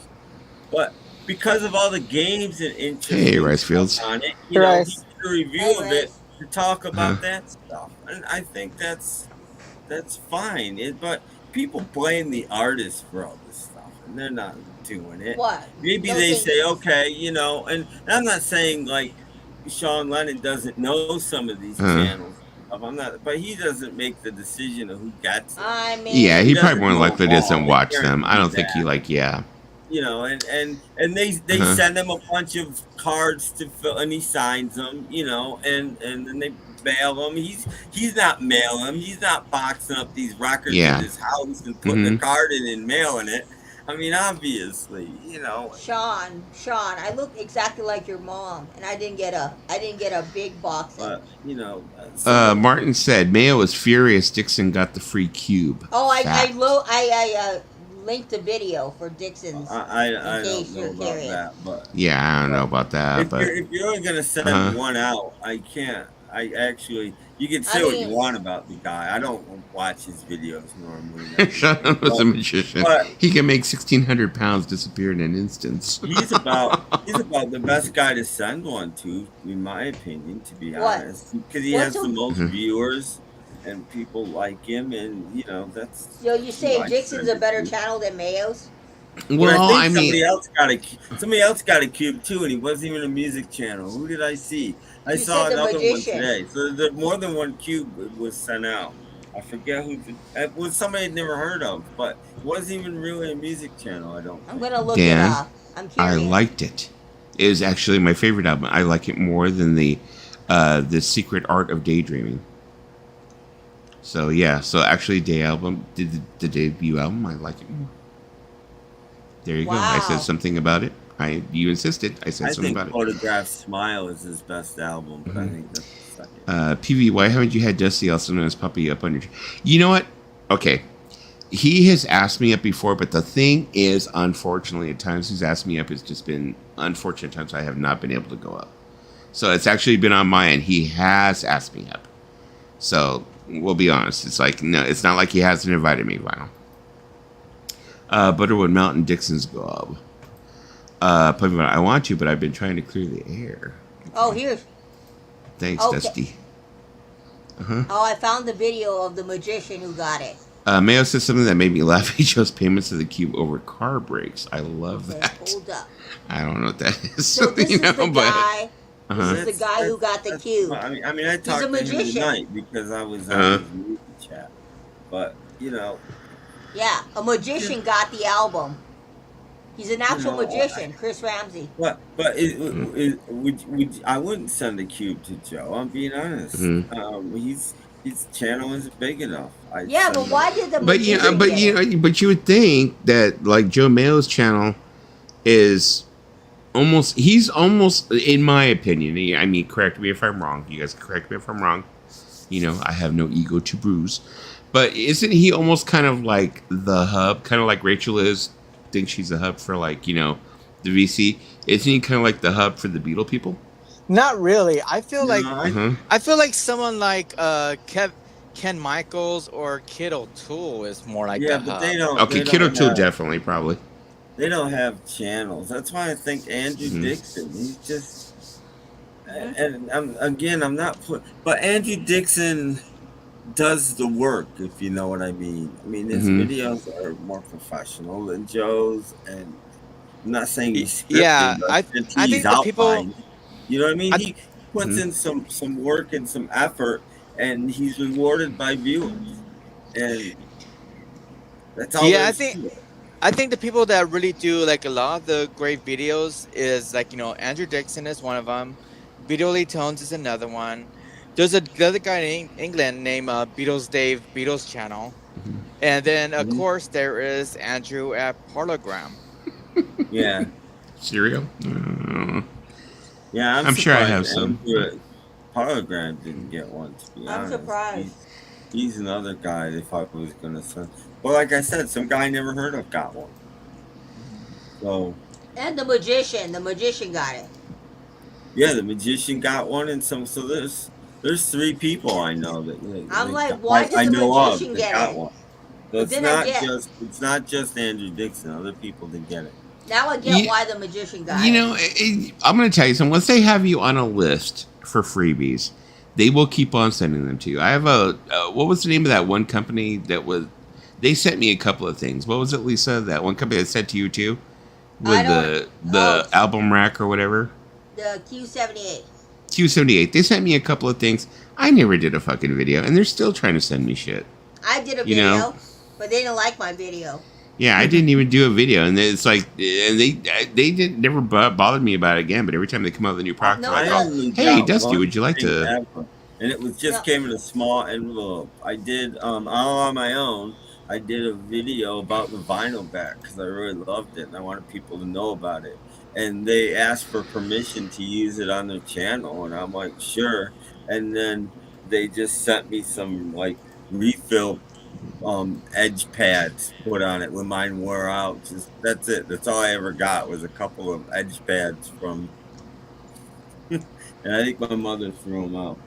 But because of all the games and interest Ricefields. on it, you know, he did a review of it to talk about that stuff, and I think that's fine. But people blame the artists for all this stuff, and they're not doing it. What? Maybe they say, okay, you know, and I'm not saying like Sean Lennon doesn't know some of these channels. I'm not, but he doesn't make the decision of who gets them. I mean, he probably more likely doesn't watch them. I don't think he You know, and they send him a bunch of cards to fill, and he signs them. You know, and then they mail him. He's not mailing them. He's not boxing up these records in his house and putting the card in and mailing it. I mean, obviously, you know. Sean, I look exactly like your mom, and I didn't get a big box. But you know, Martin said Mayo was furious Dixon got the free cube. Oh, I linked the video for Dixon's. I don't know about that, but I don't know about that. If you're only gonna send one out, I can't. You can say what you want about the guy. I don't watch his videos normally. Sean was a magician. He can make 1,600 pounds disappear in an instant. He's about the best guy to send one to, in my opinion, to be honest, because he has the most viewers and people like him, and you know that's. So you say Dixon's a better channel than Mayo's? Well, I mean, somebody else got a cube too, and he wasn't even a music channel. Who did I see? I saw another one today. So there more than one cube was sent out. I forget who. It was somebody I'd never heard of, but it wasn't even really a music channel. I don't. I'm gonna look it up. I'm curious. I liked it. It was actually my favorite album. I like it more than the Secret Art of Daydreaming. So yeah, so actually, the debut album, I like it more. There you go. I said something about it. You insisted. I said something about it. Photograph Smile is his best album, but I think that's the second. PV, why haven't you had Dusty, also known as Puppy, up on your... You know what? Okay. He has asked me up before, but the thing is, unfortunately, at times he's asked me up, it's just been unfortunate times I have not been able to go up. So it's actually been on my end. He has asked me up. So we'll be honest. It's like, no, it's not like he hasn't invited me, Vinyl. Butterwood Mountain, Dixon's Gob. I want to, but I've been trying to clear the air. Oh, here's. Thanks, Dusty. Oh, I found the video of the magician who got it. Mayo said something that made me laugh. He chose payments of the cube over car brakes. I love that. Hold up. I don't know what that is. So this is the guy. This is the guy who got the cube. I mean, I talked to him tonight because I was on his movie chat. But you know, Yeah, a magician got the album. He's an actual magician, Chris Ramsey. But I wouldn't send a cube to Joe. I'm being honest. His channel isn't big enough. Yeah, but why did the But magician but you would think that like Joe Mayo's channel is almost, he's almost, in my opinion, I mean, correct me if I'm wrong. You guys correct me if I'm wrong. You know, I have no ego to bruise. But isn't he almost kind of like the hub, kind of like Rachel is? Think she's a hub for like, you know, the VC. Isn't he kind of like the hub for the Beetle people? Not really. I feel like I feel like someone like Ken Michaels or Kid O'Toole is more like the hub. They don't. Okay, they Kid don't O'Toole have- definitely, probably. They don't have channels. That's why I think Andrew Dixon. He's just. And I'm not. But Andrew Dixon does the work, if you know what I mean. I mean, his videos are more professional than Joe's, and I'm not saying he's scripted. Yeah, but I he's think the people. outlined. You know what I mean? He puts in some work and some effort, and he's rewarded by viewers, and that's all. Yeah, I think the people that really do like a lot of the great videos is like, you know, Andrew Dixon is one of them. Beetle Lee Tones is another one. There's another guy in England named Beatles Dave Beatles Channel, and then of course there is Andrew at Parlogram. Yeah. Cereal? Yeah, I'm sure I have some. Parlogram didn't get one, to be honest. I'm surprised. He's another guy they thought was going to send. Well, like I said, some guy I never heard of got one. So. And the magician got it. Yeah, the magician got one, and so there's 3 people I know that. I'm like, why did the magician get it? One. So it's not just Andrew Dixon. Other people did get it. Now I get why the magician got You know, I'm going to tell you something. Once they have you on a list for freebies, they will keep on sending them to you. I have what was the name of that one company that was, they sent me a couple of things. What was it, Lisa? That one company that sent to you too? With the album rack or whatever? The Q78. Q78. They sent me a couple of things. I never did a fucking video, and they're still trying to send me shit. I did a You video, know? but they didn't like my video. Yeah, I didn't even do a video, and it's like, and they didn't never bothered me about it again. But every time they come out with a new product, they're like, "Oh, hey, Dusty, would you like to?" And it was just came in a small envelope. I did all on my own. I did a video about the vinyl back because I really loved it and I wanted people to know about it. And they asked for permission to use it on their channel, and I'm like, sure. And then they just sent me some like refill edge pads put on it when mine wore out. That's it. That's all I ever got was a couple of edge pads from and I think my mother threw them out.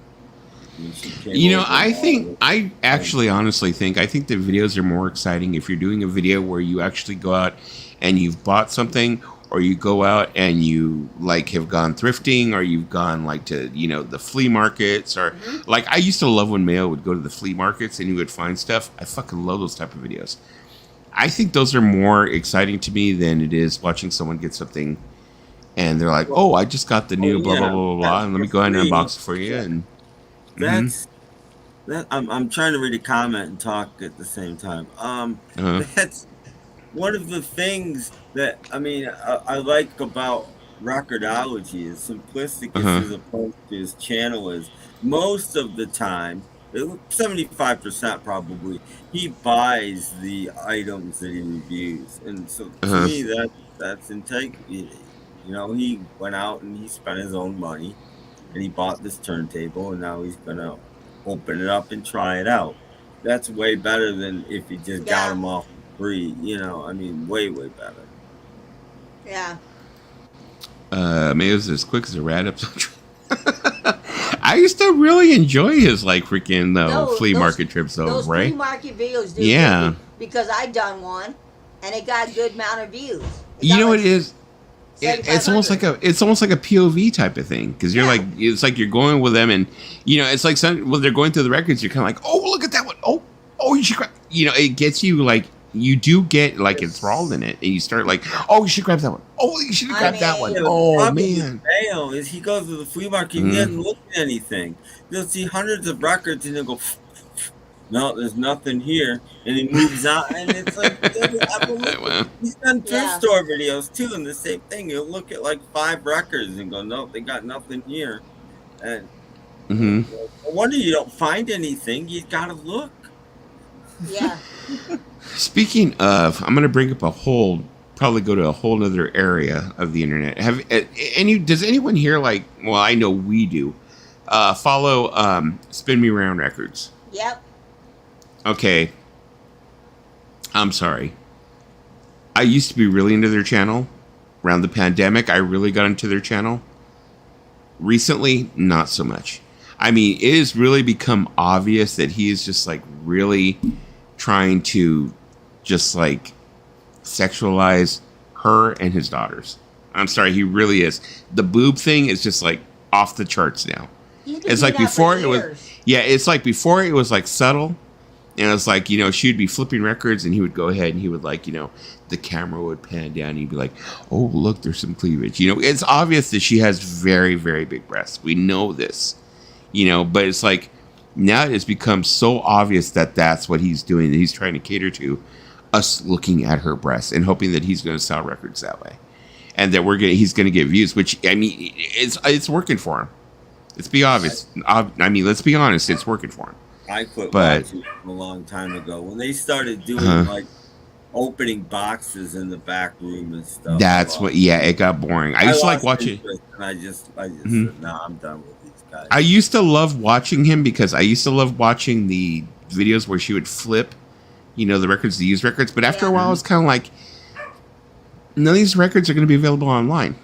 You know, I actually honestly think the videos are more exciting if you're doing a video where you actually go out and you've bought something, or you go out and you like have gone thrifting, or you've gone like to, you know, the flea markets, or like I used to love when Mayo would go to the flea markets and he would find stuff. I fucking love those type of videos. I think those are more exciting to me than it is watching someone get something and they're like, oh, I just got the new blah, blah, blah, blah, blah, and let me go ahead and unbox it for you. And that's that. I'm trying to read a comment and talk at the same time. That's one of the things that I like about Recordology is simplistic as opposed to his channel is. Most of the time, 75% probably, he buys the items that he reviews, and so to me that's integrity. You know, he went out and he spent his own money, and he bought this turntable, and now he's gonna open it up and try it out. That's way better than if he just got them off free. You know, I mean, way better. Yeah. Mayo's as quick as a rat up. I used to really enjoy his like freaking flea market trips, though, those right? Flea market videos, dude. Yeah. Because I done one, and it got a good amount of views. You know what it is? It's almost like a POV type of thing, because you're like, it's like you're going with them, and you know, it's like when they're going through the records, you're kind of like, oh, look at that one, oh, you should grab, you know, it gets you like, you do get like enthralled in it, and you start like, oh, you should grab that one, oh, you should grab that one, oh man. Mayo is he goes to the flea market, he doesn't look at anything. You'll see hundreds of records, and he'll go, no, there's nothing here, and he moves out, and it's like, he's done thrift store videos too, and the same thing. You'll look at like 5 records and go, no, they got nothing here, and no wonder you don't find anything. You gotta look. Yeah. Speaking of, I'm gonna bring up probably go to a whole other area of the internet. Does anyone here, like, well, I know we do, follow Spin Me Round Records? Yep. Okay. I'm sorry. I used to be really into their channel. Around the pandemic, I really got into their channel. Recently, not so much. I mean, it has really become obvious that he is just like really trying to just like sexualize her and his daughters. I'm sorry, he really is. The boob thing is just like off the charts now. It's like before it was, it's like before it was like subtle, and it's like, you know, she'd be flipping records and he would go ahead and he would, like, you know, the camera would pan down and he'd be like, oh, look, there's some cleavage. You know, it's obvious that she has very, very big breasts. We know this, you know, but it's like now it's become so obvious that that's what he's doing, that he's trying to cater to us looking at her breasts and hoping that he's going to sell records that way, and that he's going to get views, which, I mean, it's working for him. Let's be obvious. I mean, let's be honest. It's working for him. I quit watching them a long time ago when they started doing like opening boxes in the back room and stuff. That's what. Yeah, it got boring. I used to like watching. And I just said, no, I'm done with these guys. I used to love watching him because I used to love watching the videos where she would flip, you know, the records, the used records. But after a while, it's kind of like, none of these records are going to be available online.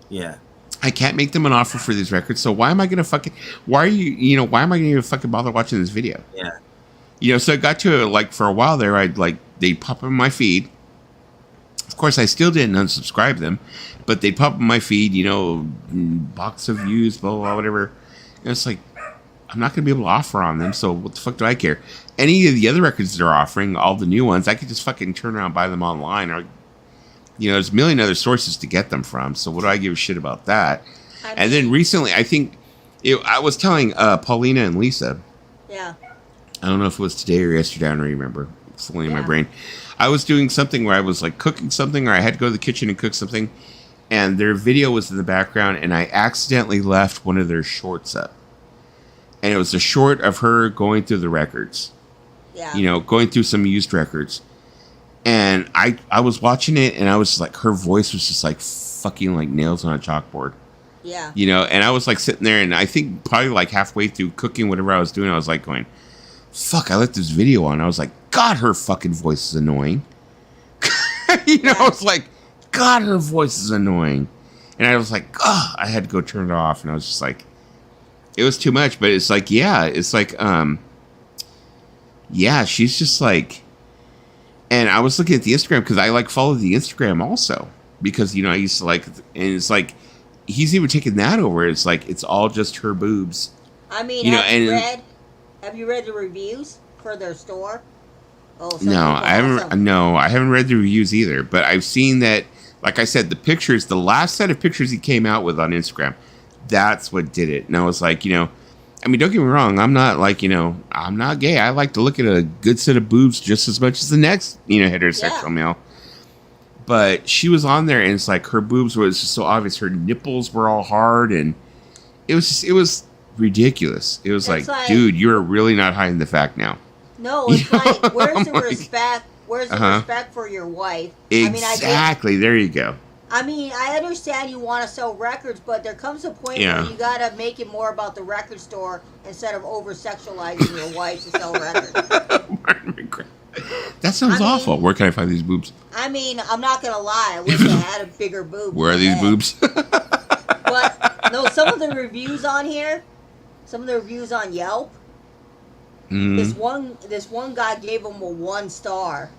Yeah. I can't make them an offer for these records, so why am I going to why am I going to even fucking bother watching this video? Yeah. You know, so it got to, like, for a while there, they'd pop up in my feed. Of course, I still didn't unsubscribe them, but they'd pop up in my feed, you know, box of views, blah, blah, blah, whatever. And it's like, I'm not going to be able to offer on them, so what the fuck do I care? Any of the other records they're offering, all the new ones, I could just fucking turn around and buy them online, or, you know, there's a million other sources to get them from. So what do I give a shit about that? And then recently, I think I was telling Paulina and Lisa. Yeah. I don't know if it was today or yesterday. I don't remember. It's fully in my brain. I was doing something where I was like cooking something, or I had to go to the kitchen and cook something, and their video was in the background, and I accidentally left one of their shorts up. And it was a short of her going through the records. Yeah. You know, going through some used records. And I was watching it, and I was like, her voice was just like fucking like nails on a chalkboard. Yeah. You know, and I was like sitting there, and I think probably like halfway through cooking whatever I was doing, I was like going, fuck, I left this video on. I was like, God, her fucking voice is annoying. You know, I was like, God, her voice is annoying. And I was like, oh, I had to go turn it off. And I was just like, it was too much. But it's like, yeah, it's like, yeah, she's just like, and I was looking at the Instagram because I like follow the Instagram also because, you know, I used to like, and it's like, he's even taking that over. It's like, it's all just her boobs. I mean, you know, have you read the reviews for their store? Oh, no, I haven't. No, I haven't read the reviews either. But I've seen that, like I said, the pictures, the last set of pictures he came out with on Instagram, that's what did it. And I was like, you know, I mean, don't get me wrong. I'm not like, you know, I'm not gay. I like to look at a good set of boobs just as much as the next, you know, heterosexual male. But she was on there, and it's like her boobs was just so obvious. Her nipples were all hard, and it was ridiculous. It was like, dude, you're really not hiding the fact now. No, it's like, where's the respect? Where's the respect for your wife? Exactly. There you go. I mean, I understand you want to sell records, but there comes a point where you gotta make it more about the record store instead of over-sexualizing your wife to sell records. That sounds awful. Where can I find these boobs? I mean, I'm not gonna lie. I wish I had a bigger boob. Where are these boobs? But no, some of the reviews on here, some of the reviews on Yelp. This one guy gave him a 1 star.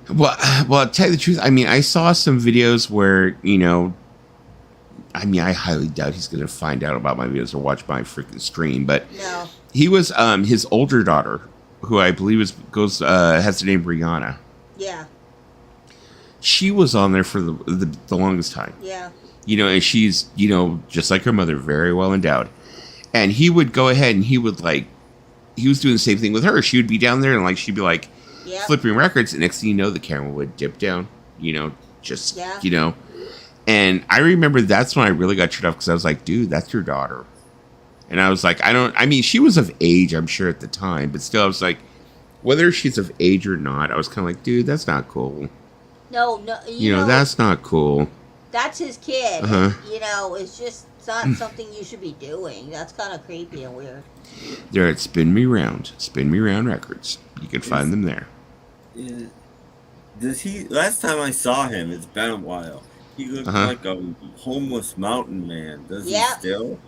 Well, to tell you the truth, I mean, I saw some videos where, you know, I mean, I highly doubt he's going to find out about my videos or watch my freaking stream, but no. He was his older daughter, who I believe has the name Brianna. Yeah. She was on there for the longest time. Yeah. You know, and she's, you know, just like her mother, very well endowed. And he would go ahead and he would like he was doing the same thing with her. She would be down there and like she'd be like Yep. flipping records. And next thing you know, the camera would dip down. You know, just Yeah. you know. And I remember that's when I really got turned off because I was like, dude, that's your daughter. And I was like, I mean, she was of age, I'm sure at the time, but still, I was like, whether she's of age or not, I was kind of like, dude, that's not cool. No, You know, that's not cool. That's his kid. Uh-huh. You know, it's just not something you should be doing. That's kind of creepy and weird. They're at Spin Me Round Records. You can find them there. Yeah. Does he? Last time I saw him, it's been a while. He looked like a homeless mountain man. Does he still?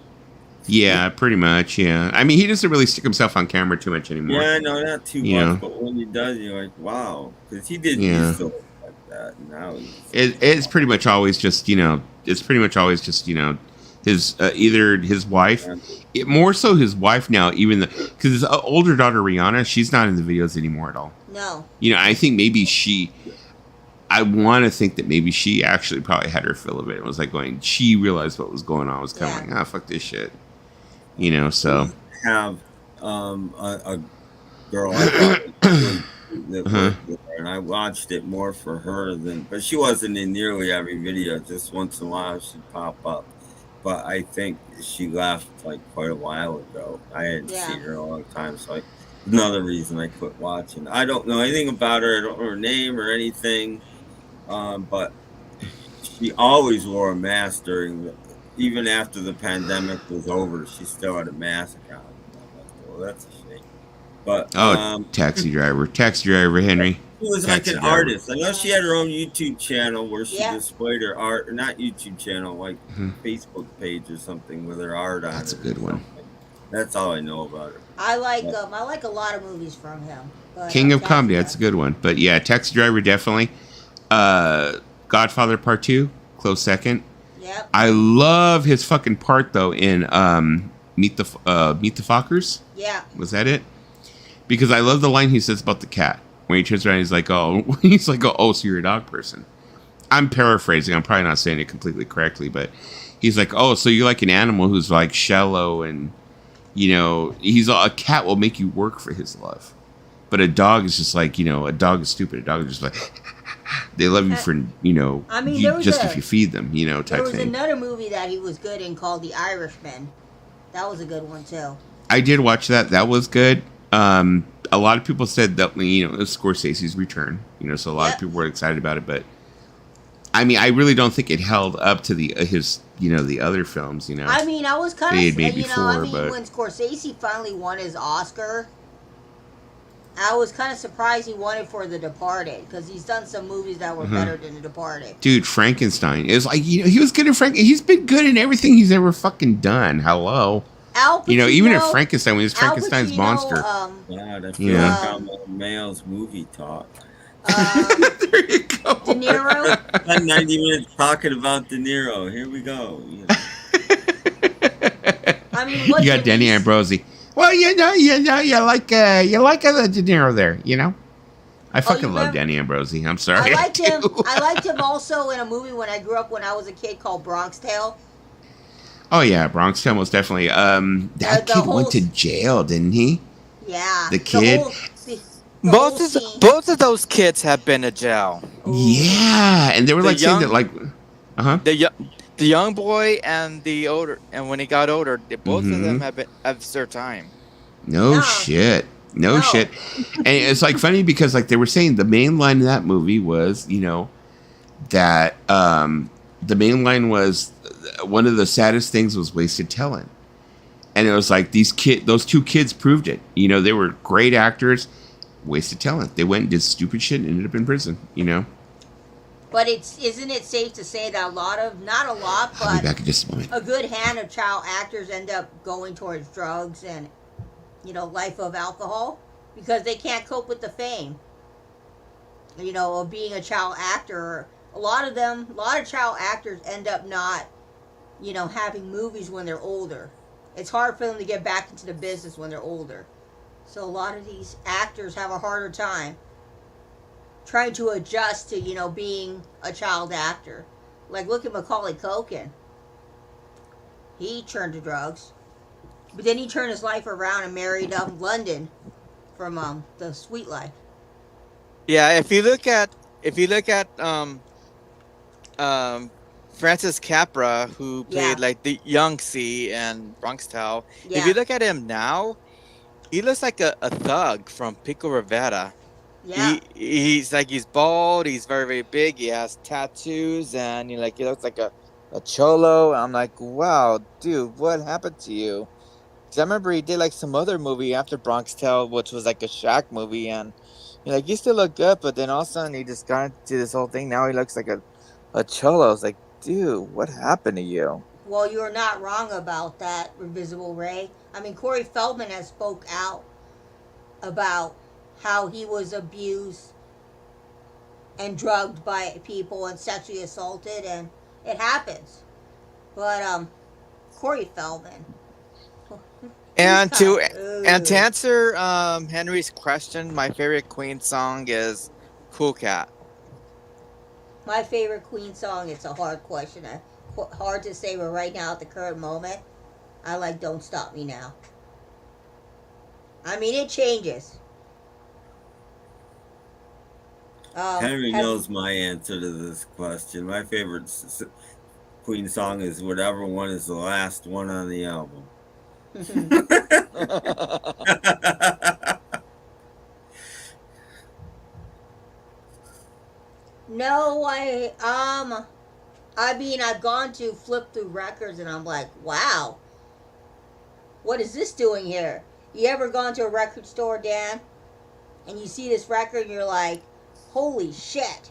Yeah, pretty much. Yeah, I mean, he doesn't really stick himself on camera too much anymore. Yeah, no, not too You much. know? But when he does, you're like, wow, because he did Yeah. used to look like that. And now he's It's pretty much always just, you know, his either his wife, more so his wife now, even because his older daughter Rihanna, she's not in the videos anymore at all. No. You know, I think maybe I want to think that maybe she actually probably had her fill of it. It was like she realized what was going on. It was kind of like, fuck this shit. You know, so. have a girl I thought that worked with her, and I watched it more for her but she wasn't in nearly every video. Just once in a while she'd pop up. But I think she left like quite a while ago. I hadn't seen her in a long time, so another reason I quit watching. I don't know anything about her. I don't know her name or anything. But she always wore a mask even after the pandemic was over. She still had a mask on. Well, that's a shame. But Taxi driver Henry. She was like an artist. I know she had her own YouTube channel where she displayed her art, or not YouTube channel, like Facebook page or something with her art on it. That's a good one. That's all I know about her. I like a lot of movies from him. But, King of Comedy, that's a good one. But yeah, Taxi Driver definitely. Godfather Part 2, close second. Yep. I love his fucking part though in Meet the Fockers. Yeah. Was that it? Because I love the line he says about the cat. When he turns around, he's like, oh, so you're a dog person. I'm paraphrasing. I'm probably not saying it completely correctly, but he's like, oh, so you're like an animal who's like shallow and, you know, a cat will make you work for his love. But a dog is just like, you know, a dog is stupid. A dog is just like, they love you for, you know, I mean, if you feed them, you know, type There was thing. another movie that he was good in called The Irishman. That was a good one, too. I did watch that. That was good. A lot of people said that, you know, it was Scorsese's return, you know, so a lot of people were excited about it, but I mean, I really don't think it held up to his, you know, the other films, you know. I mean, I was kind they of, had made you before, know, I mean, but when Scorsese finally won his Oscar, I was kind of surprised he won it for The Departed, because he's done some movies that were better than The Departed. dude, Frankenstein is like, you know, he was good in he's been good in everything he's ever fucking done. Hello. Al Pacino, you know, even in Frankenstein, when he was Frankenstein's monster. God, I you feel know. like I'm on Mail's movie talk. There you go. De Niro. Spent 90 minutes talking about De Niro. Here we go. You know. I mean, what You got Danny Ambrosi. Well, you like De Niro there, you know. I fucking love Danny Ambrosi. I'm sorry. I liked him. I liked him also in a movie when I grew up when I was a kid called Bronx Tale. Oh yeah, Bronx Tale most definitely. That kid went to jail, didn't he? Yeah. The kid. Both of those kids have been to jail. Yeah, and they were like saying that like, the young boy and the older, and when he got older, both of them have served time. No shit. No shit. And it's like funny because like they were saying the main line in that movie was, you know, that the main line was one of the saddest things was wasted talent. And it was like those two kids proved it. You know, they were great actors, wasted talent. They went and did stupid shit and ended up in prison, you know. But isn't it safe to say that not a lot, I'll be but back in just a moment. a good hand of child actors end up going towards drugs and, you know, life of alcohol because they can't cope with the fame, you know, of being a child actor. A lot of child actors end up not, you know, having movies when they're older. It's hard for them to get back into the business when they're older. So a lot of these actors have a harder time trying to adjust to, you know, being a child actor. Like, look at Macaulay Culkin. He turned to drugs. But then he turned his life around and married London from the Sweet Life. Yeah, if you look at Francis Capra, who played like the young C in Bronx Tale, if you look at him now, he looks like a thug from Pico Rivera. Yeah. He's bald, he's very, very big, he has tattoos, and he looks like a cholo. I'm like, wow, dude, what happened to you? Because I remember he did like some other movie after Bronx Tale, which was like a Shaq movie, and he still looked good, but then all of a sudden he just got into this whole thing. Now he looks like a cholo. I was like, dude, what happened to you? Well, you're not wrong about that, Invisible Ray. I mean, Corey Feldman has spoke out about how he was abused and drugged by people and sexually assaulted, and it happens. But Corey Feldman. And to answer Henry's question, my favorite Queen song is Cool Cat. My favorite Queen song, it's a hard question. Hard to say, but right now at the current moment, I like Don't Stop Me Now. I mean, it changes. Henry knows my answer to this question. My favorite Queen song is whatever one is the last one on the album. No, I mean, I've gone to flip through records and I'm like, wow, what is this doing here? You ever gone to a record store, Dan, and you see this record and you're like, holy shit,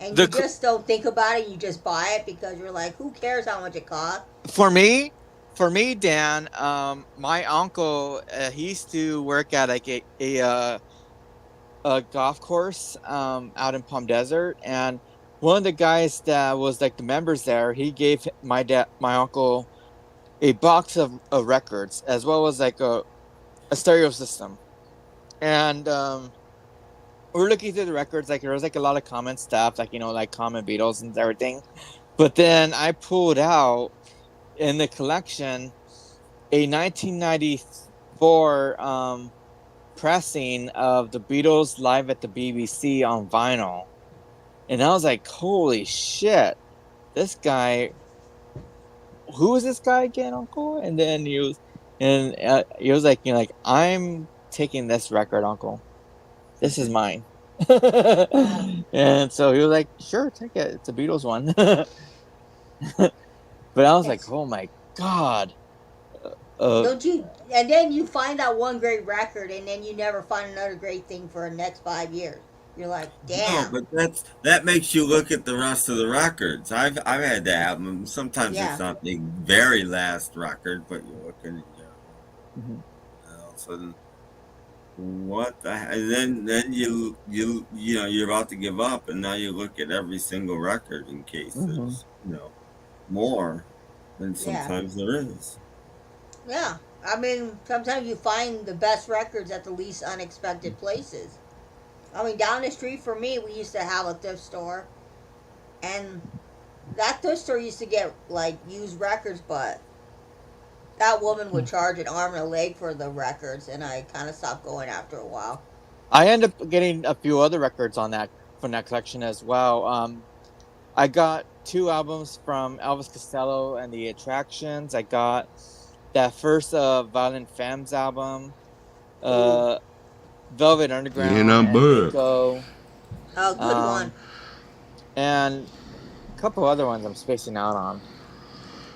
and you just don't think about it, you just buy it because you're like, who cares how much it costs? For me, Dan, my uncle, he used to work at like a golf course out in Palm Desert, and one of the guys that was like the members there, he gave my uncle a box of records as well as like a stereo system, and we're looking through the records, like there was like a lot of common stuff, like like common Beatles and everything, but then I pulled out in the collection a 1994 pressing of the Beatles live at the BBC on vinyl, and I was like, holy shit, this guy, who is this guy again, Uncle? And then he was like, I'm taking this record, Uncle, this is mine. And so he was like, sure, take it, it's a Beatles one. But I was like, oh my god. Don't you? And then you find that one great record, and then you never find another great thing for the next 5 years. You're like, damn. No, but that makes you look at the rest of the records. I've had that happen. Sometimes it's not the very last record, but you're looking, all of a sudden, what the? And then you're about to give up, and now you look at every single record in case there's more than sometimes there is. Yeah, I mean, sometimes you find the best records at the least unexpected places. I mean, down the street from me, we used to have a thrift store, and that thrift store used to get like used records, but that woman would charge an arm and a leg for the records, and I kind of stopped going after a while. I ended up getting a few other records from that collection as well. I got 2 albums from Elvis Costello and the Attractions. I got that first Violent Femmes album, Velvet Underground, Oh, good one. And a couple other ones I'm spacing out on.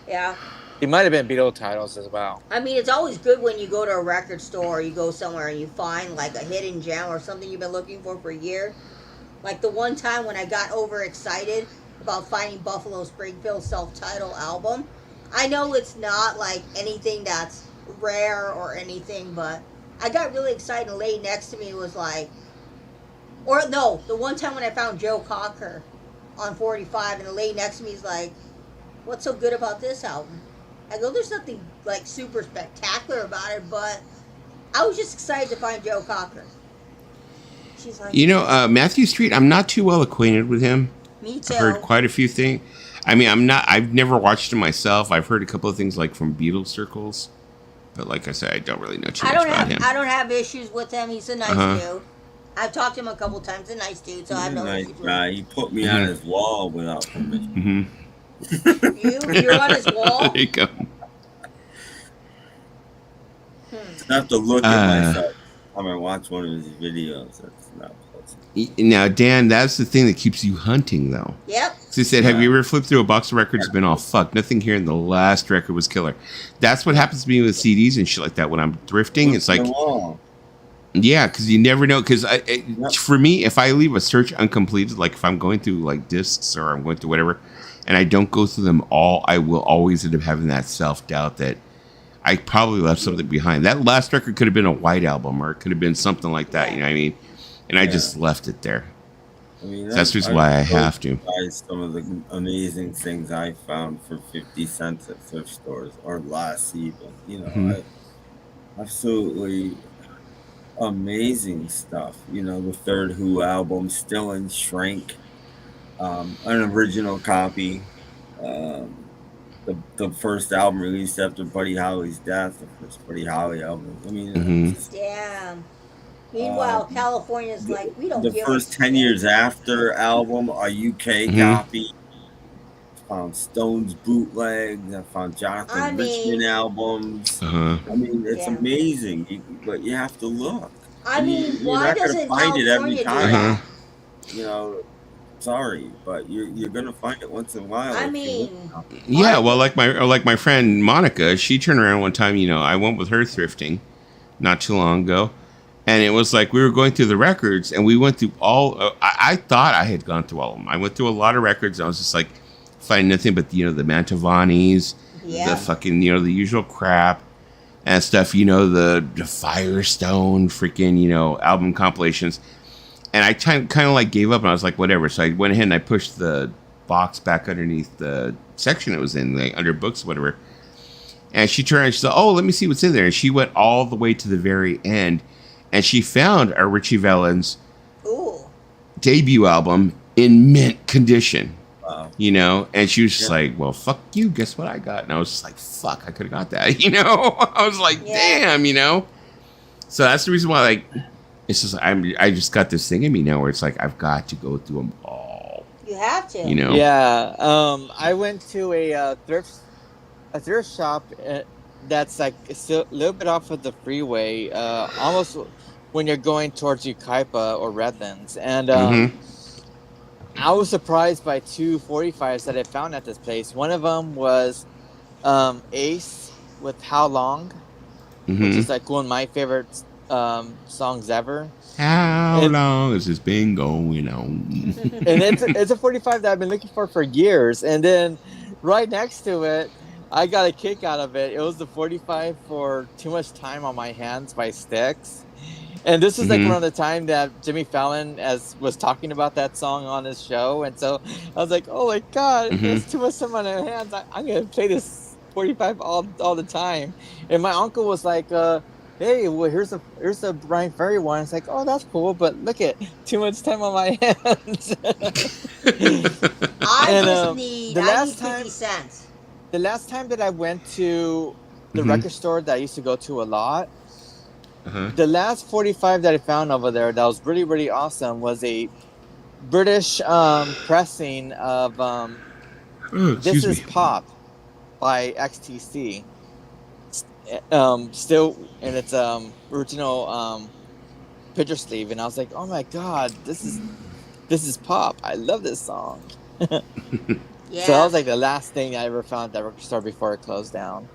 Yeah. It might have been Beatle titles as well. I mean, it's always good when you go to a record store or you go somewhere and you find like a hidden gem or something you've been looking for years. Like the one time when I got overexcited about finding Buffalo Springfield's self-titled album. I know it's not like anything that's rare or anything, but I got really excited, and the lady next to me was like, or no, the one time when I found Joe Cocker on 45, and the lady next to me is like, what's so good about this album? I go, there's nothing like super spectacular about it, but I was just excited to find Joe Cocker. She's like, Matthew Street, I'm not too well acquainted with him. Me too. I've heard quite a few things. I mean, I've never watched him myself. I've heard a couple of things like from Beatles circles. But like I said, I don't really know too much about him. I don't have issues with him. He's a nice Uh-huh. dude. I've talked to him a couple times. He's a nice dude, so I have He's a no nice issues with guy. him. He put me on his wall without permission. You're on his wall? There you go. I have to look at myself when I watch one of his videos. That's not pleasant. Now, Dan, that's the thing that keeps you hunting, though. Yep. So he said, have you ever flipped through a box of records and been all, fuck, nothing here, and the last record was killer? That's what happens to me with CDs and shit like that when I'm thrifting. It's like, yeah, because you never know. Because for me, if I leave a search uncompleted, like if I'm going through like discs or I'm going through whatever, and I don't go through them all, I will always end up having that self-doubt that I probably left something behind. That last record could have been a White Album, or it could have been something like that, you know what I mean? And I just left it there. I mean, That's the reason why I have to. Some of the amazing things I found for 50 cents at thrift stores, or less even. You know, absolutely amazing stuff. You know, the third Who album, Still in Shrink, an original copy. The first album released after Buddy Holly's death, the first Buddy Holly album. I mean, Damn. Meanwhile, California's like, we don't the give first a 10 years after album, a UK copy. Found Stones bootlegs. I found Jonathan Richman albums. I mean, it's amazing, but you have to look. I mean, you're why not gonna doesn't find it every California do time. that? You know, sorry, but you're gonna find it once in a while. I if you mean, look. Yeah, well, like my friend Monica, she turned around one time. You know, I went with her thrifting not too long ago, and it was like we were going through the records, and we went through all. I thought I had gone through all of them. I went through a lot of records, and I was just like finding nothing but the Mantovani's, the fucking the usual crap and stuff. The Firestone freaking album compilations. And I kind of like gave up, and I was like, whatever. So I went ahead and I pushed the box back underneath the section it was in, like under books, or whatever. And she turned and she said, "Oh, let me see what's in there." And she went all the way to the very end, and she found our Richie Valens debut album in mint condition. Wow. And she was just like, "Well, fuck you. Guess what I got?" And I was just like, "Fuck, I could have got that." I was like, "Damn," So that's the reason why, like. It's just I just got this thing in me now where it's like I've got to go through them all. You have to. Yeah. I went to a thrift shop that's like still a little bit off of the freeway, almost when you're going towards Ukaipa or Redlands, and I was surprised by two 45s that I found at this place. One of them was Ace with How Long, which is like one of my favorite songs ever. How long has this been going on? And it's a 45 that I've been looking for years. And then right next to it, I got a kick out of it. It was the 45 for Too Much Time on My Hands by Styx. And this is like around the time that Jimmy Fallon was talking about that song on his show. And so I was like, oh my God, there's too much time on my hands. I'm going to play this 45 all the time. And my uncle was like, hey, well, here's a Brian Ferry one. It's like, oh, that's cool, but look at Too Much Time on My Hands. I need 50 cents. The last time that I went to the record store that I used to go to a lot, the last 45 that I found over there that was really, really awesome was a British pressing of This Is Pop by XTC. Still in its original picture sleeve, and I was like, oh my God, this is pop. I love this song. So that was like the last thing I ever found at that record store before it closed down.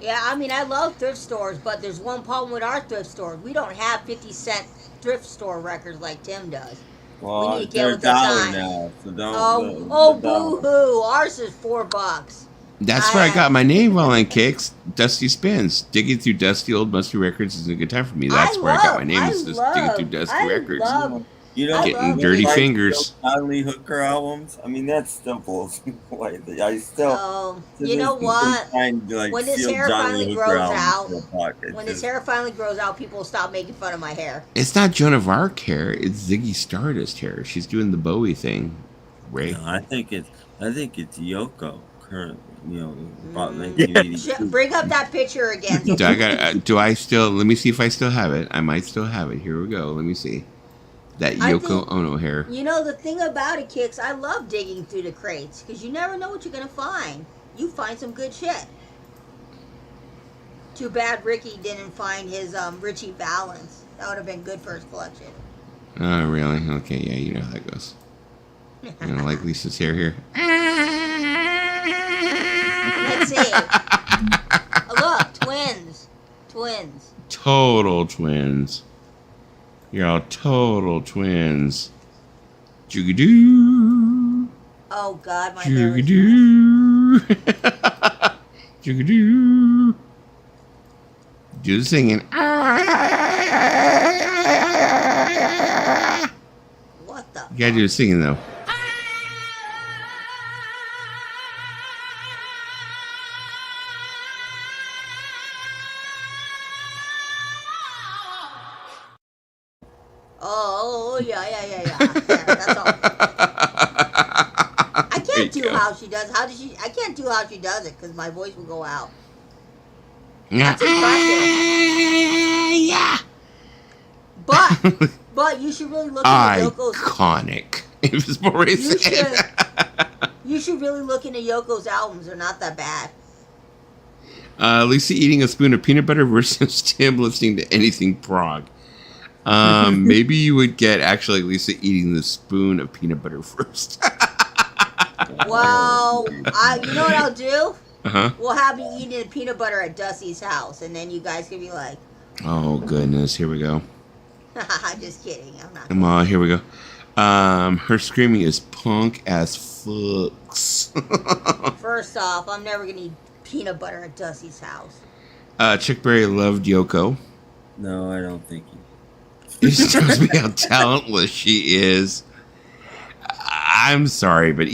Yeah, I mean, I love thrift stores, but there's one problem with our thrift stores. We don't have 50-cent thrift store records like Tim does. Well, we need to get with the $1 time. now, so don't. Boo-hoo. Ours is $4. That's where I got my name on kicks. Dusty Spins. Digging through dusty old musty records is a good time for me. That's where I got my name. Is just digging through dusty records. Getting dirty fingers. Conley Hooker albums. I mean, that still blows me away. I still. You know what? When his hair finally grows out, people will stop making fun of my hair. It's not Joan of Arc hair. It's Ziggy Stardust hair. She's doing the Bowie thing. Right? No, I think it's Yoko. currently. About 1982. Bring up that picture again. Do I still? Let me see if I still have it. I might still have it. Here we go. Let me see. That Yoko Ono hair. You know, the thing about it, Kicks, I love digging through the crates because you never know what you're going to find. You find some good shit. Too bad Ricky didn't find his Richie Valens. That would have been good for his collection. Oh, really? Okay, yeah, you know how that goes. You don't like Lisa's hair here? Let's see. Look, twins. Twins. Total twins. You're all total twins. Joogadoo. Oh, God, my hair is... Joogadoo. Joogadoo. Do the singing. What the? You gotta do the singing, though. Oh, yeah. That's all. I can't do how she does. How does she? I can't do how she does it because my voice will go out. That's impressive. Yeah. But you should really look into Yoko's. Iconic. It was more recent. You should really look into Yoko's albums. They're not that bad. Lisa eating a spoon of peanut butter versus Tim listening to anything prog. Maybe you would get actually Lisa eating the spoon of peanut butter first. Well, you know what I'll do? Uh-huh. We'll have me eating peanut butter at Dusty's house, and then you guys can be like, Oh, goodness. Here we go. just kidding. I'm not. Come on, here we go. Her screaming is punk as fucks. First off, I'm never going to eat peanut butter at Dusty's house. Chuck Berry loved Yoko. No, I don't think he. It just shows me how talentless she is. I'm sorry, but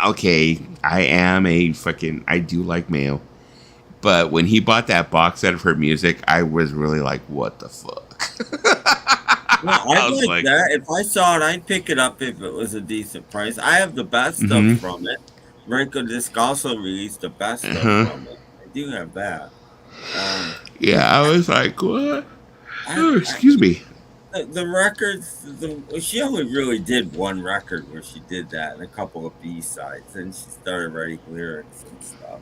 okay, I do like Mayo. But when he bought that box set of her music, I was really like, what the fuck? I was like that. If I saw it, I'd pick it up if it was a decent price. I have the best stuff from it. Renko Disc also released the best stuff from it. I do have that. Yeah, I was like, what? Oh, excuse me. The records, she only really did one record where she did that and a couple of B-sides. And she started writing lyrics and stuff.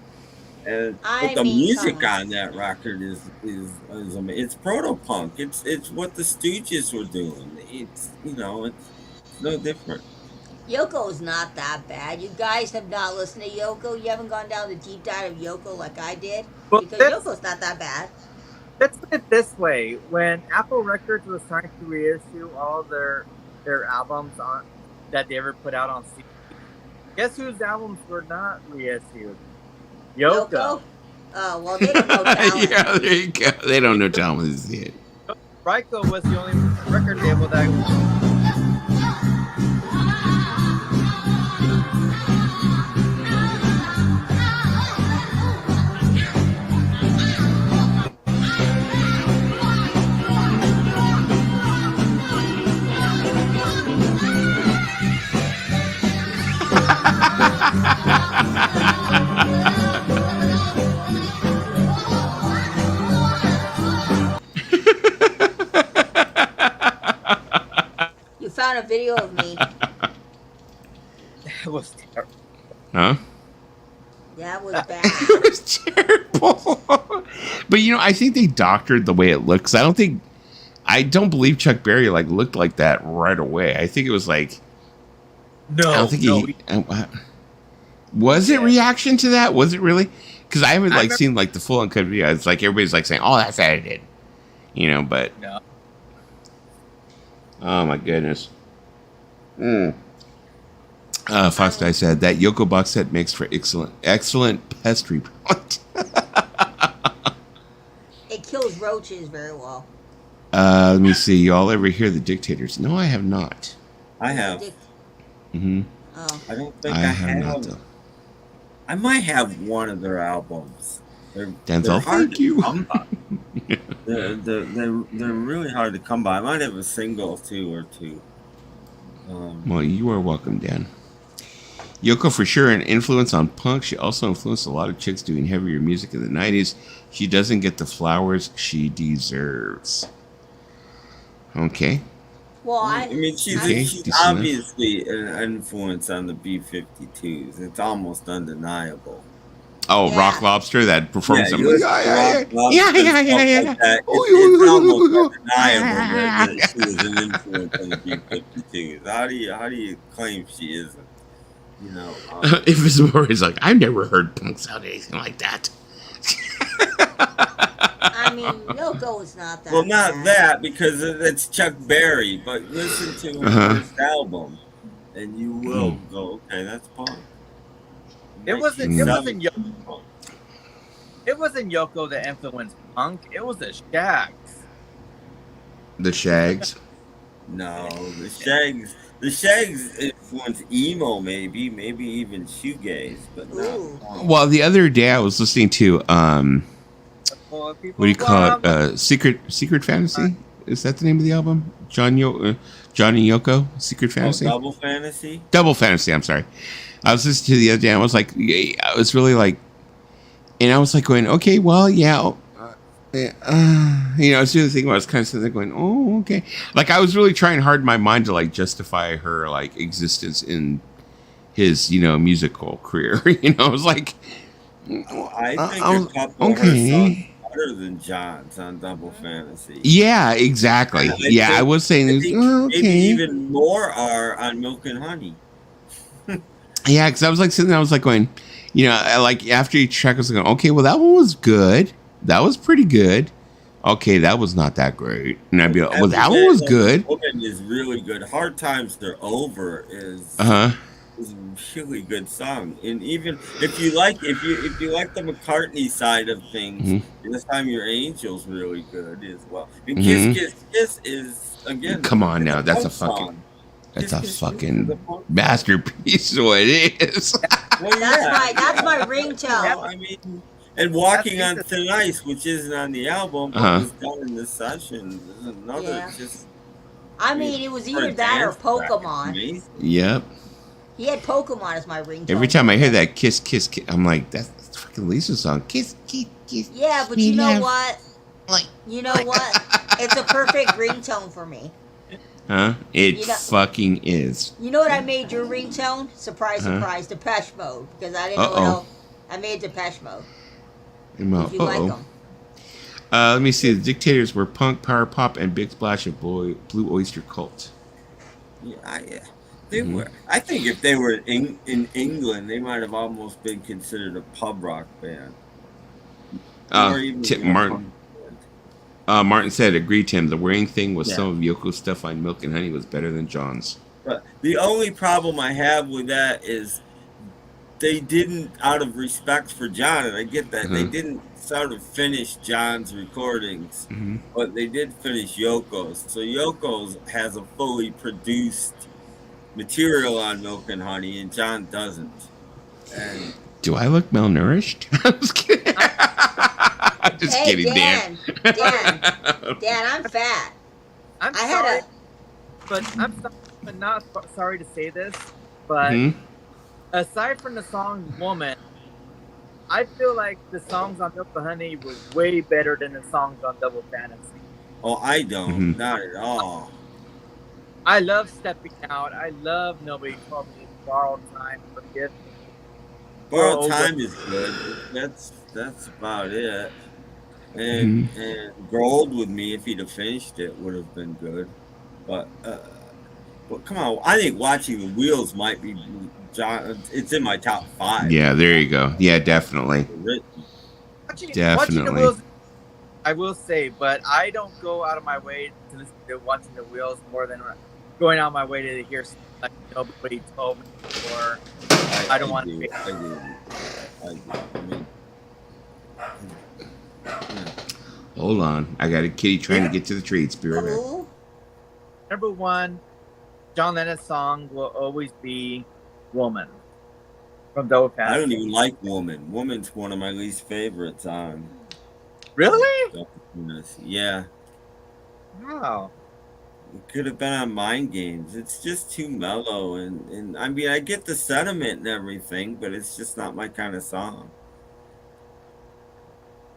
But the music on that record is amazing. It's proto-punk. It's what the Stooges were doing. It's no different. Yoko's not that bad. You guys have not listened to Yoko. You haven't gone down the deep dive of Yoko like I did. Because Yoko's not that bad. Let's put it this way: when Apple Records was trying to reissue all their albums that they ever put out on CD, guess whose albums were not reissued? Yoko. Oh, well, they don't know talent. Yeah, there you go. They don't know talent. This is it. Ryko was the only record label that. You found a video of me. That was terrible. Huh? That was bad. It was terrible. But I think they doctored the way it looks. I don't believe Chuck Berry looked like that right away. I think it was like. No. I don't think was it reaction to that? Was it really? Because I haven't seen the full uncut video. It's like everybody's saying, "Oh, that's edited," But no. Oh my goodness. Fox Guy said that Yoko box set makes for excellent pest repellent. It kills roaches very well. Let me see. Y'all ever hear the Dictators? No, I have not. I have. Mm-hmm. Oh. I don't think I I have not, though. I might have one of their albums. Denzel, thank you. They're really hard to come by. I might have a single or two. Well, you are welcome, Dan. Yoko for sure an influence on punk. She also influenced a lot of chicks doing heavier music in the 90s. She doesn't get the flowers she deserves. Okay. Well, I mean, she's obviously an influence on the B-52s. It's almost undeniable. Oh, yeah. Rock Lobster, that performance. Yeah, Yeah. It's almost undeniable that she was an influence on the B-52s. How do you claim she isn't? You know, if it's more, it's like I've never heard punk sound anything like that. I mean, Yoko is not that. Well, not bad. that because it's Chuck Berry, but listen to her first album, and you will go, okay, that's punk. It wasn't Yoko. It wasn't Yoko that influenced punk. It was the Shags. The Shags? No, the Shags. The Shags influenced emo, maybe even shoegaze, but not. Well, the other day I was listening to what do you call it? Secret Fantasy? Is that the name of the album? Johnny Yoko, Secret Fantasy. Double Fantasy. Double Fantasy. I'm sorry. I was listening to the other day. And I was like, I was really like, and I was like going, okay, well, yeah. I was doing the thing where I was kind of sitting there going, oh, okay. Like I was really trying hard in my mind to like justify her like existence in his, musical career. I was like, I think a couple of her songs better than John's on Double Fantasy. Yeah, exactly. I was saying, okay. Maybe even more are on Milk and Honey. Yeah, because I was like sitting there, I was like going, like after each track I was going, okay, well that one was good. That was pretty good. Okay, that was not that great. And I'd be like, well, that one was good. Woman is really good. Hard Times They're Over is a really good song. And even if you like the McCartney side of things, This Time Your Angel's really good as well. And Kiss Kiss Kiss is again. Come on now, that's a fucking masterpiece. What it is. Well, that's my ringtone. I mean. And Walking on Thin Ice, which isn't on the album, but was done in this session, is another I mean, it was either that or Pokemon. Yep. He had Pokemon as my ringtone. Every time I hear that kiss, kiss, kiss, I'm like, that's fucking Lisa's song. Kiss, kiss, kiss. Yeah, but you know what? It's a perfect ringtone for me. Huh? It fucking is. You know what I made your ringtone? Surprise, surprise, Depeche Mode. Because I didn't know what else. I made Depeche Mode. If you like them. Let me see. The Dictators were punk, power pop, and big splash of Blue Oyster Cult. Yeah, they were. I think if they were in England, they might have almost been considered a pub rock band. Martin said, "Agree, Tim. The wearing thing with some of Yoko's stuff on Milk and Honey was better than John's." But the only problem I have with that is they didn't, out of respect for John, and I get that, they didn't sort of finish John's recordings, but they did finish Yoko's. So Yoko's has a fully produced material on Milk and Honey, and John doesn't. And do I look malnourished? I'm just kidding. I'm just kidding, Dan. Dan, I'm fat. I'm sorry, but not sorry to say this, but aside from the song Woman, I feel like the songs on Milk and Honey was way better than the songs on Double Fantasy. Oh, I don't. Not at all. I love Stepping Out. I love Nobody Told Me. Borrowed Time. Forgive Me. Borrowed Time is good. That's about it. And Grow Old With Me, if he'd have finished it, would have been good. But come on, I think Watching the Wheels might be John. It's in my top 5. Yeah, there you go. Yeah, definitely. Watching the Wheels, I will say, but I don't go out of my way to listen to Watching the Wheels more than going out of my way to hear like Nobody Told Me or I Don't Want to Be. Hold on, I got a kitty trying to get to the treats. Be right back. Number 1, John Lennon's song will always be Woman from Double Fantasy. I don't even like Woman. Woman's one of my least favorites on. Really? Yeah. Wow. It could have been on Mind Games. It's just too mellow, and I mean, I get the sentiment and everything, but it's just not my kind of song.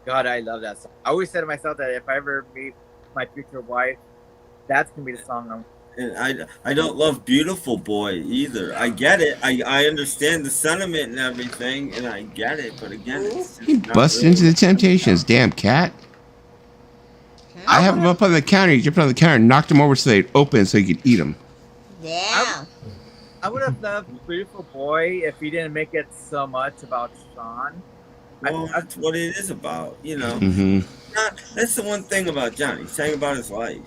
God, I love that song. I always said to myself that if I ever meet my future wife, that's gonna be the song I'm. And I don't love Beautiful Boy either. I get it. I understand the sentiment and everything, and I get it. But again, it's just You not bust really into the Temptations, damn cat. I have him up on the counter. He jumped on the counter and knocked him over so they'd open so he could eat them. Yeah. I would have loved Beautiful Boy if he didn't make it so much about Sean. Well, that's what it is about, you know. Mm-hmm. That's the one thing about Johnny. He sang about his life.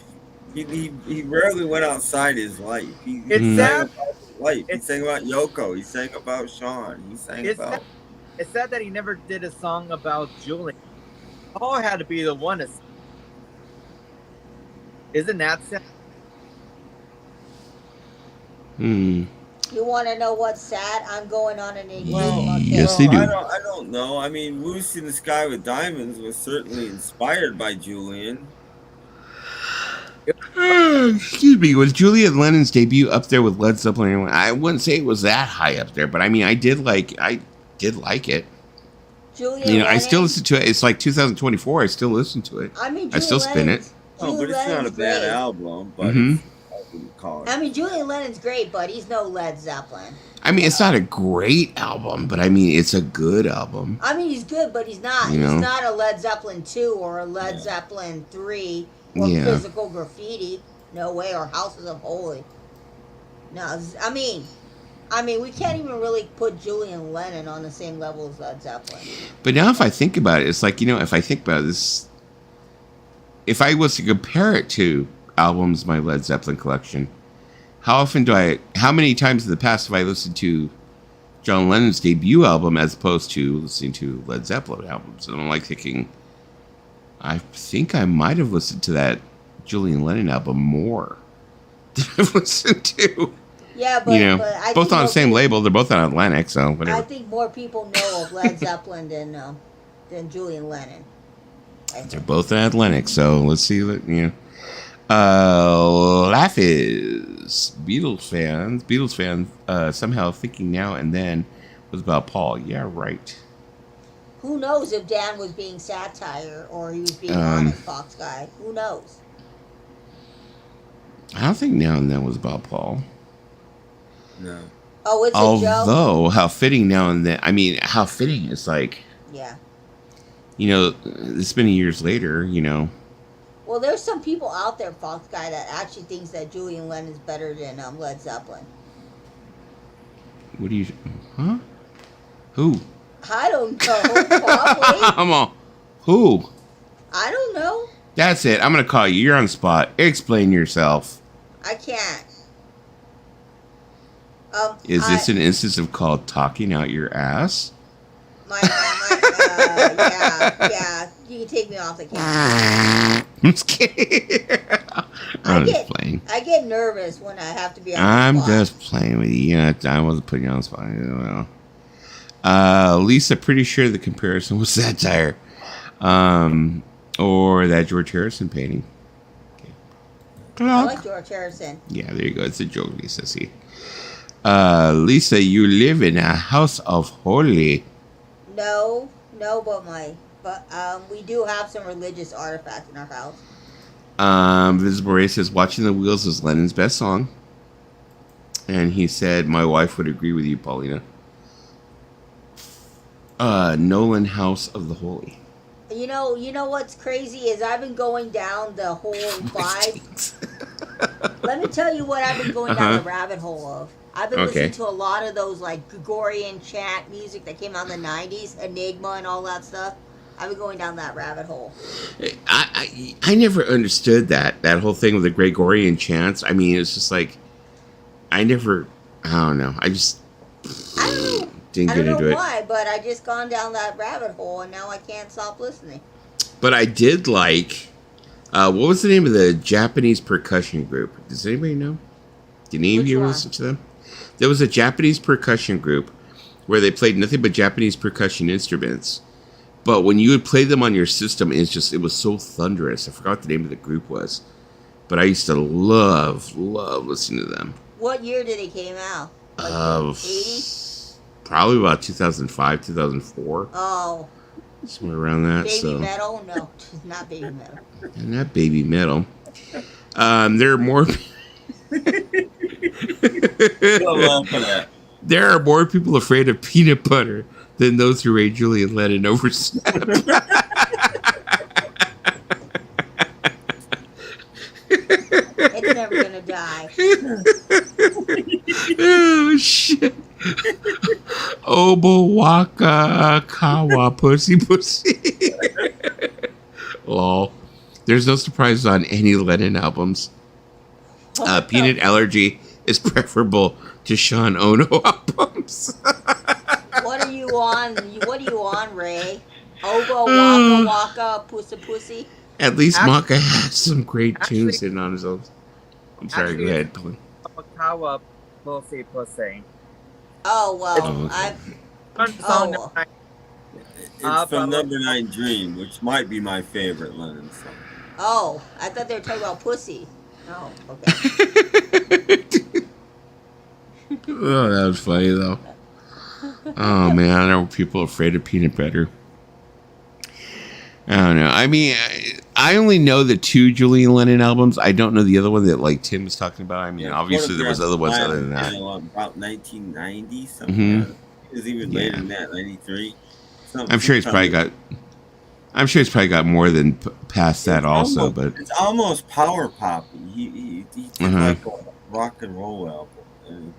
He rarely went outside his life. He sang about his life. He sang about Yoko. He sang about Sean. He sang about. It's sad that he never did a song about Julie. Paul had to be the one to. Isn't that sad? Hmm. You want to know what's sad? I'm going on an Yes, they do. I don't know. I mean, Moose in the Sky with Diamonds was certainly inspired by Julian. Excuse me. Was Julian Lennon's debut up there with Led Zeppelin? I wouldn't say it was that high up there, but I mean, I did like it. Julian I still listen to it. It's like 2024. I still listen to it. I mean, I still spin it. Oh, but it's not a bad album. But Mhm. I wouldn't call it. I mean, Julian Lennon's great, but he's no Led Zeppelin. I mean, it's not a great album, but I mean, it's a good album. I mean, he's good, but he's not. You know? He's not a Led Zeppelin 2 or a Led Zeppelin 3 or Yeah. Physical Graffiti. No way. Or Houses of Holy. No, I mean, we can't even really put Julian Lennon on the same level as Led Zeppelin. But now, if I think about it, it's like, if I think about this, if I was to compare it to albums, my Led Zeppelin collection, how many times in the past have I listened to John Lennon's debut album as opposed to listening to Led Zeppelin albums? And I'm like thinking, I think I might have listened to that Julian Lennon album more than I've listened to. Yeah, but I both think on the more same people- label. They're both on Atlantic, so I whatever. think more people know of Led Zeppelin than Julian Lennon. They're both on Atlantic, so let's see what Laugh is Beatles fans somehow thinking now and then was about Paul. Yeah, right. Who knows if Dan was being satire or he was being honest, Fox guy? Who knows? I don't think now and then was about Paul. No. Oh, it's a joke. Although, how fitting now and then. I mean, how fitting is like. Yeah. It's been years later. Well, there's some people out there, Fox guy, that actually thinks that Julian Lennon's better than Led Zeppelin. What do you? Huh? Who? I don't know. Probably. Come on. Who? I don't know. That's it. I'm gonna call you. You're on the spot. Explain yourself. I can't. Is this an instance of called talking out your ass? Yeah. You can take me off the camera. I'm just kidding. I'm just playing. I get nervous when I have to be on I'm the spot. just playing with you. I wasn't putting you on the spot. Lisa, pretty sure the comparison was satire. Or that George Harrison painting. Okay. I like George Harrison. Yeah, there you go. It's a joke, Lisa. See. Lisa, you live in a house of holy. No, but we do have some religious artifacts in our house. Visible Ray says, Watching the Wheels is Lennon's best song. And he said, my wife would agree with you, Paulina. Nolan House of the Holy. You know what's crazy is I've been going down the whole vibe. Let me tell you what I've been going down the rabbit hole of. I've been listening to a lot of those like Gregorian chant music that came out in the 90s, Enigma and all that stuff. I've been going down that rabbit hole. I never understood that whole thing with the Gregorian chants. I mean, it's just like, I don't know. I just didn't get into it. I don't know why, but I just gone down that rabbit hole and now I can't stop listening. But I did like, what was the name of the Japanese percussion group? Does anybody know? Did any of you listen to them? There was a Japanese percussion group where they played nothing but Japanese percussion instruments. But when you would play them on your system, it was so thunderous. I forgot what the name of the group was. but I used to love listening to them. What year did it came out? Like 80? Probably about 2005, 2004. Oh. Somewhere around that. Baby metal? No, not baby metal. Not baby metal. There are more. There are more people afraid of peanut butter than those who rate Julian Lennon over Snap. It's never gonna die. Oh shit! Obo waka kawa pussy. Lol. There's no surprises on any Lennon albums. Peanut Allergy is preferable to Sean Ono albums. What are you on? What are you on, Ray? Obo waka waka pussy. At least Maka has some great tunes in on his own. I'm sorry, go ahead. Kawa pussy. Oh well, It's from Number 9 Dream, which might be my favorite Lennon song. Oh, I thought they were talking about pussy. Oh, okay. Oh, that was funny though. Oh man, I know people are afraid of peanut butter. I don't know. I mean, I only know the 2 Julian Lennon albums. I don't know the other one that like Tim was talking about. I mean, obviously there was other ones other than that. About 1990 something. It was even later than that, 93. I'm sure he's probably got more than past that also, but it's almost power poppy. He did like a rock and roll album. And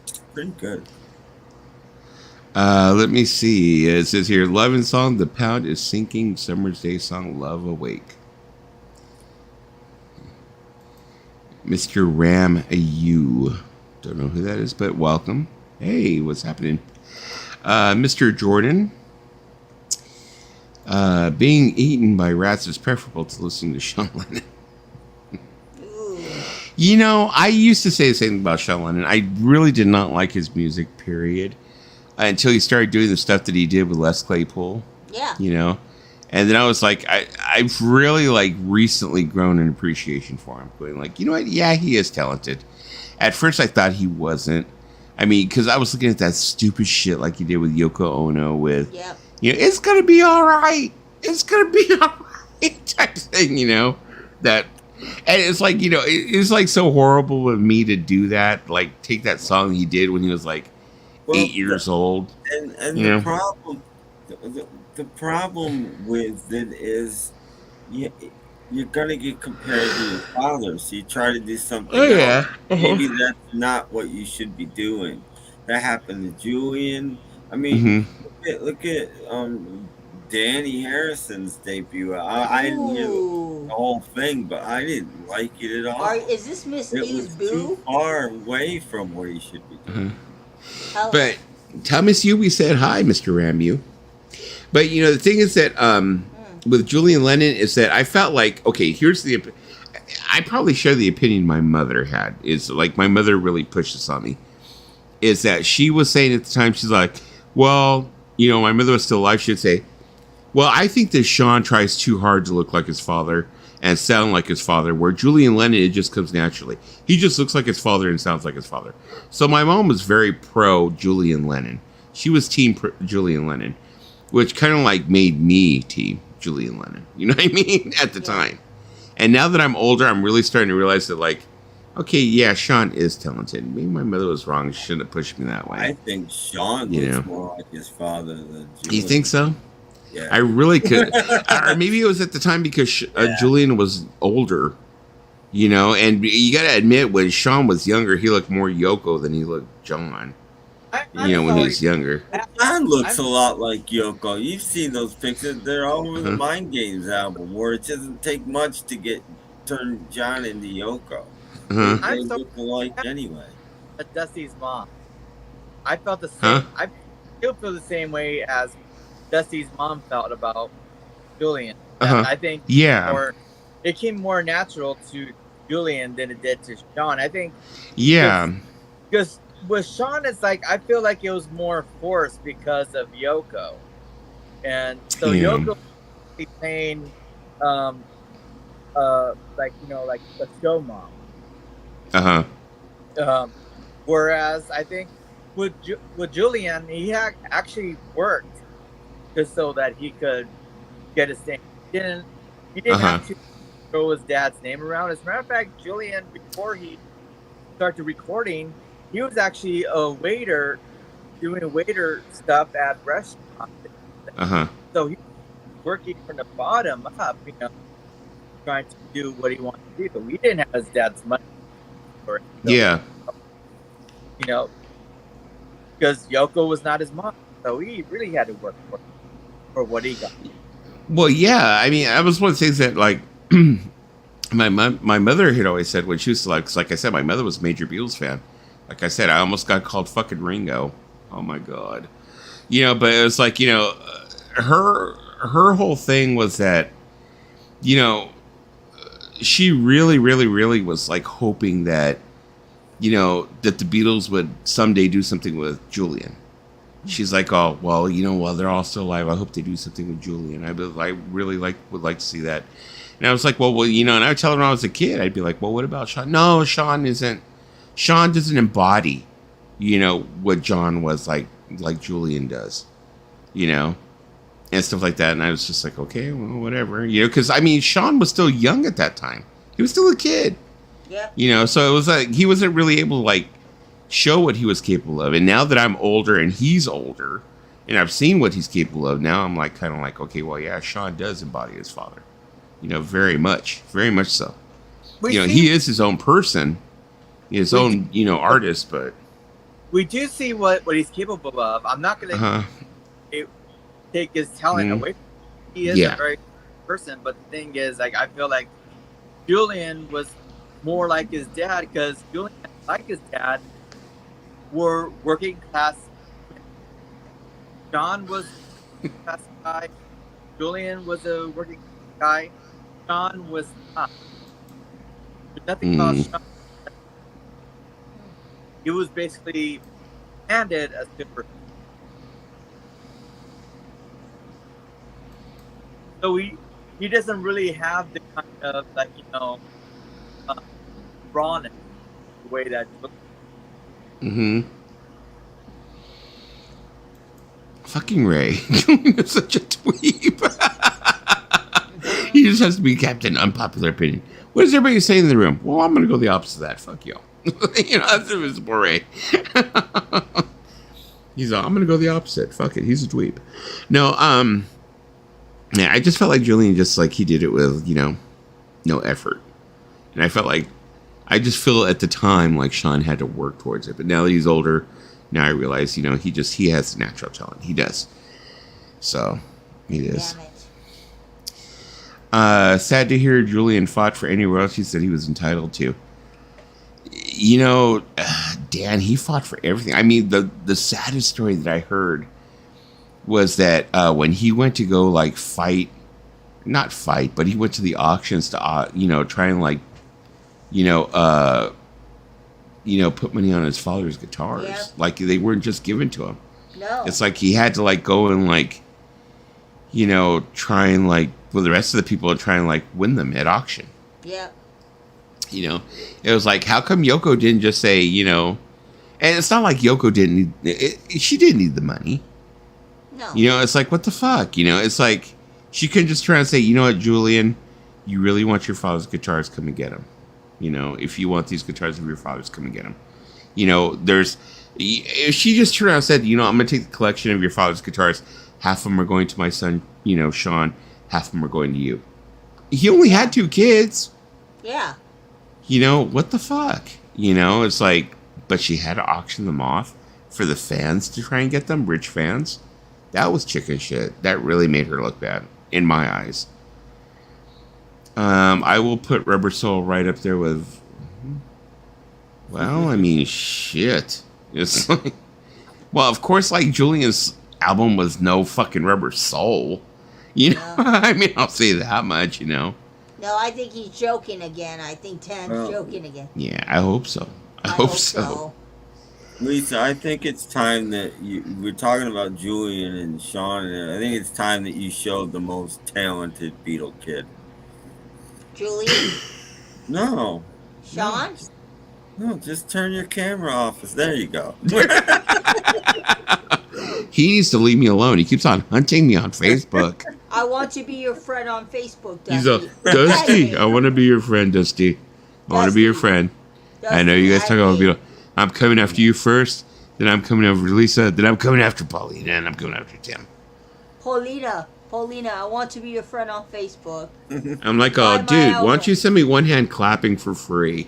it's pretty good. Let me see. It says here, Love and Song, The Pound is sinking. Summer's Day song, Love Awake. Mr. Ram You. Don't know who that is, but welcome. Hey, what's happening? Mr. Jordan. Being eaten by rats is preferable to listening to Sean Lennon. You know, I used to say the same thing about Sean Lennon. I really did not like his music, period. Until he started doing the stuff that he did with Les Claypool. Yeah. You know? And then I was like, I've really like recently grown an appreciation for him. Going like, you know what? Yeah, he is talented. At first I thought he wasn't. I mean, because I was looking at that stupid shit like he did with Yoko Ono with, you know, it's going to be all right. It's going to be all right type thing, you know? That, and it's like, you know, it's like so horrible of me to do that. Like, take that song he did when he was like, 8 years old. And the problem, the problem with it is, you're gonna get compared to your father. So you try to do something. Oh yeah. Maybe that's not what you should be doing. That happened to Julian. I mean, look at Danny Harrison's debut. I didn't hear the whole thing, but I didn't like it at all. Is this Miss It Hughes was Boo? too far away from what he should be doing. But Thomas Yu, we said hi, Mr. Ramu. But you know, the thing is that with Julian Lennon is that I felt like, okay, here's I probably share the opinion my mother had. Is like my mother really pushed this on me. Is that she was saying at the time, she's like, well, you know, my mother was still alive. She'd say, well, I think that Sean tries too hard to look like his father and sound like his father, where Julian Lennon, it just comes naturally. He just looks like his father and sounds like his father. So my mom was very pro Julian Lennon. She was team Julian Lennon, which kind of like made me team Julian Lennon. You know what I mean? At the time. And now that I'm older, I'm really starting to realize that, like, okay, yeah, Sean is talented. Maybe my mother was wrong. She shouldn't have pushed me that way. I think Sean looks more like his father than Julian. You think so? Yeah. I really could. Or maybe it was at the time because Julian was older, you know, and you got to admit, when Sean was younger, he looked more Yoko than he looked John. You know, when he was younger. John looks a lot like Yoko. You've seen those pictures. They're all over the Mind Games album, where it doesn't take much to turn John into Yoko. They look alike anyway. Dusty's mom. I felt the same. I still feel the same way as Dusty's mom felt about Julian. I think it came more natural to Julian than it did to Sean. I think because with Sean, it's like I feel like it was more forced because of Yoko, and so Yoko was paying like like a show mom. Whereas I think with Julian, he actually worked just so that he could get his name. He didn't have to throw his dad's name around. As a matter of fact, Julian, before he started recording, he was actually a waiter doing waiter stuff at restaurants. So he was working from the bottom up, trying to do what he wanted to do. He didn't have his dad's money for it. So, because Yoko was not his mom, so he really had to work for what he got. Well, yeah, I mean, that was one of the things that, like, my mother had always said when she was like, 'cause like I said, my mother was a major Beatles fan. Like I said, I almost got called fucking Ringo. Oh my god, but it was like, her whole thing was that, she really, really, really was like hoping that, that the Beatles would someday do something with Julian. She's like, oh, well, while they're all still alive, I hope they do something with Julian. I really would like to see that. And I was like, well, and I would tell her when I was a kid, I'd be like, well, what about Sean? No, Sean doesn't embody, what John was like Julian does, and stuff like that. And I was just like, okay, well, whatever, because I mean, Sean was still young at that time. He was still a kid. Yeah. So it was like he wasn't really able to like show what he was capable of. And now that I'm older and he's older and I've seen what he's capable of, now I'm like kind of like, okay, well, yeah, Sean does embody his father. Very much so. He is his own person, his own, artist, but we do see what he's capable of. I'm not going to take his talent away. He is a very good person, but the thing is, like, I feel like Julian was more like his dad, because Julian, like his dad, were working class. John was a class guy. Julian was a working guy. Sean was not. There's nothing about Sean. He was basically handed a super. So he doesn't really have the kind of like rawness the way that. Fucking Ray. You're such a dweeb. He just has to be Captain Unpopular Opinion. What does everybody say in the room? Well, I'm going to go the opposite of that. Fuck you. That's his Ray. He's I'm going to go the opposite. Fuck it. He's a dweeb. No, yeah, I just felt like Julian just like he did it with, no effort. And I felt like, I just feel at the time like Sean had to work towards it. But now that he's older, now I realize, he has natural talent. He does. So, he is. Sad to hear Julian fought for any royalties that he was entitled to. Dan, he fought for everything. I mean, the saddest story that I heard was that when he went to go like not fight, but he went to the auctions to try and like put money on his father's guitars. Yeah. Like they weren't just given to him. No. It's like he had to like go and like try and like the rest of the people try and like win them at auction. Yeah. It was like, how come Yoko didn't just say, and it's not like Yoko didn't need she didn't need the money. No. It's like, what the fuck? It's like she couldn't just try and say, you know what, Julian, you really want your father's guitars, come and get them. If you want these guitars of your father's, come and get them. If she just turned around and said, I'm going to take the collection of your father's guitars, half of them are going to my son, Sean, half of them are going to you. He only had 2 kids. Yeah. What the fuck? It's like, but she had to auction them off for the fans to try and get them, rich fans. That was chicken shit. That really made her look bad, in my eyes. I will put Rubber Soul right up there with, well, I mean, shit. It's like, well, of course, like, Julian's album was no fucking Rubber Soul. I mean, I'll say that much, No, I think he's joking again. I think Tan's joking again. Yeah, I hope so. I hope so. Lisa, I think it's time that we're talking about Julian and Sean, and I think it's time that you showed the most talented Beatle kid. Julian? No. Sean? No, just turn your camera off. There you go. He needs to leave me alone. He keeps on hunting me on Facebook. I want to be your friend on Facebook, Dusty. He's a Dusty. I want to be your friend, Dusty. I want to be your friend. I know you guys talk about I'm coming after you first, then I'm coming after Lisa, then I'm coming after Paulina, and I'm coming after Tim. Paulina, I want to be your friend on Facebook. I'm like, oh, dude, why don't you send me one hand clapping for free?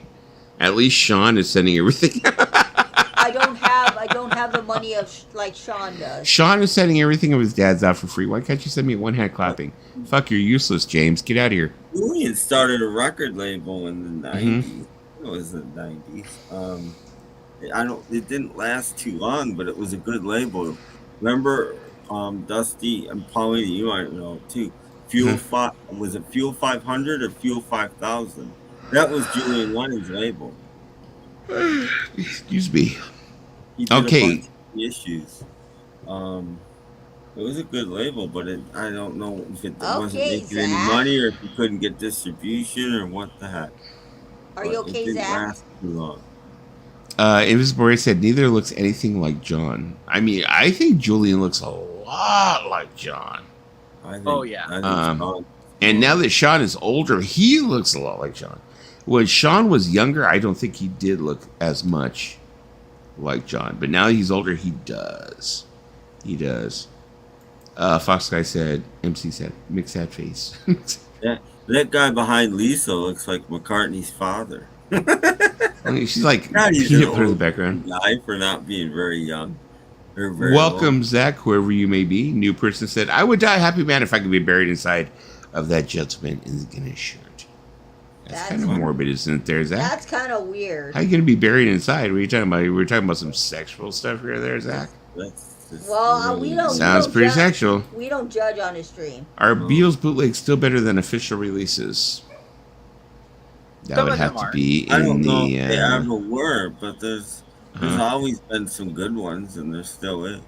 At least Sean is sending everything. I don't have the money like Sean does. Sean is sending everything of his dad's out for free. Why can't you send me one hand clapping? Fuck, you're useless, James. Get out of here. Julian started a record label in the 90s. It was the 90s. It didn't last too long, but it was a good label. Remember, Dusty and Paulina, you might know too. Was it Fuel 500 or Fuel 5000? That was Julian Lennon's label. Excuse me. He did a bunch of issues. It was a good label, but I don't know if it wasn't making any money or if he couldn't get distribution or what the heck. Are you okay, it didn't Zach? last too long. Invisible said neither looks anything like John. I mean, I think Julian looks a lot like John. And now that Sean is older, he looks a lot like John. When Sean was younger, I don't think he did look as much like John. But now he's older, he does. He does. Fox Guy said, MC said, mix that face. That guy behind Lisa looks like McCartney's father. She's like, God, he's can you an put her in the old background? guy for not being very young. Or very Welcome, old. Zach, whoever you may be. New person said, I would die a happy man if I could be buried inside of that gentleman in the Guinness shirt. That's kind of morbid, isn't it, there, Zach? That's kind of weird. How are you going to be buried inside? What are you talking about? We're talking about some sexual stuff here, there, Zach? Well, we don't. Sounds we don't pretty judge, sexual. We don't judge on the stream. Are Beatles bootlegs still better than official releases? That would have to be I don't in know the. if they ever were, but there's always been some good ones, and there still is.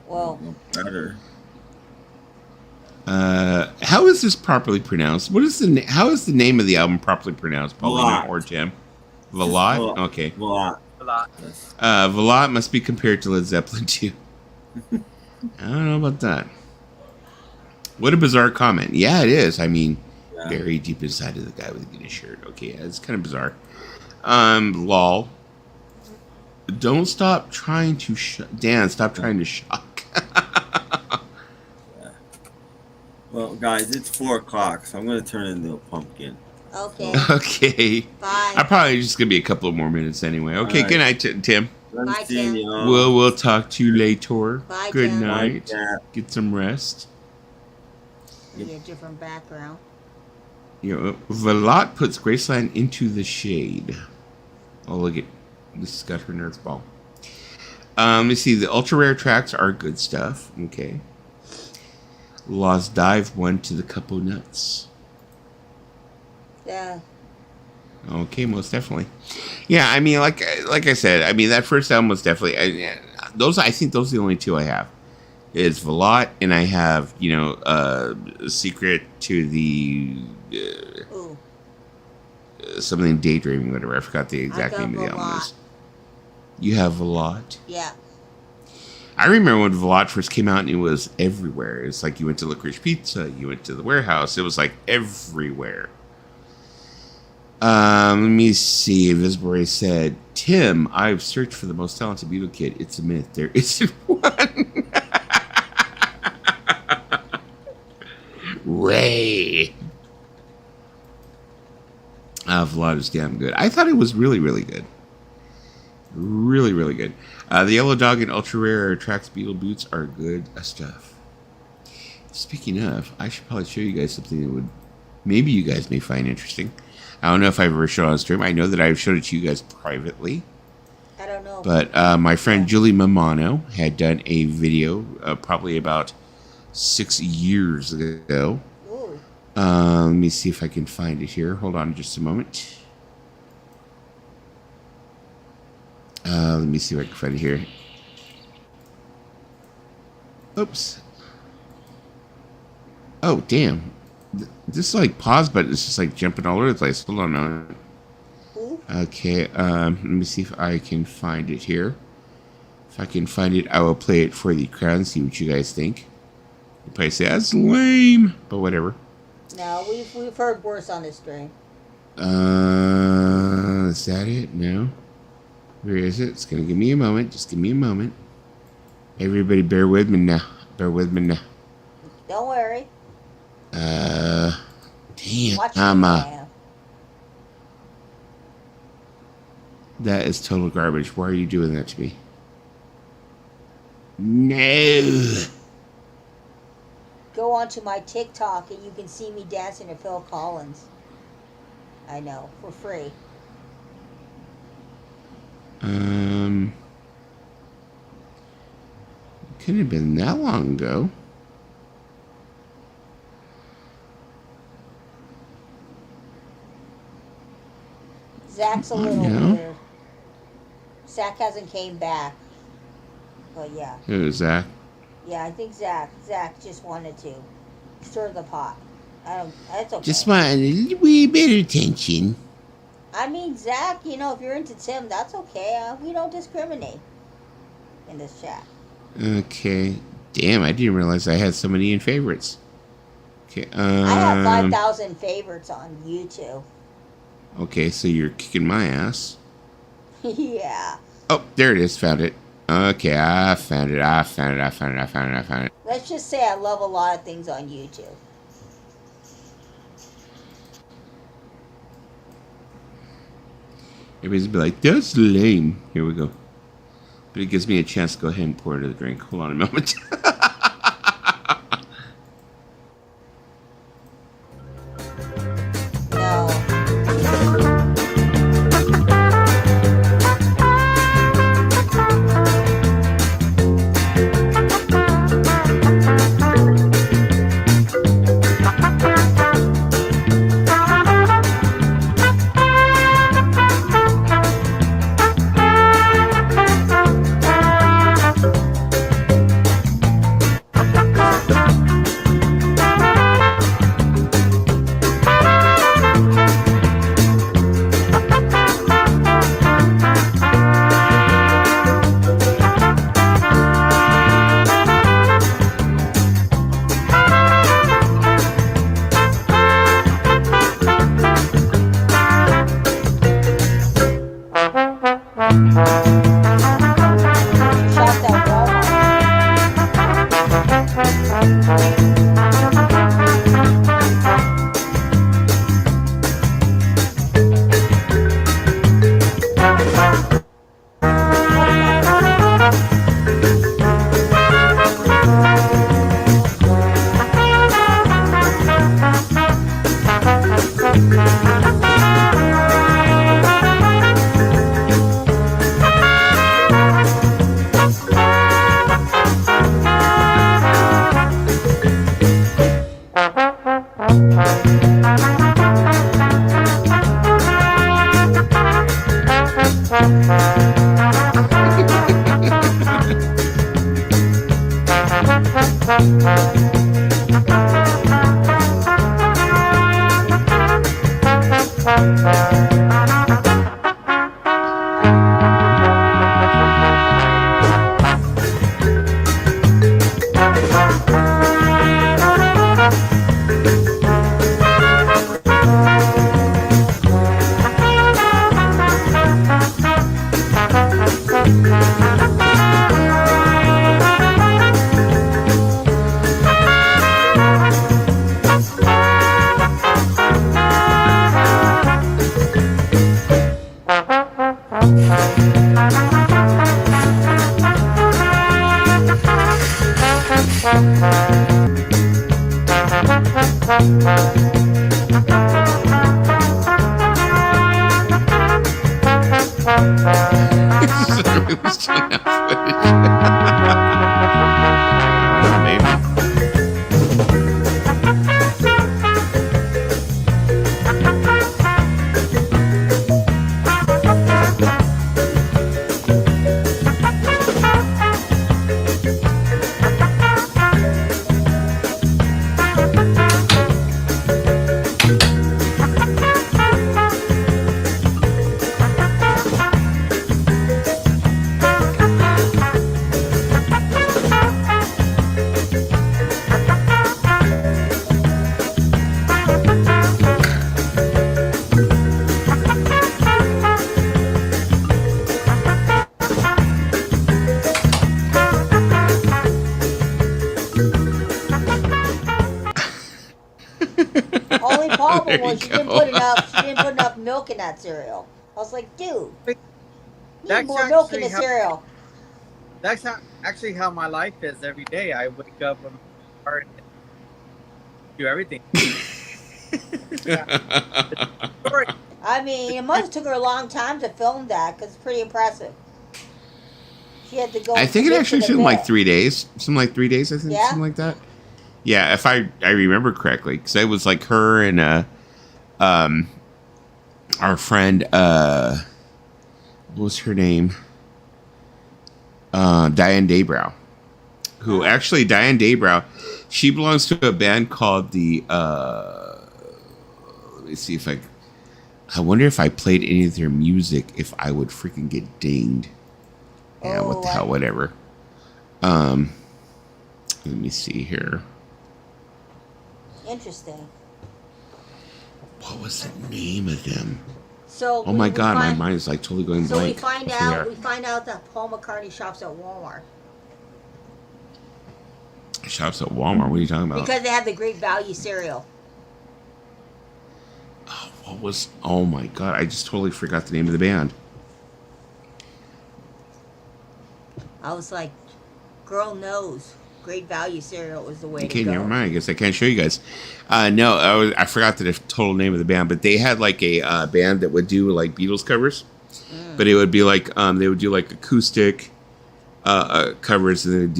Well, better. How is this properly pronounced? What is the how is the name of the album properly pronounced, Paulina Velat. or Tim? Velat? Velat. Okay. Velat. Velat must be compared to Led Zeppelin too. I don't know about that. What a bizarre comment. Yeah, it is. I mean, very deep inside of the guy with the Guinness shirt. Okay, yeah, it's kind of bizarre. Lol. Don't stop trying to Dan, stop trying to shock. Well, guys, it's 4 o'clock, so I'm going to turn into a pumpkin. Okay. Okay. Bye. I'm probably just gonna be a couple of more minutes anyway. Okay. All right. Good night, Tim. Bye, Tim. We'll talk to you later. Bye, Good Tim. night. Bye, Get some rest. Be a different background. Velat puts Graceland into the shade. Oh, look at this has got her Nerf ball. Let's see. The ultra rare tracks are good stuff. Okay. Lost Dive won to the Couple Nuts. Yeah. Okay, most definitely. Yeah, I mean, like I said, I mean that first album was definitely those. I think those are the only two I have. It's Velat, and I have Secret to the something Daydreaming, whatever. I forgot the exact name of the album is. You have Velat. Yeah. I remember when Velat first came out, and it was everywhere. It's like you went to Licorice Pizza, you went to the warehouse. It was like everywhere. Let me see. Invisible said, Tim, I've searched for the most talented Beatle kid. It's a myth. There isn't one. Ray. Vlad is damn good. I thought it was really, really good. Really, really good. The Yellow Dog and Ultra Rare Tracks Beatle boots are good stuff. Speaking of, I should probably show you guys something that would maybe you guys may find interesting. I don't know if I've ever shown it on stream. I know that I've showed it to you guys privately. I don't know. But my friend Julie Mamano had done a video probably about 6 years ago. Ooh. Let me see if I can find it here. Hold on just a moment. Let me see if I can find it here. Oops. Oh, damn. This like pause button is just like jumping all over the place. Hold on a moment. Okay, let me see if I can find it here. If I can find it, I will play it for the crowd and see what you guys think. You probably say that's lame, but whatever. No, we've heard worse on this stream. Is that it? No. Where is it? It's gonna give me a moment. Just give me a moment. Everybody, bear with me now. Bear with me now. Don't worry. Damn. Watch me now. That is total garbage. Why are you doing that to me? No. Go onto my TikTok and you can see me dancing to Phil Collins. I know, for free. Couldn't have been that long ago. Zach's a little No. weird. Zach hasn't came back. But yeah. Who is Zach? Yeah, I think Zach just wanted to stir the pot. That's okay. Just want a little wee bit of attention. I mean, Zach, if you're into Tim, that's okay. We don't discriminate in this chat. Okay. Damn, I didn't realize I had so many in favorites. Okay. I have 5,000 favorites on YouTube. Okay, so you're kicking my ass. Yeah. Oh, there it is. Found it. Okay, I found it. Let's just say I love a lot of things on YouTube. Everybody's be like, that's lame. Here we go. But it gives me a chance to go ahead and pour it in the drink. Hold on a moment. happened was she didn't put enough milk in that cereal. I was like, dude, need more milk in the cereal. That's actually how my life is every day. I wake up and do everything. I mean, it must have took her a long time to film that because it's pretty impressive. She had to go. I think it actually filmed like 3 days. Something like 3 days, I think. Yeah? Something like that. Yeah, if I remember correctly. Because it was like her and our friend, what was her name? Diane Daybrow. Who actually, Diane Daybrow, she belongs to a band called the, let me see if I wonder if I played any of their music, if I would freaking get dinged. Yeah, what the hell, whatever. Let me see here. Interesting. What was the name of them? So oh my god, my mind is like totally going blank. So we find out that Paul McCartney shops at Walmart. Shops at Walmart? What are you talking about? Because they have the Great Value cereal. What was? Oh my god, I just totally forgot the name of the band. I was like, girl knows. Great Value cereal was the way to go. Okay, never mind. I guess I can't show you guys. No, I forgot the total name of the band, but they had like a band that would do like Beatles covers, but it would be like they would do like acoustic covers, and they would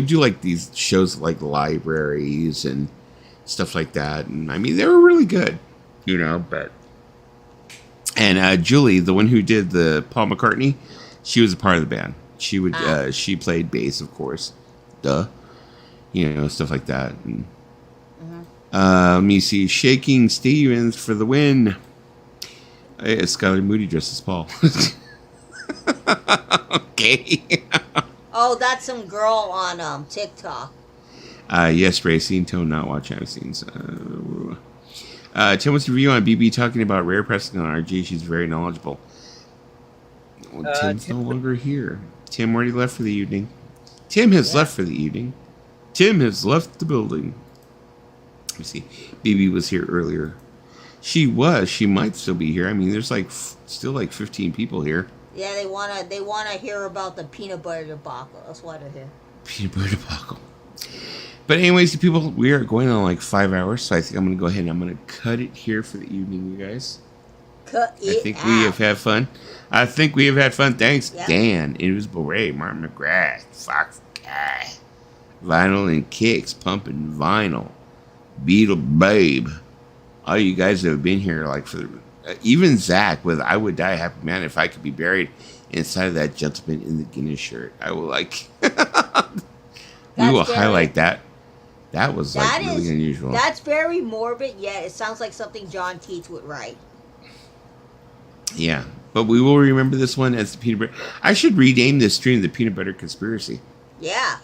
do like these shows like libraries and stuff like that. And I mean, they were really good, you know. But and Julie, the one who did the Paul McCartney, she was a part of the band. She would she played bass, of course. Duh. You know, stuff like that. And, let me see. Shaking Stevens for the win. Skylar Moody dressed as Paul. Okay. Oh, that's some girl on TikTok. Yes, Racing. Tone not watch. I've seen. Tim, what's your review on BB talking about rare pressing on RG? She's very knowledgeable. Well, Tim's no longer here. Tim already left for the evening. Tim has left for the evening. Tim has left the building. Let me see. BB was here earlier. She was. She might still be here. I mean, there's like still like 15 people here. Yeah, they wanna hear about the peanut butter debacle. That's why they're here. Peanut butter debacle. But anyways, the people, we are going on like 5 hours, so I think I'm gonna go ahead and I'm gonna cut it here for the evening, you guys. I think we have had fun. Thanks, Dan, Invisible Ray, Martin McGrath, Fox Guy, Vinyl and Kicks, Pumping Vinyl, Beetle Babe. All you guys that have been here, like for even Zach with I Would Die a Happy Man if I could be buried inside of that gentleman in the Guinness shirt. I will like. We will highlight that. That was like really unusual. That's very morbid, yet it sounds like something John Keats would write. Yeah, but we will remember this one as the peanut butter. I should rename this stream the Peanut Butter Conspiracy. Yeah.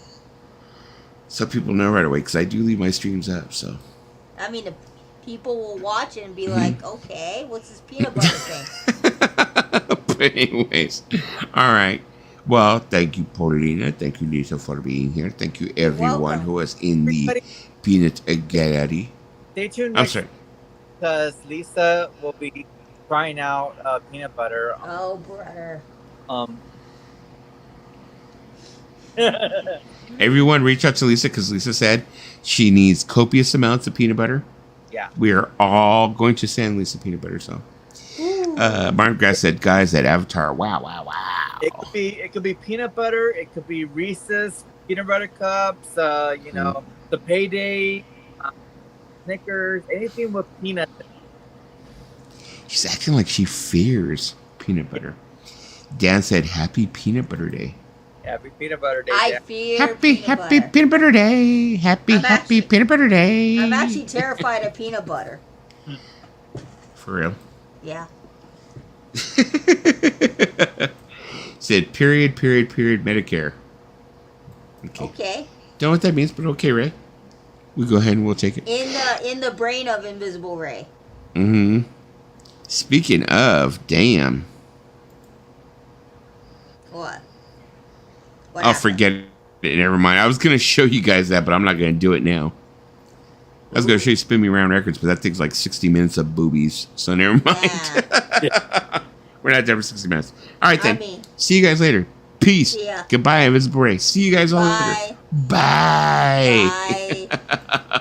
So people know right away, because I do leave my streams up, so. I mean, the people will watch it and be like, okay, what's this peanut butter thing? But anyways, all right. Well, thank you, Paulina. Thank you, Lisa, for being here. Thank you, everyone who was in the Peanut Gallery. Stay tuned. I'm sorry. Because Lisa will be trying out peanut butter. Oh, brother. Everyone reach out to Lisa because Lisa said she needs copious amounts of peanut butter. Yeah. We are all going to send Lisa peanut butter, so. Martin Grass said, guys, that Avatar, wow. It could be peanut butter. It could be Reese's peanut butter cups. The Payday, Snickers, anything with peanuts. She's acting like she fears peanut butter. Dan said, happy peanut butter day. Happy peanut butter day. I fear happy peanut butter day. Happy peanut butter day. I'm actually terrified of peanut butter. For real? Yeah. Said period Medicare. Okay. Don't know what that means, but okay, Ray. We go ahead and we'll take it. In the brain of Invisible Ray. Mm-hmm. Speaking of, damn. What? I'll forget it. Never mind. I was gonna show you guys that, but I'm not gonna do it now. I was going to show you Spin Me Around Records, but that takes like 60 minutes of boobies. So never mind. We're not there for 60 minutes. All right, then. See you guys later. Peace. Goodbye, Invisible Ray. See you guys all later. Bye. Bye.